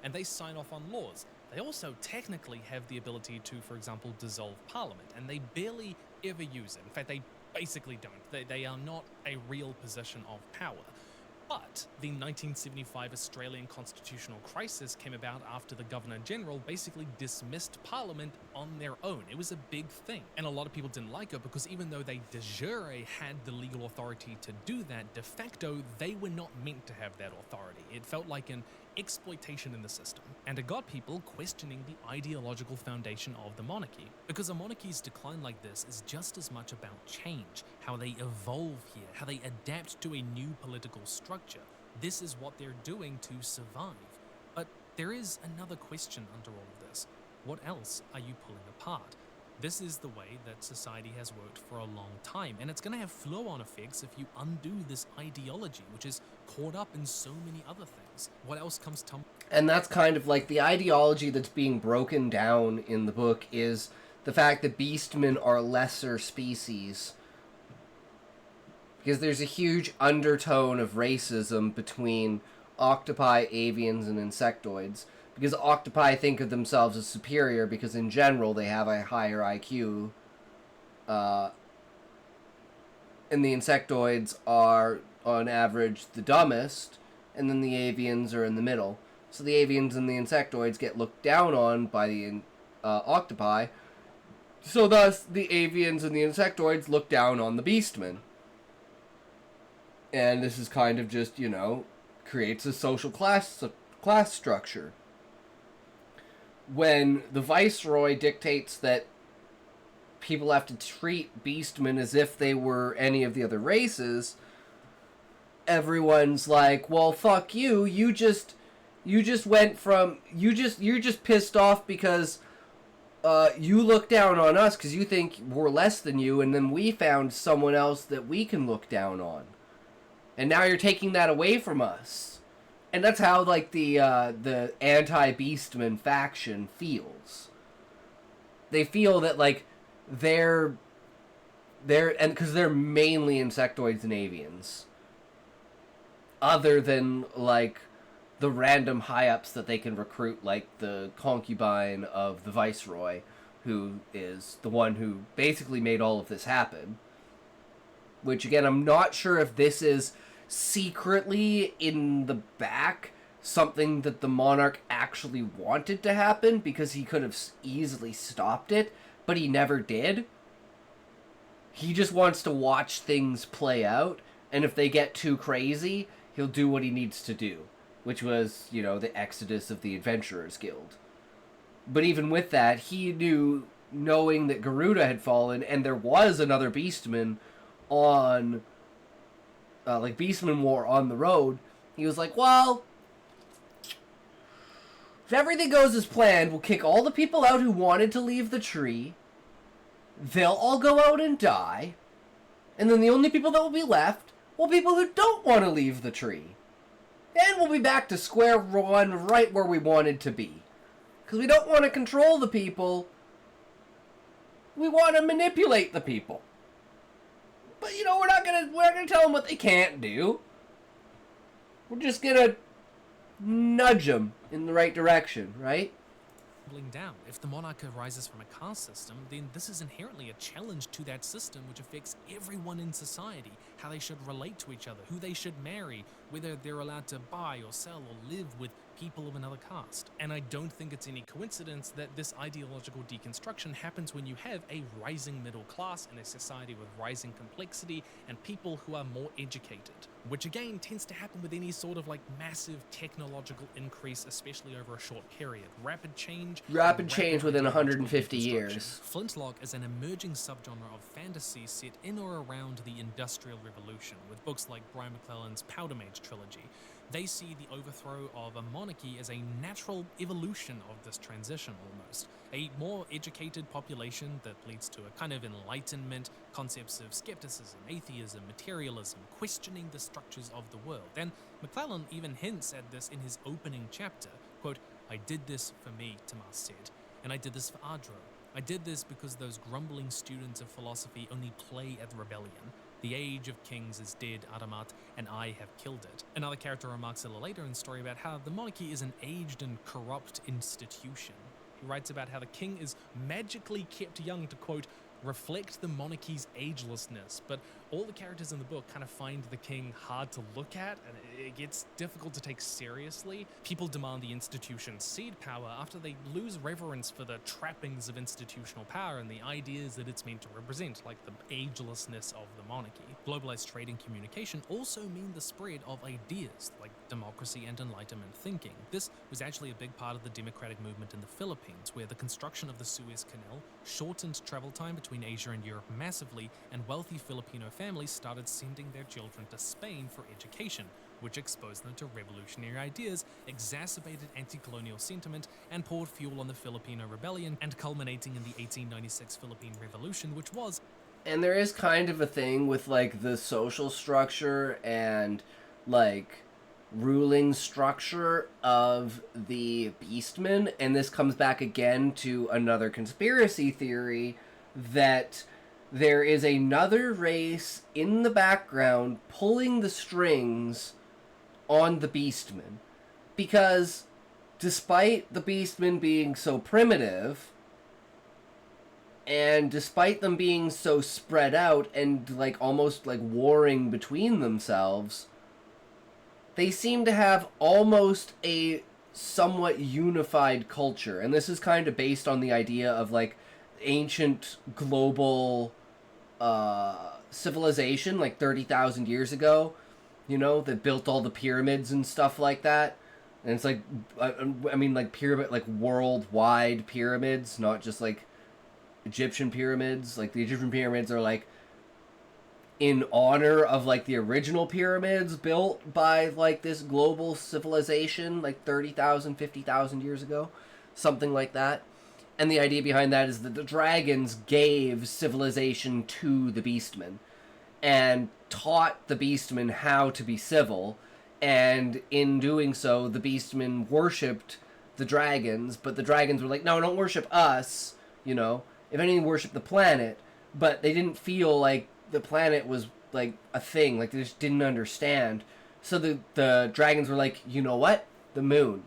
and they sign off on laws. They also technically have the ability to, for example, dissolve Parliament, and they barely ever use it. In fact, they basically don't. They are not a real position of power. But the 1975 Australian constitutional crisis came about after the Governor-General basically dismissed Parliament on their own. It was a big thing. And a lot of people didn't like it because even though they de jure had the legal authority to do that, de facto, they were not meant to have that authority. It felt like an exploitation in the system. And it got people questioning the ideological foundation of the monarchy. Because a monarchy's decline like this is just as much about change, how they evolve here, how they adapt to a new political structure. This is what they're doing to survive. But there is another question under all of this. What else are you pulling apart? This is the way that society has worked for a long time, and it's going to have flow-on effects if you undo this ideology, which is caught up in so many other things. What else comes to... And that's kind of like the ideology that's being broken down in the book is the fact that beastmen are lesser species. Because there's a huge undertone of racism between octopi, avians, and insectoids. Because octopi think of themselves as superior because in general they have a higher IQ. And the insectoids are, on average, the dumbest. And then the avians are in the middle. So the avians and the insectoids get looked down on by the octopi. So thus, the avians and the insectoids look down on the beastmen. And this is kind of just, creates a social class structure. When the Viceroy dictates that people have to treat beastmen as if they were any of the other races, everyone's like, well, fuck you. You're just pissed off because you look down on us because you think we're less than you, and then we found someone else that we can look down on. And now you're taking that away from us. And that's how, like, the anti-Beastman faction feels. They feel that, like, they're and because they're mainly insectoids and avians. Other than, like, the random high-ups that they can recruit, like the concubine of the Viceroy, who is the one who basically made all of this happen. Which, again, I'm not sure if this is secretly in the back something that the monarch actually wanted to happen, because he could have easily stopped it, but he never did. He just wants to watch things play out, and if they get too crazy, he'll do what he needs to do, which was, the exodus of the Adventurers Guild. But even with that, he knew, knowing that Garuda had fallen, and there was another Beastman on Beastman War on the road, he was like, well, if everything goes as planned, we'll kick all the people out who wanted to leave the tree, they'll all go out and die, and then the only people that will be left will be people who don't want to leave the tree. And we'll be back to square one, right where we wanted to be. Because we don't want to control the people, we want to manipulate the people. But, we're not gonna tell them what they can't do. We're just gonna nudge them in the right direction, right? Down. If the monarch arises from a caste system, then this is inherently a challenge to that system, which affects everyone in society, how they should relate to each other, who they should marry, whether they're allowed to buy or sell or live with people of another caste. And I don't think it's any coincidence that this ideological deconstruction happens when you have a rising middle class in a society with rising complexity and people who are more educated, which again tends to happen with any sort of massive technological increase, especially over a short period. Rapid change within 150 years. Flintlock is an emerging subgenre of fantasy set in or around the Industrial Revolution, with books like Brian McClellan's Powder Mage trilogy. They see the overthrow of a monarchy as a natural evolution of this transition almost. A more educated population that leads to a kind of enlightenment, concepts of skepticism, atheism, materialism, questioning the structures of the world. And McClellan even hints at this in his opening chapter. Quote, "I did this for me," Tomas said, "and I did this for Adro. I did this because those grumbling students of philosophy only play at rebellion. The age of kings is dead, Adamat, and I have killed it." Another character remarks a little later in the story about how the monarchy is an aged and corrupt institution. He writes about how the king is magically kept young to, quote, "reflect the monarchy's agelessness," but all the characters in the book kind of find the king hard to look at, and it gets difficult to take seriously. People demand the institution cede power after they lose reverence for the trappings of institutional power and the ideas that it's meant to represent, like the agelessness of the monarchy. Globalized trade and communication also mean the spread of ideas, like democracy and enlightenment thinking. This was actually a big part of the democratic movement in the Philippines, where the construction of the Suez Canal shortened travel time between Asia and Europe massively, and wealthy Filipino families started sending their children to Spain for education, which exposed them to revolutionary ideas, exacerbated anti-colonial sentiment, and poured fuel on the Filipino rebellion, and culminating in the 1896 Philippine Revolution, which was... And there is kind of a thing with, the social structure and, ruling structure of the Beastmen, and this comes back again to another conspiracy theory that there is another race in the background pulling the strings on the Beastmen. Because despite the Beastmen being so primitive, and despite them being so spread out and like almost like warring between themselves, they seem to have almost a somewhat unified culture. And this is kind of based on the idea of like ancient global civilization, like 30,000 years ago, you know, that built all the pyramids and stuff like that. And it's like, I mean, like pyramid, like worldwide pyramids, not just like Egyptian pyramids. Like the Egyptian pyramids are like in honor of like the original pyramids built by like this global civilization like 30,000, 50,000 years ago, something like that. And the idea behind that is that the dragons gave civilization to the Beastmen and taught the Beastmen how to be civil, and in doing so the Beastmen worshipped the dragons, but the dragons were like, no, don't worship us, you know, if anything, worship the planet. But they didn't feel like the planet was like a thing, like they just didn't understand. So the dragons were like, you know what, the moon,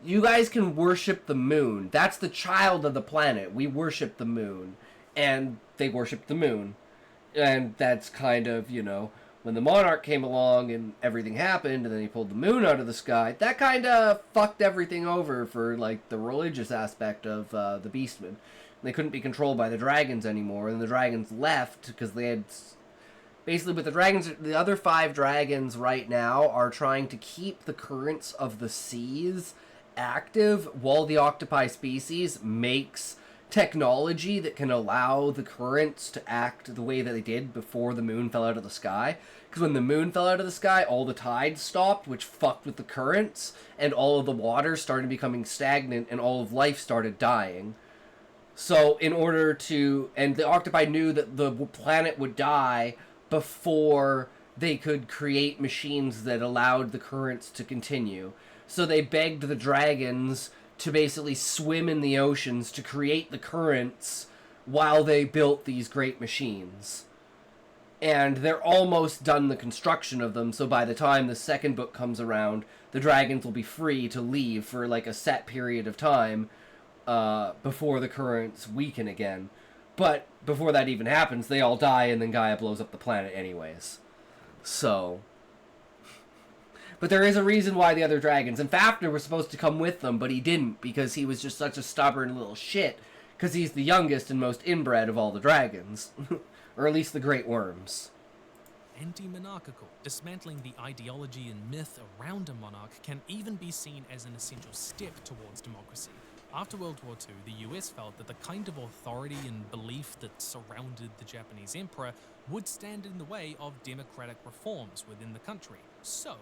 you guys can worship the moon, that's the child of the planet, we worship the moon. And they worshiped the moon. And that's kind of, you know, when the monarch came along and everything happened and then he pulled the moon out of the sky, that kind of fucked everything over for like the religious aspect of the Beastmen. They couldn't be controlled by the dragons anymore, and the dragons left because they had... Basically, with the dragons, the other 5 dragons right now are trying to keep the currents of the seas active while the octopi species makes technology that can allow the currents to act the way that they did before the moon fell out of the sky. Because when the moon fell out of the sky, all the tides stopped, which fucked with the currents, and all of the water started becoming stagnant, and all of life started dying. So in order to... And the octopi knew that the planet would die before they could create machines that allowed the currents to continue. So they begged the dragons to basically swim in the oceans to create the currents while they built these great machines. And they're almost done the construction of them, so by the time the second book comes around, the dragons will be free to leave for like a set period of time before the currents weaken again. But before that even happens, they all die, and then Gaia blows up the planet anyways. So... But there is a reason why the other dragons... And Fafnir was supposed to come with them, but he didn't, because he was just such a stubborn little shit. Because he's the youngest and most inbred of all the dragons. Or at least the great worms. Anti-monarchical, dismantling the ideology and myth around a monarch can even be seen as an essential step towards democracy. After World War II, the US felt that the kind of authority and belief that surrounded the Japanese emperor would stand in the way of democratic reforms within the country. So,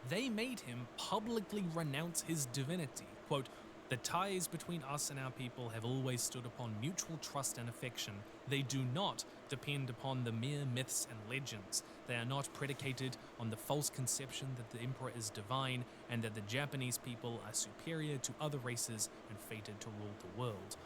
they made him publicly renounce his divinity. Quote, "The ties between us and our people have always stood upon mutual trust and affection. They do not depend upon the mere myths and legends. They are not predicated on the false conception that the emperor is divine and that the Japanese people are superior to other races and fated to rule the world."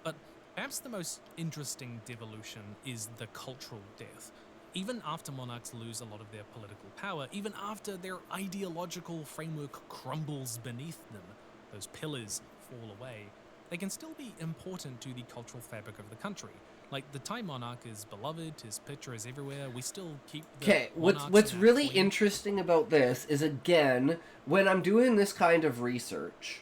But perhaps the most interesting devolution is the cultural death. Even after monarchs lose a lot of their political power, even after their ideological framework crumbles beneath them, those pillars fall away, they can still be important to the cultural fabric of the country. Like, the Thai monarch is beloved, his picture is everywhere, we still keep the Okay, what's really interesting about this is, again, when I'm doing this kind of research,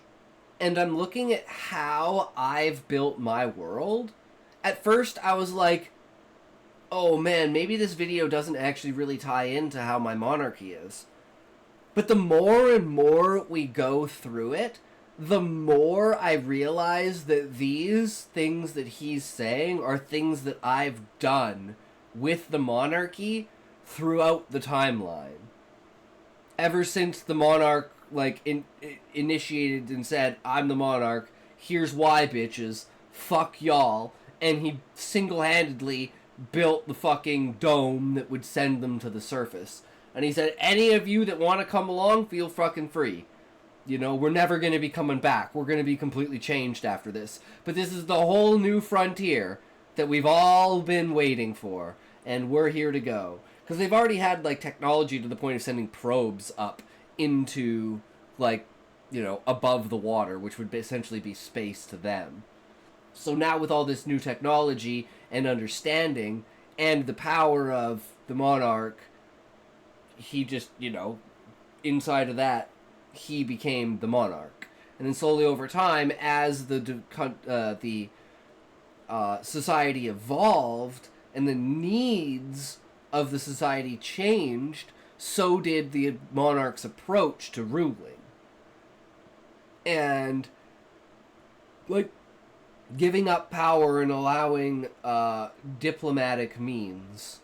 and I'm looking at how I've built my world, at first I was like, oh man, maybe this video doesn't actually really tie into how my monarchy is. But the more and more we go through it, the more I realize that these things that he's saying are things that I've done with the monarchy throughout the timeline. Ever since the monarch, like, initiated and said, I'm the monarch, here's why, bitches, fuck y'all, and he single-handedly built the fucking dome that would send them to the surface. And he said, any of you that want to come along, feel fucking free. You know, we're never going to be coming back. We're going to be completely changed after this. But this is the whole new frontier that we've all been waiting for. And we're here to go. Because they've already had, like, technology to the point of sending probes up into, like, you know, above the water, which would essentially be space to them. So now with all this new technology and understanding and the power of the monarch, he just, you know, inside of that, he became the monarch. And then slowly over time, as the society evolved and the needs of the society changed, so did the monarch's approach to ruling. And, like, giving up power and allowing diplomatic means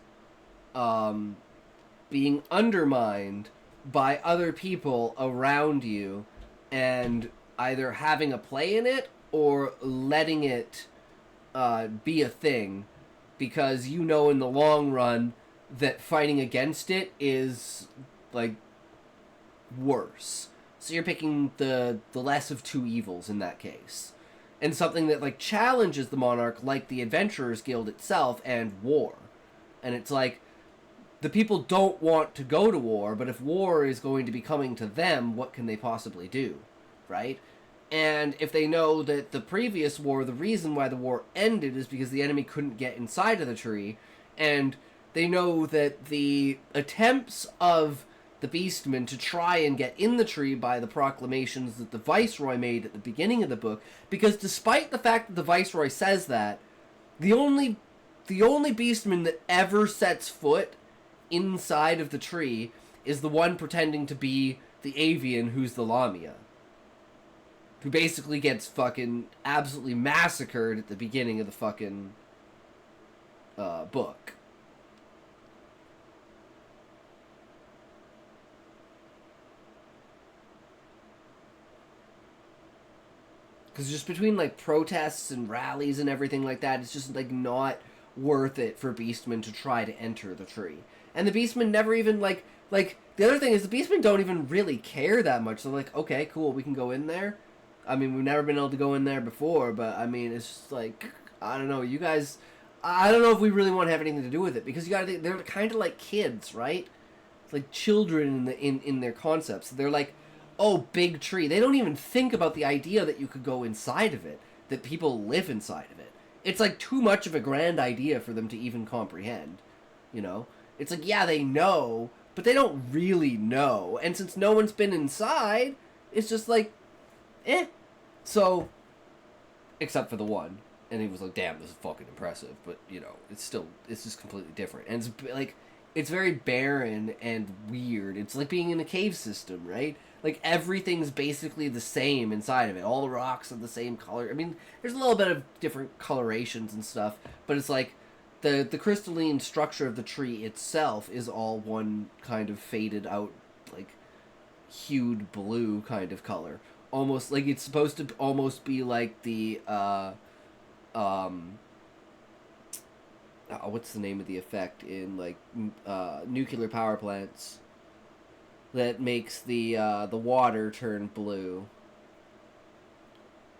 being undermined by other people around you and either having a play in it or letting it be a thing, because you know in the long run that fighting against it is, like, worse. So you're picking the less of two evils in that case. And something that, like, challenges the monarch, like the Adventurers Guild itself, and war. And it's like, the people don't want to go to war, but if war is going to be coming to them, what can they possibly do, right? And if they know that the previous war, the reason why the war ended is because the enemy couldn't get inside of the tree, and they know that the attempts of the Beastmen to try and get in the tree by the proclamations that the Viceroy made at the beginning of the book, because despite the fact that the Viceroy says that, the only Beastman that ever sets foot inside of the tree is the one pretending to be the avian who's the Lamia, who basically gets fucking absolutely massacred at the beginning of the fucking book. Because just between, like, protests and rallies and everything like that, it's just, like, not worth it for Beastmen to try to enter the tree. And the Beastmen never even, like, the other thing is the Beastmen don't even really care that much. They're like, okay, cool, we can go in there. I mean, we've never been able to go in there before, but, I mean, it's just, like, I don't know, you guys, I don't know if we really want to have anything to do with it, because you gotta think, they're kind of like kids, right? It's like children in their concepts. They're like, oh, big tree. They don't even think about the idea that you could go inside of it, that people live inside of it. It's like too much of a grand idea for them to even comprehend, you know? It's like, yeah, they know, but they don't really know. And since no one's been inside, it's just like, eh. So, except for the one. And he was like, damn, this is fucking impressive. But, you know, it's just completely different. And it's like, it's very barren and weird. It's like being in a cave system, right? Like, everything's basically the same inside of it. All the rocks are the same color. I mean, there's a little bit of different colorations and stuff, but it's like, the crystalline structure of the tree itself is all one kind of faded out, like, hued blue kind of color. Almost, like, it's supposed to almost be like the, what's the name of the effect in, like, nuclear power plants that makes the water turn blue,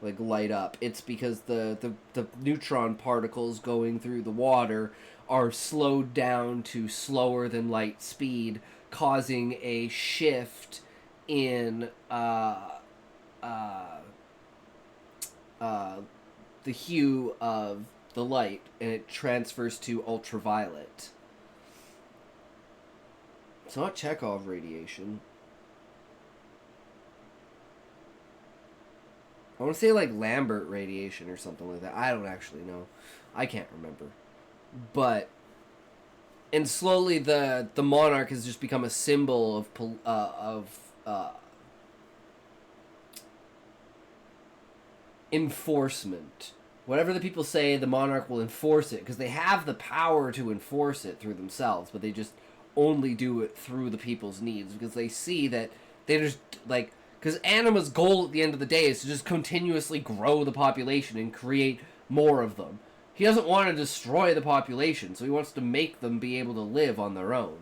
like, light up? It's because the neutron particles going through the water are slowed down to slower than light speed, causing a shift in the hue of the light, and it transfers to ultraviolet. It's not Chekhov radiation. I want to say, like, Lambert radiation or something like that. I don't actually know. I can't remember. But, and slowly the monarch has just become a symbol of enforcement. Whatever the people say, the monarch will enforce it, because they have the power to enforce it through themselves, but they just only do it through the people's needs, because they see that they just, like, because Anima's goal at the end of the day is to just continuously grow the population and create more of them. He doesn't want to destroy the population, so he wants to make them be able to live on their own.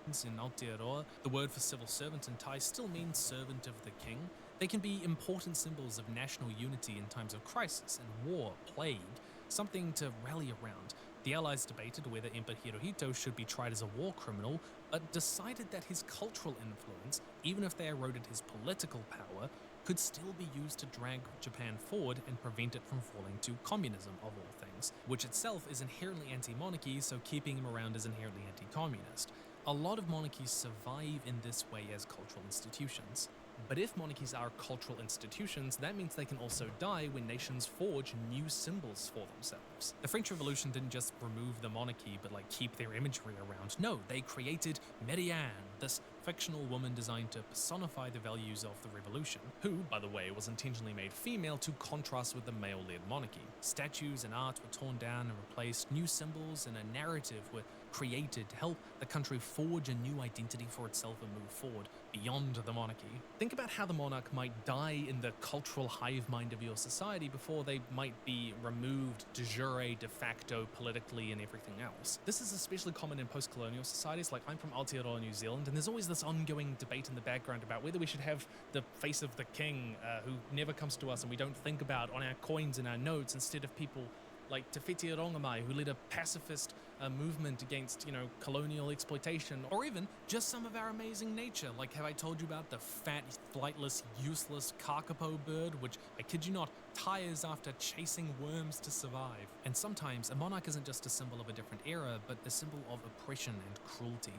In Aotearoa, the word for civil servant in Thai still means servant of the king. They can be important symbols of national unity in times of crisis and war, plague, something to rally around. The Allies debated whether Emperor Hirohito should be tried as a war criminal, but decided that his cultural influence, even if they eroded his political power, could still be used to drag Japan forward and prevent it from falling to communism, of all things, which itself is inherently anti-monarchy, so keeping him around is inherently anti-communist. A lot of monarchies survive in this way as cultural institutions. But if monarchies are cultural institutions, that means they can also die when nations forge new symbols for themselves. The French Revolution didn't just remove the monarchy, but keep their imagery around. No, they created Marianne, this fictional woman designed to personify the values of the revolution, who, by the way, was intentionally made female to contrast with the male-led monarchy. Statues and art were torn down and replaced, new symbols and a narrative were created to help the country forge a new identity for itself and move forward beyond the monarchy. Think about how the monarch might die in the cultural hive mind of your society before they might be removed de jure, de facto, politically, and everything else. This is especially common in post-colonial societies. I'm from Aotearoa, New Zealand, and there's always this ongoing debate in the background about whether we should have the face of the king who never comes to us and we don't think about on our coins and our notes, instead of people like Te Wheti Rongamai, who led a pacifist movement against, colonial exploitation, or even just some of our amazing nature. Have I told you about the fat, flightless, useless kakapo bird, which, I kid you not, tires after chasing worms to survive? And sometimes a monarch isn't just a symbol of a different era, but a symbol of oppression and cruelty.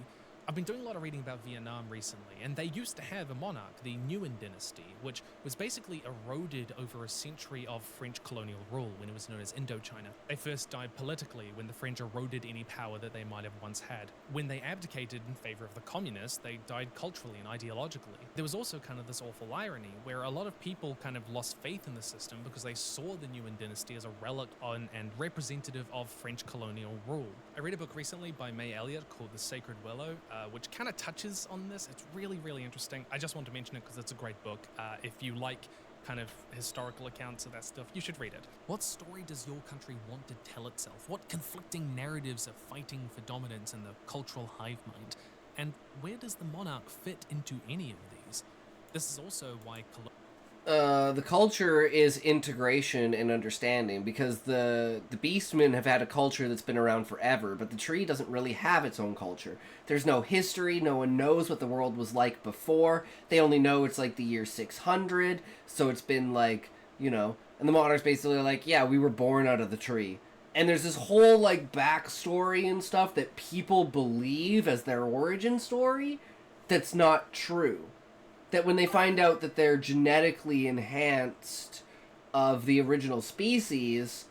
I've been doing a lot of reading about Vietnam recently, and they used to have a monarch, the Nguyen dynasty, which was basically eroded over a century of French colonial rule when it was known as Indochina. They first died politically when the French eroded any power that they might have once had. When they abdicated in favor of the communists, they died culturally and ideologically. There was also kind of this awful irony where a lot of people kind of lost faith in the system because they saw the Nguyen dynasty as a relic on and representative of French colonial rule. I read a book recently by May Elliott called The Sacred Willow, which kind of touches on this. It's really, really interesting. I just want to mention it because it's a great book. If you like kind of historical accounts of that stuff, you should read it. What story does your country want to tell itself? What conflicting narratives are fighting for dominance in the cultural hive mind? And where does the monarch fit into any of these? This is also why the culture is integration and understanding, because the Beastmen have had a culture that's been around forever, but the tree doesn't really have its own culture. There's no history, no one knows what the world was like before. They only know it's the year 600, so it's been and the monarch's basically yeah, we were born out of the tree. And there's this whole backstory and stuff that people believe as their origin story that's not true. That when they find out that they're genetically enhanced of the original species,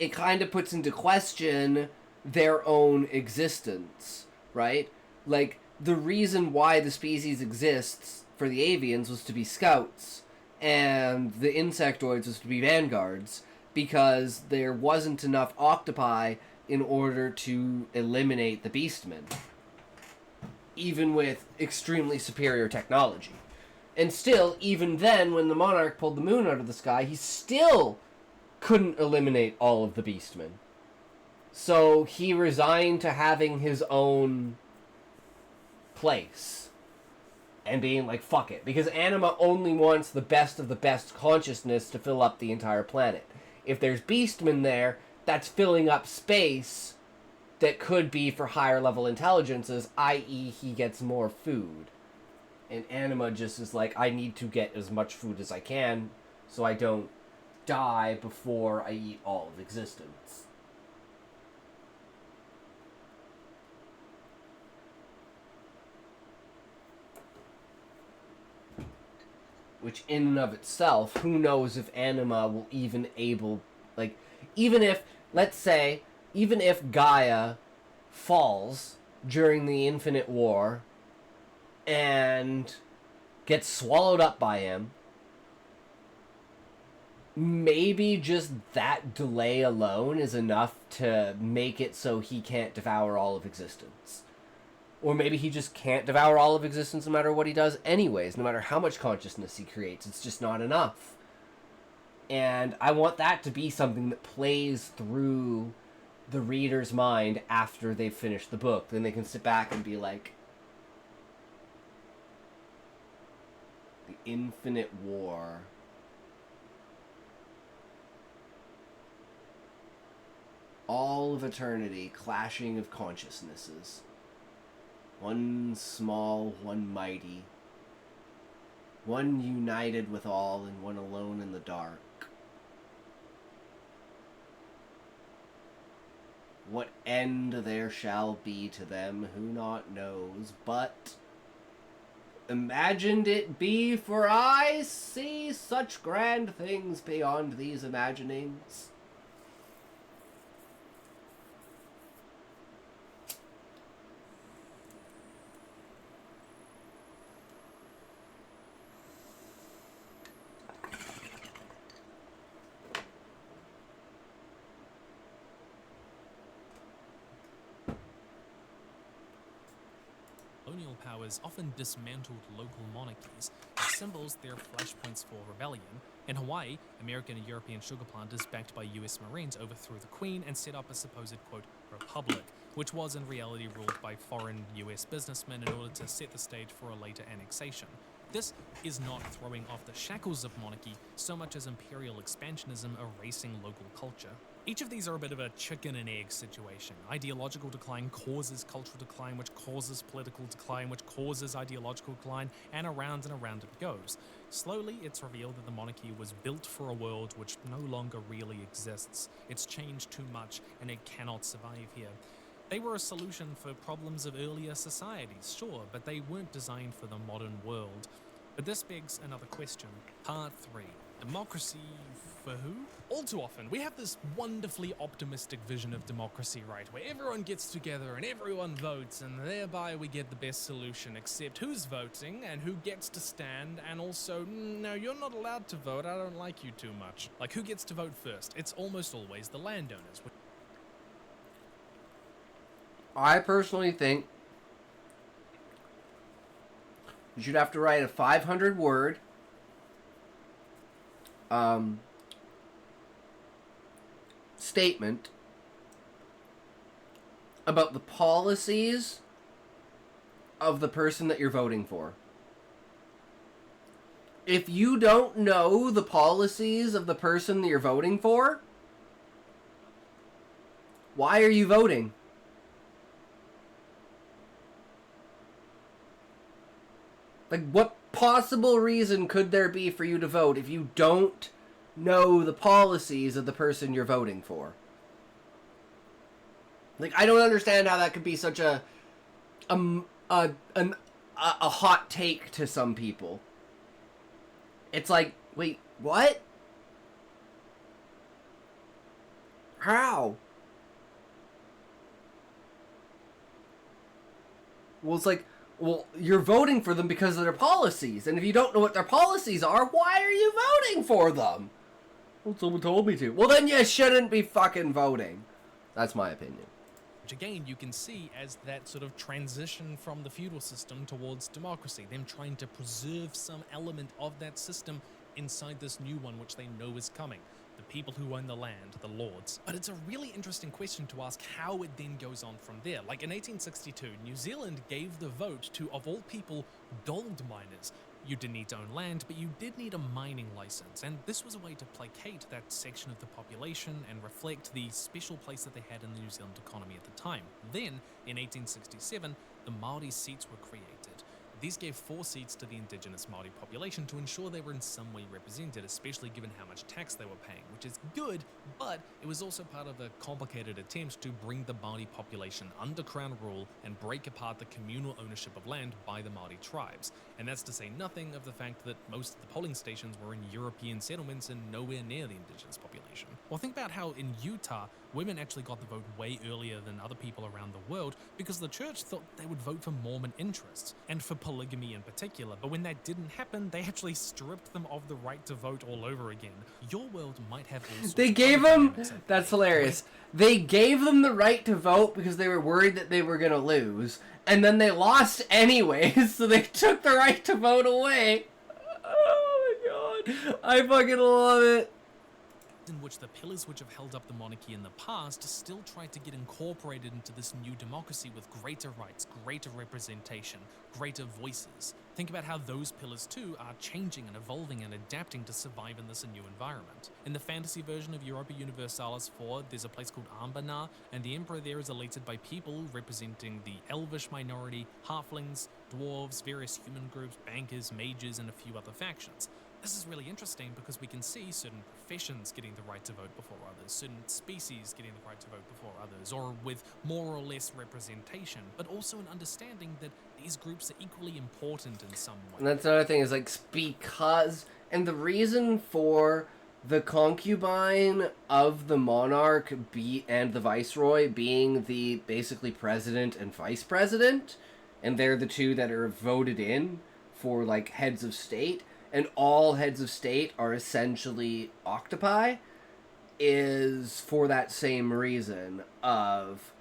it kind of puts into question their own existence, right? The reason why the species exists for the avians was to be scouts, and the insectoids was to be vanguards, because there wasn't enough octopi in order to eliminate the beastmen, even with extremely superior technology. And still, even then, when the monarch pulled the moon out of the sky, he still couldn't eliminate all of the beastmen. So he resigned to having his own place and being fuck it. Because Anima only wants the best of the best consciousness to fill up the entire planet. If there's beastmen there, that's filling up space that could be for higher level intelligences, i.e. he gets more food. And Anima just is I need to get as much food as I can so I don't die before I eat all of existence. Which in and of itself, who knows if Anima will even even if, let's say, even if Gaia falls during the Infinite War and gets swallowed up by him, maybe just that delay alone is enough to make it so he can't devour all of existence. Or maybe he just can't devour all of existence no matter what he does anyways, no matter how much consciousness he creates. It's just not enough. And I want that to be something that plays through the reader's mind after they've finished the book. Then they can sit back and be like, infinite war. All of eternity, clashing of consciousnesses. One small, one mighty. One united with all, and one alone in the dark. What end there shall be to them, who not knows, but imagined it be, for I see such grand things beyond these imaginings. Colonial powers often dismantled local monarchies as symbols they're flashpoints for rebellion. In Hawaii, American and European sugar planters backed by US Marines overthrew the Queen and set up a supposed, quote, republic, which was in reality ruled by foreign US businessmen in order to set the stage for a later annexation. This is not throwing off the shackles of monarchy so much as imperial expansionism erasing local culture. Each of these are a bit of a chicken and egg situation. Ideological decline causes cultural decline, which causes political decline, which causes ideological decline, and around it goes. Slowly, it's revealed that the monarchy was built for a world which no longer really exists. It's changed too much, and it cannot survive here. They were a solution for problems of earlier societies, sure, but they weren't designed for the modern world. But this begs another question. Part 3. Democracy for who? All too often, we have this wonderfully optimistic vision of democracy, right, where everyone gets together and everyone votes, and thereby we get the best solution, except who's voting and who gets to stand, and also, no, you're not allowed to vote, I don't like you too much. Like, who gets to vote first? It's almost always the landowners. I personally think you should have to write a 500-word statement about the policies of the person that you're voting for. If you don't know the policies of the person that you're voting for, why are you voting? Like, what possible reason could there be for you to vote if you don't know the policies of the person you're voting for? Like, I don't understand how that could be such a hot take to some people. It's like, wait, what? How? Well, it's like, well, you're voting for them because of their policies, and if you don't know what their policies are, why are you voting for them? Well, someone told me to. Well, then you shouldn't be fucking voting. That's my opinion. Which again, you can see as that sort of transition from the feudal system towards democracy, them trying to preserve some element of that system inside this new one which they know is coming. The people who own the land, the lords. But it's a really interesting question to ask how it then goes on from there. Like in 1862, New Zealand gave the vote to, of all people, gold miners. You didn't need to own land, but you did need a mining license, and this was a way to placate that section of the population and reflect the special place that they had in the New Zealand economy at the time. Then, in 1867, the Māori seats were created. These gave 4 seats to the indigenous Māori population to ensure they were in some way represented, especially given how much tax they were paying, which is good, but it was also part of a complicated attempt to bring the Māori population under Crown rule and break apart the communal ownership of land by the Māori tribes. And that's to say nothing of the fact that most of the polling stations were in European settlements and nowhere near the indigenous population. Well, think about how in Utah, women actually got the vote way earlier than other people around the world because the church thought they would vote for Mormon interests, and for polygamy in particular, but when that didn't happen, they actually stripped them of the right to vote all over again. Your world might have all sorts They of gave other them, dynamics at that's play. hilarious. They gave them the right to vote because they were worried that they were going to lose, and then they lost anyways, so they took the right to vote away. Oh my god. I fucking love it. in which the pillars which have held up the monarchy in the past still try to get incorporated into this new democracy with greater rights, greater representation, greater voices. Think about how those pillars too are changing and evolving and adapting to survive in this new environment. In the fantasy version of Europa Universalis 4, there's a place called Ambanar, and the emperor there is elated by people representing the elvish minority, halflings, dwarves, various human groups, bankers, mages, and a few other factions. This is really interesting because we can see certain professions getting the right to vote before others, certain species getting the right to vote before others, or with more or less representation, but also an understanding that these groups are equally important in some way. And that's another thing is like and the reason for the concubine of the monarch and the viceroy being the basically president and vice president, and they're the two that are voted in for like heads of state, and all heads of state are essentially octopi, is for that same reason of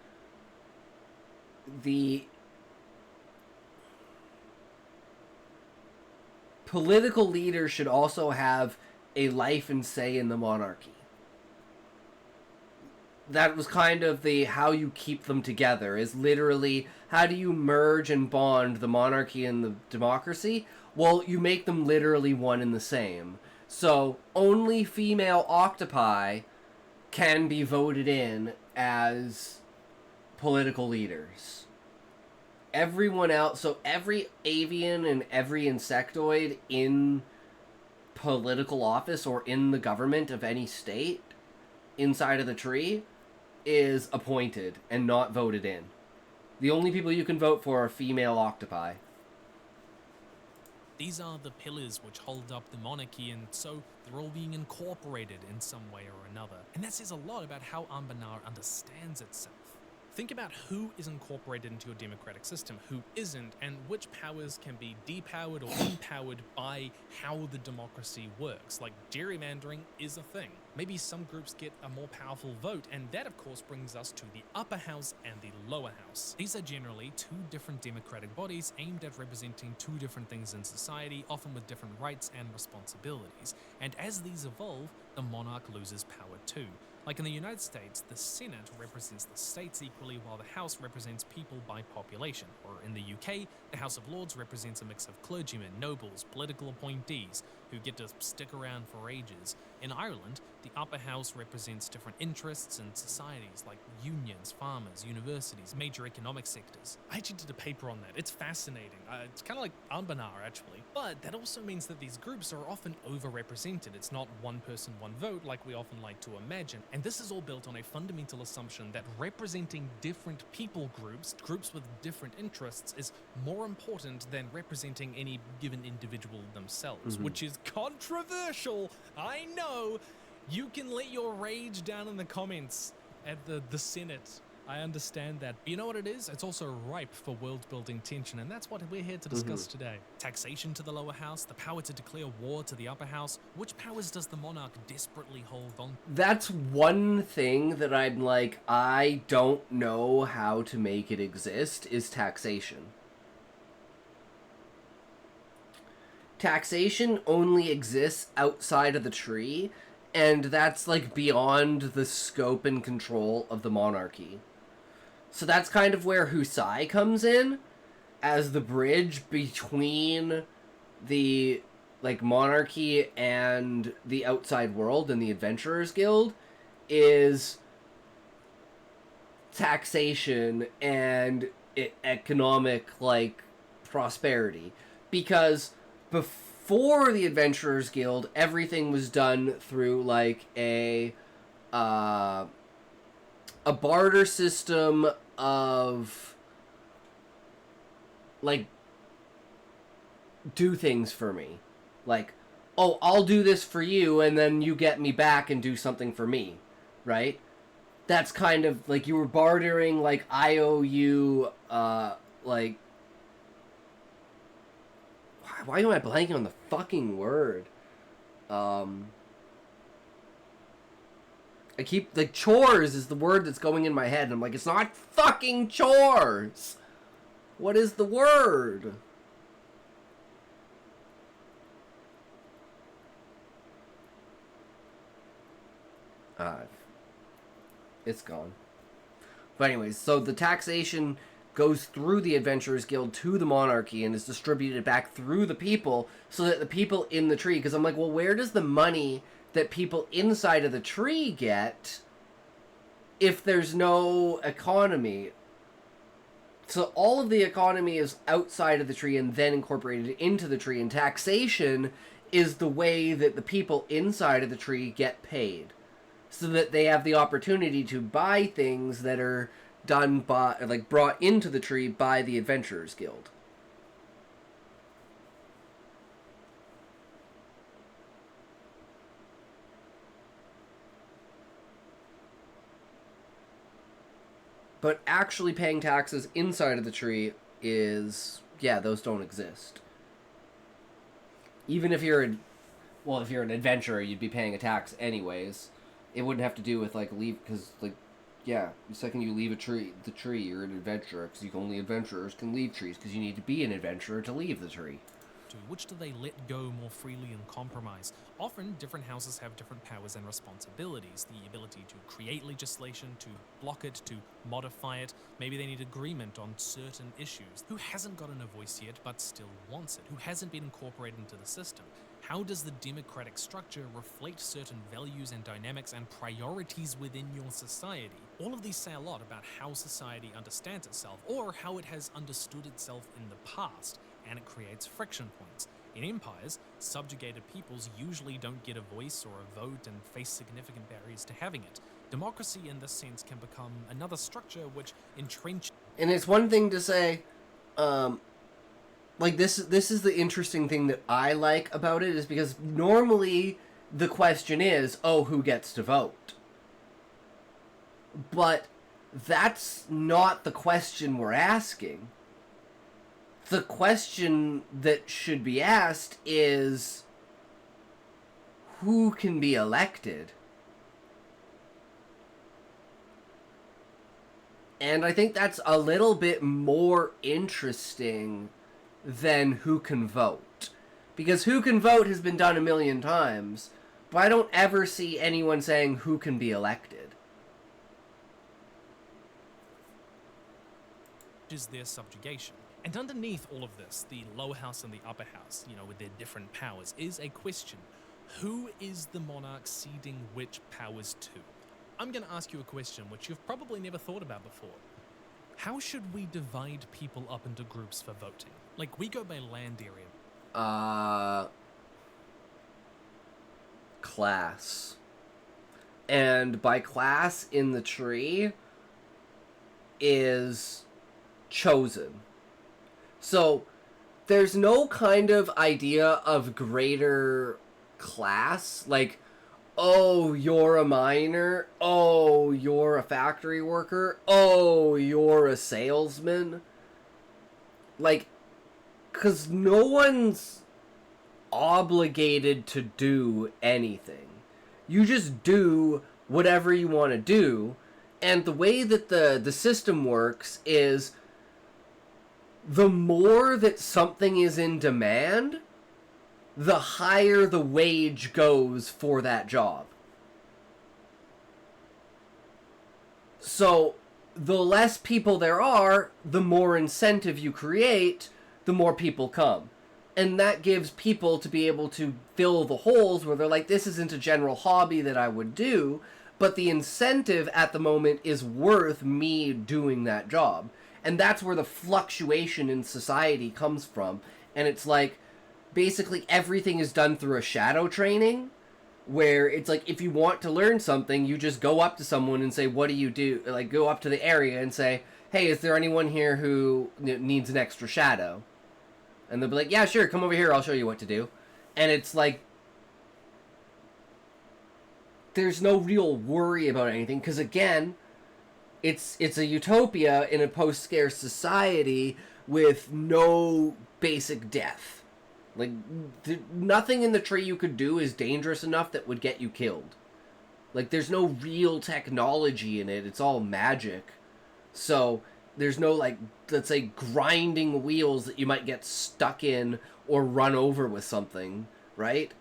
the political leaders should also have a life and say in the monarchy. That was kind of the how you keep them together, is literally how do you merge and bond the monarchy and the democracy? Well, you make them literally one and the same. So only female octopi can be voted in as political leaders. Everyone else, so every avian and every insectoid in political office or in the government of any state inside of the tree is appointed and not voted in. The only people you can vote for are female octopi. These are the pillars which hold up the monarchy, and so they're all being incorporated in some way or another. And that says a lot about how Ambanar understands itself. Think about who is incorporated into your democratic system, who isn't, and which powers can be depowered or empowered by how the democracy works. Like, gerrymandering is a thing. Maybe some groups get a more powerful vote, and that of course brings us to the upper house and the lower house. These are generally two different democratic bodies aimed at representing two different things in society, often with different rights and responsibilities. And as these evolve, the monarch loses power too. Like in the United States, the Senate represents the states equally, while the House represents people by population. Or in the UK, the House of Lords represents a mix of clergymen, nobles, political appointees, who get to stick around for ages. In Ireland, the upper house represents different interests and societies like unions, farmers, universities, major economic sectors. I actually did a paper on that. It's fascinating. It's kind of like Ambanar, actually. But that also means that these groups are often overrepresented. It's not one person, one vote like we often like to imagine. And this is all built on a fundamental assumption that representing different people groups, groups with different interests, is more important than representing any given individual themselves, which is controversial. I know. You can let your rage down in the comments at the Senate. I understand that. But you know what it is? It's also ripe for world-building tension, and that's what we're here to discuss today. Taxation to the lower house, the power to declare war to the upper house. Which powers does the monarch desperately hold on? That's one thing that I'm like, I don't know how to make it exist, is taxation. Taxation only exists outside of the tree, and that's like beyond the scope and control of the monarchy. So that's kind of where Husai comes in as the bridge between the like monarchy and the outside world and the Adventurers Guild, is taxation and economic like prosperity. Because before the Adventurers Guild, everything was done through like a barter system of like, do things for me. Like, oh, I'll do this for you and then you get me back and do something for me, right? That's kind of like you were bartering, like, I owe you, like, why am I blanking on the fucking word? I keep, like, chores is the word that's going in my head. And I'm like, it's not fucking chores. What is the word? It's gone. But anyways, so the taxation goes through the Adventurers Guild to the monarchy and is distributed back through the people so that the people in the tree... Because I'm like, well, where does the money that people inside of the tree get if there's no economy? So all of the economy is outside of the tree and then incorporated into the tree, and taxation is the way that the people inside of the tree get paid, so that they have the opportunity to buy things that are done by, like, brought into the tree by the Adventurers Guild. But actually paying taxes inside of the tree is... yeah, those don't exist. Even if you're... well, if you're an adventurer, you'd be paying a tax anyways. It wouldn't have to do with, like, leave... because, like, yeah, the second you leave the tree, you're an adventurer. Because only adventurers can leave trees, because you need to be an adventurer to leave the tree. Which do they let go more freely and compromise? Often, different houses have different powers and responsibilities. The ability to create legislation, to block it, to modify it. Maybe they need agreement on certain issues. Who hasn't gotten a voice yet but still wants it? Who hasn't been incorporated into the system? How does the democratic structure reflect certain values and dynamics and priorities within your society? All of these say a lot about how society understands itself, or how it has understood itself in the past, and it creates friction points. In empires, subjugated peoples usually don't get a voice or a vote and face significant barriers to having it. Democracy in this sense can become another structure which entrenches... And it's one thing to say, like, this is the interesting thing that I like about it, is because normally the question is, oh, who gets to vote? But that's not the question we're asking. The question that should be asked is, who can be elected? And I think that's a little bit more interesting than who can vote. Because who can vote has been done a million times, but I don't ever see anyone saying who can be elected. is their subjugation. And underneath all of this, the lower house and the upper house, with their different powers, is a question. Who is the monarch ceding which powers to? I'm going to ask you a question which you've probably never thought about before. How should we divide people up into groups for voting? Like, we go by land area. Class. And by class in the tree is chosen. So, there's no kind of idea of greater class, like, oh, you're a miner, oh, you're a factory worker, oh, you're a salesman. Like, because no one's obligated to do anything. You just do whatever you want to do, and the way that the system works is the more that something is in demand, the higher the wage goes for that job. So, the less people there are, the more incentive you create, the more people come. And that gives people to be able to fill the holes where they're like, this isn't a general hobby that I would do, but the incentive at the moment is worth me doing that job. And that's where the fluctuation in society comes from. And it's like, basically everything is done through a shadow training, where it's like, if you want to learn something, you just go up to someone and say, what do you do? Like, go up to the area and say, hey, is there anyone here who needs an extra shadow? And they'll be like, yeah, sure, come over here, I'll show you what to do. And it's like, there's no real worry about anything, because again, it's a utopia in a post-scarce society with no basic death. Like, nothing in the tree you could do is dangerous enough that would get you killed. Like, there's no real technology in it. It's all magic. So, there's no, like, let's say, grinding wheels that you might get stuck in or run over with something, right?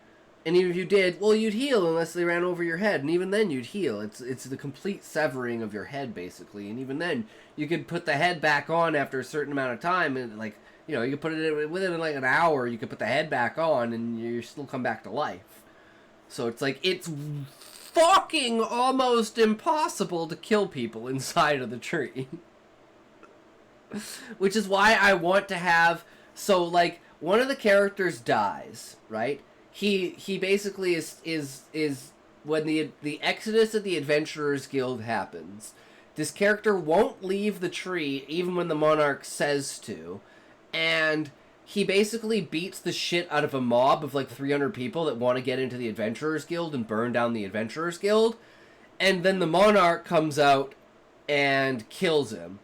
And even if you did, well, you'd heal unless they ran over your head, and even then you'd heal. It's the complete severing of your head, basically. And even then, you could put the head back on after a certain amount of time, and like, you know, you could put it within like an hour. You could put the head back on, and you still come back to life. So it's like it's fucking almost impossible to kill people inside of the tree. Which is why I want to have, so like one of the characters dies, right? He basically is when the exodus of the Adventurers Guild happens. This character won't leave the tree even when the monarch says to, and he basically beats the shit out of a mob of like 300 people that want to get into the Adventurers Guild and burn down the Adventurers Guild, and then the monarch comes out and kills him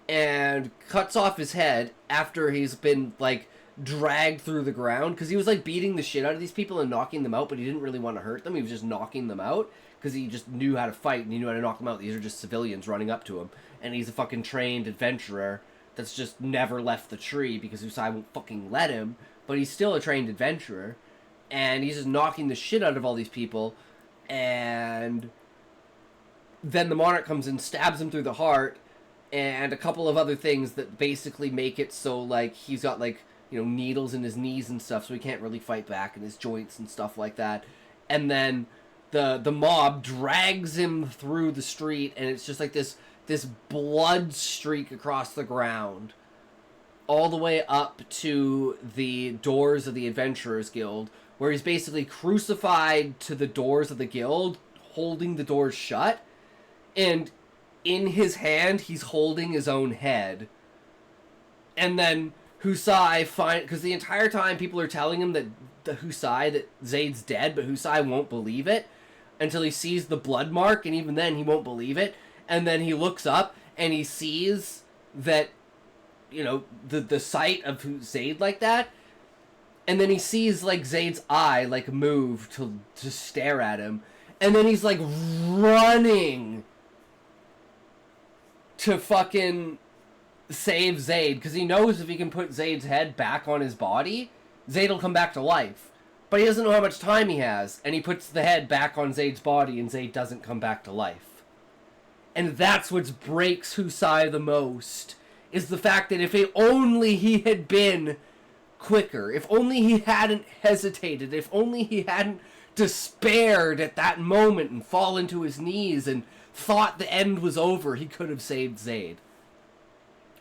and cuts off his head after he's been like dragged through the ground, because he was like beating the shit out of these people and knocking them out, but he didn't really want to hurt them. He was just knocking them out because he just knew how to fight and he knew how to knock them out. These are just civilians running up to him, and he's a fucking trained adventurer that's just never left the tree because Usai won't fucking let him, but he's still a trained adventurer, and he's just knocking the shit out of all these people, and then the monarch comes and stabs him through the heart, and a couple of other things that basically make it so like he's got like, you know, needles in his knees and stuff, so he can't really fight back, in his joints and stuff like that. And then the mob drags him through the street, and it's just like this blood streak across the ground, all the way up to the doors of the Adventurers Guild, where he's basically crucified to the doors of the guild, holding the doors shut, and in his hand he's holding his own head. And then Husai because the entire time people are telling him that that Zaid's dead, but Husai won't believe it until he sees the blood mark, and even then he won't believe it. And then he looks up and he sees that, you know, the sight of Zaid like that, and then he sees like Zaid's eye like move to stare at him, and then he's like running to fucking save Zaid, because he knows if he can put Zaid's head back on his body, Zaid will come back to life. But he doesn't know how much time he has, and he puts the head back on Zaid's body, and Zaid doesn't come back to life. And that's what breaks Husai the most, is the fact that if only he had been quicker, if only he hadn't hesitated, if only he hadn't despaired at that moment and fallen to his knees and thought the end was over, he could have saved Zaid.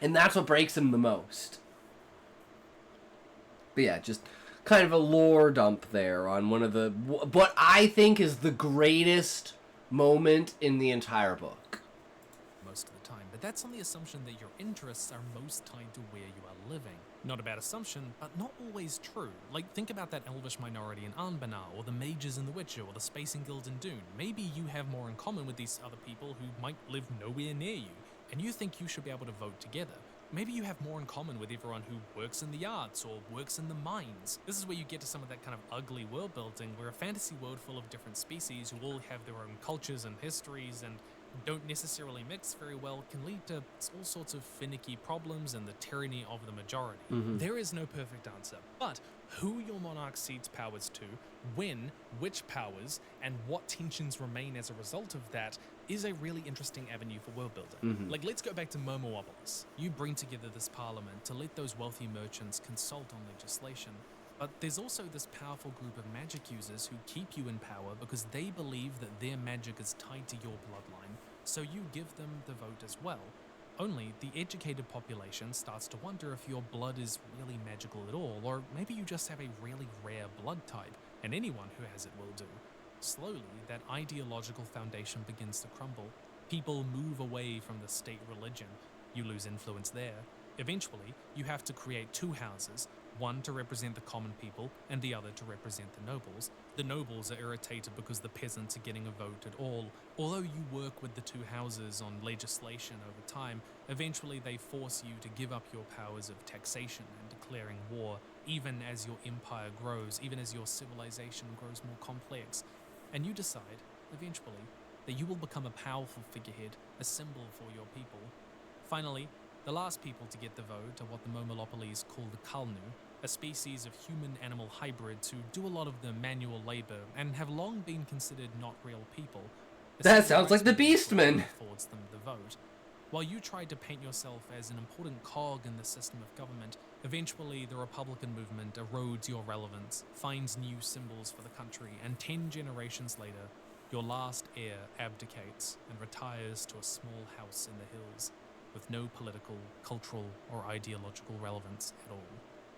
And that's what breaks him the most. But yeah, just kind of a lore dump there on one of the, what I think is the greatest moment in the entire book. Most of the time, but that's on the assumption that your interests are most tied to where you are living. Not a bad assumption, but not always true. Like, think about that elvish minority in Anbanar, or the mages in The Witcher, or the Spacing Guild in Dune. Maybe you have more in common with these other people who might live nowhere near you, and you think you should be able to vote together. Maybe you have more in common with everyone who works in the arts or works in the mines. This is where you get to some of that kind of ugly world building, where a fantasy world full of different species who all have their own cultures and histories and don't necessarily mix very well can lead to all sorts of finicky problems and the tyranny of the majority. There is no perfect answer, but who your monarch cedes powers to, when, which powers, and what tensions remain as a result of that is a really interesting avenue for world building. Like, let's go back to Momopolis. You bring together this parliament to let those wealthy merchants consult on legislation. But there's also this powerful group of magic users who keep you in power because they believe that their magic is tied to your bloodline, so you give them the vote as well. Only the educated population starts to wonder if your blood is really magical at all, or maybe you just have a really rare blood type, and anyone who has it will do. Slowly, that ideological foundation begins to crumble. People move away from the state religion. You lose influence there. Eventually, you have to create two houses, one to represent the common people and the other to represent the nobles. The nobles are irritated because the peasants are getting a vote at all. Although you work with the two houses on legislation over time, eventually they force you to give up your powers of taxation and declaring war, even as your empire grows, even as your civilization grows more complex. And you decide, eventually, that you will become a powerful figurehead, a symbol for your people. Finally, The last people to get the vote are what the Momolopolis call the Kalnu, a species of human-animal hybrids who do a lot of the manual labor and have long been considered not real people. A That civil sounds like rights the movement Beastmen. affords them the vote. While you tried to paint yourself as an important cog in the system of government, eventually the Republican movement erodes your relevance, finds new symbols for the country, and 10 generations later, your last heir abdicates and retires to a small house in the hills, with no political, cultural, or ideological relevance at all.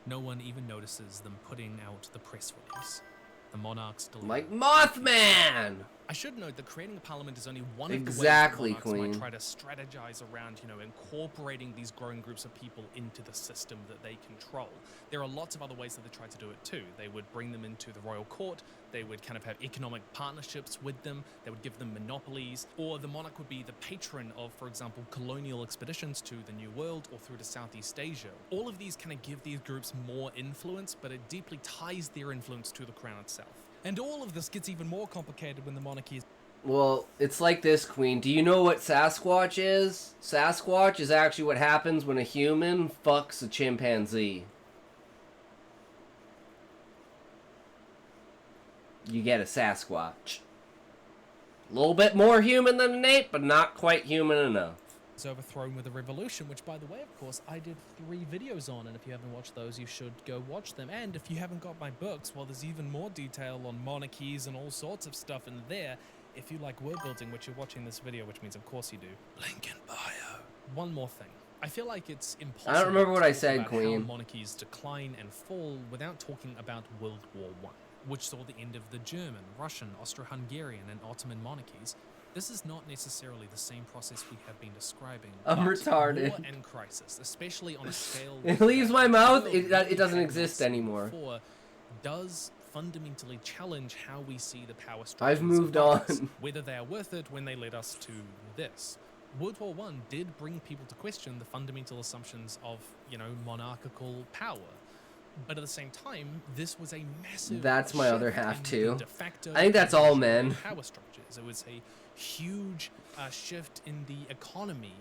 No one even notices them putting out the press release. The monarchs deliver. Like Mothman! I should note that creating a parliament is only one Exactly, of the ways Queen. that monarchs might try to strategize around, incorporating these growing groups of people into the system that they control. There are lots of other ways that they try to do it too. They would bring them into the royal court, they would kind of have economic partnerships with them, they would give them monopolies, or the monarch would be the patron of, for example, colonial expeditions to the New World or through to Southeast Asia. All of these kind of give these groups more influence, but it deeply ties their influence to the crown itself. And all of this gets even more complicated when the monarchy is... Well, it's like this, Queen. Do you know what Sasquatch is? Sasquatch is actually what happens when a human fucks a chimpanzee. You get a Sasquatch. A little bit more human than an ape, but not quite human enough. overthrown with a revolution, which, by the way, of course, I did 3 videos on, and if you haven't watched those, you should go watch them. And if you haven't got my books, well, there's even more detail on monarchies and all sorts of stuff in there. If you like word building, which you're watching this video, which means of course you do. Link in bio. One more thing. I feel like it's impossible I don't remember what to I talk said, about Queen. how monarchies decline and fall without talking about World War I, which saw the end of the German, Russian, Austro-Hungarian, and Ottoman monarchies. This is not necessarily the same process we have been describing. I'm but retarded. War and crisis, especially on a scale It leaves my mouth, it really doesn't had exist not seen anymore. before, does fundamentally challenge how we see the power structures I've moved of monarchs, on. whether they are worth it when they led us to this. World War I did bring people to question the fundamental assumptions of, monarchical power. But at the same time, this was a massive That's my other shift half, in too. the de facto I think that's all conventional men. power structures. It was a huge shift in the economy,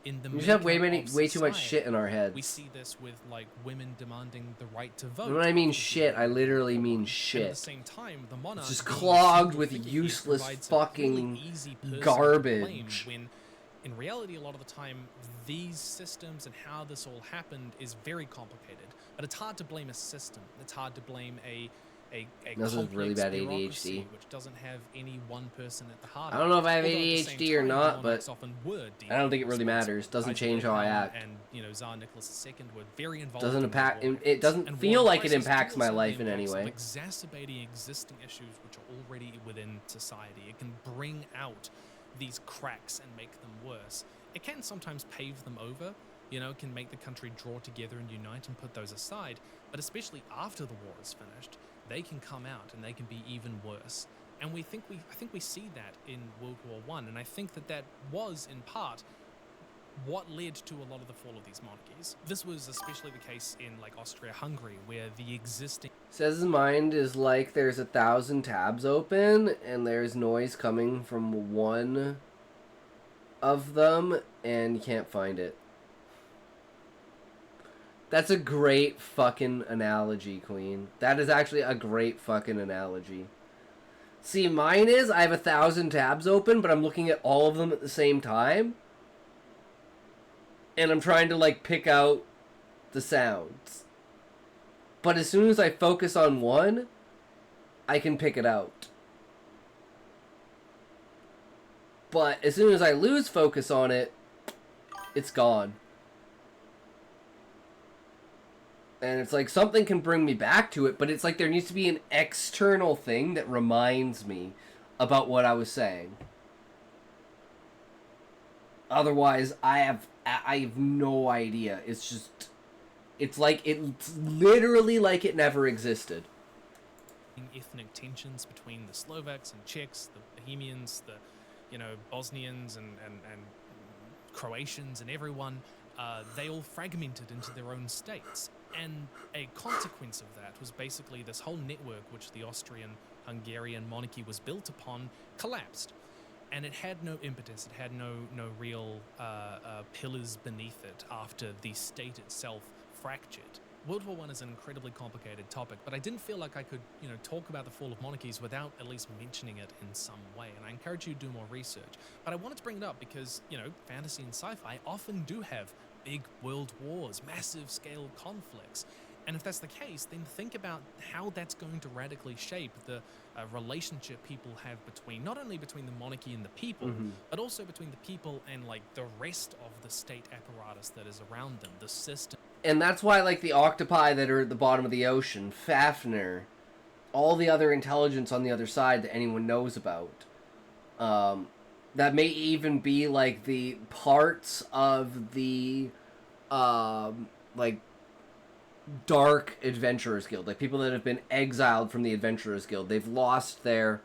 in the We just have way makeup of too much society. shit in our We heads. see this with women demanding the right to vote. And when I mean for shit, I people. literally mean And at the shit. same time, the monarch just being clogged single with figure useless provides a fucking really easy person to garbage. blame when in reality, a lot of the time, these systems and how this all happened is very complicated. But it's hard to blame a system. It's hard to blame a This is complex really bad bureaucracy ADHD. which doesn't have any one person at the heart I of don't know it. if I have Although at the same ADHD or time, not, monarchs but often were I don't think it really deeply matters. responsible. Doesn't Isaac change how I Wilhelm act. And Tsar Nicholas II were very involved. Doesn't in impact. World War It doesn't and feel war like it crisis impacts my also life in any impacts way. Exacerbating existing issues which are already within society. It can bring out these cracks and make them worse. It can sometimes pave them over. Can make the country draw together and unite and put those aside. But especially after the war is finished, they can come out and they can be even worse. And I think we see that in World War I, and I think that was in part what led to a lot of the fall of these monarchies. This was especially the case in Austria-Hungary, where the existing Says his mind is like there's 1,000 tabs open and there's noise coming from one of them and you can't find it. That's a great fucking analogy, Queen. That is actually a great fucking analogy. See, mine is I have 1,000 tabs open, but I'm looking at all of them at the same time. And I'm trying to, pick out the sounds. But as soon as I focus on one, I can pick it out. But as soon as I lose focus on it, it's gone. And it's like something can bring me back to it, but it's like there needs to be an external thing that reminds me about what I was saying. Otherwise, I have no idea. It's literally like it never existed. ethnic tensions between the Slovaks and Czechs, the Bohemians, the Bosnians and Croatians and everyone, they all fragmented into their own states. And a consequence of that was basically this whole network which the Austrian-Hungarian monarchy was built upon collapsed. and it had no impetus. It had no real pillars beneath it after the state itself fractured. World War I is an incredibly complicated topic, but I didn't feel like I could, talk about the fall of monarchies without at least mentioning it in some way, and I encourage you to do more research. But I wanted to bring it up because, fantasy and sci-fi often do have big world wars, massive scale conflicts. And if that's the case, then think about how that's going to radically shape the relationship people have not only between the monarchy and the people, but also between the people and like the rest of the state apparatus that is around them, the system. And that's why, like, the octopi that are at the bottom of the ocean, Fafnir, all the other intelligence on the other side that anyone knows about, that may even be, like, the parts of the, like, dark Adventurers Guild. Like, people that have been exiled from the Adventurers Guild. They've lost their,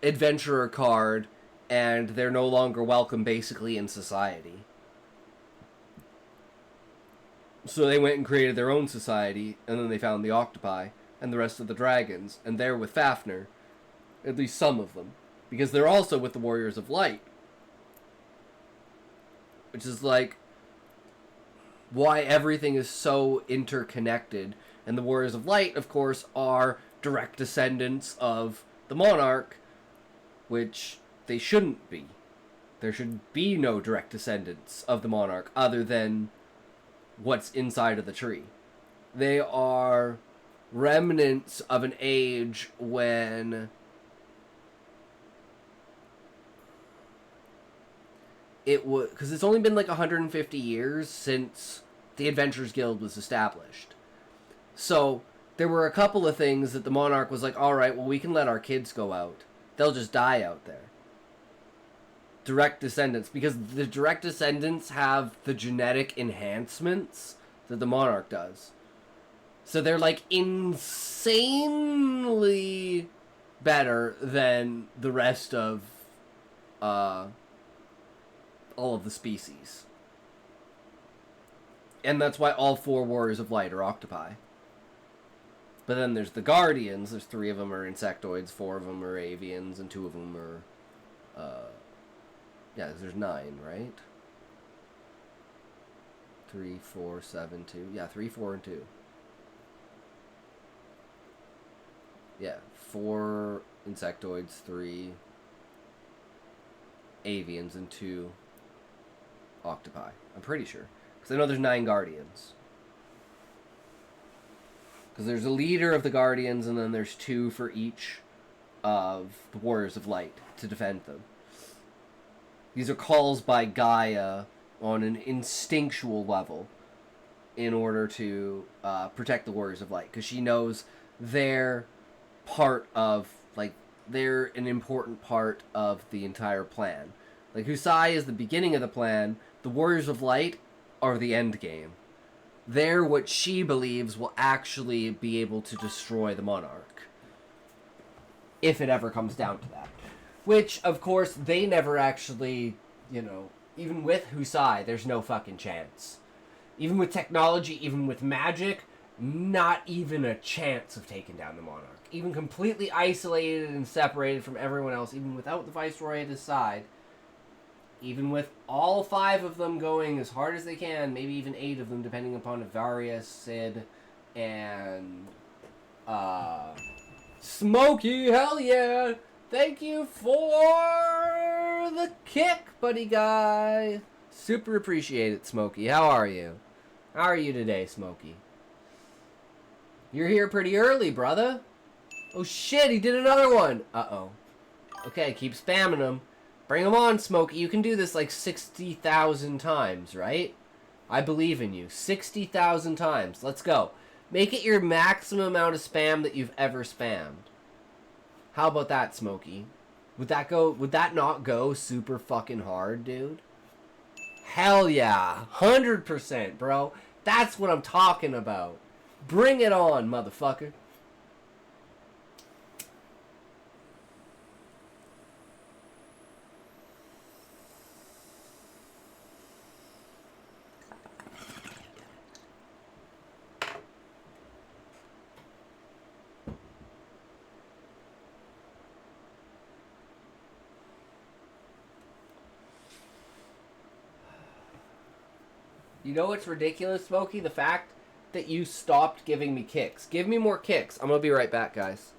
adventurer card, and they're no longer welcome, basically, in society. So they went and created their own society, and then they found the octopi and the rest of the dragons, and they're with Fafnir, at least some of them, because they're also with the Warriors of Light, which is like why everything is so interconnected. And the Warriors of Light, of course, are direct descendants of the Monarch, which they shouldn't be. There should be no direct descendants of the Monarch other than what's inside of the tree. They are remnants of an age when it was, because it's only been like 150 years since the Adventurers Guild was established. So there were a couple of things that the Monarch was like, all right, well, we can let our kids go out. They'll just die out there. Direct descendants, because the direct descendants have the genetic enhancements that the Monarch does. So they're like insanely better than the rest of all of the species. And that's why all 4 Warriors of Light are octopi. But then there's the Guardians. There's 3 of them are insectoids, 4 of them are avians, and 2 of them are yeah, there's 9, right? 3, 4, 7, 2. Yeah, 3, 4, and 2. Yeah, 4 insectoids, 3 avians, and 2 octopi. I'm pretty sure. Because I know there's 9 guardians. Because there's a leader of the guardians, and then there's 2 for each of the Warriors of Light to defend them. These are calls by Gaia on an instinctual level in order to protect the Warriors of Light. Because she knows they're part of, like, they're an important part of the entire plan. Like, Husai is the beginning of the plan. The Warriors of Light are the end game. They're what she believes will actually be able to destroy the Monarch. If it ever comes down to that. Which, of course, they never actually, even with Husai, there's no fucking chance. Even with technology, even with magic, not even a chance of taking down the Monarch. Even completely isolated and separated from everyone else, even without the Viceroy at his side, even with all 5 of them going as hard as they can, maybe even 8 of them, depending upon Varius, Sid, and Smokey, hell yeah! Thank you for the kick, buddy guy. Super appreciate it, Smokey. How are you? How are you today, Smokey? You're here pretty early, brother. Oh shit, he did another one. Uh-oh. Okay, keep spamming him. Bring him on, Smokey. You can do this like 60,000 times, right? I believe in you. 60,000 times. Let's go. Make it your maximum amount of spam that you've ever spammed. How about that, Smokey? Would that not go super fucking hard, dude? Hell yeah. 100%, bro. That's what I'm talking about. Bring it on, motherfucker. You know what's ridiculous, Smokey? The fact that you stopped giving me kicks. Give me more kicks. I'm gonna be right back, guys.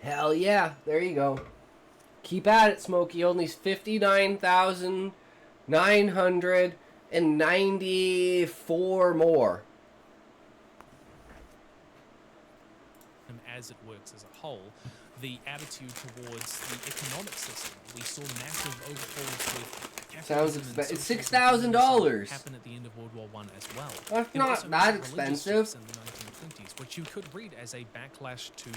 Hell yeah, there you go. Keep at it, Smokey. Only 59,994 more. As it works as a whole, the attitude towards the economic system. We saw massive overhauls with Sounds capitalism and expensive. It's socialism $6,000. happen at the end of World War I as well. That's It not also that had religious expensive. shifts in the 1920s, which you could read as a backlash to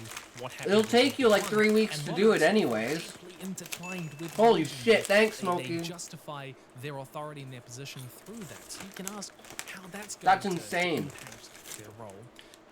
what happened. It'll in take you like World 3 War I, weeks and to do it moderates anyways. deeply intertwined with Holy religion. shit, thanks, They Smokey. justify their authority and their position through that. So you can ask how that's going That's to insane. impact their role.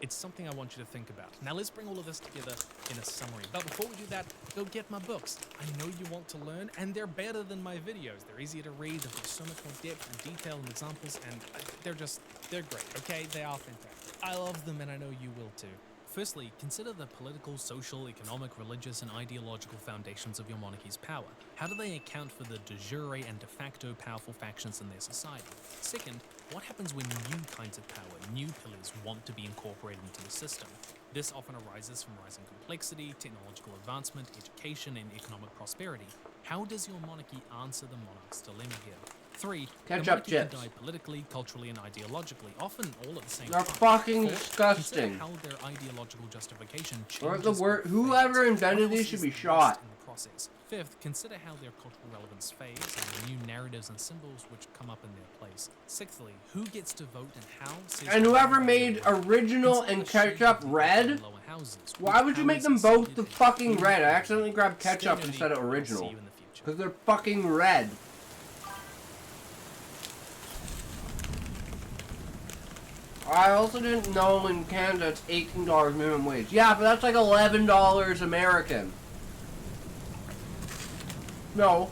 It's something I want you to think about. Now let's bring all of this together in a summary. But before we do that, go get my books. I know you want to learn, and they're better than my videos. They're easier to read, they've got so much more depth and detail and examples, and they're great, okay? They are fantastic. I love them, and I know you will too. Firstly, consider the political, social, economic, religious, and ideological foundations of your monarchy's power. How do they account for the de jure and de facto powerful factions in their society? Second, what happens when new kinds of power, new pillars, want to be incorporated into the system? This often arises from rising complexity, technological advancement, education, and economic prosperity. How does your monarchy answer the monarch's dilemma here? 3. Ketchup the monarchy chips. can die politically, culturally, and ideologically, often all at the same They're time. fucking 4. disgusting. Consider how their ideological justification Or changes the word, with whoever fate. invented What these else should is be lost shot. in the process? 5th, consider how their cultural relevance fades and the new narratives and symbols which come up in their place. 6thly, who gets to vote and how? And whoever made original and ketchup red, why would you make them both the fucking red? I accidentally grabbed ketchup instead of original. Because they're fucking red. I also didn't know in Canada it's $18 minimum wage. Yeah, but that's like $11 American. No.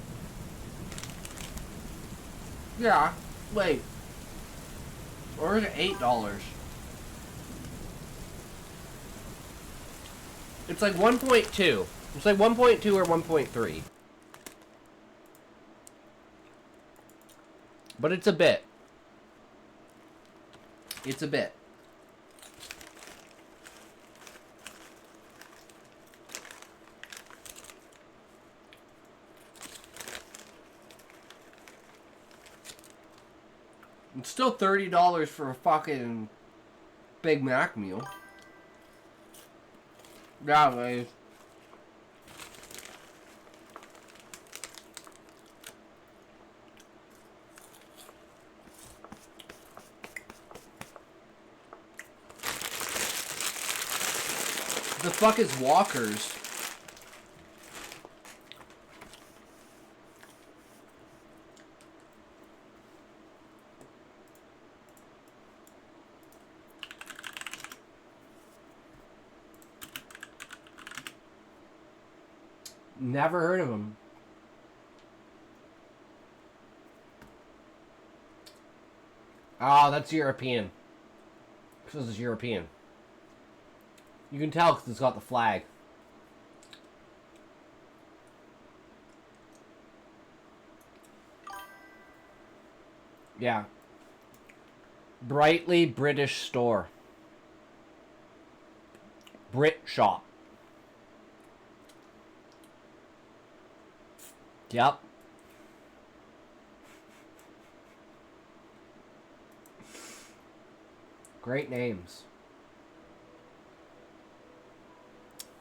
Yeah, wait. Or is it $8? It's like 1.2. It's like 1.2 or 1.3. But it's a bit. It's a bit. It's still $30 for a fucking Big Mac meal. Yeah, guys. The fuck is Walkers? Never heard of them. Ah, that's European. This is European. You can tell because it's got the flag. Yeah. Brightly British store. Brit shop. Yep. Great names.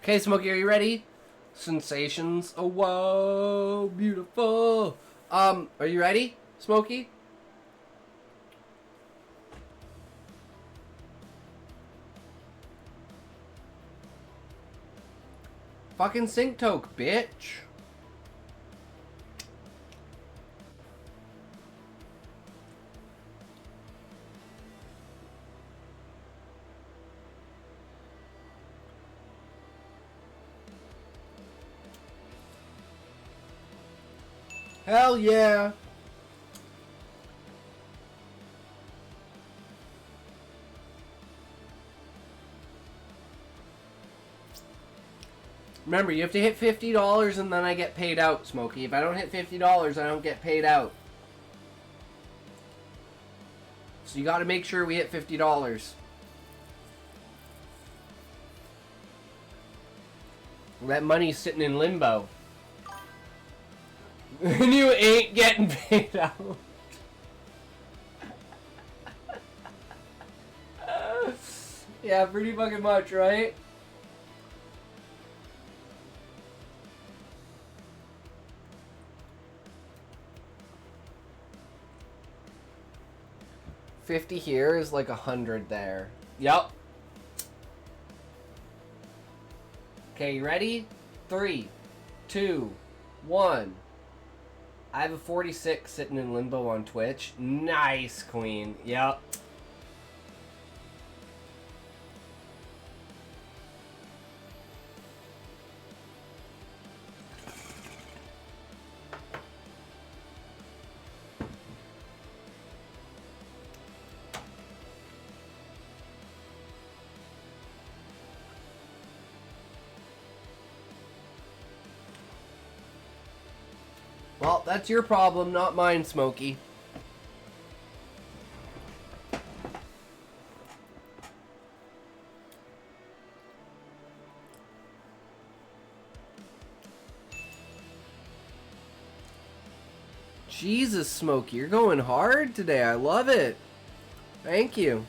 Okay, Smokey, are you ready? Sensations. Oh, whoa, beautiful. Are you ready, Smokey? Fucking sync toke, bitch. Hell yeah. Remember, you have to hit $50 and then I get paid out, Smokey. If I don't hit $50, I don't get paid out. So you gotta make sure we hit $50. That money's sitting in limbo. And you ain't getting paid out. Yeah, pretty fucking much, right? $50 here is like $100 there. Yep. Okay, you ready? 3, 2, 1. I have a 46 sitting in limbo on Twitch. Nice, Queen. Yep. Well, that's your problem, not mine, Smokey. Jesus, Smokey, you're going hard today. I love it. Thank you.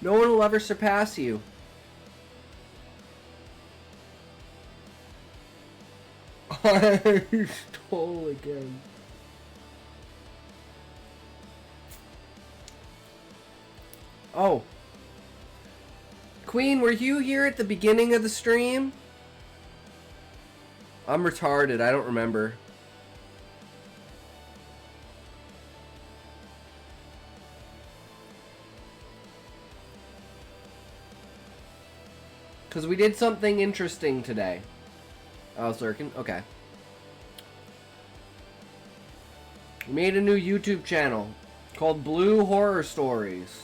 No one will ever surpass you. I stole again. Oh. Queen, were you here at the beginning of the stream? I'm retarded. I don't remember. Because we did something interesting today. Oh, Zirkin? Okay. We made a new YouTube channel called Blue Horror Stories.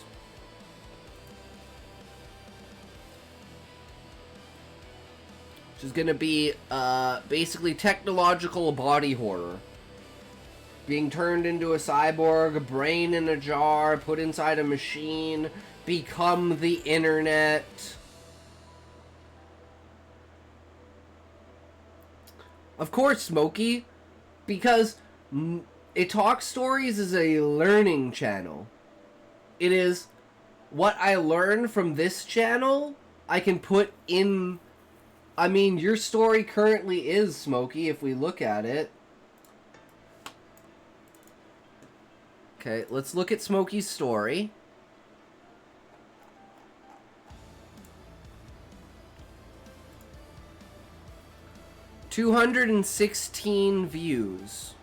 Which is going to be basically technological body horror. Being turned into a cyborg, a brain in a jar, put inside a machine, become the internet. Of course, Smokey, because It Talks Stories is a learning channel. It is what I learn from this channel, I can put in... I mean, your story currently is, Smokey, if we look at it. Okay, let's look at Smokey's story. $216 views.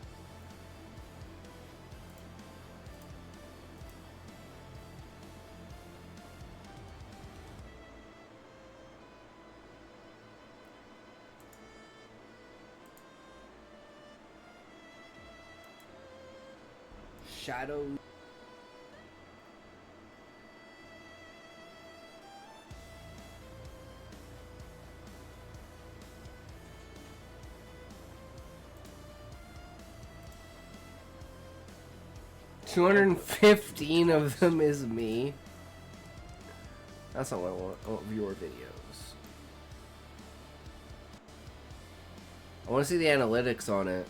Shadow. 215 of them is me. That's not what I want. I want viewer videos. I want to see the analytics on it.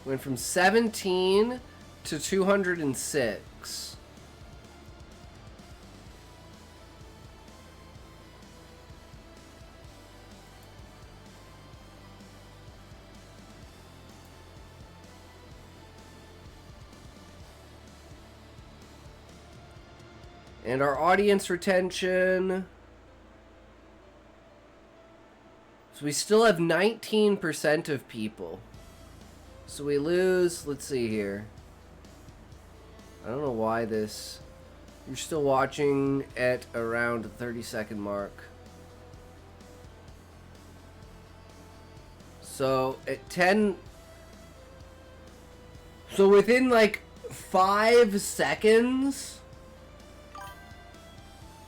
Went from 17 to 206. And our audience retention. So we still have 19% of people. So we lose, let's see here. I don't know why this. You're still watching at around the 30-second mark. So at 10. So within like 5 seconds.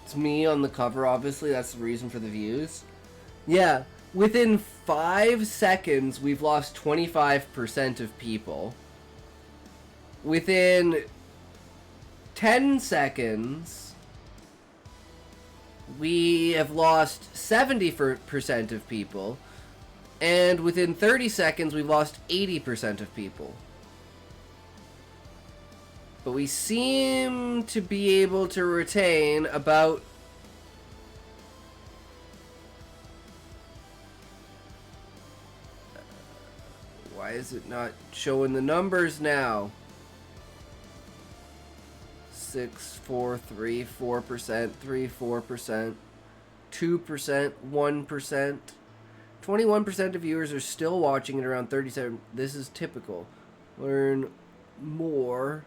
It's me on the cover, obviously. That's the reason for the views. Yeah, within 5 seconds, we've lost 25% of people. Within 10 seconds, we have lost 70% of people. And within 30 seconds, we've lost 80% of people. But we seem to be able to retain about... Why is it not showing the numbers now? 6, 4, 3, 4%, 3, 4%, 2%, 1%. 21% of viewers are still watching at around 37. This is typical. Learn more.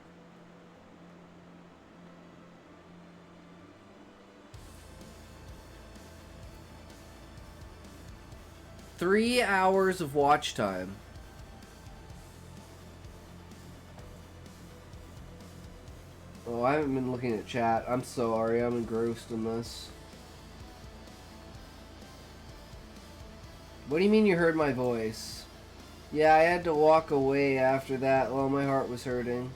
Three hours of watch time. Oh, I haven't been looking at chat. I'm sorry, I'm engrossed in this. What do you mean you heard my voice? Yeah, I had to walk away after that while my heart was hurting.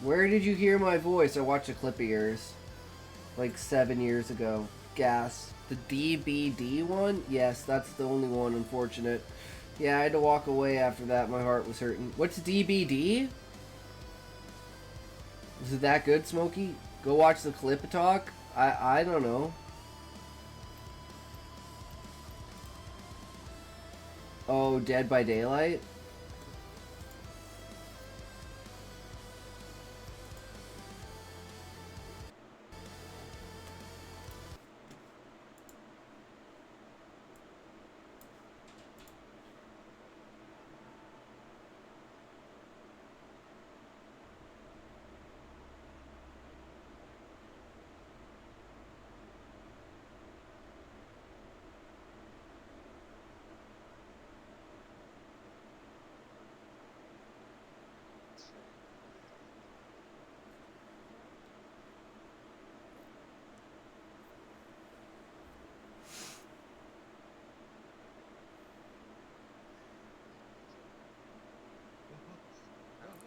Where did you hear my voice? I watched a clip of yours. Like 7 years ago. Gas. The DBD one? Yes, that's the only one, unfortunate. Yeah, I had to walk away after that. My heart was hurting. What's DBD? Is it that good, Smokey? Go watch the clip talk? I don't know. Oh, Dead by Daylight?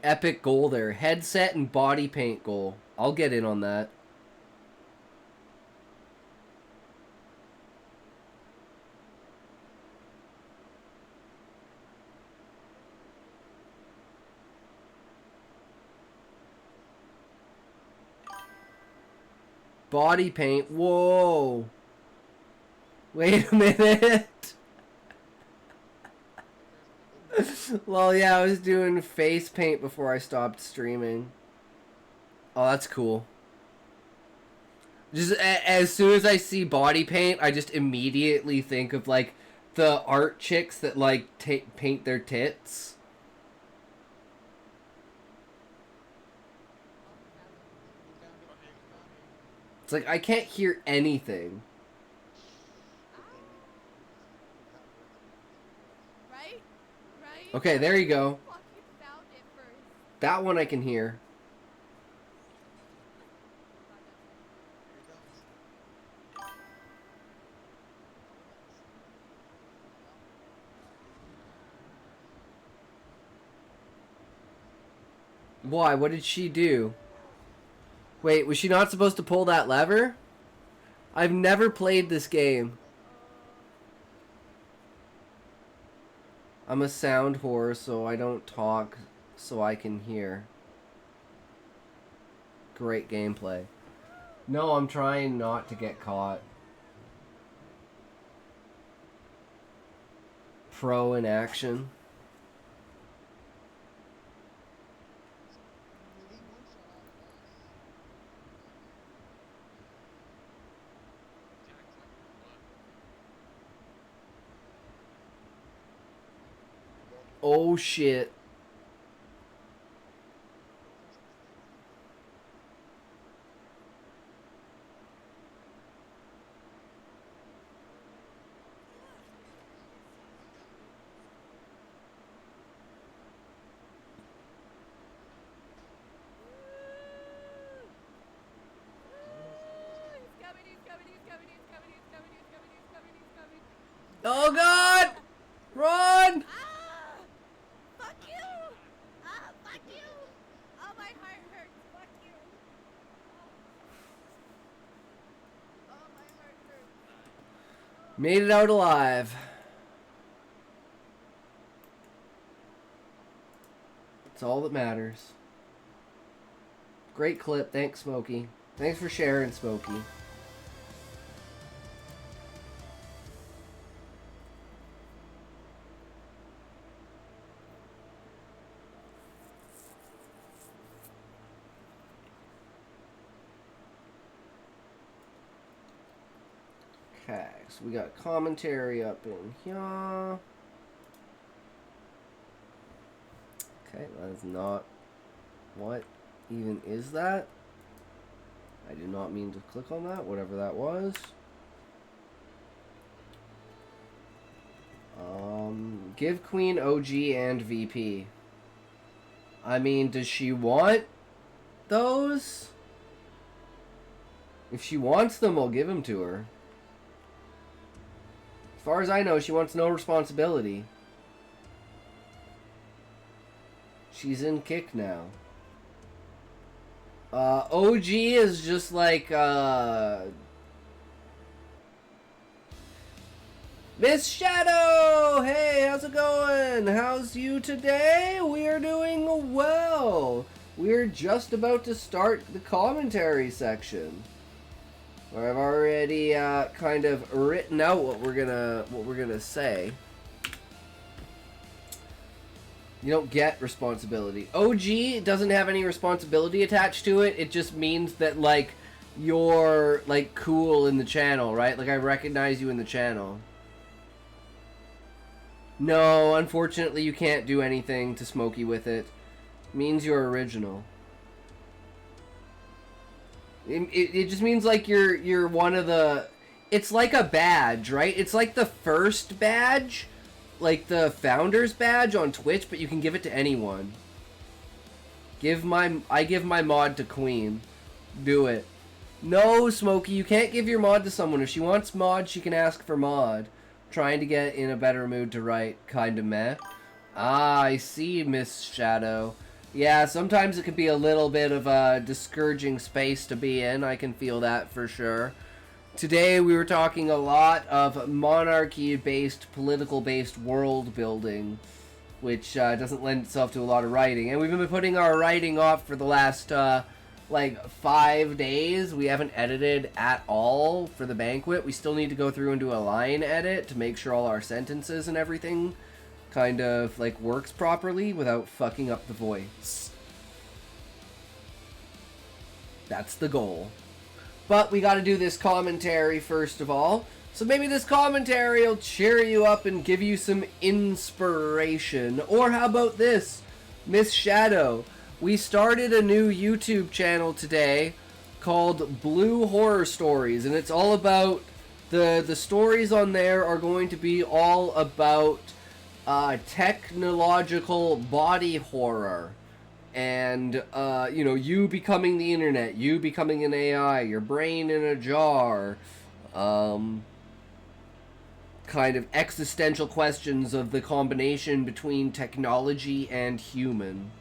Epic goal there. Headset and body paint goal. I'll get in on that. Body paint. Whoa. Wait a minute. Well, yeah, I was doing face paint before I stopped streaming. Oh, that's cool. Just as soon as I see body paint, I just immediately think of, like, the art chicks that, like, paint their tits. It's like, I can't hear anything. Okay, there you go. That one I can hear. Why? What did she do? Wait, was she not supposed to pull that lever? I've never played this game. I'm a sound whore, so I don't talk so I can hear. Great gameplay. No, I'm trying not to get caught. Pro in action. Oh shit. Oh god! Run! Fuck you! Fuck you! Oh, my heart hurts. Fuck you. Oh, my heart hurts. Made it out alive. That's all that matters. Great clip. Thanks, Smokey. Thanks for sharing, Smokey. Okay, so we got commentary up in here. Okay, that is not... What even is that? I did not mean to click on that, whatever that was. Give Queen OG and VP. I mean, does she want those? If she wants them, I'll give them to her. As far as I know, she wants no responsibility. She's in kick now. OG is just like, Miss Shadow! Hey, how's it going? How's you today? We're doing well. We're just about to start the commentary section. Where I've already kind of written out what we're gonna say. You don't get responsibility. OG doesn't have any responsibility attached to it. It just means that, like, you're, like, cool in the channel, right? Like, I recognize you in the channel. No, unfortunately, you can't do anything to Smokey with it. It means you're original. It just means, like, you're one of the... It's like a badge, right? It's like the first badge... Like the founder's badge on Twitch, but you can give it to anyone. I give my mod to Queen. Do it. No, Smokey, you can't give your mod to someone. If she wants mod, she can ask for mod. Trying to get in a better mood to write, kinda meh. Ah, I see, Miss Shadow. Yeah, sometimes it can be a little bit of a discouraging space to be in. I can feel that for sure. Today we were talking a lot of monarchy-based, political-based world building, which doesn't lend itself to a lot of writing. And we've been putting our writing off for the last, like, 5 days. We haven't edited at all for the banquet. We still need to go through and do a line edit to make sure all our sentences and everything kind of, like, works properly without fucking up the voice. That's the goal. But we gotta do this commentary first of all. So maybe this commentary will cheer you up and give you some inspiration. Or how about this, Miss Shadow? We started a new YouTube channel today called Blue Horror Stories. And it's all about, the stories on there are going to be all about technological body horror. And, you know, you becoming the internet, you becoming an AI, your brain in a jar, kind of existential questions of the combination between technology and human.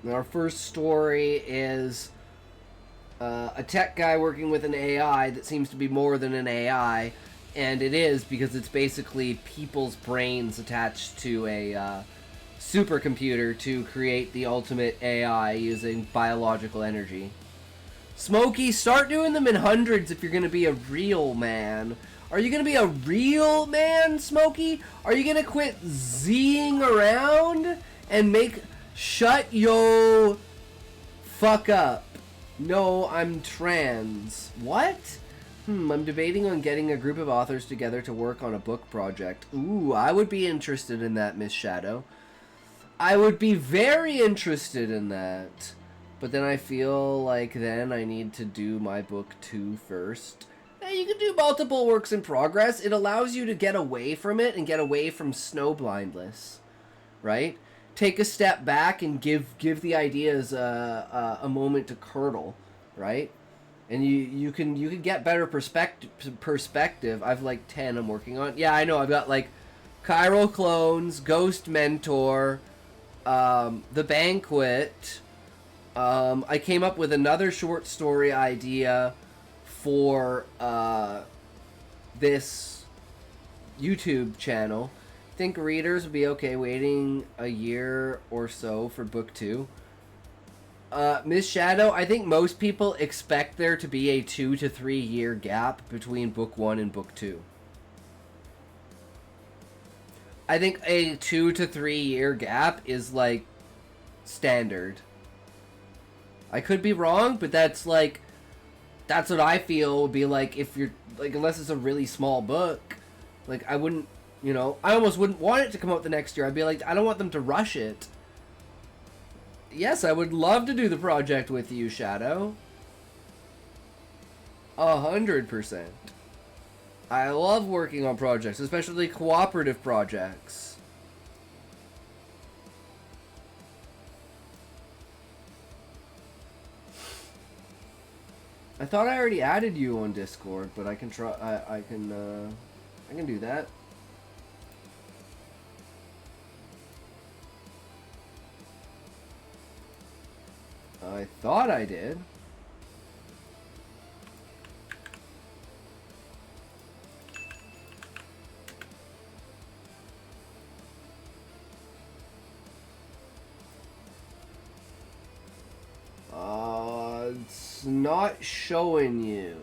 Our first story is a tech guy working with an AI that seems to be more than an AI, and it is because it's basically people's brains attached to a supercomputer to create the ultimate AI using biological energy. Smokey, start doing them in hundreds if you're going to be a real man. Are you going to be a real man, Smokey? Are you going to quit Zing around and make... Shut yo... fuck up. No, I'm trans. What? I'm debating on getting a group of authors together to work on a book project. Ooh, I would be interested in that, Miss Shadow. I would be very interested in that. But then I feel like then I need to do my book 2 first. Now, you can do multiple works in progress. It allows you to get away from it and get away from snowblindness, right? Take a step back and give the ideas a moment to curdle, right? And you can get better perspective. I've like 10 I'm working on. Yeah, I know. I've got like Chiral Clones, Ghost Mentor, The Banquet. I came up with another short story idea for this YouTube channel. Think readers would be okay waiting a year or so for book 2. Miss Shadow, I think most people expect there to be a 2 to 3 year gap between book 1 and book 2. I think a 2 to 3 year gap is like standard. I could be wrong, but that's like, that's what I feel would be like if you're, like, unless it's a really small book, like, I wouldn't, you know, I almost wouldn't want it to come out the next year. I'd be like, I don't want them to rush it. Yes, I would love to do the project with you, Shadow. 100%. I love working on projects, especially cooperative projects. I thought I already added you on Discord, but I can try. I can do that. I thought I did. It's not showing you.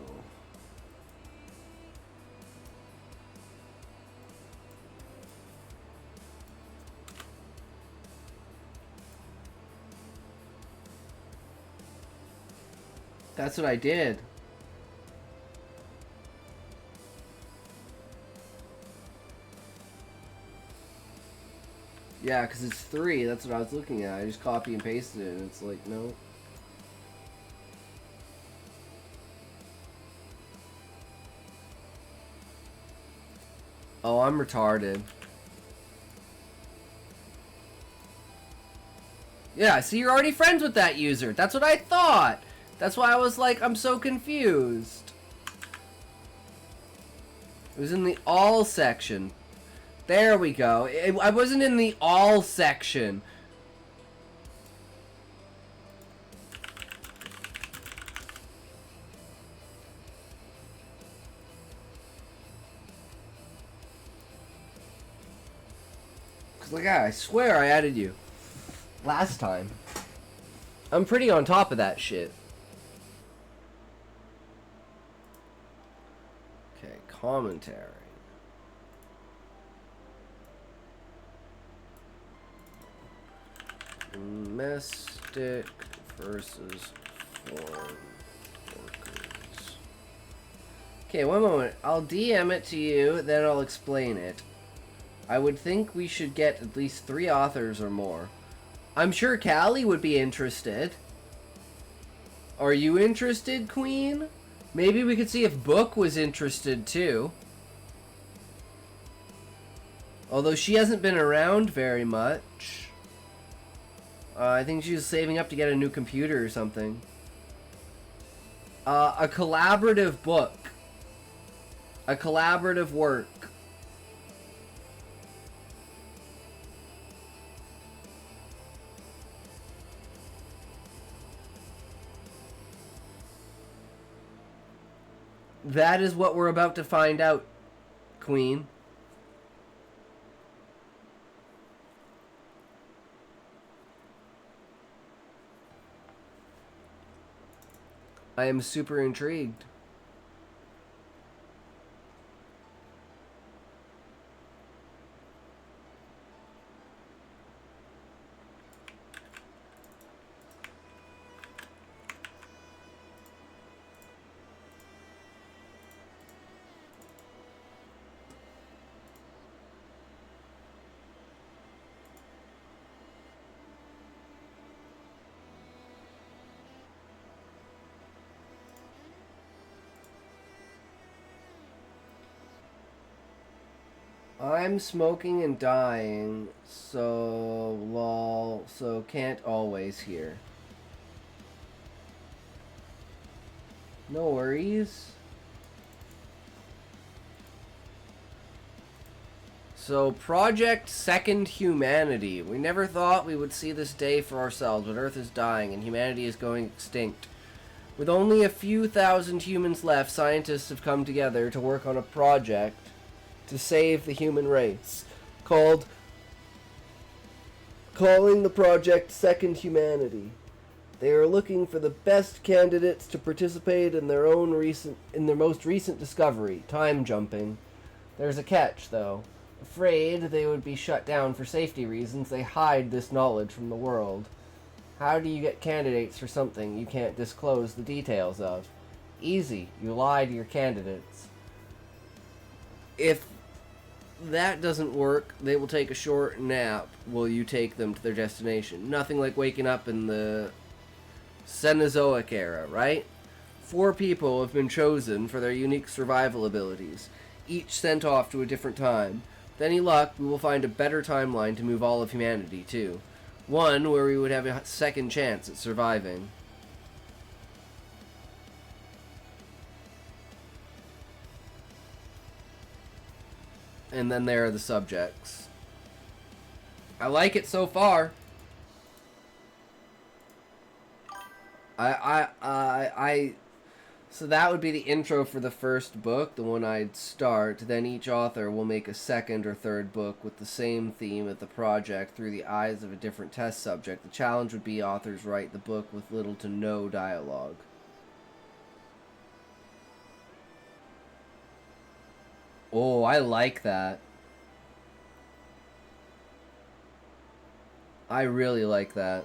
That's what I did. Yeah, because it's 3. That's what I was looking at. I just copy and pasted it, and it's like, no. Oh, I'm retarded. Yeah, see, you're already friends with that user. That's what I thought. That's why I was like, I'm so confused. It was in the all section. There we go. I wasn't in the all section. Like, I swear I added you last time. I'm pretty on top of that shit. Okay, commentary. Domestic versus foreign workers. Okay, one moment. I'll DM it to you, then I'll explain it. I would think we should get at least 3 authors or more. I'm sure Callie would be interested. Are you interested, Queen? Maybe we could see if Book was interested too. Although she hasn't been around very much. I think she's saving up to get a new computer or something. A collaborative book. A collaborative work. That is what we're about to find out, Queen. I am super intrigued. I'm smoking and dying, so lol, so can't always hear. No worries. So, Project Second Humanity. We never thought we would see this day for ourselves, but Earth is dying and humanity is going extinct. With only a few thousand humans left, scientists have come together to work on a project to save the human race, calling the project Second Humanity. They are looking for the best candidates to participate in their most recent discovery, time jumping. There's a catch, though. Afraid they would be shut down for safety reasons, they hide this knowledge from the world. How do you get candidates for something you can't disclose the details of? Easy. You lie to your candidates. If that doesn't work, they will take a short nap while you take them to their destination. Nothing like waking up in the Cenozoic era, right? 4 people have been chosen for their unique survival abilities, each sent off to a different time. With any luck, we will find a better timeline to move all of humanity to. One where we would have a second chance at surviving. And then there are the subjects. I like it so far. So that would be the intro for the first book, the one I'd start. Then each author will make a second or third book with the same theme of the project through the eyes of a different test subject. The challenge would be authors write the book with little to no dialogue. Oh, I like that. I really like that.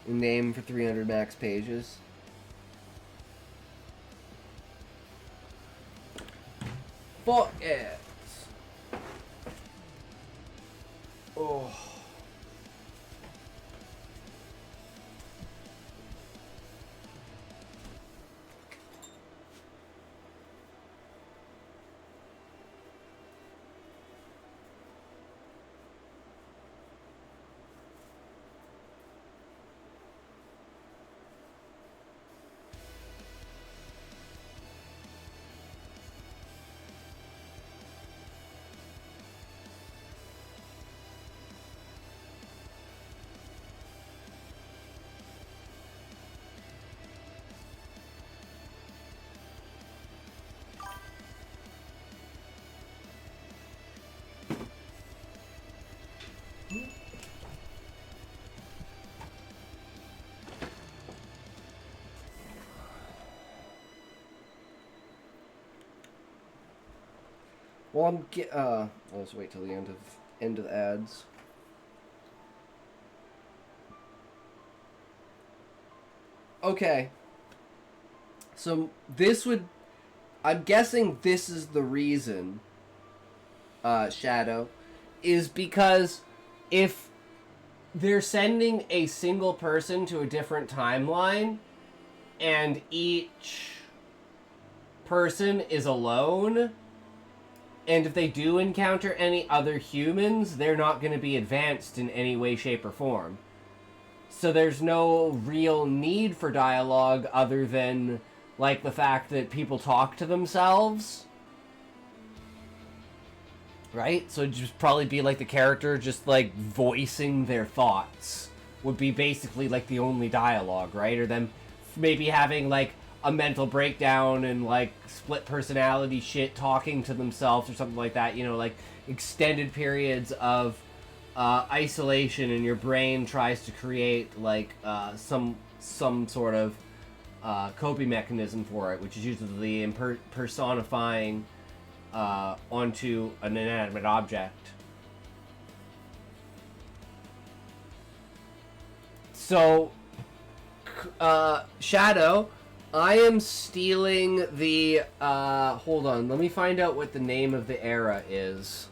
Name for 300 max pages. Fuck yes. Oh. Well, let's wait till the end of the ads. Okay. So I'm guessing this is the reason, Shadow, is because if they're sending a single person to a different timeline, and each person is alone, and if they do encounter any other humans, they're not going to be advanced in any way, shape, or form. So there's no real need for dialogue other than, like, the fact that people talk to themselves. right? So it'd just probably be like the character just like voicing their thoughts would be basically like the only dialogue, right? Or them maybe having like a mental breakdown and like split personality shit, talking to themselves or something like that, you know, like extended periods of isolation, and your brain tries to create like some sort of coping mechanism for it, which is usually personifying onto an inanimate object. So, Shadow, I am stealing the, hold on, let me find out what the name of the era is.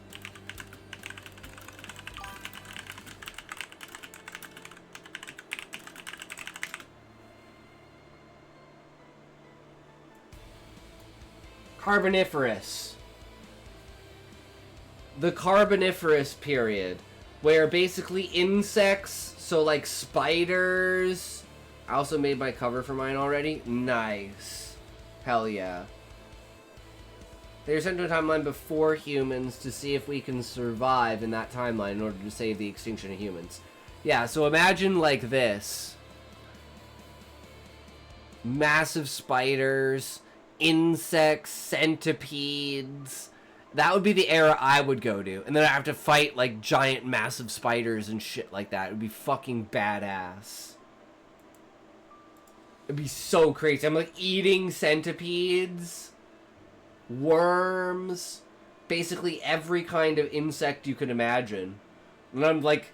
Carboniferous. The Carboniferous period, where basically insects, so like spiders. I also made my cover for mine already. Nice. Hell yeah. They're sent to a timeline before humans to see if we can survive in that timeline in order to save the extinction of humans. Yeah, so imagine like this. Massive spiders, insects, centipedes. That would be the era I would go to. And then I have to fight like giant massive spiders and shit like that. It would be fucking badass. It'd be so crazy. I'm like eating centipedes, worms, basically every kind of insect you can imagine. And I'm like,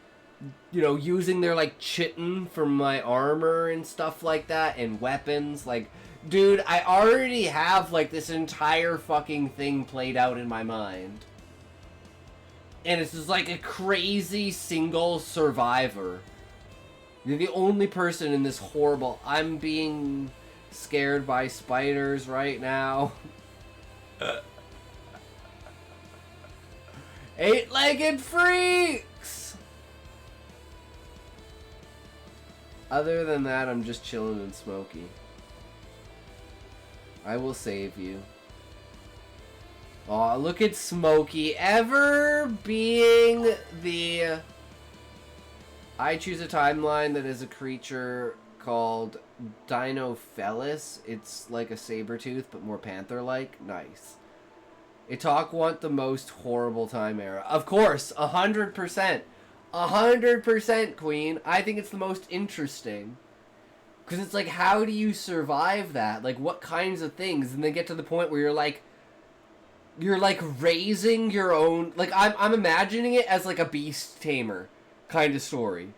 you know, using their like chitin for my armor and stuff like that, and weapons. Like, dude, I already have like this entire fucking thing played out in my mind. And it's just like a crazy single survivor. You're the only person in this horrible... I'm being scared by spiders right now. Eight-legged freaks! Other than that, I'm just chilling and smoky. I will save you. Aw, look at Smokey ever being the... I choose a timeline that is a creature called Dinophelus. It's like a saber-tooth, but more panther-like. Nice. Italk want the most horrible time era. Of course, 100%. 100%, Queen. I think it's the most interesting. Because it's like, how do you survive that? Like, what kinds of things? And then get to the point where you're like raising your own... Like, I'm imagining it as like a beast tamer kind of story,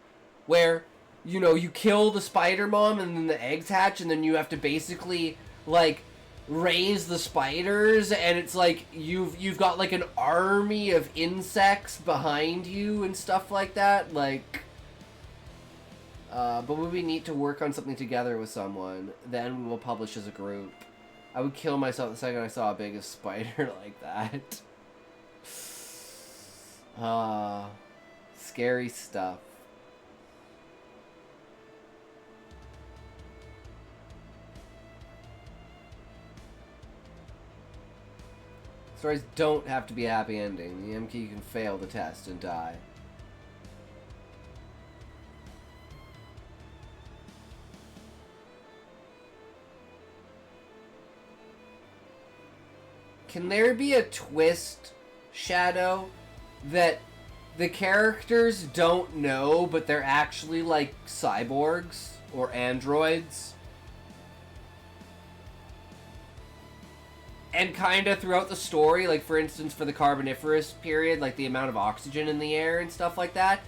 where, you know, you kill the spider mom and then the eggs hatch, and then you have to basically like raise the spiders, and it's like you've got like an army of insects behind you and stuff like that. Like, but would we need to work on something together with someone? Then we will publish as a group. I would kill myself the second I saw a big spider like that. Scary stuff. Stories don't have to be a happy ending. The MQ can fail the test and die. Can there be a twist, Shadow, that the characters don't know, but they're actually like cyborgs or androids? And kind of throughout the story, like for instance for the Carboniferous period, like the amount of oxygen in the air and stuff like that,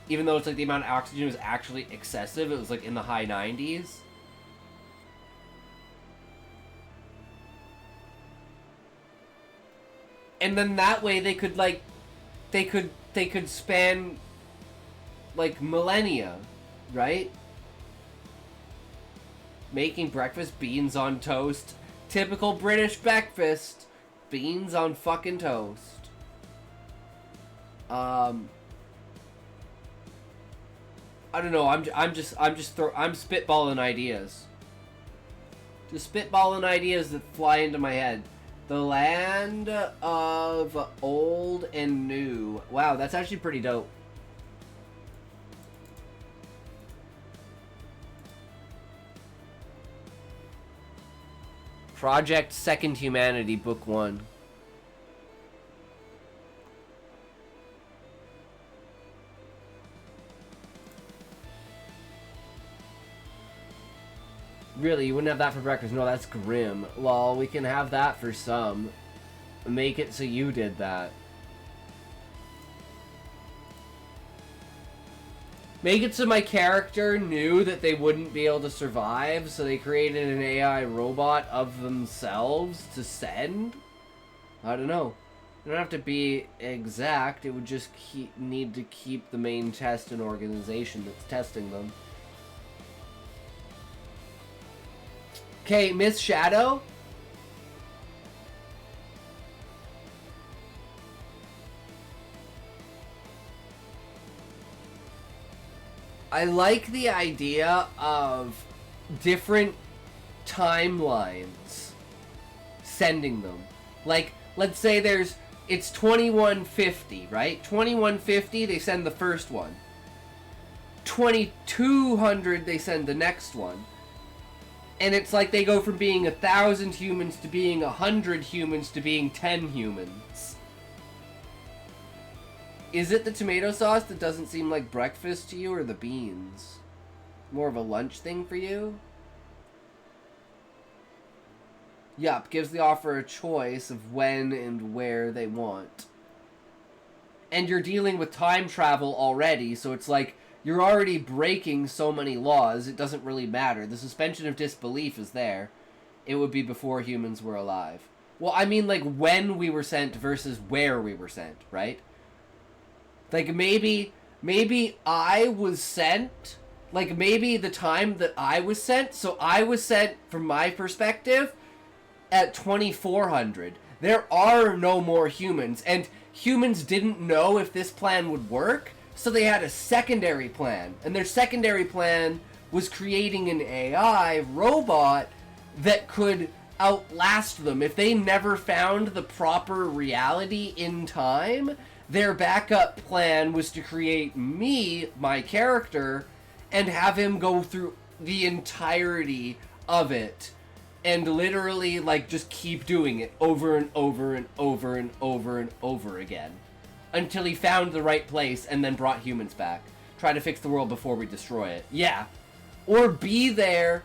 even though it's like the amount of oxygen was actually excessive, it was like in the high 90s. And then that way they could like, they could span like millennia, right? Making breakfast, beans on toast. Typical British breakfast, beans on fucking toast. I don't know. I'm spitballing ideas. Just spitballing ideas that fly into my head. The land of old and new. Wow, that's actually pretty dope. Project Second Humanity, Book 1. Really, you wouldn't have that for breakfast? No, that's grim. Lol, we can have that for some. Make it so you did that. Make it so my character knew that they wouldn't be able to survive, so they created an AI robot of themselves to send? I don't know. You don't have to be exact, it would just need to keep the main test an organization that's testing them. Okay, Miss Shadow? I like the idea of different timelines sending them. Like, let's say it's 2150, right? 2150, they send the first one. 2200, they send the next one. And it's like they go from being 1,000 humans to being 100 humans to being 10 humans. Is it the tomato sauce that doesn't seem like breakfast to you, or the beans? More of a lunch thing for you? Yup, gives the offer a choice of when and where they want. And you're dealing with time travel already, so it's like you're already breaking so many laws, it doesn't really matter. The suspension of disbelief is there. It would be before humans were alive. Well, I mean, like, when we were sent versus where we were sent, right? Like, maybe I was sent, like, maybe the time that I was sent, so I was sent, from my perspective, at 2400. There are no more humans, and humans didn't know if this plan would work, so they had a secondary plan. And their secondary plan was creating an AI robot that could outlast them. If they never found the proper reality in time, their backup plan was to create me, my character, and have him go through the entirety of it. And literally, like, just keep doing it over and over and over and over and over again. Until he found the right place and then brought humans back. Try to fix the world before we destroy it. Yeah. Or be there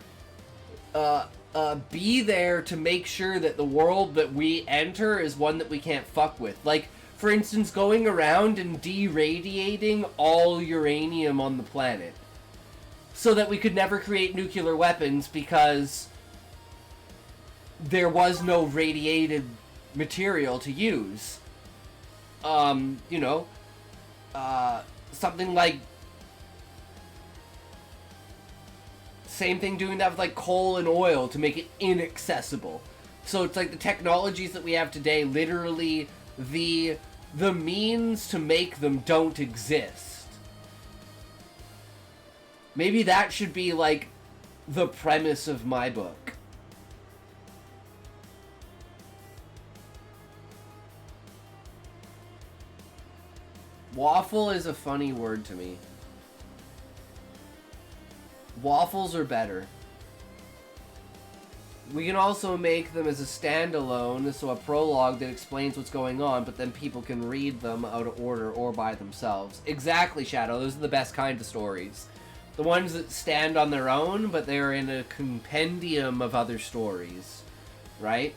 to make sure that the world that we enter is one that we can't fuck with. Like, for instance, going around and deradiating all uranium on the planet. So that we could never create nuclear weapons because there was no radiated material to use. You know, something like, same thing doing that with like coal and oil to make it inaccessible. So it's like the technologies that we have today, literally the means to make them don't exist. Maybe that should be like the premise of my book. Waffle is a funny word to me. Waffles are better. We can also make them as a standalone, so a prologue that explains what's going on, but then people can read them out of order or by themselves. Exactly, Shadow. Those are the best kind of stories. The ones that stand on their own, but they're in a compendium of other stories. Right?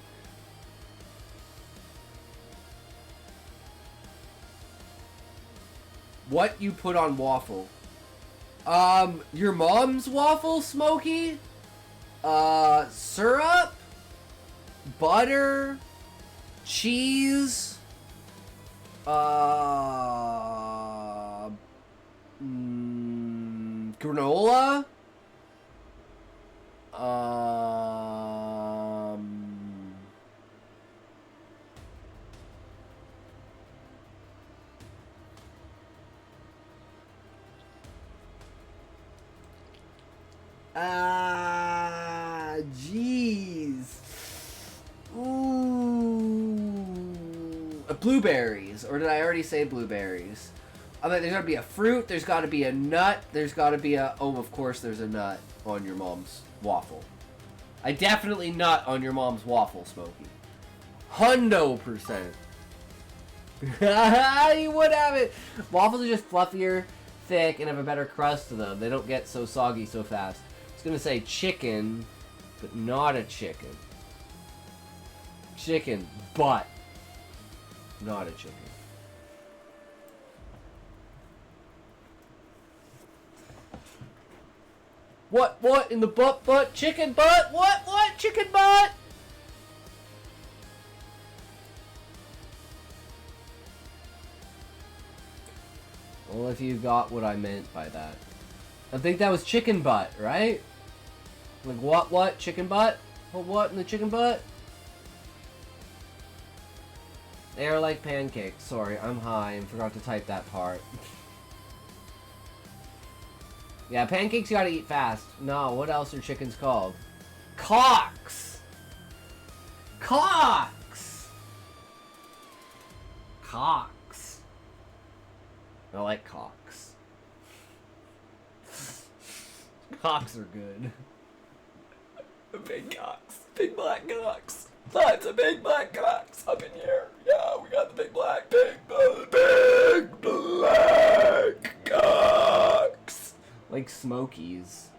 What you put on waffle? Your mom's waffle, Smokey? Syrup? Butter? Cheese? Granola? Jeez. Ooh. blueberries. Or did I already say blueberries? I mean, there's gotta be a fruit, there's gotta be a nut, there's gotta be a... Oh, of course there's a nut on your mom's waffle. I definitely nut on your mom's waffle, Smokey. 100%. You would have it. Waffles are just fluffier, thick, and have a better crust to them. They don't get so soggy so fast. I was gonna say chicken, but not a chicken. Chicken, but not a chicken. What in the butt, chicken butt? What, chicken butt? Well, if you got what I meant by that. I think that was chicken butt, right? Like, what, chicken butt? What in the chicken butt? They are like pancakes. Sorry, I'm high and forgot to type that part. Yeah, pancakes you gotta eat fast. No, what else are chickens called? Cocks! Cocks! Cocks. I like cocks. Cocks are good. Big cocks. Big black cocks. Lots of big black cocks up in here. Yeah, we got the big black cocks. Like Smokies.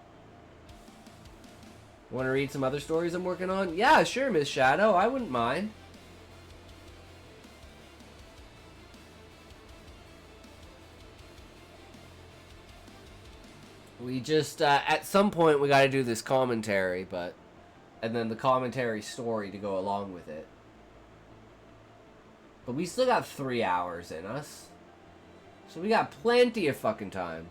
Want to read some other stories I'm working on? Yeah, sure, Miss Shadow. I wouldn't mind. We just, at some point, we gotta do this commentary, but... And then the commentary story to go along with it. But we still got 3 hours in us. So we got plenty of fucking time.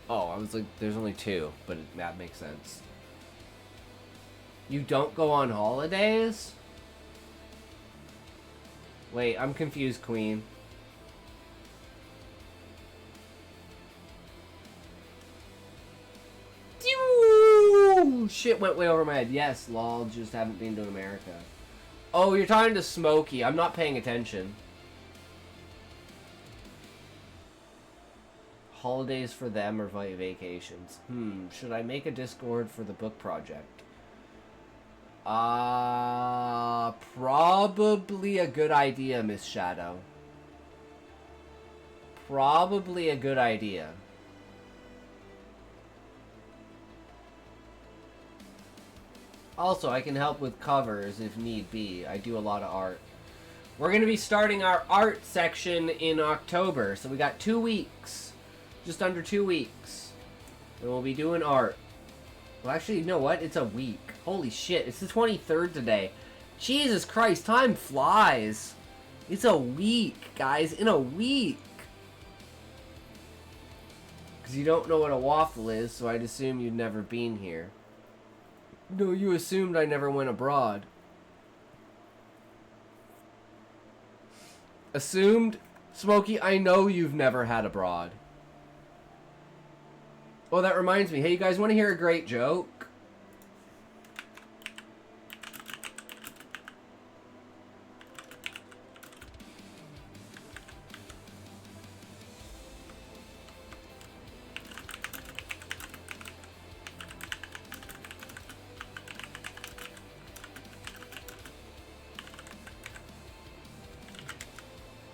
Oh, I was like, there's only 2, but that makes sense. You don't go on holidays? Wait, I'm confused, Queen. Shit went way over my head. Yes, lol, just haven't been to America. Oh, you're talking to Smokey. I'm not paying attention. Holidays for them or vacations? Should I make a Discord for the book project? Probably a good idea, Miss Shadow. Probably a good idea. Also, I can help with covers if need be. I do a lot of art. We're going to be starting our art section in October, so we got 2 weeks. Just under 2 weeks. And we'll be doing art. Well, actually, you know what? It's a week. Holy shit, it's the 23rd today. Jesus Christ, time flies. It's a week, guys. In a week. Because you don't know what a waffle is, so I'd assume you'd never been here. No, you assumed I never went abroad. Assumed? Smokey, I know you've never had abroad. Oh, that reminds me. Hey, you guys want to hear a great joke?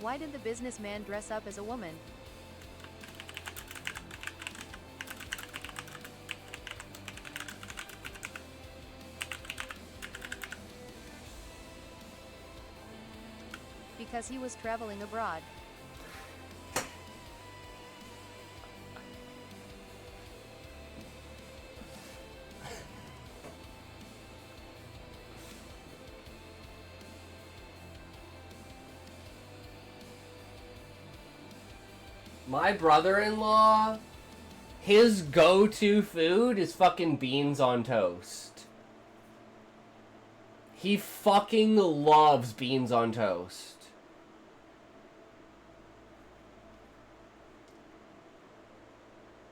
Why did the businessman dress up as a woman? Because he was traveling abroad. My brother-in-law, his go-to food is fucking beans on toast. He fucking loves beans on toast.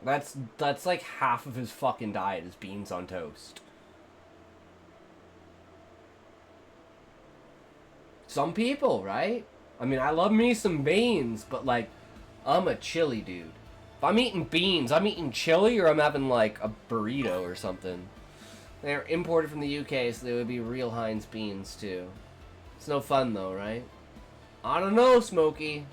That's like half of his fucking diet is beans on toast. Some people, right? I mean, I love me some beans, but like, I'm a chili dude. If I'm eating beans, I'm eating chili, or I'm having like a burrito or something. They're imported from the UK, so they would be real Heinz beans too. It's no fun though, right? I don't know, Smokey.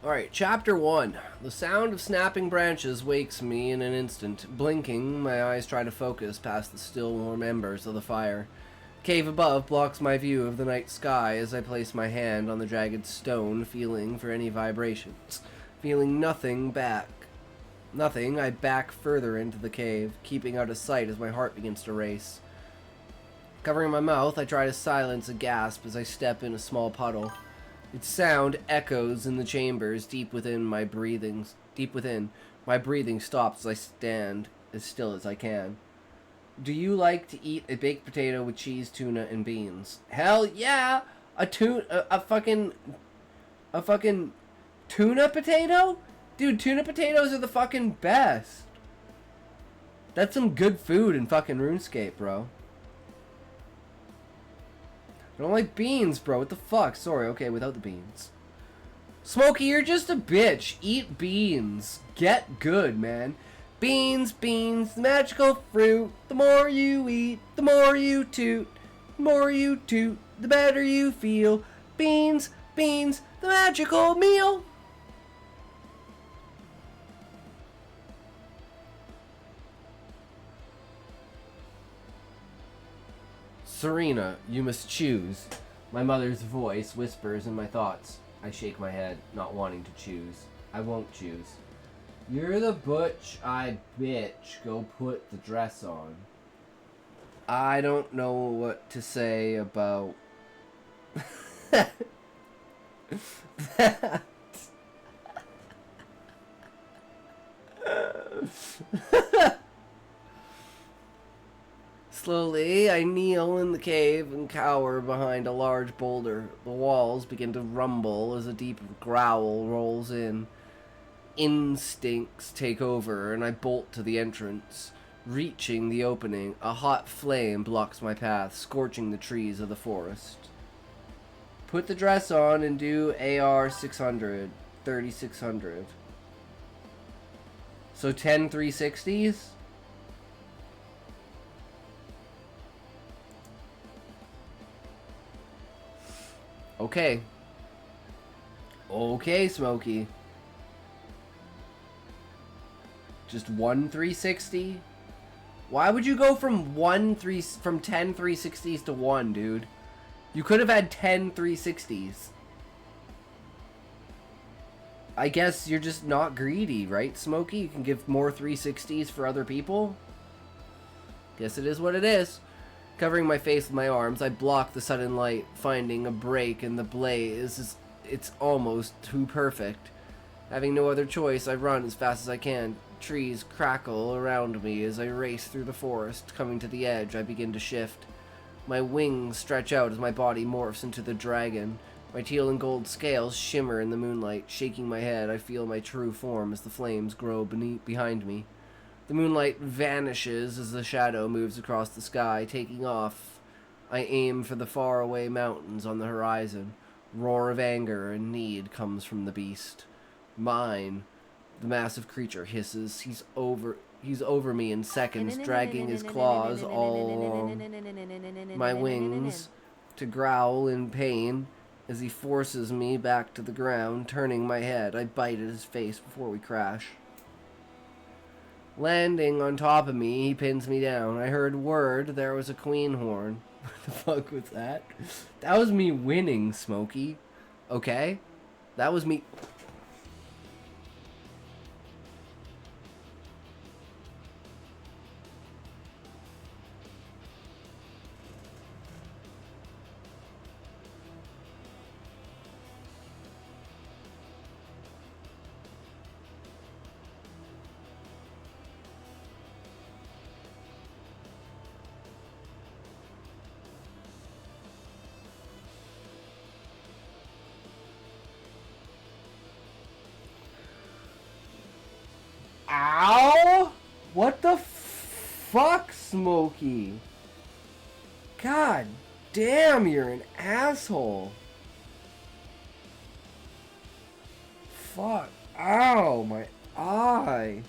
Alright, Chapter 1. The sound of snapping branches wakes me in an instant. Blinking, my eyes try to focus past the still warm embers of the fire. Cave above blocks my view of the night sky as I place my hand on the jagged stone, feeling for any vibrations. Feeling nothing back. Nothing, I back further into the cave, keeping out of sight as my heart begins to race. Covering my mouth, I try to silence a gasp as I step in a small puddle. Its sound echoes in the chambers deep within. My breathing stops as I stand as still as I can. Do you like to eat a baked potato with cheese, tuna, and beans? Hell yeah! A fucking tuna potato? Dude, tuna potatoes are the fucking best. That's some good food in fucking RuneScape, bro. I don't like beans, bro. What the fuck? Sorry, okay, without the beans. Smokey, you're just a bitch. Eat beans. Get good, man. Beans, beans, the magical fruit. The more you eat, the more you toot. The more you toot, the better you feel. Beans, beans, the magical meal. Serena, you must choose. My mother's voice whispers in my thoughts. I shake my head, not wanting to choose. I won't choose. You're the butch, I bitch. Go put the dress on. I don't know what to say about that. Slowly, I kneel in the cave and cower behind a large boulder. The walls begin to rumble as a deep growl rolls in. Instincts take over, and I bolt to the entrance. Reaching the opening, a hot flame blocks my path, scorching the trees of the forest. Put the dress on and do AR 600, 3600. So 10 360s? Okay. Okay, Smokey. Just 1 360? Why would you go from 10 360s to 1, dude? You could have had 10 360s. I guess you're just not greedy, right, Smokey? You can give more 360s for other people? Guess it is what it is. Covering my face with my arms, I block the sudden light, finding a break in the blaze. It's almost too perfect. Having no other choice, I run as fast as I can. Trees crackle around me as I race through the forest. Coming to the edge, I begin to shift. My wings stretch out as my body morphs into the dragon. My teal and gold scales shimmer in the moonlight. Shaking my head, I feel my true form as the flames grow behind me. The moonlight vanishes as the shadow moves across the sky, taking off. I aim for the faraway mountains on the horizon. Roar of anger and need comes from the beast. Mine. The massive creature hisses. He's over me in seconds, dragging his claws all along my wings to growl in pain as he forces me back to the ground. Turning my head, I bite at his face before we crash. Landing on top of me, he pins me down. I heard word there was a queen horn. What the fuck was that? That was me winning, Smokey. Okay? That was me. Ow! What the fuck, Smokey? God damn, you're an asshole. Fuck. Ow, my eye.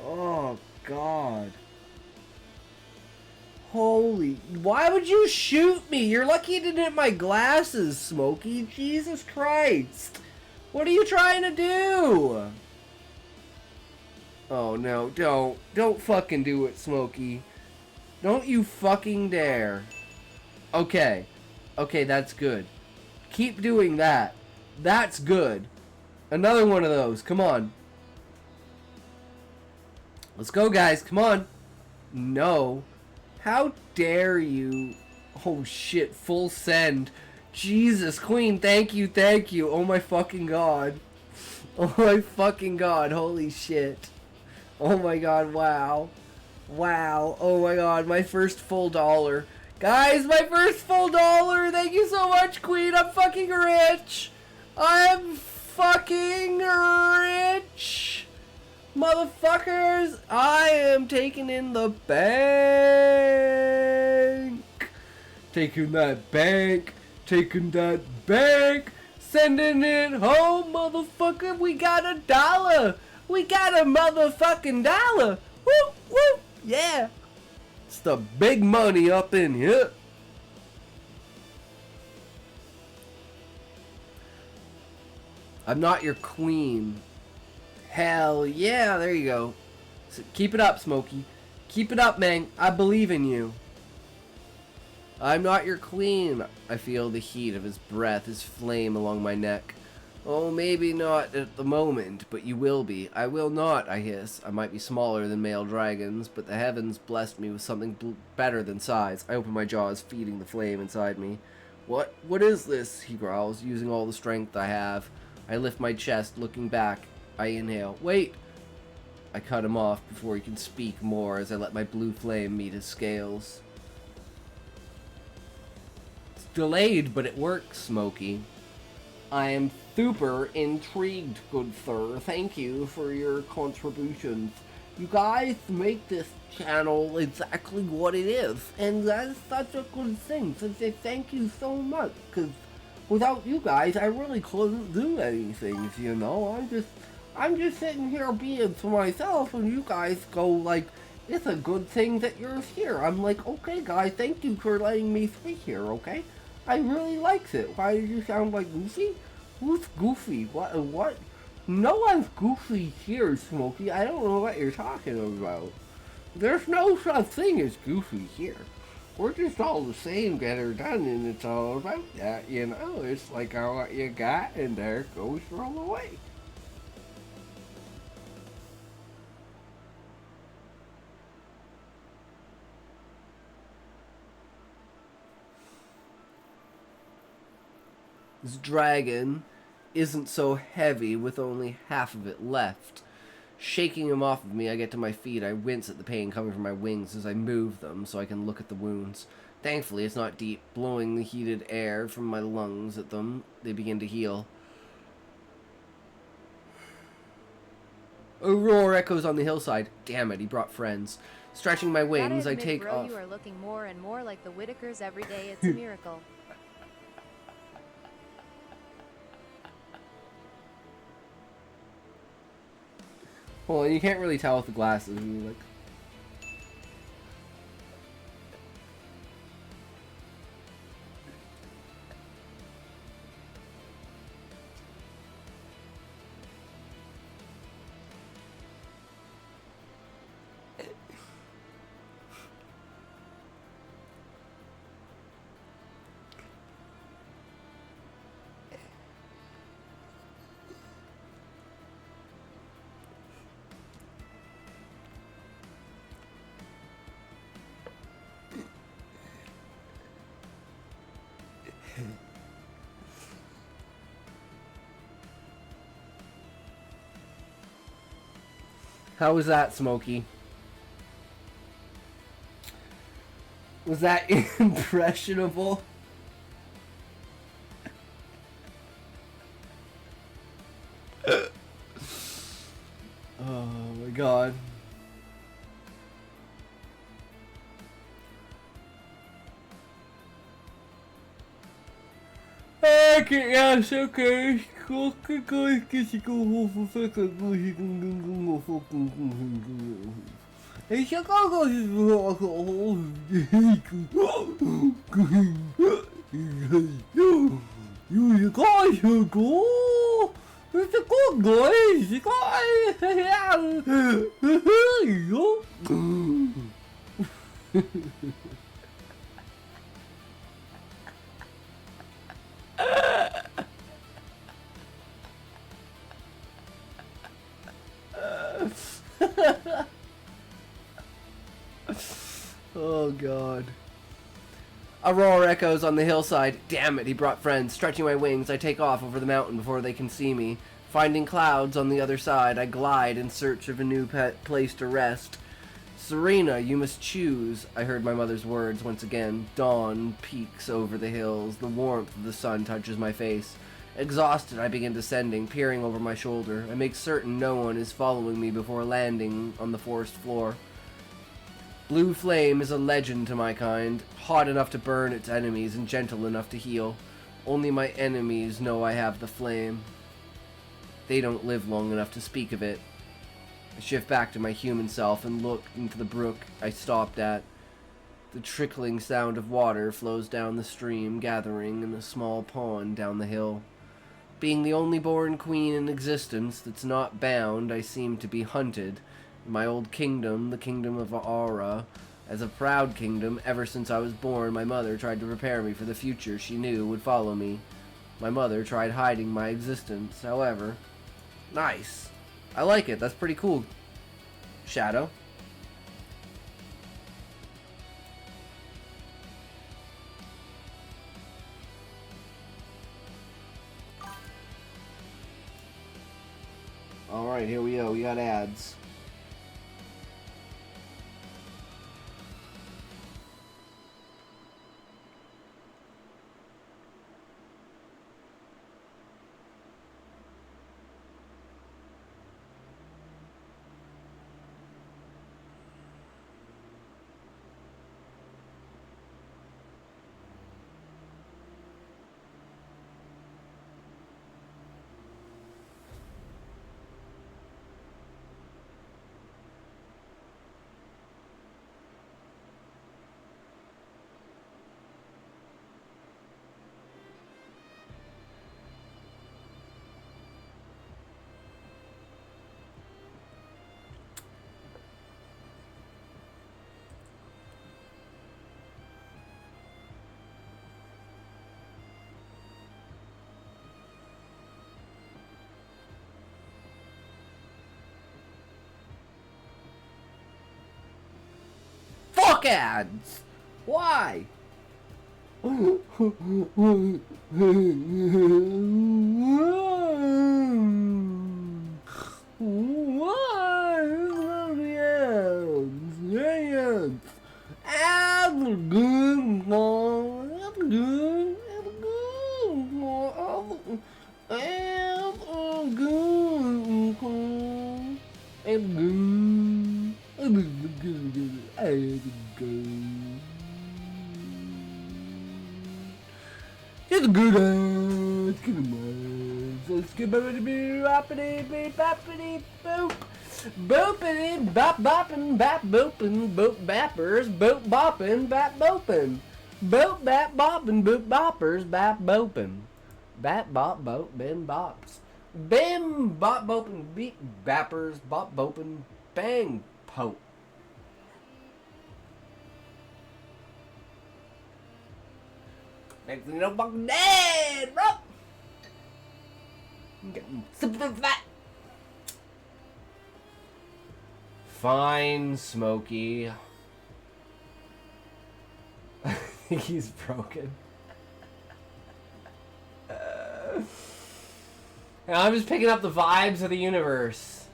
Oh, God. Holy. Why would you shoot me? You're lucky it didn't hit my glasses, Smokey. Jesus Christ. What are you trying to do? Oh, no. Don't. Don't fucking do it, Smokey. Don't you fucking dare. Okay. Okay, that's good. Keep doing that. That's good. Another one of those. Come on. Let's go, guys. Come on. No. How dare you? Oh, shit. Full send. Jesus, Queen. Thank you. Thank you. Oh, my fucking God. Oh, my fucking God. Holy shit. Oh, my God. Wow. Wow. Oh, my God. My first full dollar. Guys, my first full dollar. Thank you so much, Queen. I'm fucking rich. I'm fucking rich. Motherfuckers, I am taking in the bank. Taking that bank. Taking that bank. Sending it home, motherfucker. We got $1. We got a motherfucking dollar. Woo, woo. Yeah. It's the big money up in here. I'm not your queen. Hell yeah, there you go. So keep it up, Smokey. Keep it up, man. I believe in you. I'm not your queen. I feel the heat of his breath, his flame along my neck. Oh, maybe not at the moment, but you will be. I will not, I hiss. I might be smaller than male dragons, but the heavens blessed me with something better than size. I open my jaws, feeding the flame inside me. What is this? He growls, using all the strength I have. I lift my chest, looking back. I inhale. Wait! I cut him off before he can speak more as I let my blue flame meet his scales. It's delayed, but it works, Smokey. I am super intrigued, good sir. Thank you for your contributions. You guys make this channel exactly what it is, and that's such a good thing. So say thank you so much, because without you guys, I really couldn't do anything, you know? I'm just sitting here being to myself, and you guys go like, it's a good thing that you're here. I'm like, okay, guys, thank you for letting me speak here, okay? I really likes it. Why did you sound like Goofy? Who's Goofy? What? No one's Goofy here, Smokey. I don't know what you're talking about. There's no such thing as Goofy here. We're just all the same, get her done, and it's all about that, you know? It's like what you got, and there it goes, throw away. This dragon isn't so heavy with only half of it left. Shaking him off of me, I get to my feet. I wince at the pain coming from my wings as I move them so I can look at the wounds. Thankfully, it's not deep. Blowing the heated air from my lungs at them, they begin to heal. A roar echoes on the hillside. Damn it, he brought friends. Stretching my wings, I take bro, off. You are looking more and more like the Whitakers every day. It's a miracle. Well, you can't really tell with the glasses. You like. How was that, Smokey? Was that impressionable? Oh my god. Okay, yes, okay. You guys are cool. It's a good guys. You guys. Oh god. A roar echoes on the hillside. Damn it, he brought friends. Stretching my wings, I take off over the mountain before they can see me. Finding clouds on the other side, I glide in search of a new place to rest. Serena, you must choose. I heard my mother's words once again. Dawn peeks over the hills. The warmth of the sun touches my face. Exhausted, I begin descending, peering over my shoulder. I make certain no one is following me before landing on the forest floor. Blue flame is a legend to my kind, hot enough to burn its enemies and gentle enough to heal. Only my enemies know I have the flame. They don't live long enough to speak of it. I shift back to my human self and look into the brook I stopped at. The trickling sound of water flows down the stream, gathering in a small pond down the hill. Being the only born queen in existence that's not bound, I seem to be hunted. My old kingdom, the kingdom of Aura, as a proud kingdom, ever since I was born, my mother tried to prepare me for the future she knew would follow me. My mother tried hiding my existence, however. Nice. I like it. That's pretty cool. Shadow. Alright, here we go. We got ads. Fuck ads! Why? It's good ass, good ass. Let's get back to be rappity beep bappity boop. Boopity bop boppin' bap boopin' boop bappers boop boppin' bap boopin'. Boop bap boppin' boop boppers bap boopin'. Bap bop boop bim bops. Bim bop boopin' beep bappers bop boopin' bang pope. Makes me no fucking dead, bro. I'm getting super fat. Fine, Smokey. I think he's broken. And I'm just picking up the vibes of the universe.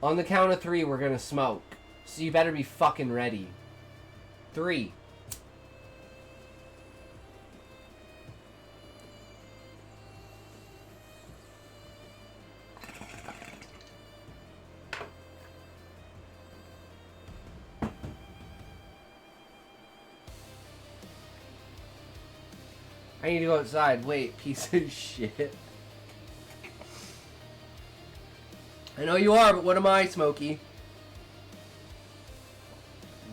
On the count of 3, we're gonna smoke. So you better be fucking ready. 3. I need to go outside. Wait, piece of shit. I know you are, but what am I, Smokey?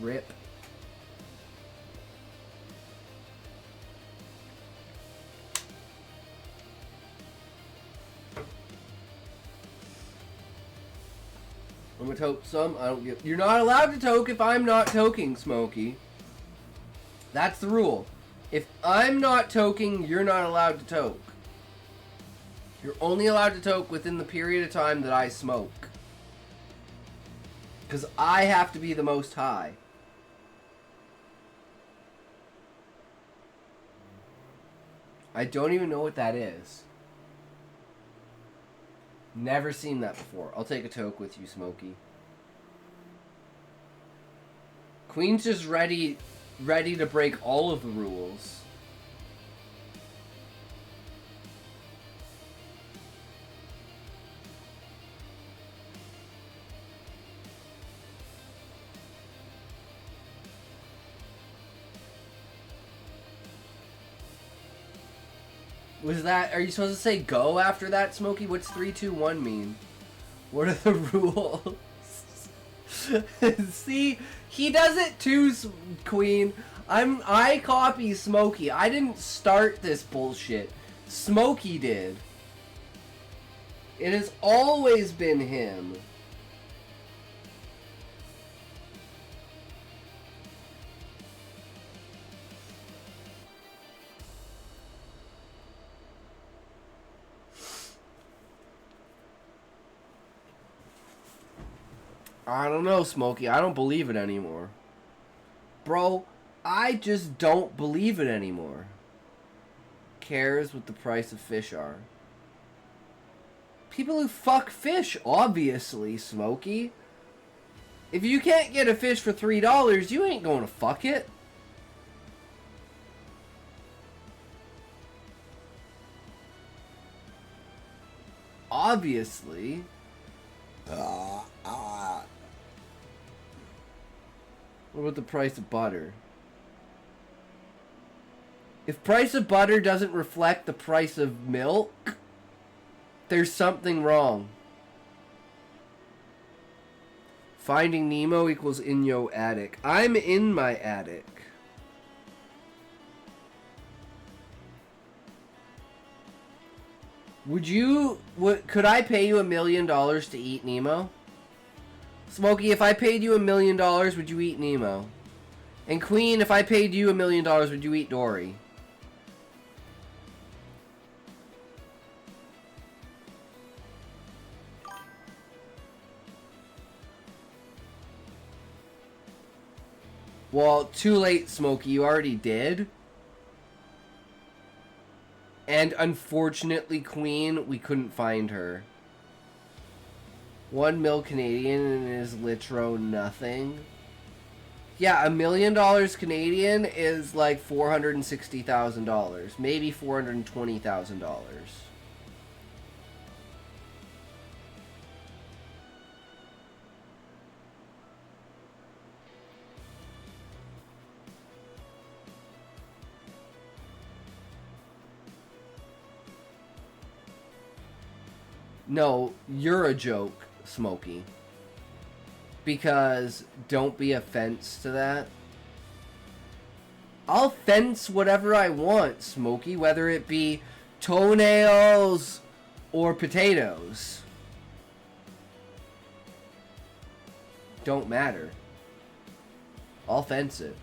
Rip. I'm gonna toke some. I don't give. You're not allowed to toke if I'm not toking, Smokey. That's the rule. If I'm not toking, you're not allowed to toke. You're only allowed to toke within the period of time that I smoke. Because I have to be the most high. I don't even know what that is. Never seen that before. I'll take a toke with you, Smokey. Queen's just ready to break all of the rules. Was that, are you supposed to say go after that, Smokey? What's 3, 2, 1 mean? What are the rules? See, he does it too, Queen. I copy Smokey. I didn't start this bullshit. Smokey did. It has always been him. I don't know, Smokey. I don't believe it anymore. Bro, I just don't believe it anymore. Cares what the price of fish are. People who fuck fish, obviously, Smokey. If you can't get a fish for $3, you ain't going to fuck it. Obviously. What about the price of butter? If price of butter doesn't reflect the price of milk, there's something wrong. Finding Nemo equals in yo attic. I'm in my attic. Could I pay you $1 million to eat Nemo? Smokey, if I paid you $1 million, would you eat Nemo? And Queen, if I paid you $1 million, would you eat Dory? Well, too late, Smokey. You already did. And unfortunately, Queen, we couldn't find her. 1 mil Canadian and is litro nothing. Yeah, $1 million Canadian is like $460,000. Maybe $420,000. No, you're a joke, Smokey. Because don't be a fence to that. I'll fence whatever I want, Smokey, whether it be toenails or potatoes. Don't matter. I'll fence it.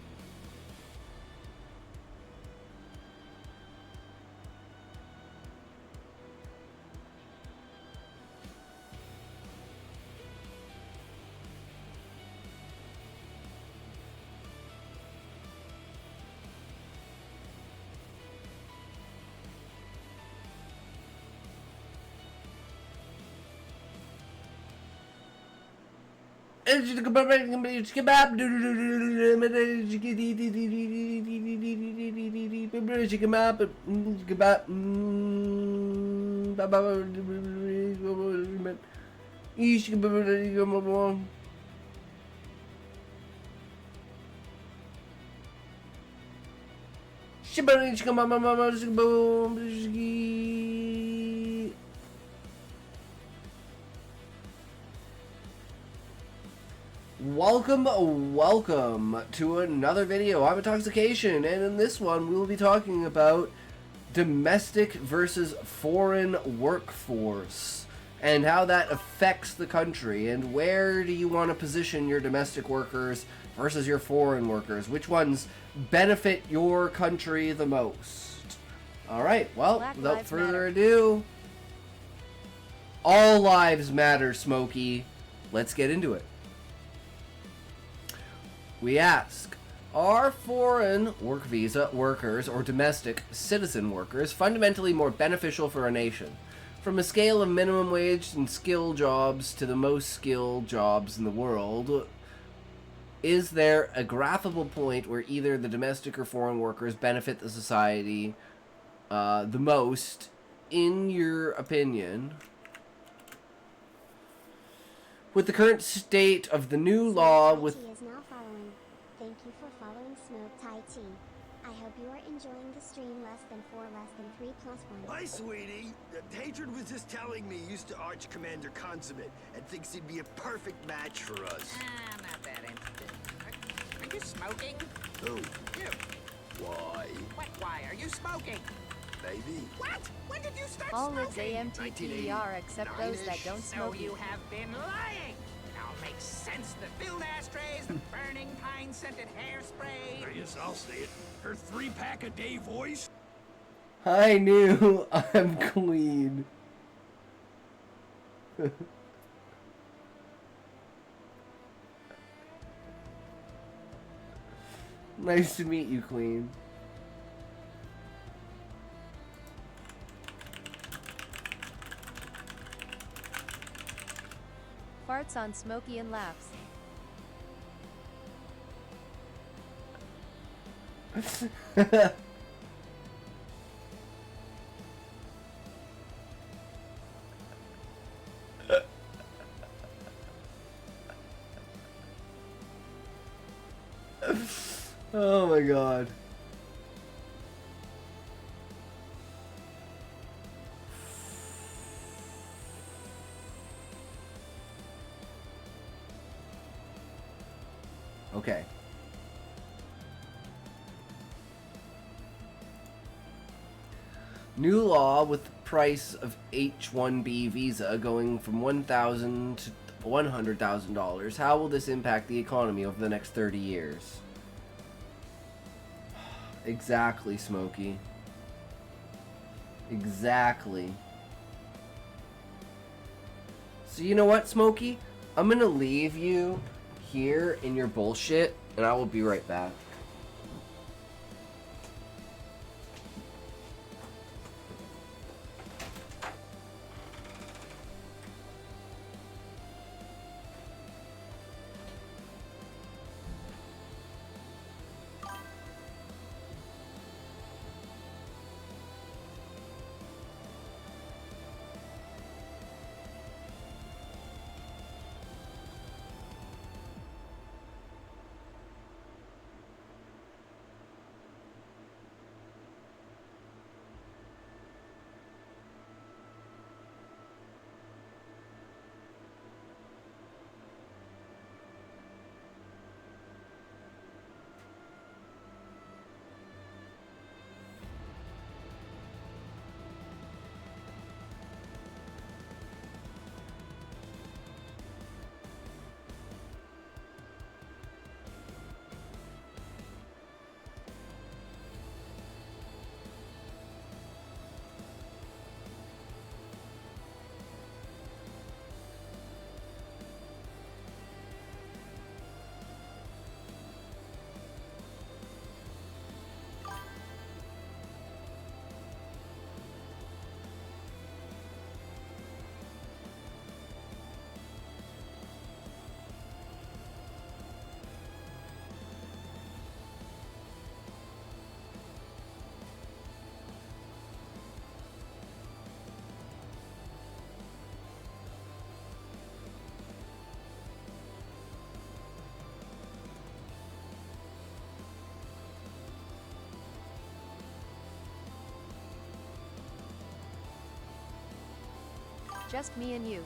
Welcome to another video. I'm Intoxication, and in this one we will be talking about domestic versus foreign workforce and how that affects the country, and where do you want to position your domestic workers versus your foreign workers? Which ones benefit your country the most? Alright, well, Black without lives further matter. ado, all lives matter, Smokey. Let's get into it. We ask, are foreign work visa workers or domestic citizen workers fundamentally more beneficial for a nation? From a scale of minimum wage and skill jobs to the most skilled jobs in the world, is there a graphable point where either the domestic or foreign workers benefit the society the most, in your opinion? With the current state of the new law with... Is now following. Thank you for following Smoke Tai Tea. I hope you are enjoying the stream less than 3 plus 1. Hi, sweetie. Hatred was just telling me he used to Arch Commander Consummate and thinks he'd be a perfect match for us. Not that interesting. Are you smoking? Who? You. Why? What? Why are you smoking? Baby. What? When did you start All lives smoking? AMTPER except those that don't So smoke. you have been lying. It all makes sense. The filled ashtrays, the burning pine-scented hairspray. Yes, I'll say it. Her 3-pack-a-day voice. I knew I'm clean. Nice to meet you, Queen. Farts on Smokey and laughs. Oh my god. Okay. New law with the price of H-1B visa going from $1,000 to $100,000. How will this impact the economy over the next 30 years? Exactly, Smokey. Exactly. So you know what, Smokey? I'm gonna leave you here in your bullshit, and I will be right back. Just me and you.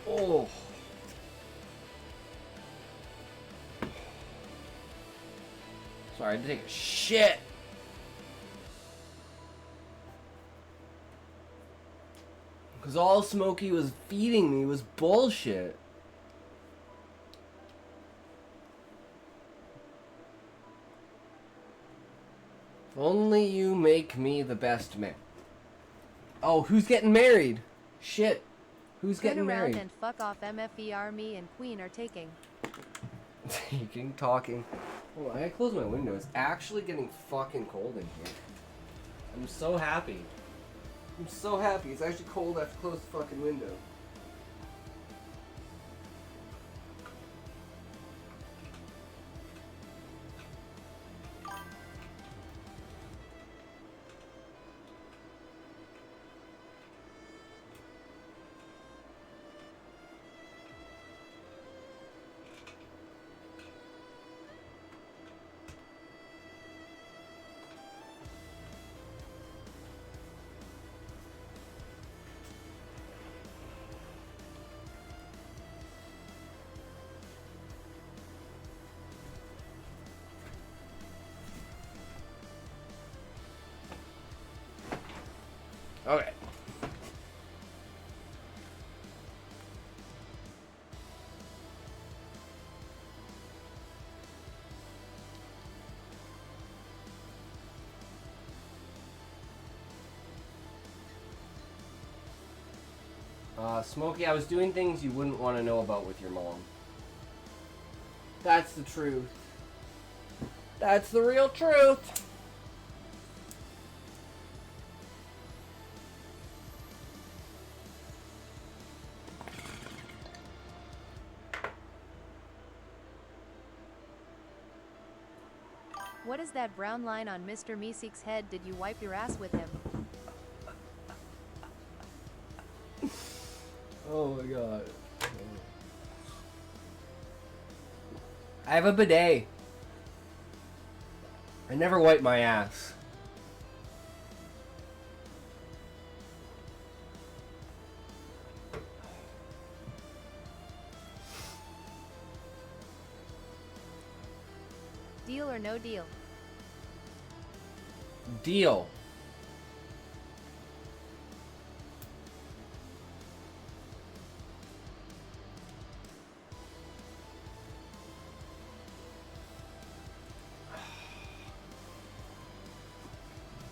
Oh. Sorry, I had to take a shit. Because all Smokey was feeding me was bullshit. If only you make me the best man. Oh, who's getting married? Shit. Who's getting Turn around married? and fuck off. MFER me and Queen are taking. Taking, talking. Oh, I gotta close my window. It's actually getting fucking cold in here. I'm so happy. I'm so happy. It's actually cold. I have to close the fucking window. Okay. Smokey, I was doing things you wouldn't want to know about with your mom. That's the truth. That's the real truth. What is that brown line on Mr. Meeseek's head? Did you wipe your ass with him? Oh my god. I have a bidet. I never wipe my ass. Deal or no deal? Deal.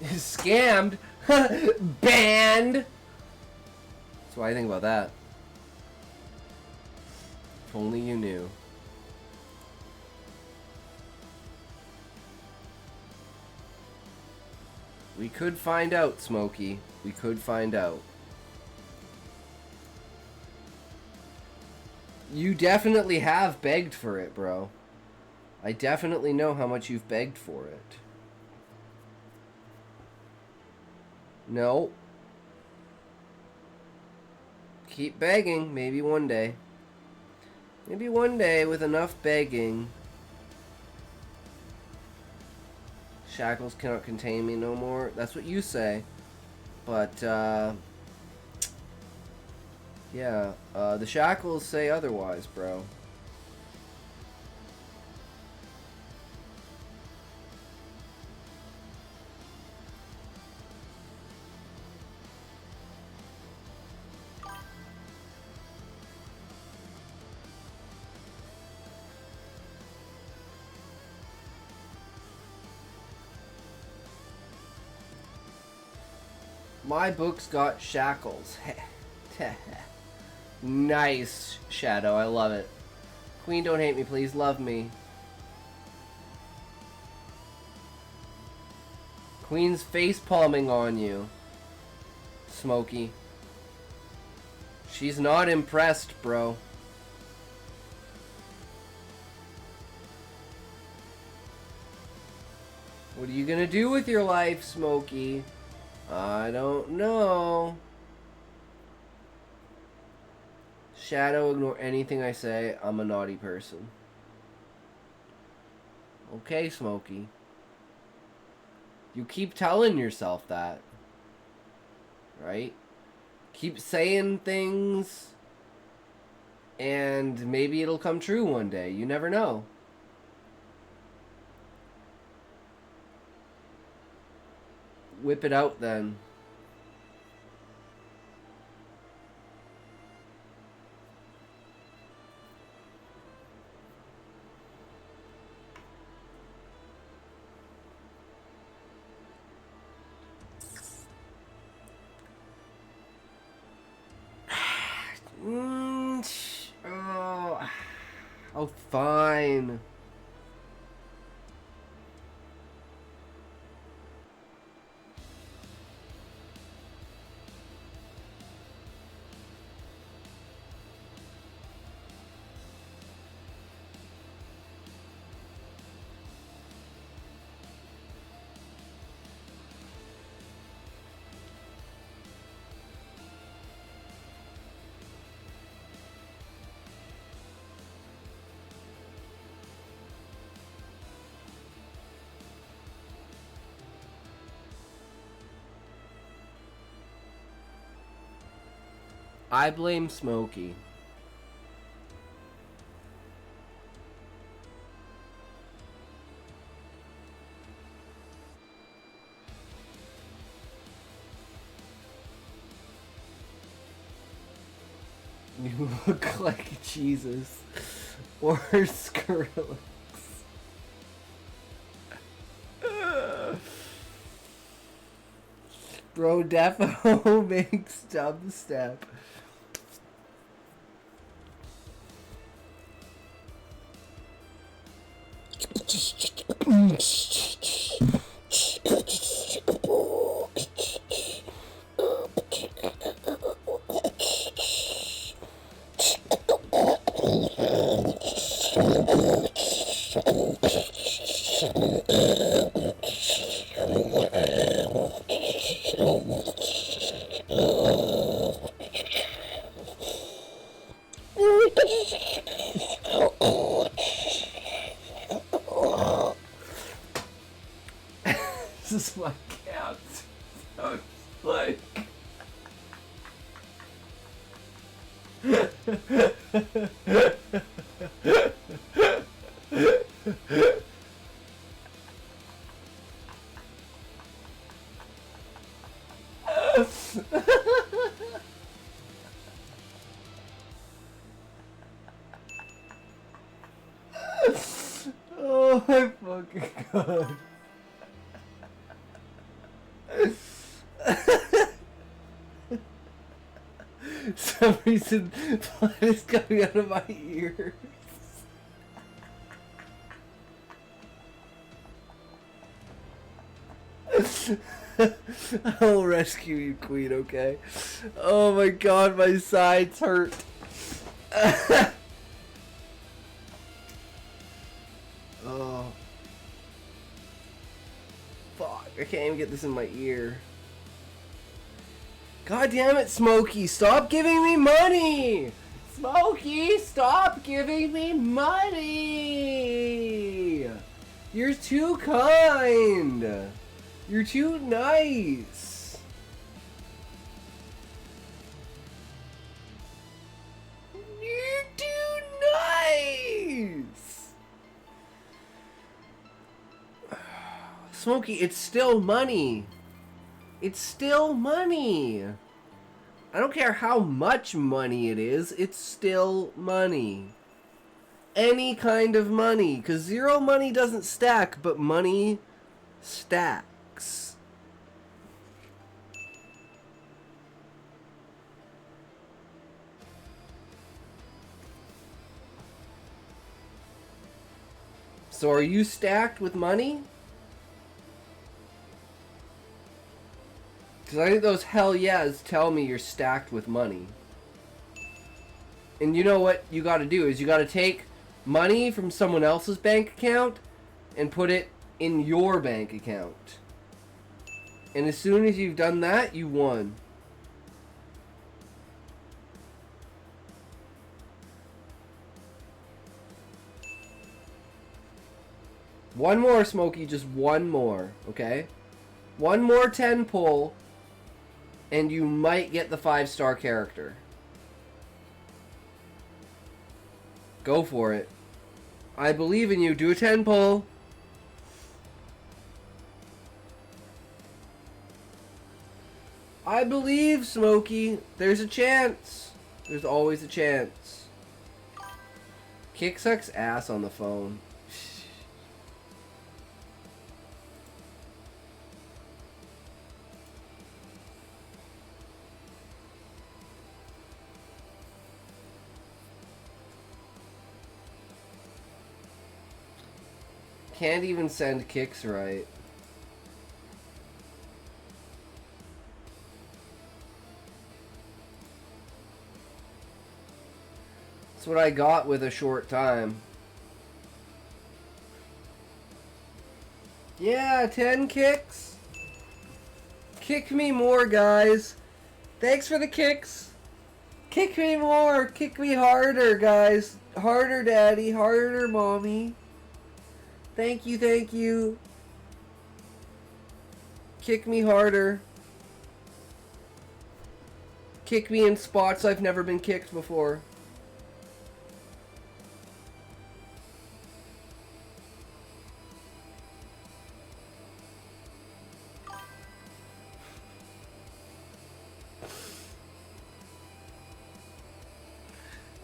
Scammed. Banned. That's what I think about that. If only you knew. We could find out, Smokey. We could find out. You definitely have begged for it, bro. I definitely know how much you've begged for it. No. Keep begging. Maybe one day. Maybe one day with enough begging. Shackles cannot contain me no more. That's what you say. But, yeah. The shackles say otherwise, bro. My book's got shackles. Nice, Shadow. I love it. Queen, don't hate me, please. Love me. Queen's face palming on you, Smokey. She's not impressed, bro. What are you gonna do with your life, Smokey? I don't know. Shadow, ignore anything I say. I'm a naughty person. Okay, Smokey. You keep telling yourself that. Right? Keep saying things. And maybe it'll come true one day. You never know. Whip it out then. Oh, Oh, fine. I blame Smokey. You look like Jesus. Or Skrillex. Bro, Defo makes dubstep. This is my cat. Sounds like. Oh my fucking god. Some reason blood is coming out of my ears. I'll rescue you, Queen, okay? Oh my god, my sides hurt. Oh. Fuck, I can't even get this in my ear. God damn it, Smokey, stop giving me money! Smokey, stop giving me money! You're too kind! You're too nice! You're too nice! Smokey, it's still money. It's still money. I don't care how much money it is, it's still money. Any kind of money, because zero money doesn't stack, but money stacks. So are you stacked with money? Because I think those hell yeahs tell me you're stacked with money. And you know what you gotta do is you gotta take money from someone else's bank account and put it in your bank account. And as soon as you've done that, you won. One more, Smokey, just one more, okay? One more 10 pull, and you might get the 5-star character. Go for it. I believe in you. Do a 10 pull. I believe, Smokey. There's a chance. There's always a chance. Kick sucks ass on the phone. Can't even send kicks right. That's what I got with a short time. Yeah, 10 kicks. Kick me more, guys. Thanks for the kicks. Kick me more. Kick me harder, guys. Harder, daddy. Harder, mommy. Thank you, thank you. Kick me harder. Kick me in spots I've never been kicked before.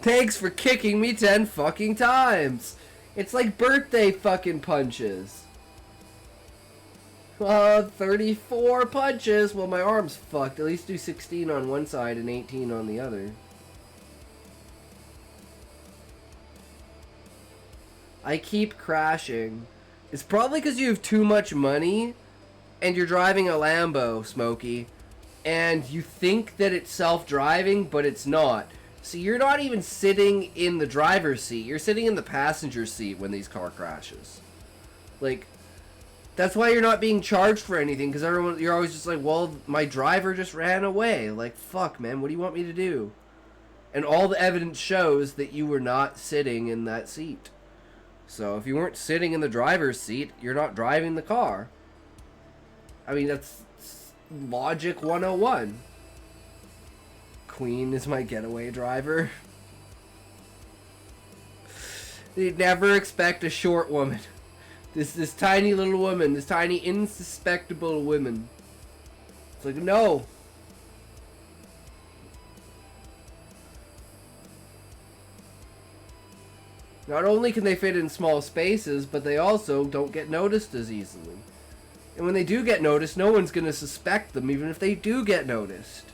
Thanks for kicking me 10 fucking times. It's like birthday fucking punches. 34 punches. Well, my arm's fucked. At least do 16 on one side and 18 on the other. I keep crashing. It's probably because you have too much money and you're driving a Lambo, Smokey, and you think that it's self-driving, but it's not. So you're not even sitting in the driver's seat. You're sitting in the passenger seat when these car crashes. Like, that's why you're not being charged for anything, because you're always just like, well, my driver just ran away. Like, fuck, man, what do you want me to do? And all the evidence shows that you were not sitting in that seat. So if you weren't sitting in the driver's seat, you're not driving the car. I mean, that's logic 101. Queen is my getaway driver. You'd never expect a short woman. This tiny little woman, this tiny insuspectable woman. It's like, no. Not only can they fit in small spaces, but they also don't get noticed as easily. And when they do get noticed, no one's going to suspect them, even if they do get noticed.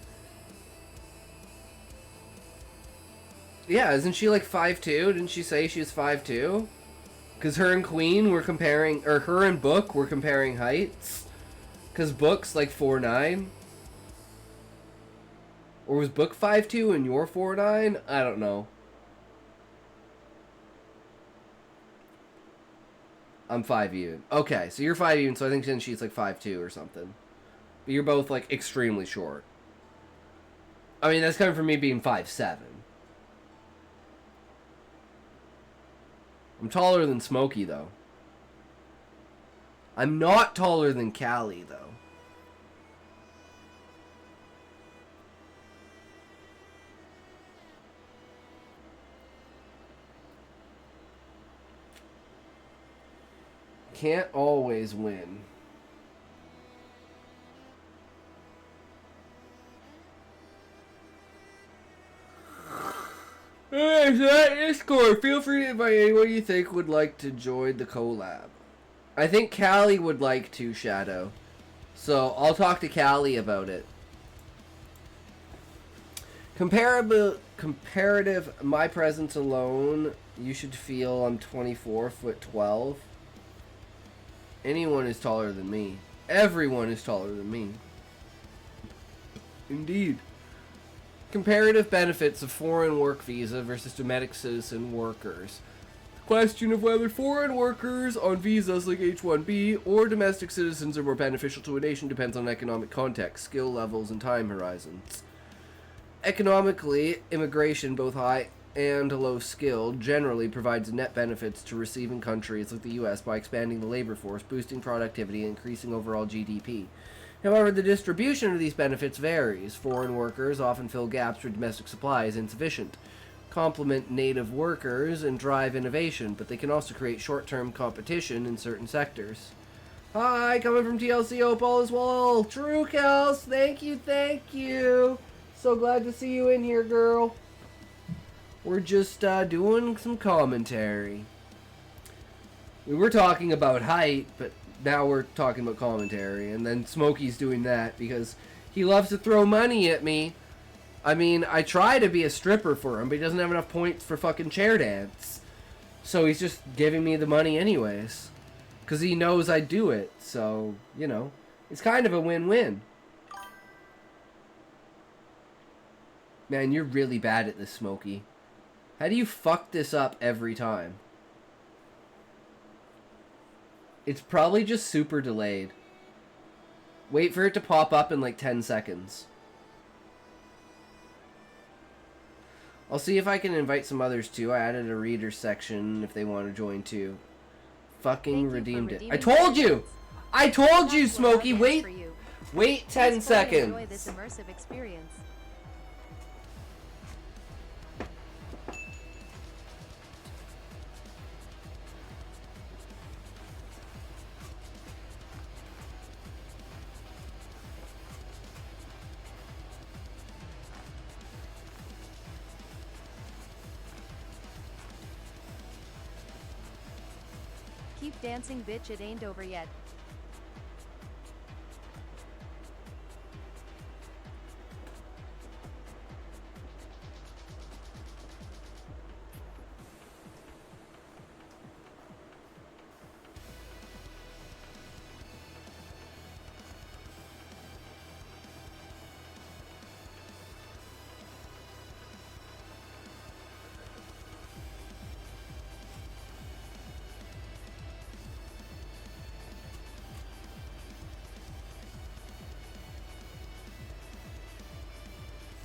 Yeah, isn't she like 5'2"? Didn't she say she's 5'2"? Because her and Queen were comparing, or her and Book were comparing heights. Because Book's like 4'9". Or was Book 5'2" and you're 4'9"? I don't know. I'm 5 even. Okay, so you're 5 even, so I think then she's like 5'2" or something. But you're both like extremely short. I mean, that's coming from me being 5'7". I'm taller than Smokey, though. I'm not taller than Callie, though. Can't always win. Alright, so that Discord. Feel free to invite anyone you think would like to join the collab. I think Callie would like to, Shadow. So I'll talk to Callie about it. Comparative, my presence alone, you should feel I'm 24'12". Anyone is taller than me. Everyone is taller than me. Indeed. Comparative benefits of foreign work visa versus domestic citizen workers. The question of whether foreign workers on visas like H-1B or domestic citizens are more beneficial to a nation depends on economic context, skill levels, and time horizons. Economically, immigration, both high and low skilled, generally provides net benefits to receiving countries like the U.S. by expanding the labor force, boosting productivity, and increasing overall GDP. However, the distribution of these benefits varies. Foreign workers often fill gaps where domestic supply is insufficient, complement native workers, and drive innovation, but they can also create short-term competition in certain sectors. Hi, coming from TLC, hope all is well. True, Kels, thank you, thank you. So glad to see you in here, girl. We're just doing some commentary. We were talking about height, but now we're talking about commentary, and then Smokey's doing that because he loves to throw money at me. I mean, I try to be a stripper for him, but he doesn't have enough points for fucking chair dance. So he's just giving me the money anyways. Because he knows I do it, so, you know, it's kind of a win-win. Man, you're really bad at this, Smokey. How do you fuck this up every time? It's probably just super delayed. Wait for it to pop up in like 10 seconds. I'll see if I can invite some others too. I added a reader section if they want to join too. Fucking redeemed it. I told you! I told you, Smokey! Wait 10 seconds. Enjoy this immersive experience. Keep dancing, bitch, it ain't over yet.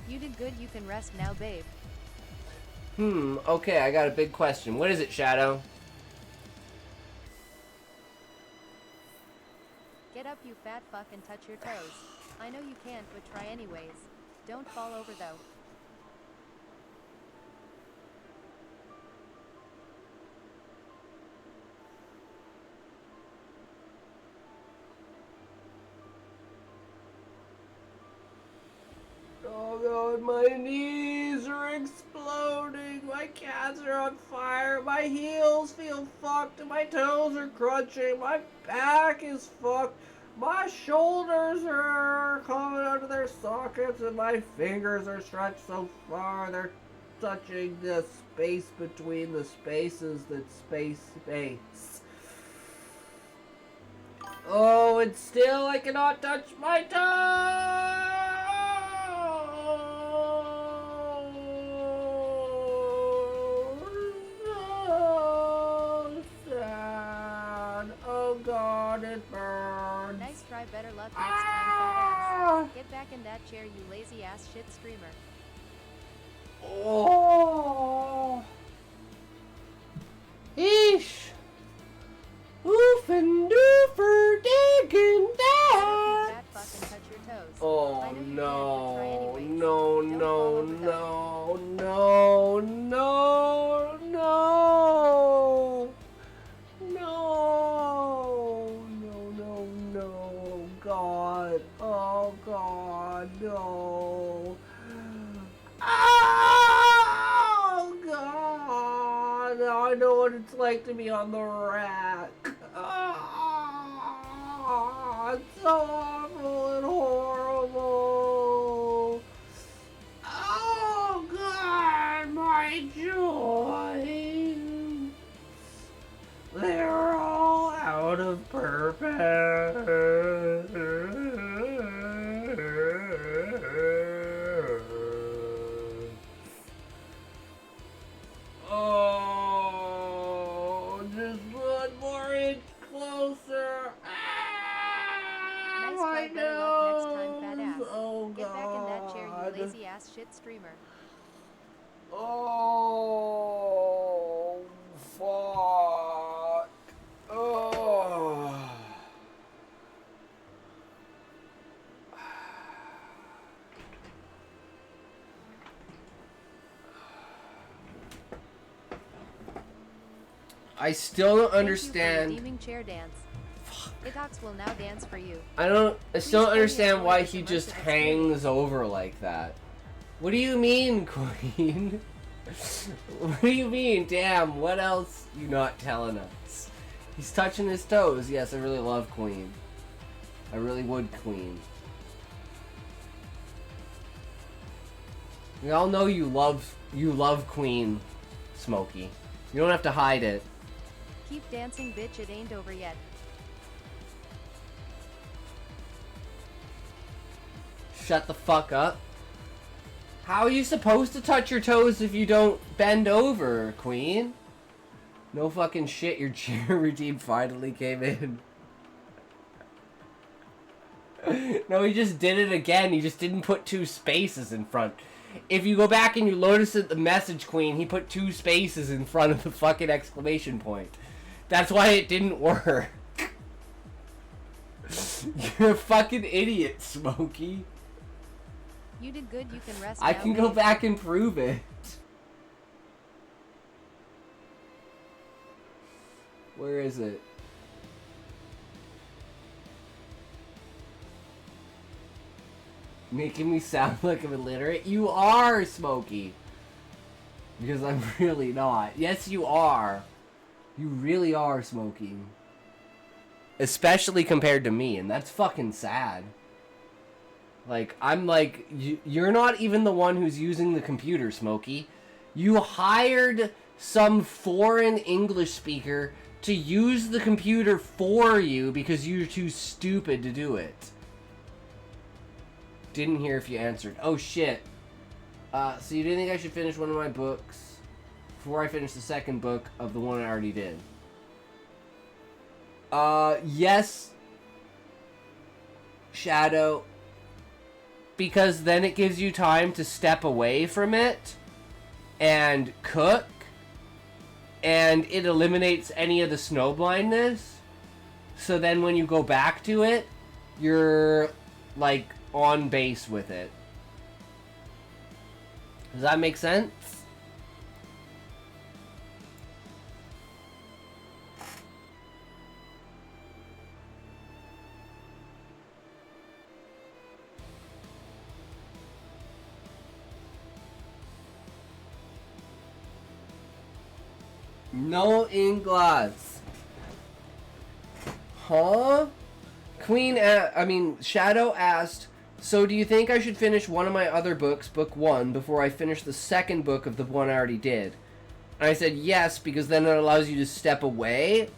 You did good, you can rest now, babe. Okay, I got a big question. What is it, Shadow? Get up, you fat fuck, and touch your toes. I know you can't, but try anyways. Don't fall over though. Oh god, my knees are exploding, my calves are on fire, my heels feel fucked, and my toes are crunching, my back is fucked, my shoulders are coming out of their sockets, and my fingers are stretched so far they're touching the space between the spaces that's space. Oh, and still I cannot touch my toes! So sad. Oh god, it burns. Nice try, better luck next time, fat ass. Get back in that chair, you lazy ass shit streamer. Oh. Eesh. Oof and doofer digging that. Fat fuck and touch your toes. Oh no, no, Don't no, fall over no, no, no, no, no, no, God, oh God, no. Oh God, I know what it's like to be on the rack. Oh, it's so awful and horrible. Oh God, my joy. They're all out of purpose. Oh, just one more inch closer. Nice My try, better luck next time, fat nose. ass. Oh, Get back in that chair, God. you lazy ass shit streamer. Oh, fuck. Oh. I still don't understand. Redeeming chair dance. Itox will now dance for you. I still Please don't play understand the why immersive he just experience. hangs over like that. What do you mean, Queen? What do you mean? Damn, what else you not telling us? He's touching his toes. Yes, I really love Queen. I really would, Queen. We all know you love Queen, Smokey. You don't have to hide it. Keep dancing, bitch, it ain't over yet. Shut the fuck up. How are you supposed to touch your toes if you don't bend over, Queen? No fucking shit, your cheer routine finally came in. No, he just did it again. He just didn't put 2 spaces in front. If you go back and you notice at the message, Queen, he put 2 spaces in front of the fucking exclamation point. That's why it didn't work. You're a fucking idiot, Smokey. You did good, you can rest I now, can go babe. back and prove it. Where is it? Making me sound like I'm illiterate? You are, Smokey. Because I'm really not. Yes, you are. You really are, Smokey. Especially compared to me, and that's fucking sad. Like, I'm like, you're not even the one who's using the computer, Smokey. You hired some foreign English speaker to use the computer for you because you're too stupid to do it. Didn't hear if you answered. Oh, shit. So you didn't think I should finish one of my books before I finish the second book of the one I already did? Yes, Shadow. Because then it gives you time to step away from it and cook, and it eliminates any of the snow blindness. So then when you go back to it, you're like on base with it. Does that make sense? No inglass. Huh? Shadow asked, so do you think I should finish one of my other books, book 1, before I finish the second book of the one I already did? And I said yes, because then it allows you to step away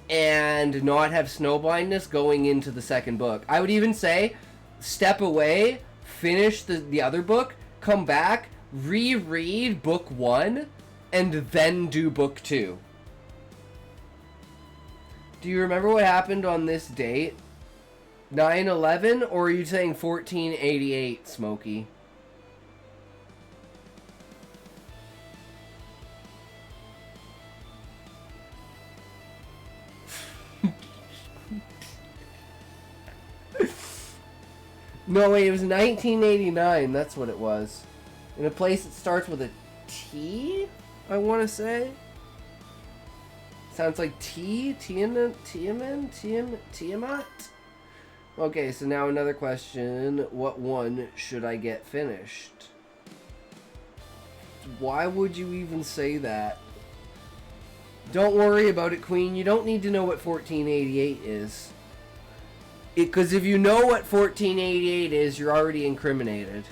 and not have snow blindness going into the second book. I would even say, step away, finish the other book, come back, reread book 1, and then do book 2. Do you remember what happened on this date? 9/11, or are you saying 1488, Smokey? No, wait, it was 1989. That's what it was. In a place that starts with a T, I want to say. Sounds like Tiamat? Okay, so now another question. What one should I get finished? Why would you even say that? Don't worry about it, Queen. You don't need to know what 1488 is. Because if you know what 1488 is, you're already incriminated.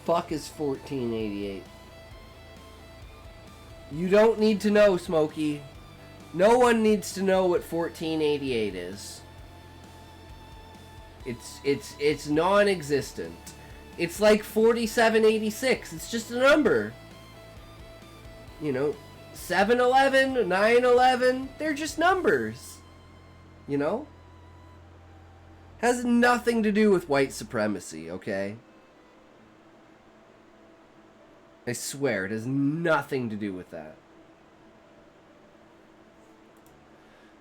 Fuck is 1488? You don't need to know, Smokey. No one needs to know what 1488 is. It's non-existent. It's like 4786. It's just a number. You know, 7/11, 9/11, they're just numbers. You know? Has nothing to do with white supremacy, okay? I swear, it has nothing to do with that.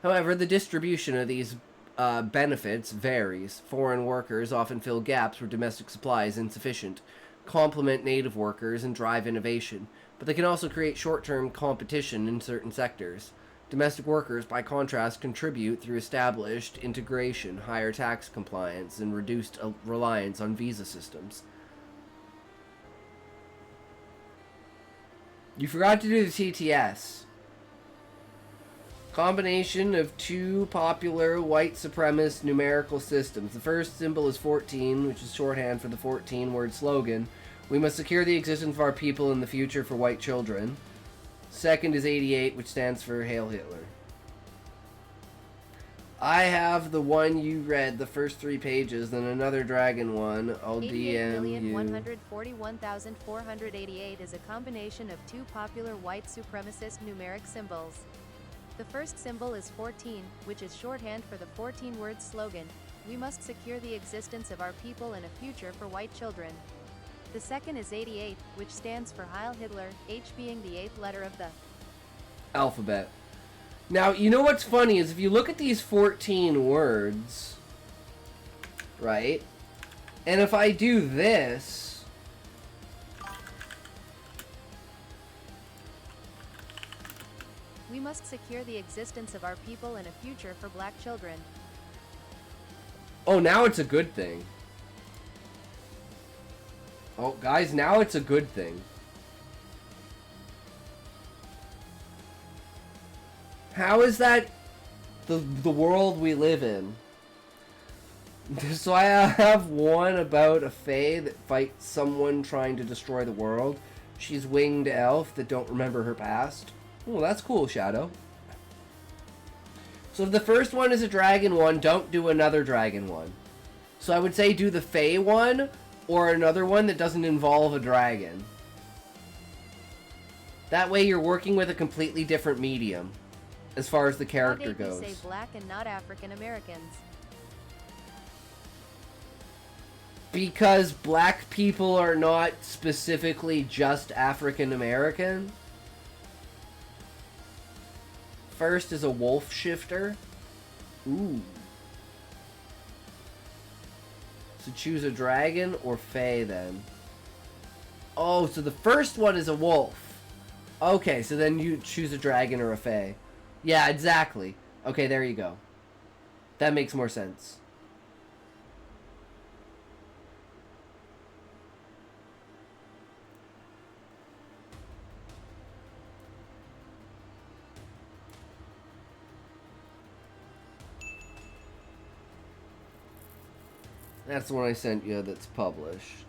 However, the distribution of these benefits varies. Foreign workers often fill gaps where domestic supply is insufficient, complement native workers, and drive innovation, but they can also create short-term competition in certain sectors. Domestic workers, by contrast, contribute through established integration, higher tax compliance, and reduced reliance on visa systems. You forgot to do the TTS. Combination of two popular white supremacist numerical systems. The first symbol is 14, which is shorthand for the 14-word slogan, "We must secure the existence of our people in the future for white children." Second is 88, which stands for Hail Hitler. I have the one you read, the first 3 pages, then another dragon one. I'll DM you. 88,141,488 is a combination of 2 popular white supremacist numeric symbols. The first symbol is 14, which is shorthand for the 14-word slogan, "We must secure the existence of our people and a future for white children." The second is 88, which stands for Heil Hitler, H being the 8th letter of the alphabet. Now, you know what's funny is if you look at these 14 words, right? And if I do this, "We must secure the existence of our people and a future for black children." oh, now it's a good thing. Oh, guys, now it's a good thing. How is that the world we live in? So I have one about a fae that fights someone trying to destroy the world. She's winged elf that don't remember her past. Oh, that's cool, Shadow. So if the first one is a dragon one, don't do another dragon one. So I would say do the fae one or another one that doesn't involve a dragon. That way you're working with a completely different medium as far as the character How dare you goes. say black and not African Americans? Because black people are not specifically just African American. First is a wolf shifter. Ooh. So choose a dragon or fae then. Oh, so the first one is a wolf. Okay, so then you choose a dragon or a fae. Yeah, exactly. Okay, there you go. That makes more sense. That's the one I sent you that's published.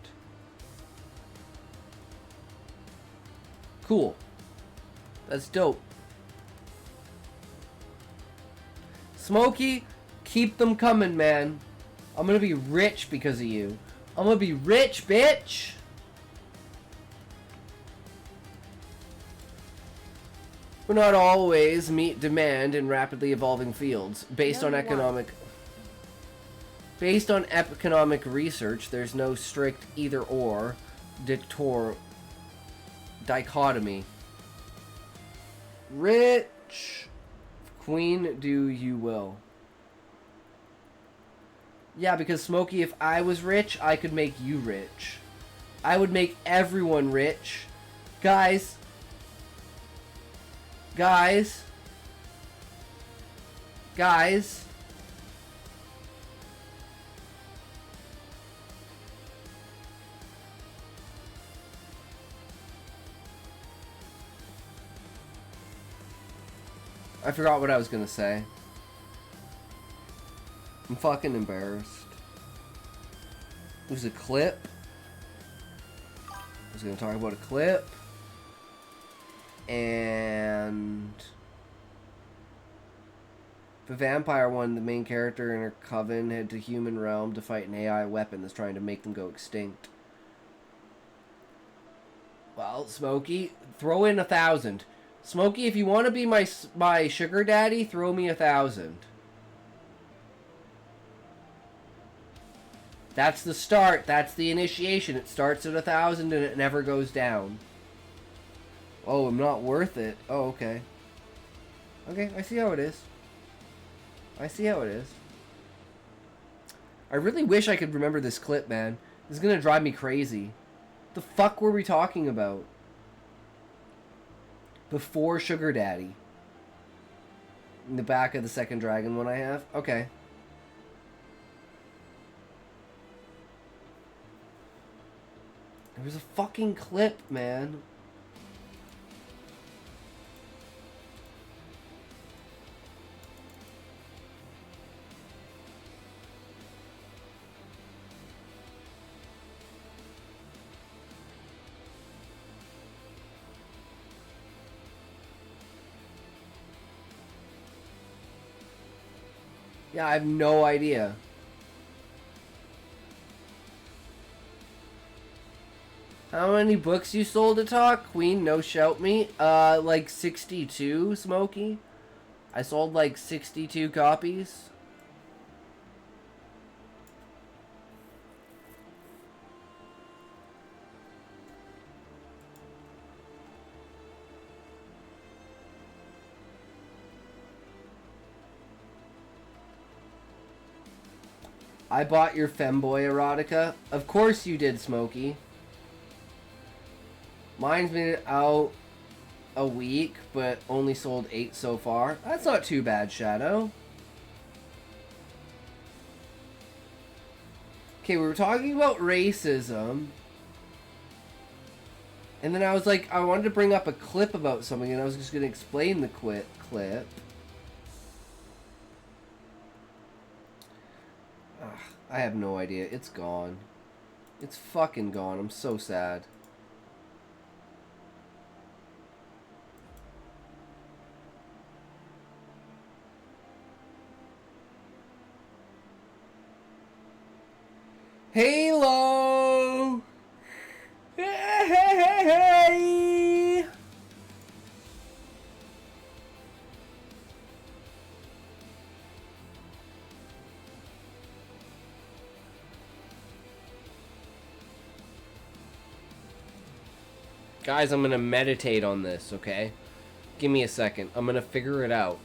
Cool. That's dope. Smokey, keep them coming, man. I'm gonna be rich because of you. I'm gonna be rich, bitch! We're not always meet demand in rapidly evolving fields. Based on economic research, there's no strict either or dichotomy. Rich queen, do you will. Yeah, because Smokey, if I was rich, I could make you rich. I would make everyone rich. Guys. Guys. Guys. I forgot what I was gonna say. I'm fucking embarrassed. It was a clip. I was gonna talk about a clip. And the vampire one, the main character and her coven head to human realm to fight an AI weapon that's trying to make them go extinct. Well, Smokey, throw in 1,000. Smokey, if you want to be my sugar daddy, throw me 1,000. That's the start. That's the initiation. It starts at 1,000 and it never goes down. Oh, I'm not worth it. Oh, okay. Okay, I see how it is. I see how it is. I really wish I could remember this clip, man. This is gonna drive me crazy. The fuck were we talking about? Before Sugar Daddy. In the back of the second dragon one I have? Okay. There was a fucking clip, man. Yeah, I have no idea. How many books you sold to talk? Queen, no shout me. Like 62, Smokey. I sold like 62 copies. I bought your femboy erotica. Of course you did, Smokey. Mine's been out a week, but only sold 8 so far. That's not too bad, Shadow. Okay, we were talking about racism. And then I was like, I wanted to bring up a clip about something, and I was just going to explain the clip. Ugh, I have no idea. It's gone. It's fucking gone. I'm so sad. Halo! Hey! Guys, I'm gonna meditate on this, okay? Give me a second. I'm gonna figure it out.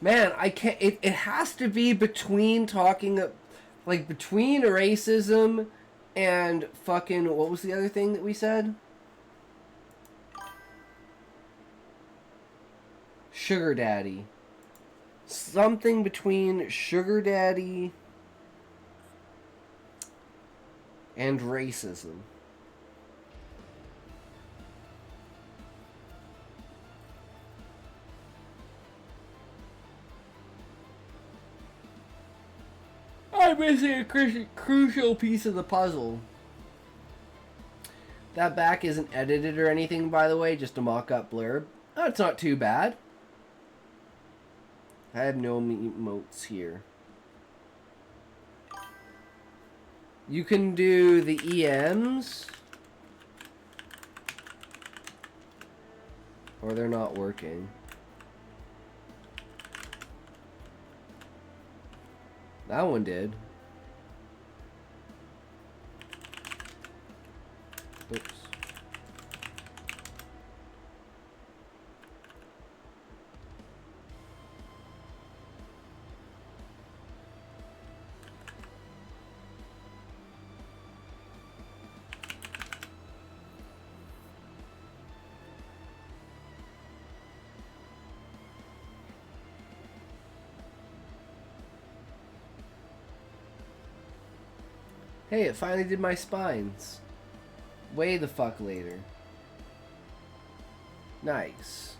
Man, I can't. It has to be between talking, like between racism and fucking. What was the other thing that we said? Sugar daddy. Something between sugar daddy and racism. I'm missing a crucial piece of the puzzle. That back isn't edited or anything, by the way, just a mock-up blurb. That's not too bad. I have no emotes here. You can do the EMs. Or they're not working. That one did. Oops. Hey, it finally did my spines. Way the fuck later. Nice.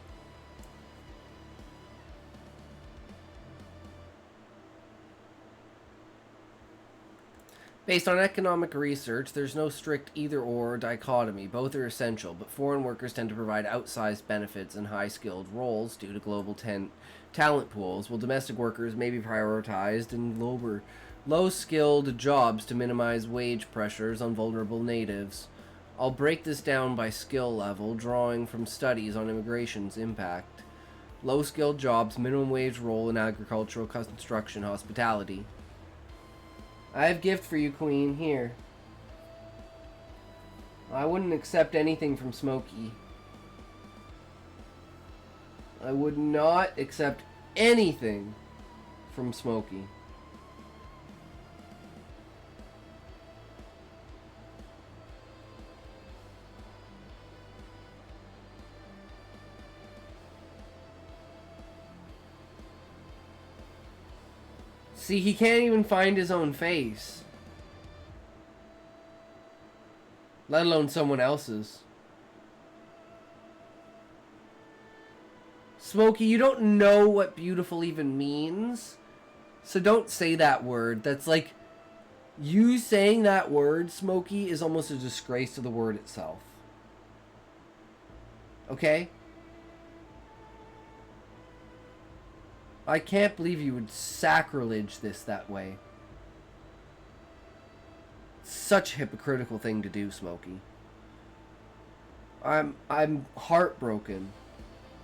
Based on economic research, there's no strict either-or dichotomy. Both are essential, but foreign workers tend to provide outsized benefits in high-skilled roles due to global talent pools, while domestic workers may be prioritized in low-skilled jobs to minimize wage pressures on vulnerable natives. I'll break this down by skill level, drawing from studies on immigration's impact. Low-skilled jobs, minimum wage role in agricultural, construction, hospitality. I have a gift for you, Queen. Here. I wouldn't accept anything from Smokey. I would not accept anything from Smokey. See, he can't even find his own face. Let alone someone else's. Smokey, you don't know what beautiful even means. So don't say that word. That's like... You saying that word, Smokey, is almost a disgrace to the word itself. Okay? I can't believe you would sacrilege this that way. Such a hypocritical thing to do, Smokey. I'm heartbroken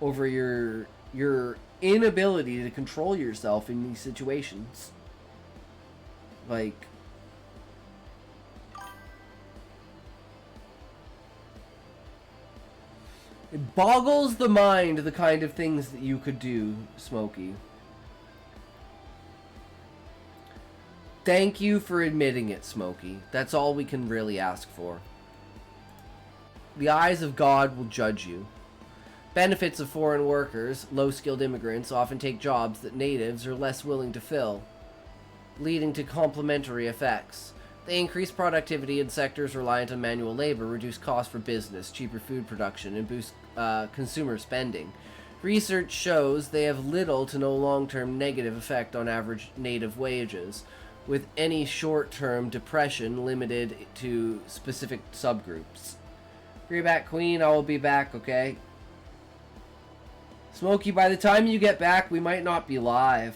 over your inability to control yourself in these situations. Like, it boggles the mind the kind of things that you could do, Smokey. Thank you for admitting it, Smokey. That's all we can really ask for. The eyes of God will judge you. Benefits of foreign workers, low-skilled immigrants, often take jobs that natives are less willing to fill, leading to complementary effects. They increase productivity in sectors reliant on manual labor, reduce costs for business, cheaper food production, and boost consumer spending. Research shows they have little to no long-term negative effect on average native wages, with any short-term depression limited to specific subgroups. Be back, Queen. I will be back, okay? Smokey, by the time you get back, we might not be live.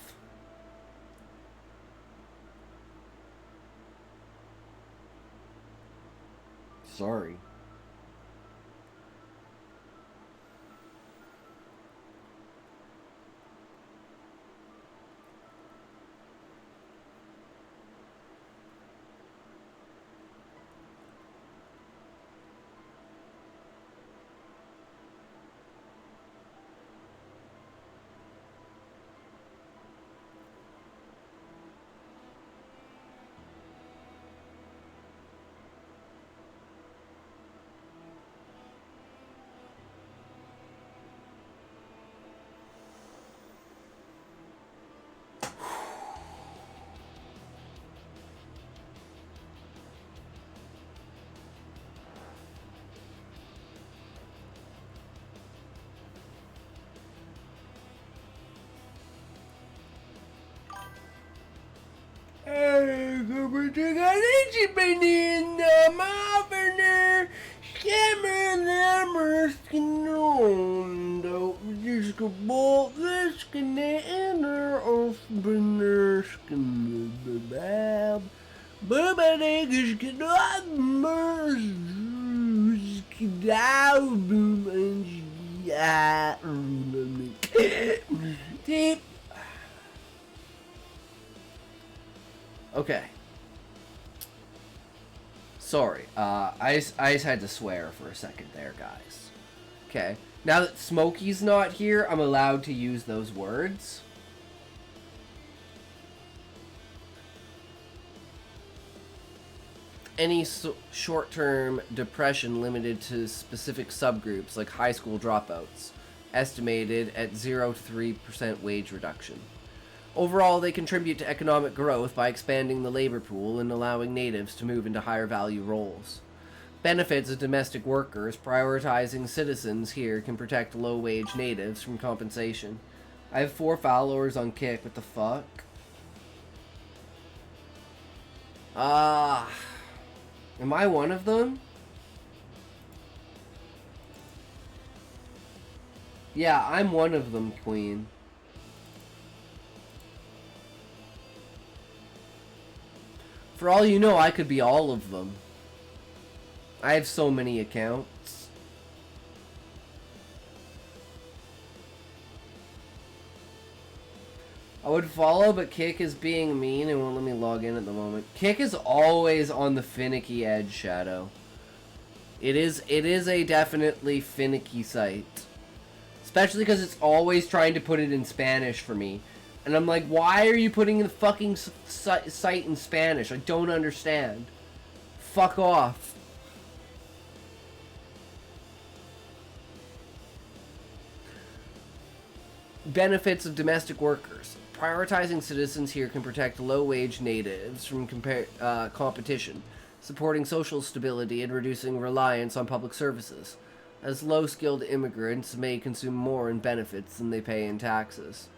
Sorry. Okay. Sorry. I just had to swear for a second there, guys. Okay. Now that Smokey's not here, I'm allowed to use those words. Any short-term depression limited to specific subgroups, like high school dropouts, estimated at 0 to 3% wage reduction. Overall, they contribute to economic growth by expanding the labor pool and allowing natives to move into higher value roles. Benefits of domestic workers, prioritizing citizens here can protect low-wage natives from compensation. I have 4 followers on Kick. What the fuck? Am I one of them? Yeah, I'm one of them, Queen. For all you know, I could be all of them. I have so many accounts. I would follow, but Kick is being mean and won't let me log in at the moment. Kick is always on the finicky edge, Shadow. It is a definitely finicky site. Especially because it's always trying to put it in Spanish for me. And I'm like, why are you putting the fucking site in Spanish? I don't understand. Fuck off. Benefits of domestic workers. Prioritizing citizens here can protect low-wage natives from competition, supporting social stability and reducing reliance on public services, as low-skilled immigrants may consume more in benefits than they pay in taxes.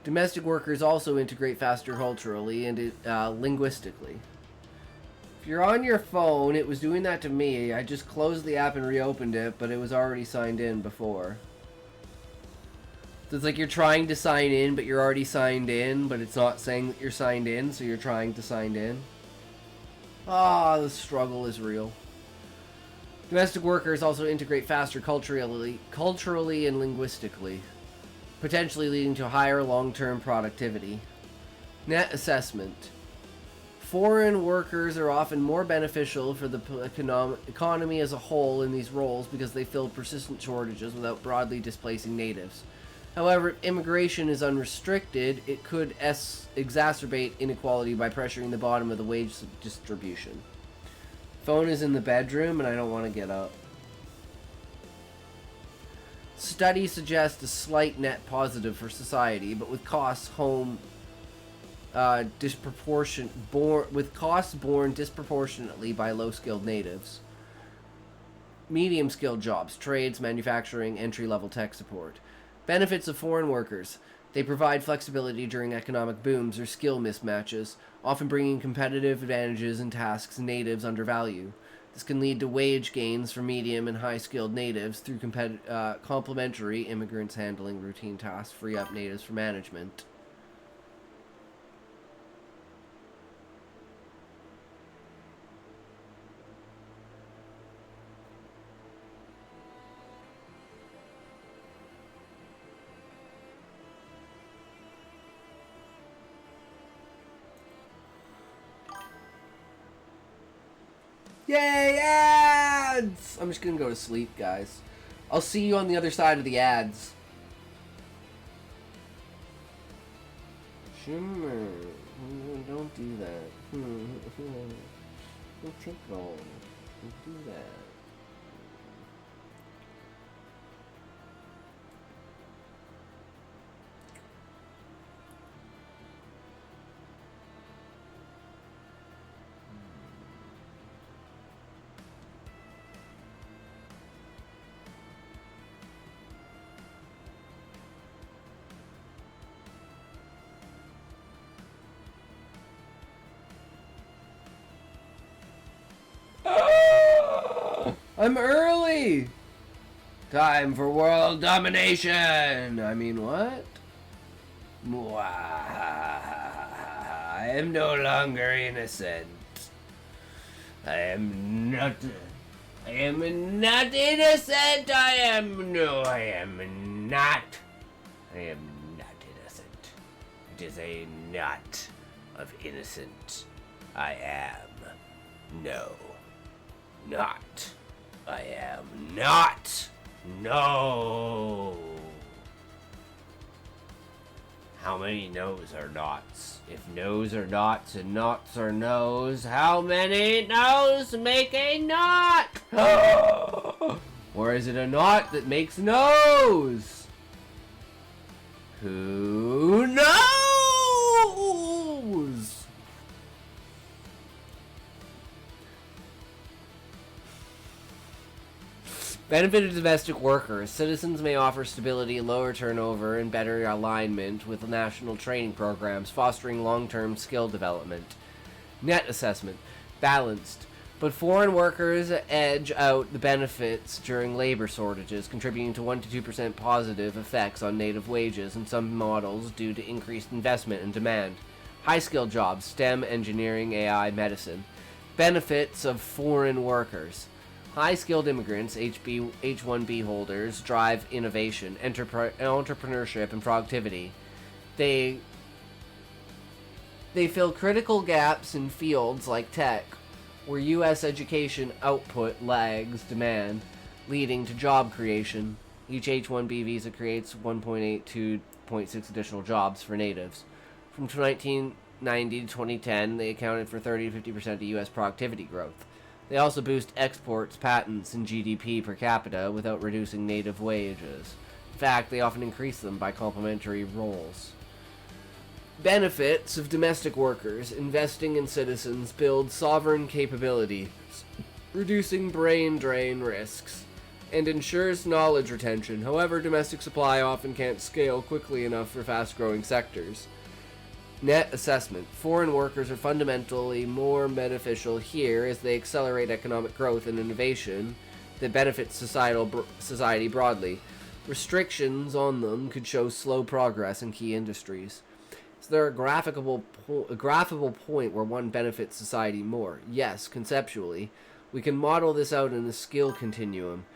Domestic workers also integrate faster culturally and linguistically. If you're on your phone, it was doing that to me. I just closed the app and reopened it, but it was already signed in before. So it's like you're trying to sign in, but you're already signed in, but it's not saying that you're signed in, so you're trying to sign in. Ah, the struggle is real. Domestic workers also integrate faster culturally and linguistically, potentially leading to higher long-term productivity. Net assessment. Foreign workers are often more beneficial for the economy as a whole in these roles because they fill persistent shortages without broadly displacing natives. However, if immigration is unrestricted, it could exacerbate inequality by pressuring the bottom of the wage distribution. Phone is in the bedroom and I don't want to get up. Studies suggest a slight net positive for society, but with costs borne disproportionately by low-skilled natives. Medium-skilled jobs, trades, manufacturing, entry-level tech support. Benefits of foreign workers. They provide flexibility during economic booms or skill mismatches, often bringing competitive advantages in tasks natives undervalue. This can lead to wage gains for medium and high-skilled natives through complementary immigrants handling routine tasks, free up natives for management. Yay, ads! I'm just gonna go to sleep, guys. I'll see you on the other side of the ads. Shimmer. Don't do that. Don't tickle. Don't do that. I'm early! Time for world domination! I mean, what? I am no longer innocent. I am not innocent! I am not innocent. It is a knot of innocent. I am not. I am not. No. How many no's are knots? If no's are knots and knots are no's, how many no's make a knot? Or is it a knot that makes no's? Who knows? Benefit of domestic workers. Citizens may offer stability, lower turnover, and better alignment with national training programs, fostering long-term skill development. Net assessment. Balanced. But foreign workers edge out the benefits during labor shortages, contributing to 1 to 2% positive effects on native wages in some models due to increased investment and demand. High-skilled jobs. STEM, engineering, AI, medicine. Benefits of foreign workers. High-skilled immigrants, H-1B holders, drive innovation, entrepreneurship, and productivity. They fill critical gaps in fields like tech, where U.S. education output lags demand, leading to job creation. Each H-1B visa creates 1.8 to 0.6 additional jobs for natives. From 1990 to 2010, they accounted for 30 to 50% of U.S. productivity growth. They also boost exports, patents, and GDP per capita without reducing native wages. In fact, they often increase them by complementary roles. Benefits of domestic workers. Investing in citizens builds sovereign capabilities, reducing brain drain risks, and ensures knowledge retention. However, domestic supply often can't scale quickly enough for fast-growing sectors. Net assessment. Foreign workers are fundamentally more beneficial here as they accelerate economic growth and innovation that benefits society broadly. Restrictions on them could show slow progress in key industries. Is there a graphical point where one benefits society more? Yes, conceptually. We can model this out in a skill continuum.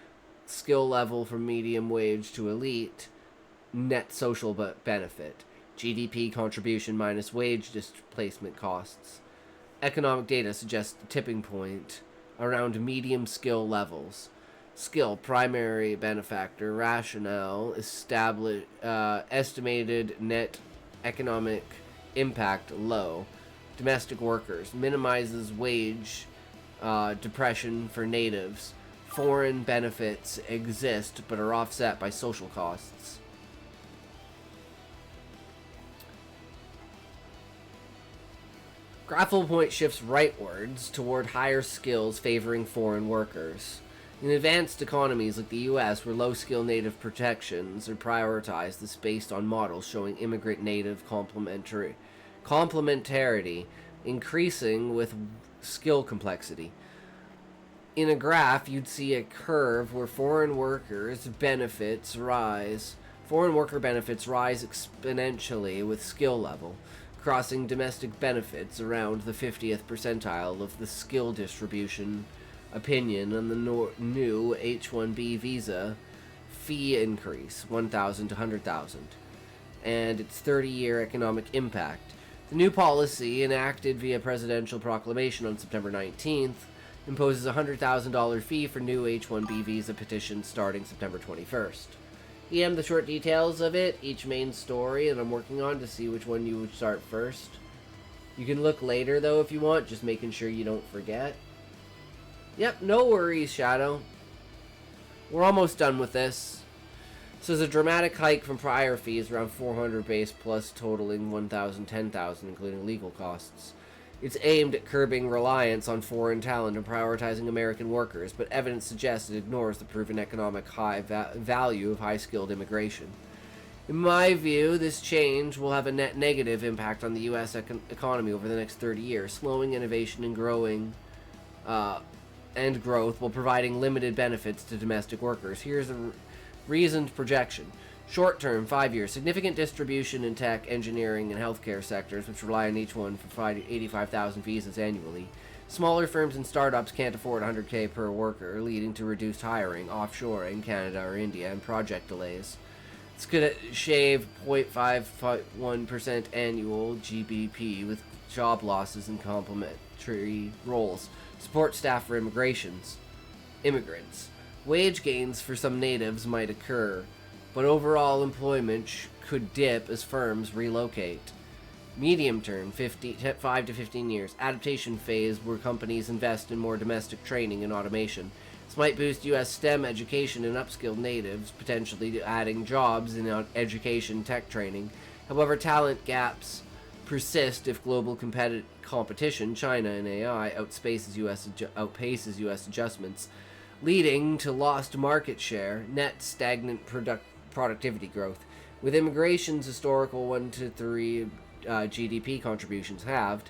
Skill level from medium wage to elite, net social benefit. GDP contribution minus wage displacement costs. Economic data suggests the tipping point around medium skill levels. Skill, primary benefactor, rationale, estimated net economic impact, low. Domestic workers, minimizes wage depression for natives. Foreign benefits exist but are offset by social costs. Graphical point shifts rightwards toward higher skills favoring foreign workers. In advanced economies like the US, where low-skill native protections are prioritized, this is based on models showing immigrant-native complementarity increasing with skill complexity. In a graph, you'd see a curve where foreign worker benefits rise exponentially with skill level, crossing domestic benefits around the 50th percentile of the skill distribution opinion on the new H-1B visa fee increase, 1,000 to 100,000, and its 30-year economic impact. The new policy, enacted via presidential proclamation on September 19th, imposes a $100,000 fee for new H-1B visa petitions starting September 21st. The short details of it, each main story, and I'm working on to see which one you would start first. You can look later, though, if you want, just making sure you don't forget. Yep, no worries, Shadow. We're almost done with this. So there's a dramatic hike from prior fees, around 400 base plus totaling 1,000, 10,000, including legal costs. It's aimed at curbing reliance on foreign talent and prioritizing American workers, but evidence suggests it ignores the proven economic value of high-skilled immigration. In my view, this change will have a net negative impact on the U.S. economy over the next 30 years, slowing innovation and growth while providing limited benefits to domestic workers. Here's a reasoned projection. Short term, 5 years. Significant distribution in tech, engineering, and healthcare sectors, which rely on each one for 85,000 visas annually. Smaller firms and startups can't afford $100K per worker, leading to reduced hiring, offshoring, Canada or India, and project delays. It's going to shave 0.51% annual GBP with job losses and complementary roles. Support staff for immigrants. Wage gains for some natives might occur, but overall employment could dip as firms relocate. Medium term, 5 to 15 years. Adaptation phase where companies invest in more domestic training and automation. This might boost U.S. STEM education and upskilled natives, potentially adding jobs in education tech training. However, talent gaps persist if global competition, China and AI, outpaces U.S. adjustments, leading to lost market share, net stagnant productivity growth. With immigration's historical 1 to 3 GDP contributions halved,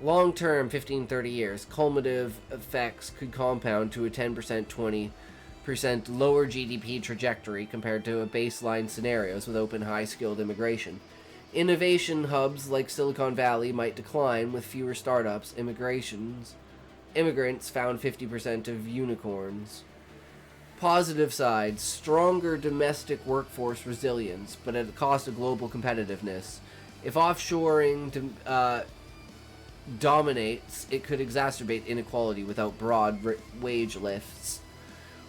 long-term 15-30 years, cumulative effects could compound to a 10%, 20% lower GDP trajectory compared to baseline scenarios with open high-skilled immigration. Innovation hubs like Silicon Valley might decline with fewer startups. Immigrants found 50% of unicorns. Positive side, stronger domestic workforce resilience, but at the cost of global competitiveness. If offshoring dominates, it could exacerbate inequality without broad wage lifts.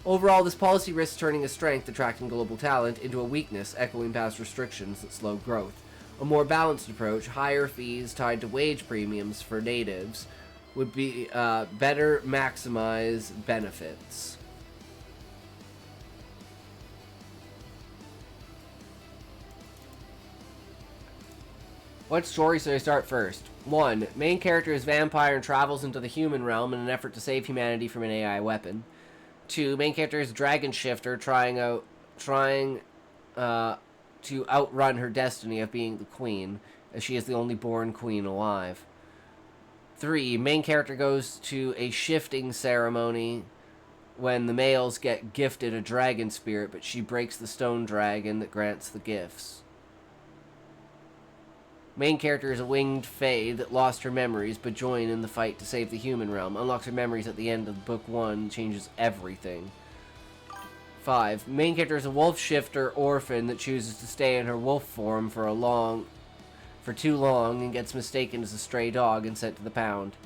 Overall, this policy risks turning a strength, attracting global talent, into a weakness, echoing past restrictions that slow growth. A more balanced approach, higher fees tied to wage premiums for natives, would be better maximize benefits. What story should I start first? 1. Main character is vampire and travels into the human realm in an effort to save humanity from an AI weapon. 2. Main character is dragon shifter trying to outrun her destiny of being the queen, as she is the only born queen alive. 3. Main character goes to a shifting ceremony when the males get gifted a dragon spirit, but she breaks the stone dragon that grants the gifts. Main character is a winged fae that lost her memories but joined in the fight to save the human realm. Unlocks her memories at the end of book 1, changes everything. 5. Main character is a wolf shifter orphan that chooses to stay in her wolf form for too long and gets mistaken as a stray dog and sent to the pound.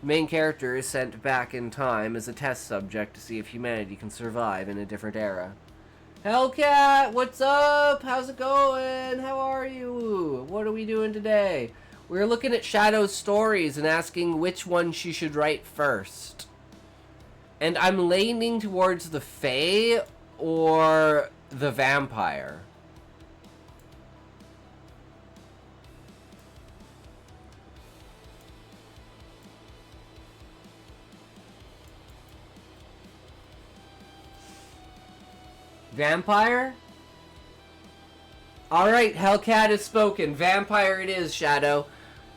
Main character is sent back in time as a test subject to see if humanity can survive in a different era. Hellcat, what's up? How's it going? How are you? What are we doing today? We're looking at Shadow's stories and asking which one she should write first. And I'm leaning towards the Fae or the vampire. Vampire? Alright, Hellcat has spoken. Vampire it is, Shadow.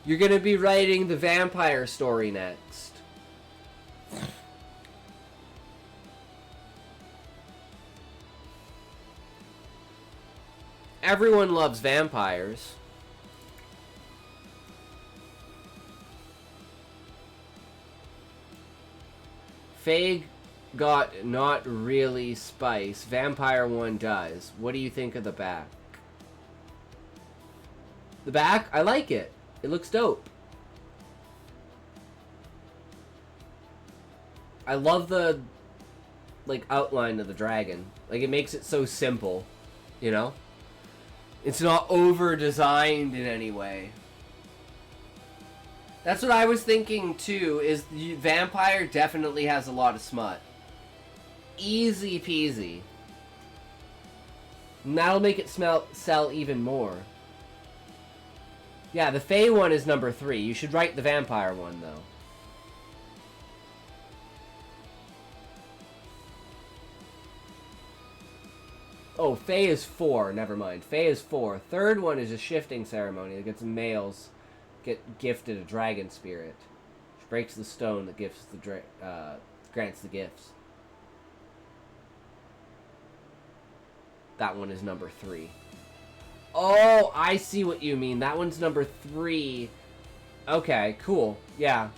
You're gonna be writing the vampire story next. Everyone loves vampires. Faye got not really spice. Vampire one does. What do you think of the back? The back? I like it. It looks dope. I love the outline of the dragon. Like, it makes it so simple, you know? It's not over designed in any way. That's what I was thinking too, is the vampire definitely has a lot of smut. Easy peasy. And that'll make it sell even more. Yeah, the Fae one is number 3. You should write the vampire one, though. Oh, Fae is 4. Never mind. Fae is 4. Third one is a shifting ceremony that gets males get gifted a dragon spirit. Which breaks the stone that gives the grants the gifts. That one is number 3. Oh, I see what you mean. That one's number 3. Okay, cool. Yeah,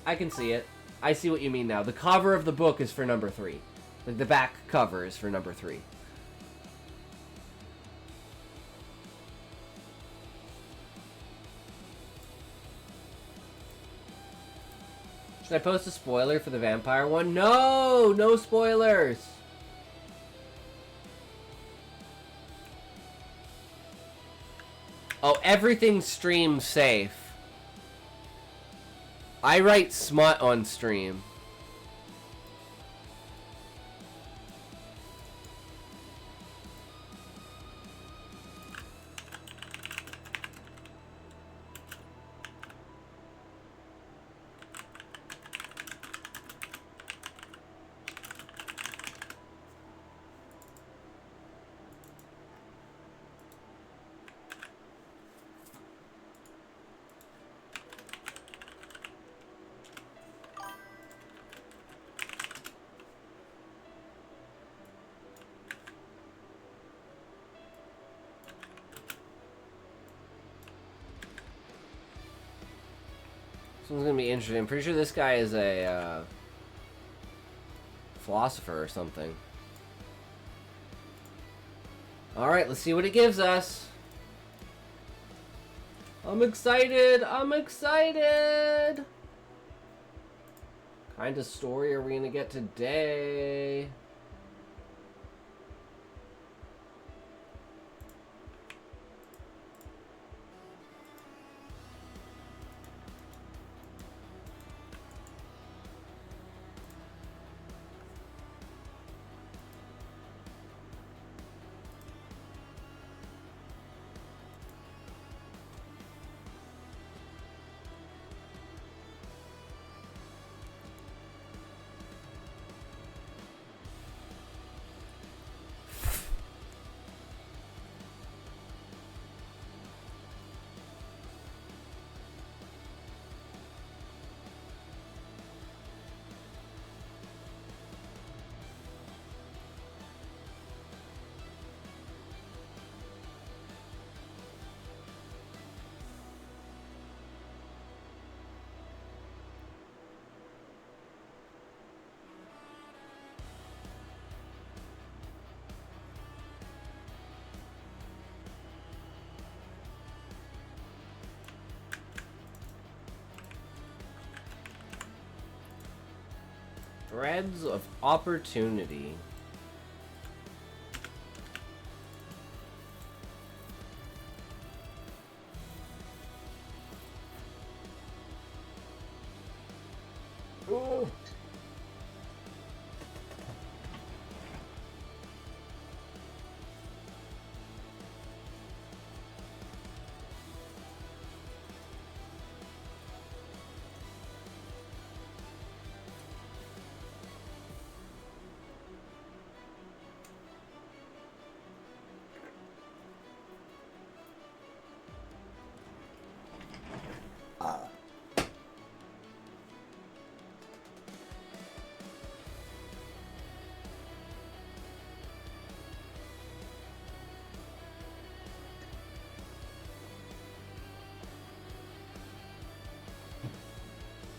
I can see it. I see what you mean now. The cover of the book is for number 3. Like, the back cover is for number 3. Should I post a spoiler for the vampire one? No! No spoilers! Oh, everything's stream safe. I write smut on stream. This one's gonna be interesting. I'm pretty sure this guy is a philosopher or something. Alright, let's see what it gives us. I'm excited! I'm excited! What kind of story are we gonna get today? Threads of opportunity. Ooh.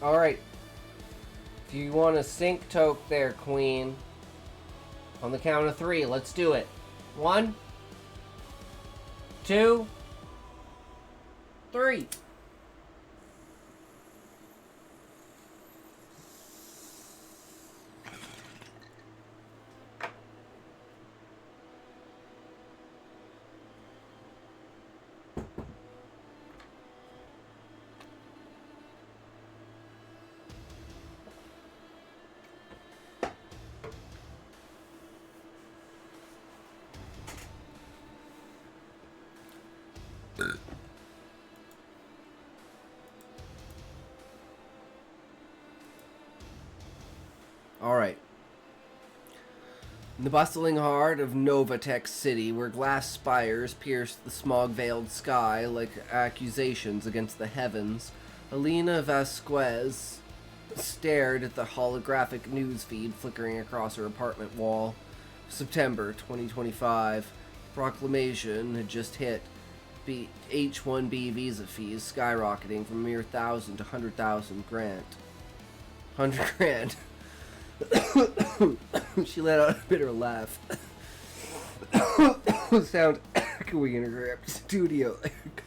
Alright. If you want to sync toke there, Queen. On the count of 3, let's do it. 1, 2, 3. Alright. In the bustling heart of Novatech City, where glass spires pierced the smog-veiled sky like accusations against the heavens, Alina Vasquez stared at the holographic newsfeed flickering across her apartment wall. September 2025. Proclamation had just hit. H-1B visa fees skyrocketing from a mere 1,000 to 100,000 grant. 100 grand. She let out a bitter laugh. Sound echoing in her studio like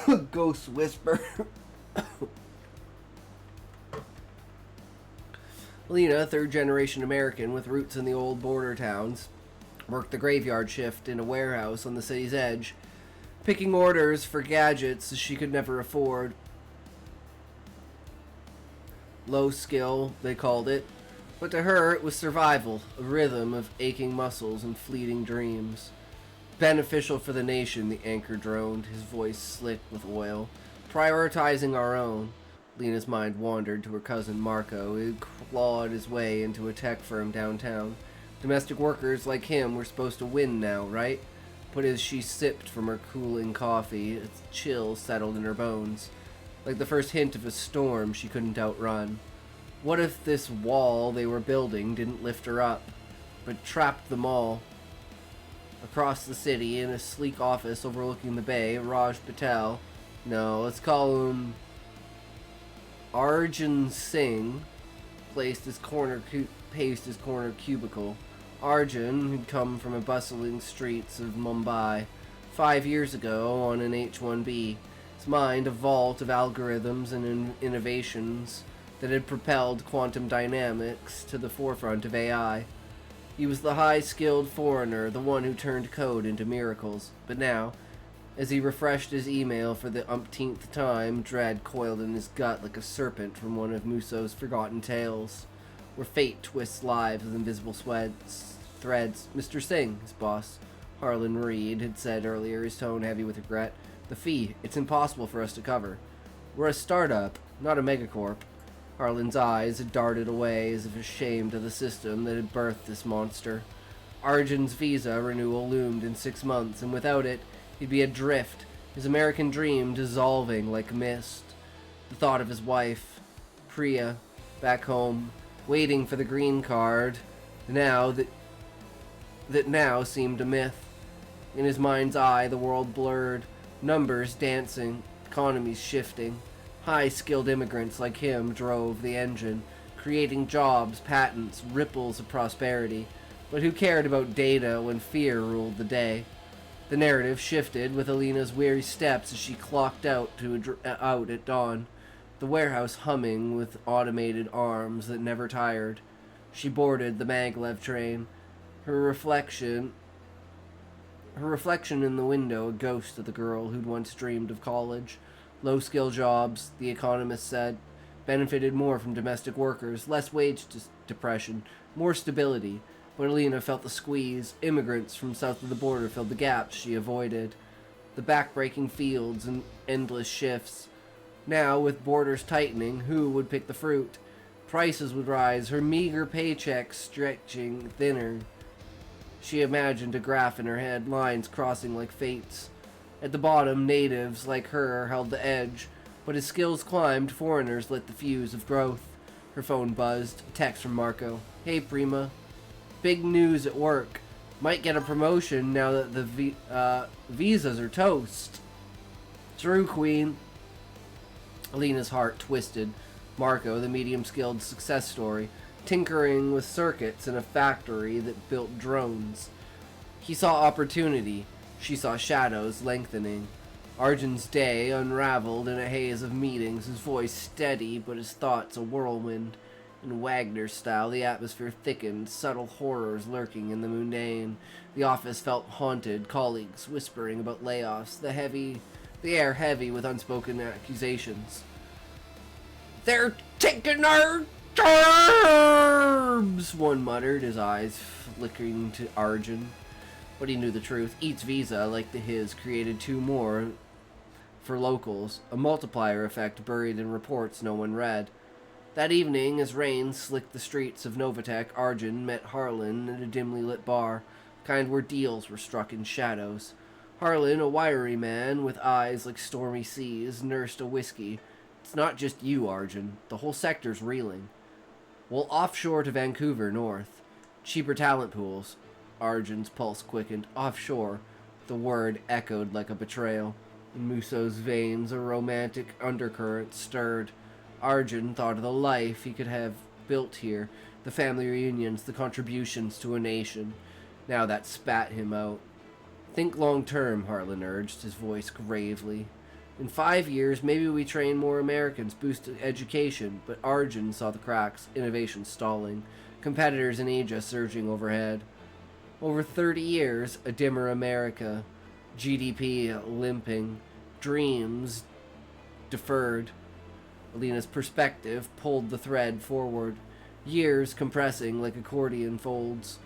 a ghost whisper. Lena, third-generation American with roots in the old border towns, worked the graveyard shift in a warehouse on the city's edge, picking orders for gadgets she could never afford. Low skill, they called it. But to her, it was survival, a rhythm of aching muscles and fleeting dreams. Beneficial for the nation, the anchor droned, his voice slick with oil. Prioritizing our own. Lena's mind wandered to her cousin Marco, who had clawed his way into a tech firm downtown. Domestic workers like him were supposed to win now, right? But as she sipped from her cooling coffee, a chill settled in her bones. Like the first hint of a storm she couldn't outrun. What if this wall they were building didn't lift her up, but trapped them all? Across the city, in a sleek office overlooking the bay, Raj Patel, no, let's call him Arjun Singh, paced his corner cubicle. Arjun had come from the bustling streets of Mumbai 5 years ago on an H-1B, his mind a vault of algorithms and innovations that had propelled quantum dynamics to the forefront of AI. He was the high-skilled foreigner, the one who turned code into miracles. But now, as he refreshed his email for the umpteenth time, dread coiled in his gut like a serpent from one of Muso's forgotten tales, where fate twists lives with invisible threads. Mr. Singh, his boss, Harlan Reed, had said earlier, his tone heavy with regret. The fee, it's impossible for us to cover. We're a startup, not a megacorp. Harlan's eyes had darted away as if ashamed of the system that had birthed this monster. Arjun's visa renewal loomed in 6 months, and without it, he'd be adrift, his American dream dissolving like mist. The thought of his wife, Priya, back home, waiting for the green card, that now seemed a myth. In his mind's eye, the world blurred, numbers dancing, economies shifting. High-skilled immigrants like him drove the engine, creating jobs, patents, ripples of prosperity. But who cared about data when fear ruled the day? The narrative shifted with Alina's weary steps as she clocked out at dawn, the warehouse humming with automated arms that never tired. She boarded the maglev train. Her reflection in the window, a ghost of the girl who'd once dreamed of college. Low-skill jobs, the economist said, benefited more from domestic workers, less wage depression, more stability. But Alina felt the squeeze. Immigrants from south of the border filled the gaps she avoided. The back-breaking fields and endless shifts. Now, with borders tightening, who would pick the fruit? Prices would rise, her meager paycheck stretching thinner. She imagined a graph in her head, lines crossing like fates. At the bottom, natives like her held the edge, but as skills climbed, foreigners lit the fuse of growth. Her phone buzzed. A text from Marco. Hey, Prima. Big news at work. Might get a promotion now that the visas are toast. True, Queen. Alina's heart twisted. Marco, the medium-skilled success story, tinkering with circuits in a factory that built drones. He saw opportunity. She saw shadows lengthening. Arjun's day unraveled in a haze of meetings, his voice steady but his thoughts a whirlwind. In Wagner style, the atmosphere thickened, subtle horrors lurking in the mundane. The office felt haunted, colleagues whispering about layoffs, the air heavy with unspoken accusations. They're taking our terms, one muttered, his eyes flickering to Arjun. But he knew the truth. Each visa, like his, created two more for locals, a multiplier effect buried in reports no one read. That evening, as rain slicked the streets of Novatech, Arjun met Harlan at a dimly lit bar, the kind where deals were struck in shadows. Harlan, a wiry man with eyes like stormy seas, nursed a whiskey. It's not just you, Arjun. The whole sector's reeling. Well, offshore to Vancouver, north. Cheaper talent pools. Arjun's pulse quickened. Offshore. The word echoed like a betrayal. In Muso's veins, a romantic undercurrent stirred. Arjun thought of the life he could have built here, the family reunions, the contributions to a nation. Now that spat him out. Think long term, Harlan urged, his voice gravely. In 5 years, maybe we train more Americans, boost education, but Arjun saw the cracks, innovation stalling, competitors in Asia surging overhead. Over 30 years, a dimmer America, GDP limping, dreams deferred. Alina's perspective pulled the thread forward, years compressing like accordion folds.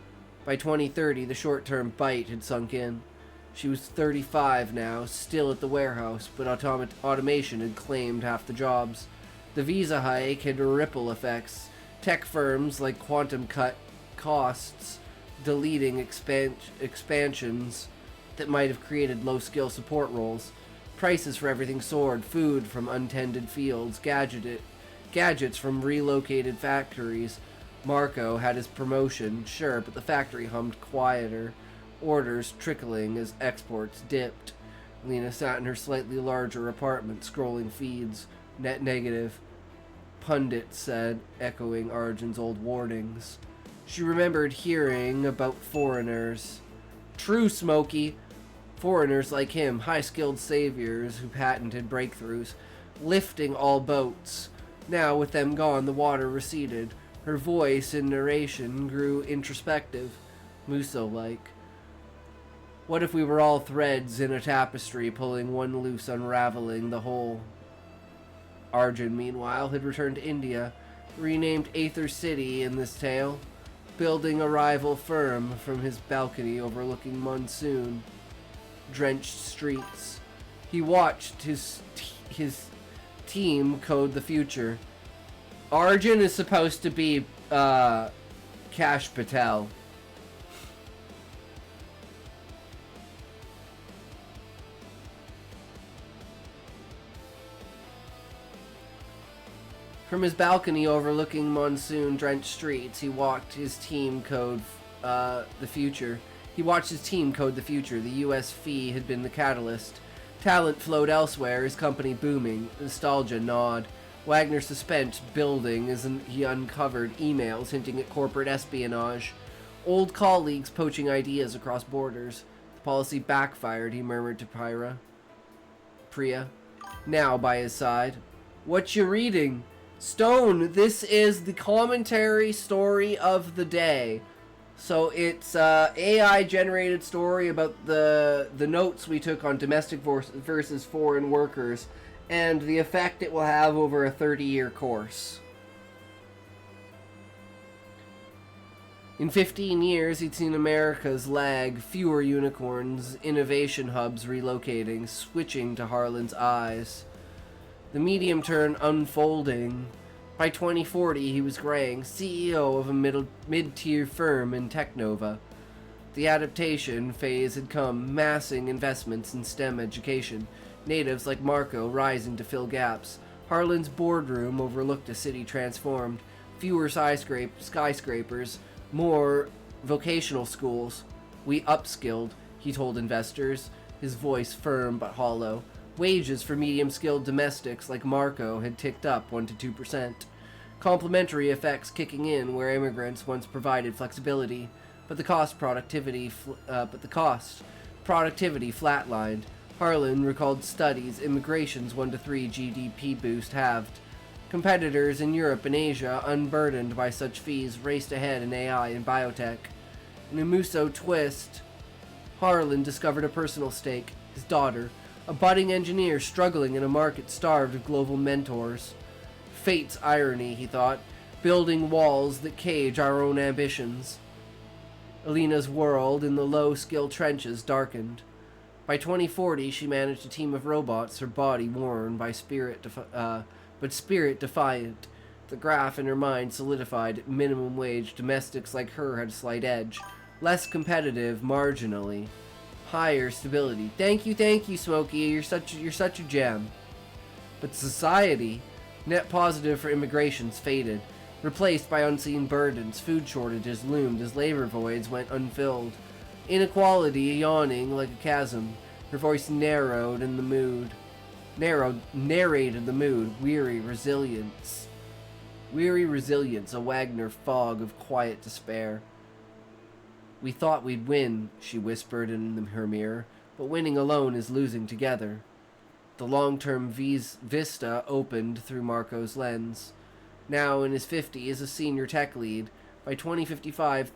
By 2030, the short-term bite had sunk in. She was 35 now, still at the warehouse, but automation had claimed half the jobs. The visa hike had ripple effects. Tech firms like Quantum cut costs, deleting expansions that might have created low-skill support roles. Prices for everything soared, food from untended fields, gadgets from relocated factories. Marco had his promotion, sure, but the factory hummed quieter. Orders trickling as exports dipped. Lena sat in her slightly larger apartment, scrolling feeds. Net negative. Pundit said, echoing Arjun's old warnings. She remembered hearing about foreigners. True, Smokey. Foreigners like him, high-skilled saviors who patented breakthroughs, lifting all boats. Now, with them gone, the water receded. Her voice in narration grew introspective, Muso-like. What if we were all threads in a tapestry, pulling one loose, unraveling the whole? Arjun, meanwhile, had returned to India, renamed Aether City in this tale, building a rival firm from his balcony overlooking monsoon-drenched streets. He watched his team code the future. Arjun is supposed to be Kash Patel. From his balcony overlooking monsoon-drenched streets, he watched his team code the future. The U.S. fee had been the catalyst. Talent flowed elsewhere, his company booming. Nostalgia gnawed. Wagner's suspense building as he uncovered emails hinting at corporate espionage. Old colleagues poaching ideas across borders. The policy backfired, he murmured to Priya, now by his side. What you reading? Stone, this is the commentary story of the day. So it's AI generated story about the notes we took on domestic versus foreign workers and the effect it will have over a 30-year course. In 15 years, he'd seen America's lag, fewer unicorns, innovation hubs relocating, switching to Harlan's eyes. The medium turn unfolding. By 2040, he was graying, CEO of a mid-tier firm in Technova. The adaptation phase had come, massing investments in STEM education, natives like Marco rising to fill gaps. Harlan's boardroom overlooked a city transformed, fewer skyscrapers, more vocational schools. We upskilled, he told investors, his voice firm but hollow. Wages for medium-skilled domestics like Marco had ticked up 1 to 2%. Complementary effects kicking in where immigrants once provided flexibility, but the cost productivity flatlined. Harlan recalled studies immigration's 1 to 3 GDP boost halved. Competitors in Europe and Asia, unburdened by such fees, raced ahead in AI and biotech. In a Musso twist, Harlan discovered a personal stake, his daughter, a budding engineer struggling in a market starved of global mentors. Fate's irony, he thought, building walls that cage our own ambitions. Alina's world in the low-skill trenches darkened. By 2040, she managed a team of robots, her body worn by spirit defiant. The graph in her mind solidified. Minimum wage domestics like her had a slight edge. Less competitive, marginally. Higher stability. Thank you, Smokey. You're such a gem. But society, net positive for immigrations, faded. Replaced by unseen burdens, food shortages loomed as labor voids went unfilled. Inequality yawning like a chasm. Her voice narrated the mood. Weary resilience, a Wagner fog of quiet despair. We thought we'd win, she whispered in her mirror, but winning alone is losing together. The long-term vista opened through Marco's lens. Now in his 50s, a senior tech lead. By 2055,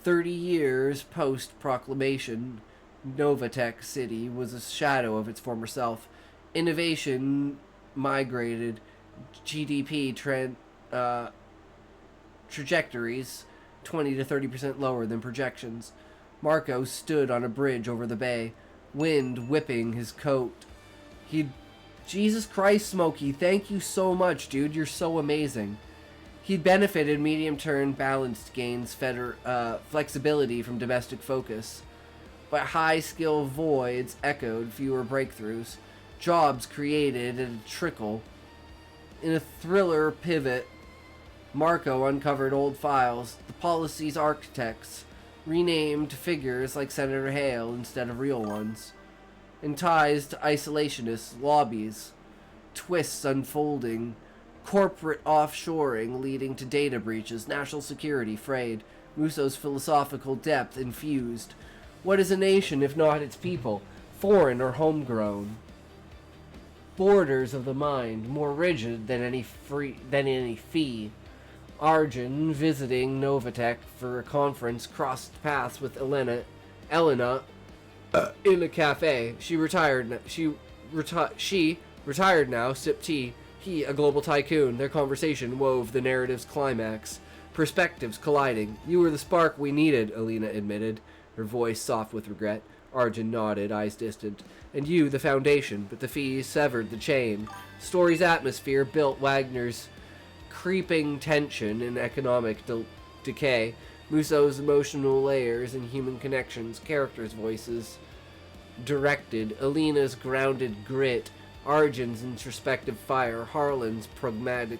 30 years post-proclamation, Novatech City was a shadow of its former self. Innovation migrated, GDP trajectories 20 to 30% lower than projections. Marco stood on a bridge over the bay, wind whipping his coat. Jesus Christ, Smokey, thank you so much, dude. You're so amazing. He'd benefited medium-term balanced gains, flexibility from domestic focus. But high-skill voids echoed fewer breakthroughs. Jobs created at a trickle. In a thriller pivot, Marco uncovered old files. The policy's architects renamed figures like Senator Hale instead of real ones. And ties to isolationists, lobbies, twists unfolding, corporate offshoring leading to data breaches, national security frayed, Musso's philosophical depth infused. What is a nation if not its people, foreign or homegrown? Borders of the mind, more rigid than any fee. Arjun, visiting Novatech for a conference, crossed paths with Elena in a cafe. She retired now, sipped tea. He, a global tycoon. Their conversation wove the narrative's climax. Perspectives colliding. You were the spark we needed, Alina admitted, her voice soft with regret. Arjun nodded, eyes distant. And you, the foundation, but the fee severed the chain. Story's atmosphere built Wagner's creeping tension and economic decay. Musso's emotional layers and human connections, characters' voices directed. Alina's grounded grit, Arjun's introspective fire, Harlan's pragmatic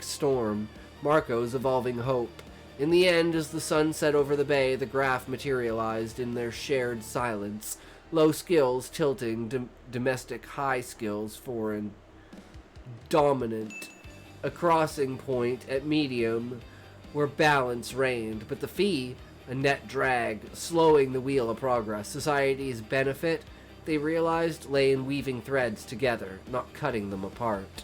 storm, Marco's evolving hope. In the end, as the sun set over the bay, the graph materialized in their shared silence. Low skills tilting, domestic high skills foreign. Dominant. A crossing point at medium where balance reigned, but the fee, a net drag, slowing the wheel of progress. Society's benefit, they realized, lay in weaving threads together, not cutting them apart.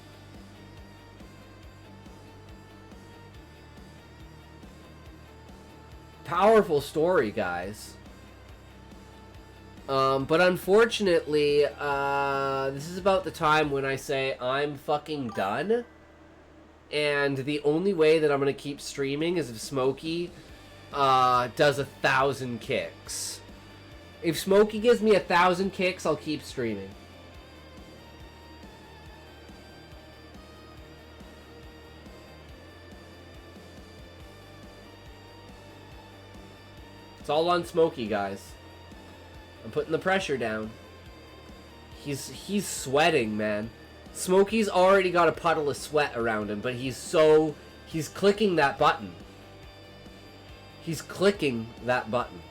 powerful story, guys. But unfortunately, this is about the time when I say I'm fucking done. And the only way that I'm gonna keep streaming is if Smokey does 1,000 kicks. If Smokey gives me 1,000 kicks, I'll keep streaming. It's all on Smokey, guys. I'm putting the pressure down. He's sweating, man. Smokey's already got a puddle of sweat around him, but he's clicking that button. He's clicking that button.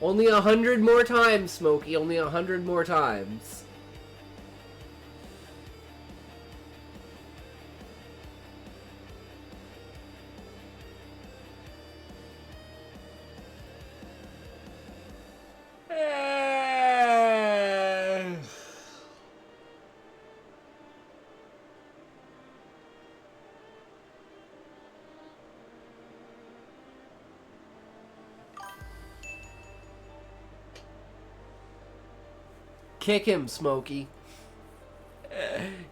Only 100 more times, Smokey. Only 100 more times. Kick him, Smokey.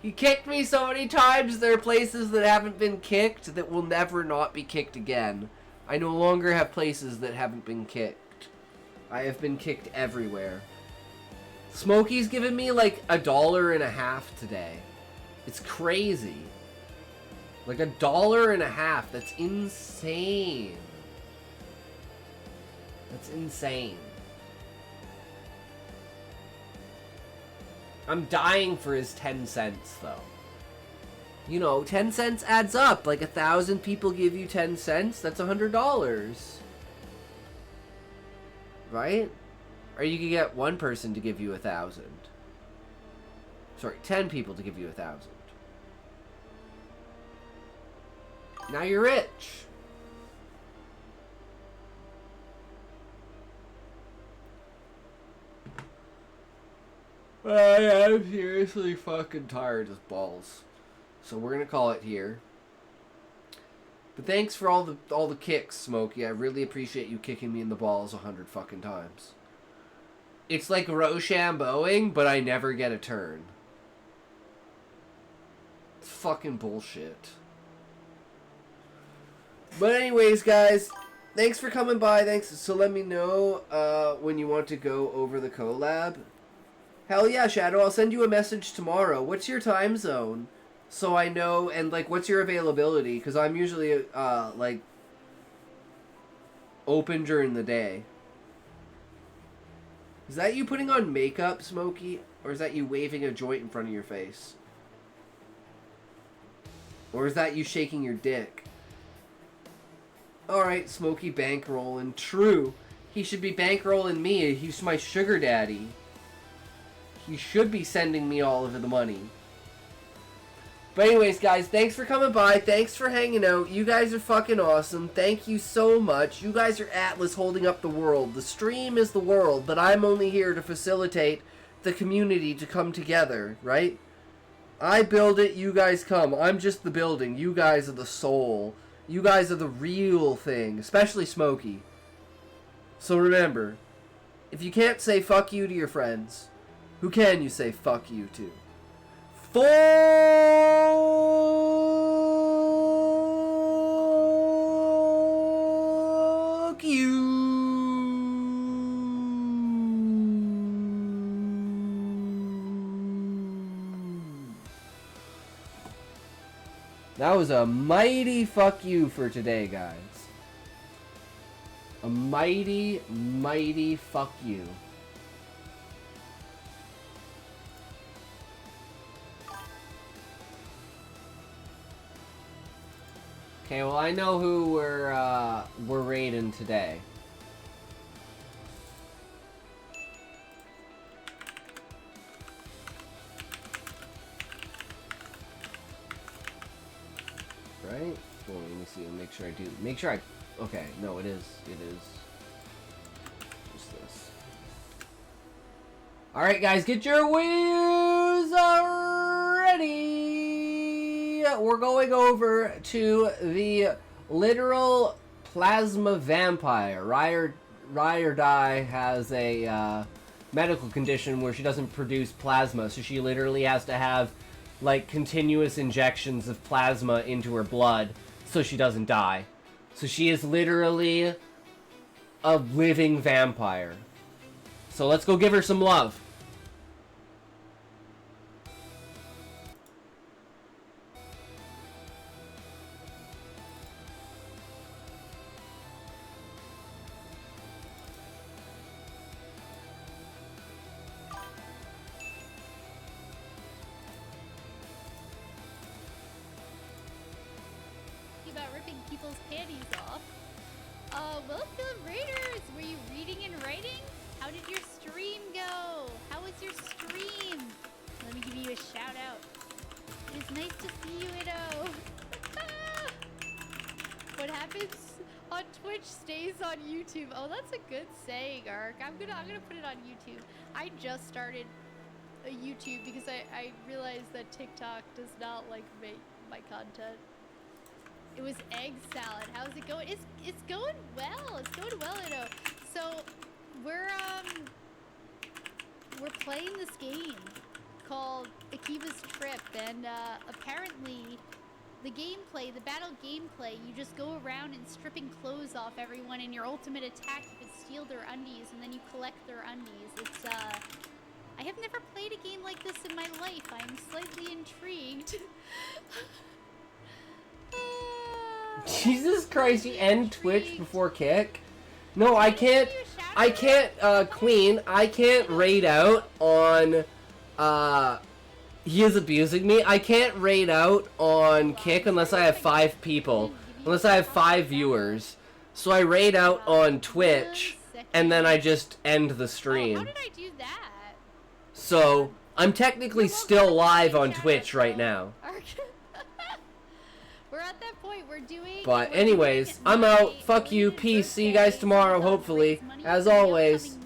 He kicked me so many times, there are places that haven't been kicked that will never not be kicked again. I no longer have places that haven't been kicked. I have been kicked everywhere. Smokey's given me like $1.50 today. It's crazy. Like $1.50. That's insane. That's insane. I'm dying for his 10 cents, though. You know, 10 cents adds up. Like 1,000 people give you 10 cents. That's $100. Right? Or you could get one person to give you 1,000. Sorry, 10 people to give you 1,000. Now you're rich. I'm seriously fucking tired as balls. So we're gonna call it here. But thanks for all the kicks, Smokey. I really appreciate you kicking me in the balls 100 fucking times. It's like Rochambeauing, but I never get a turn. It's fucking bullshit. But anyways, guys, thanks for coming by. Thanks. So let me know when you want to go over the collab. Hell yeah, Shadow. I'll send you a message tomorrow. What's your time zone? So I know, and like, what's your availability? Because I'm usually like open during the day. Is that you putting on makeup, Smokey? Or is that you waving a joint in front of your face? Or is that you shaking your dick? Alright, Smokey bankrolling. True. He should be bankrolling me. He's my sugar daddy. He should be sending me all of the money. But anyways, guys, thanks for coming by. Thanks for hanging out. You guys are fucking awesome. Thank you so much. You guys are Atlas holding up the world. The stream is the world, but I'm only here to facilitate the community to come together, right? I build it, you guys come. I'm just the building. You guys are the soul. You guys are the real thing, especially Smokey. So remember, if you can't say fuck you to your friends, who can you say fuck you to? Fuck you. That was a mighty fuck you for today, guys. A mighty, mighty fuck you. Okay, well, I know who we're raiding today. Right? Well, let me see. Make sure I do. Make sure I. Okay, no, it is. It is. Just this. All right, guys, get your wheels ready. ready, we're going over to the literal plasma vampire. Ride or Die has a medical condition where she doesn't produce plasma, so she literally has to have like continuous injections of plasma into her blood so she doesn't die. So she is literally a living vampire. So let's go give her some love. About ripping people's panties off. Welcome, Raiders! Were you reading and writing? How did your stream go? How was your stream? Let me give you a shout out. It was nice to see you, Ido. What happens on Twitch stays on YouTube. Oh, that's a good saying, Ark. I'm gonna put it on YouTube. I just started a YouTube because I realized that TikTok does not like my content. It was egg salad. How's it going? It's going well. It's going well, Ido. So we're playing this game called Akiva's Trip, and apparently the gameplay, the battle gameplay, you just go around and stripping clothes off everyone, and your ultimate attack you can steal their undies, and then you collect their undies. It's I have never played a game like this in my life. I'm slightly intrigued. Jesus Christ, you end Twitch before kick? No, I can't, Queen, I can't raid out on, he is abusing me. I can't raid out on kick unless I have 5 people, unless I have 5 viewers. So I raid out on Twitch, and then I just end the stream. How did I do that? So, I'm technically still live on Twitch right now. We're at that point. We're doing. But anyways, I'm out. Fuck you. Peace. See you guys tomorrow, hopefully. As always.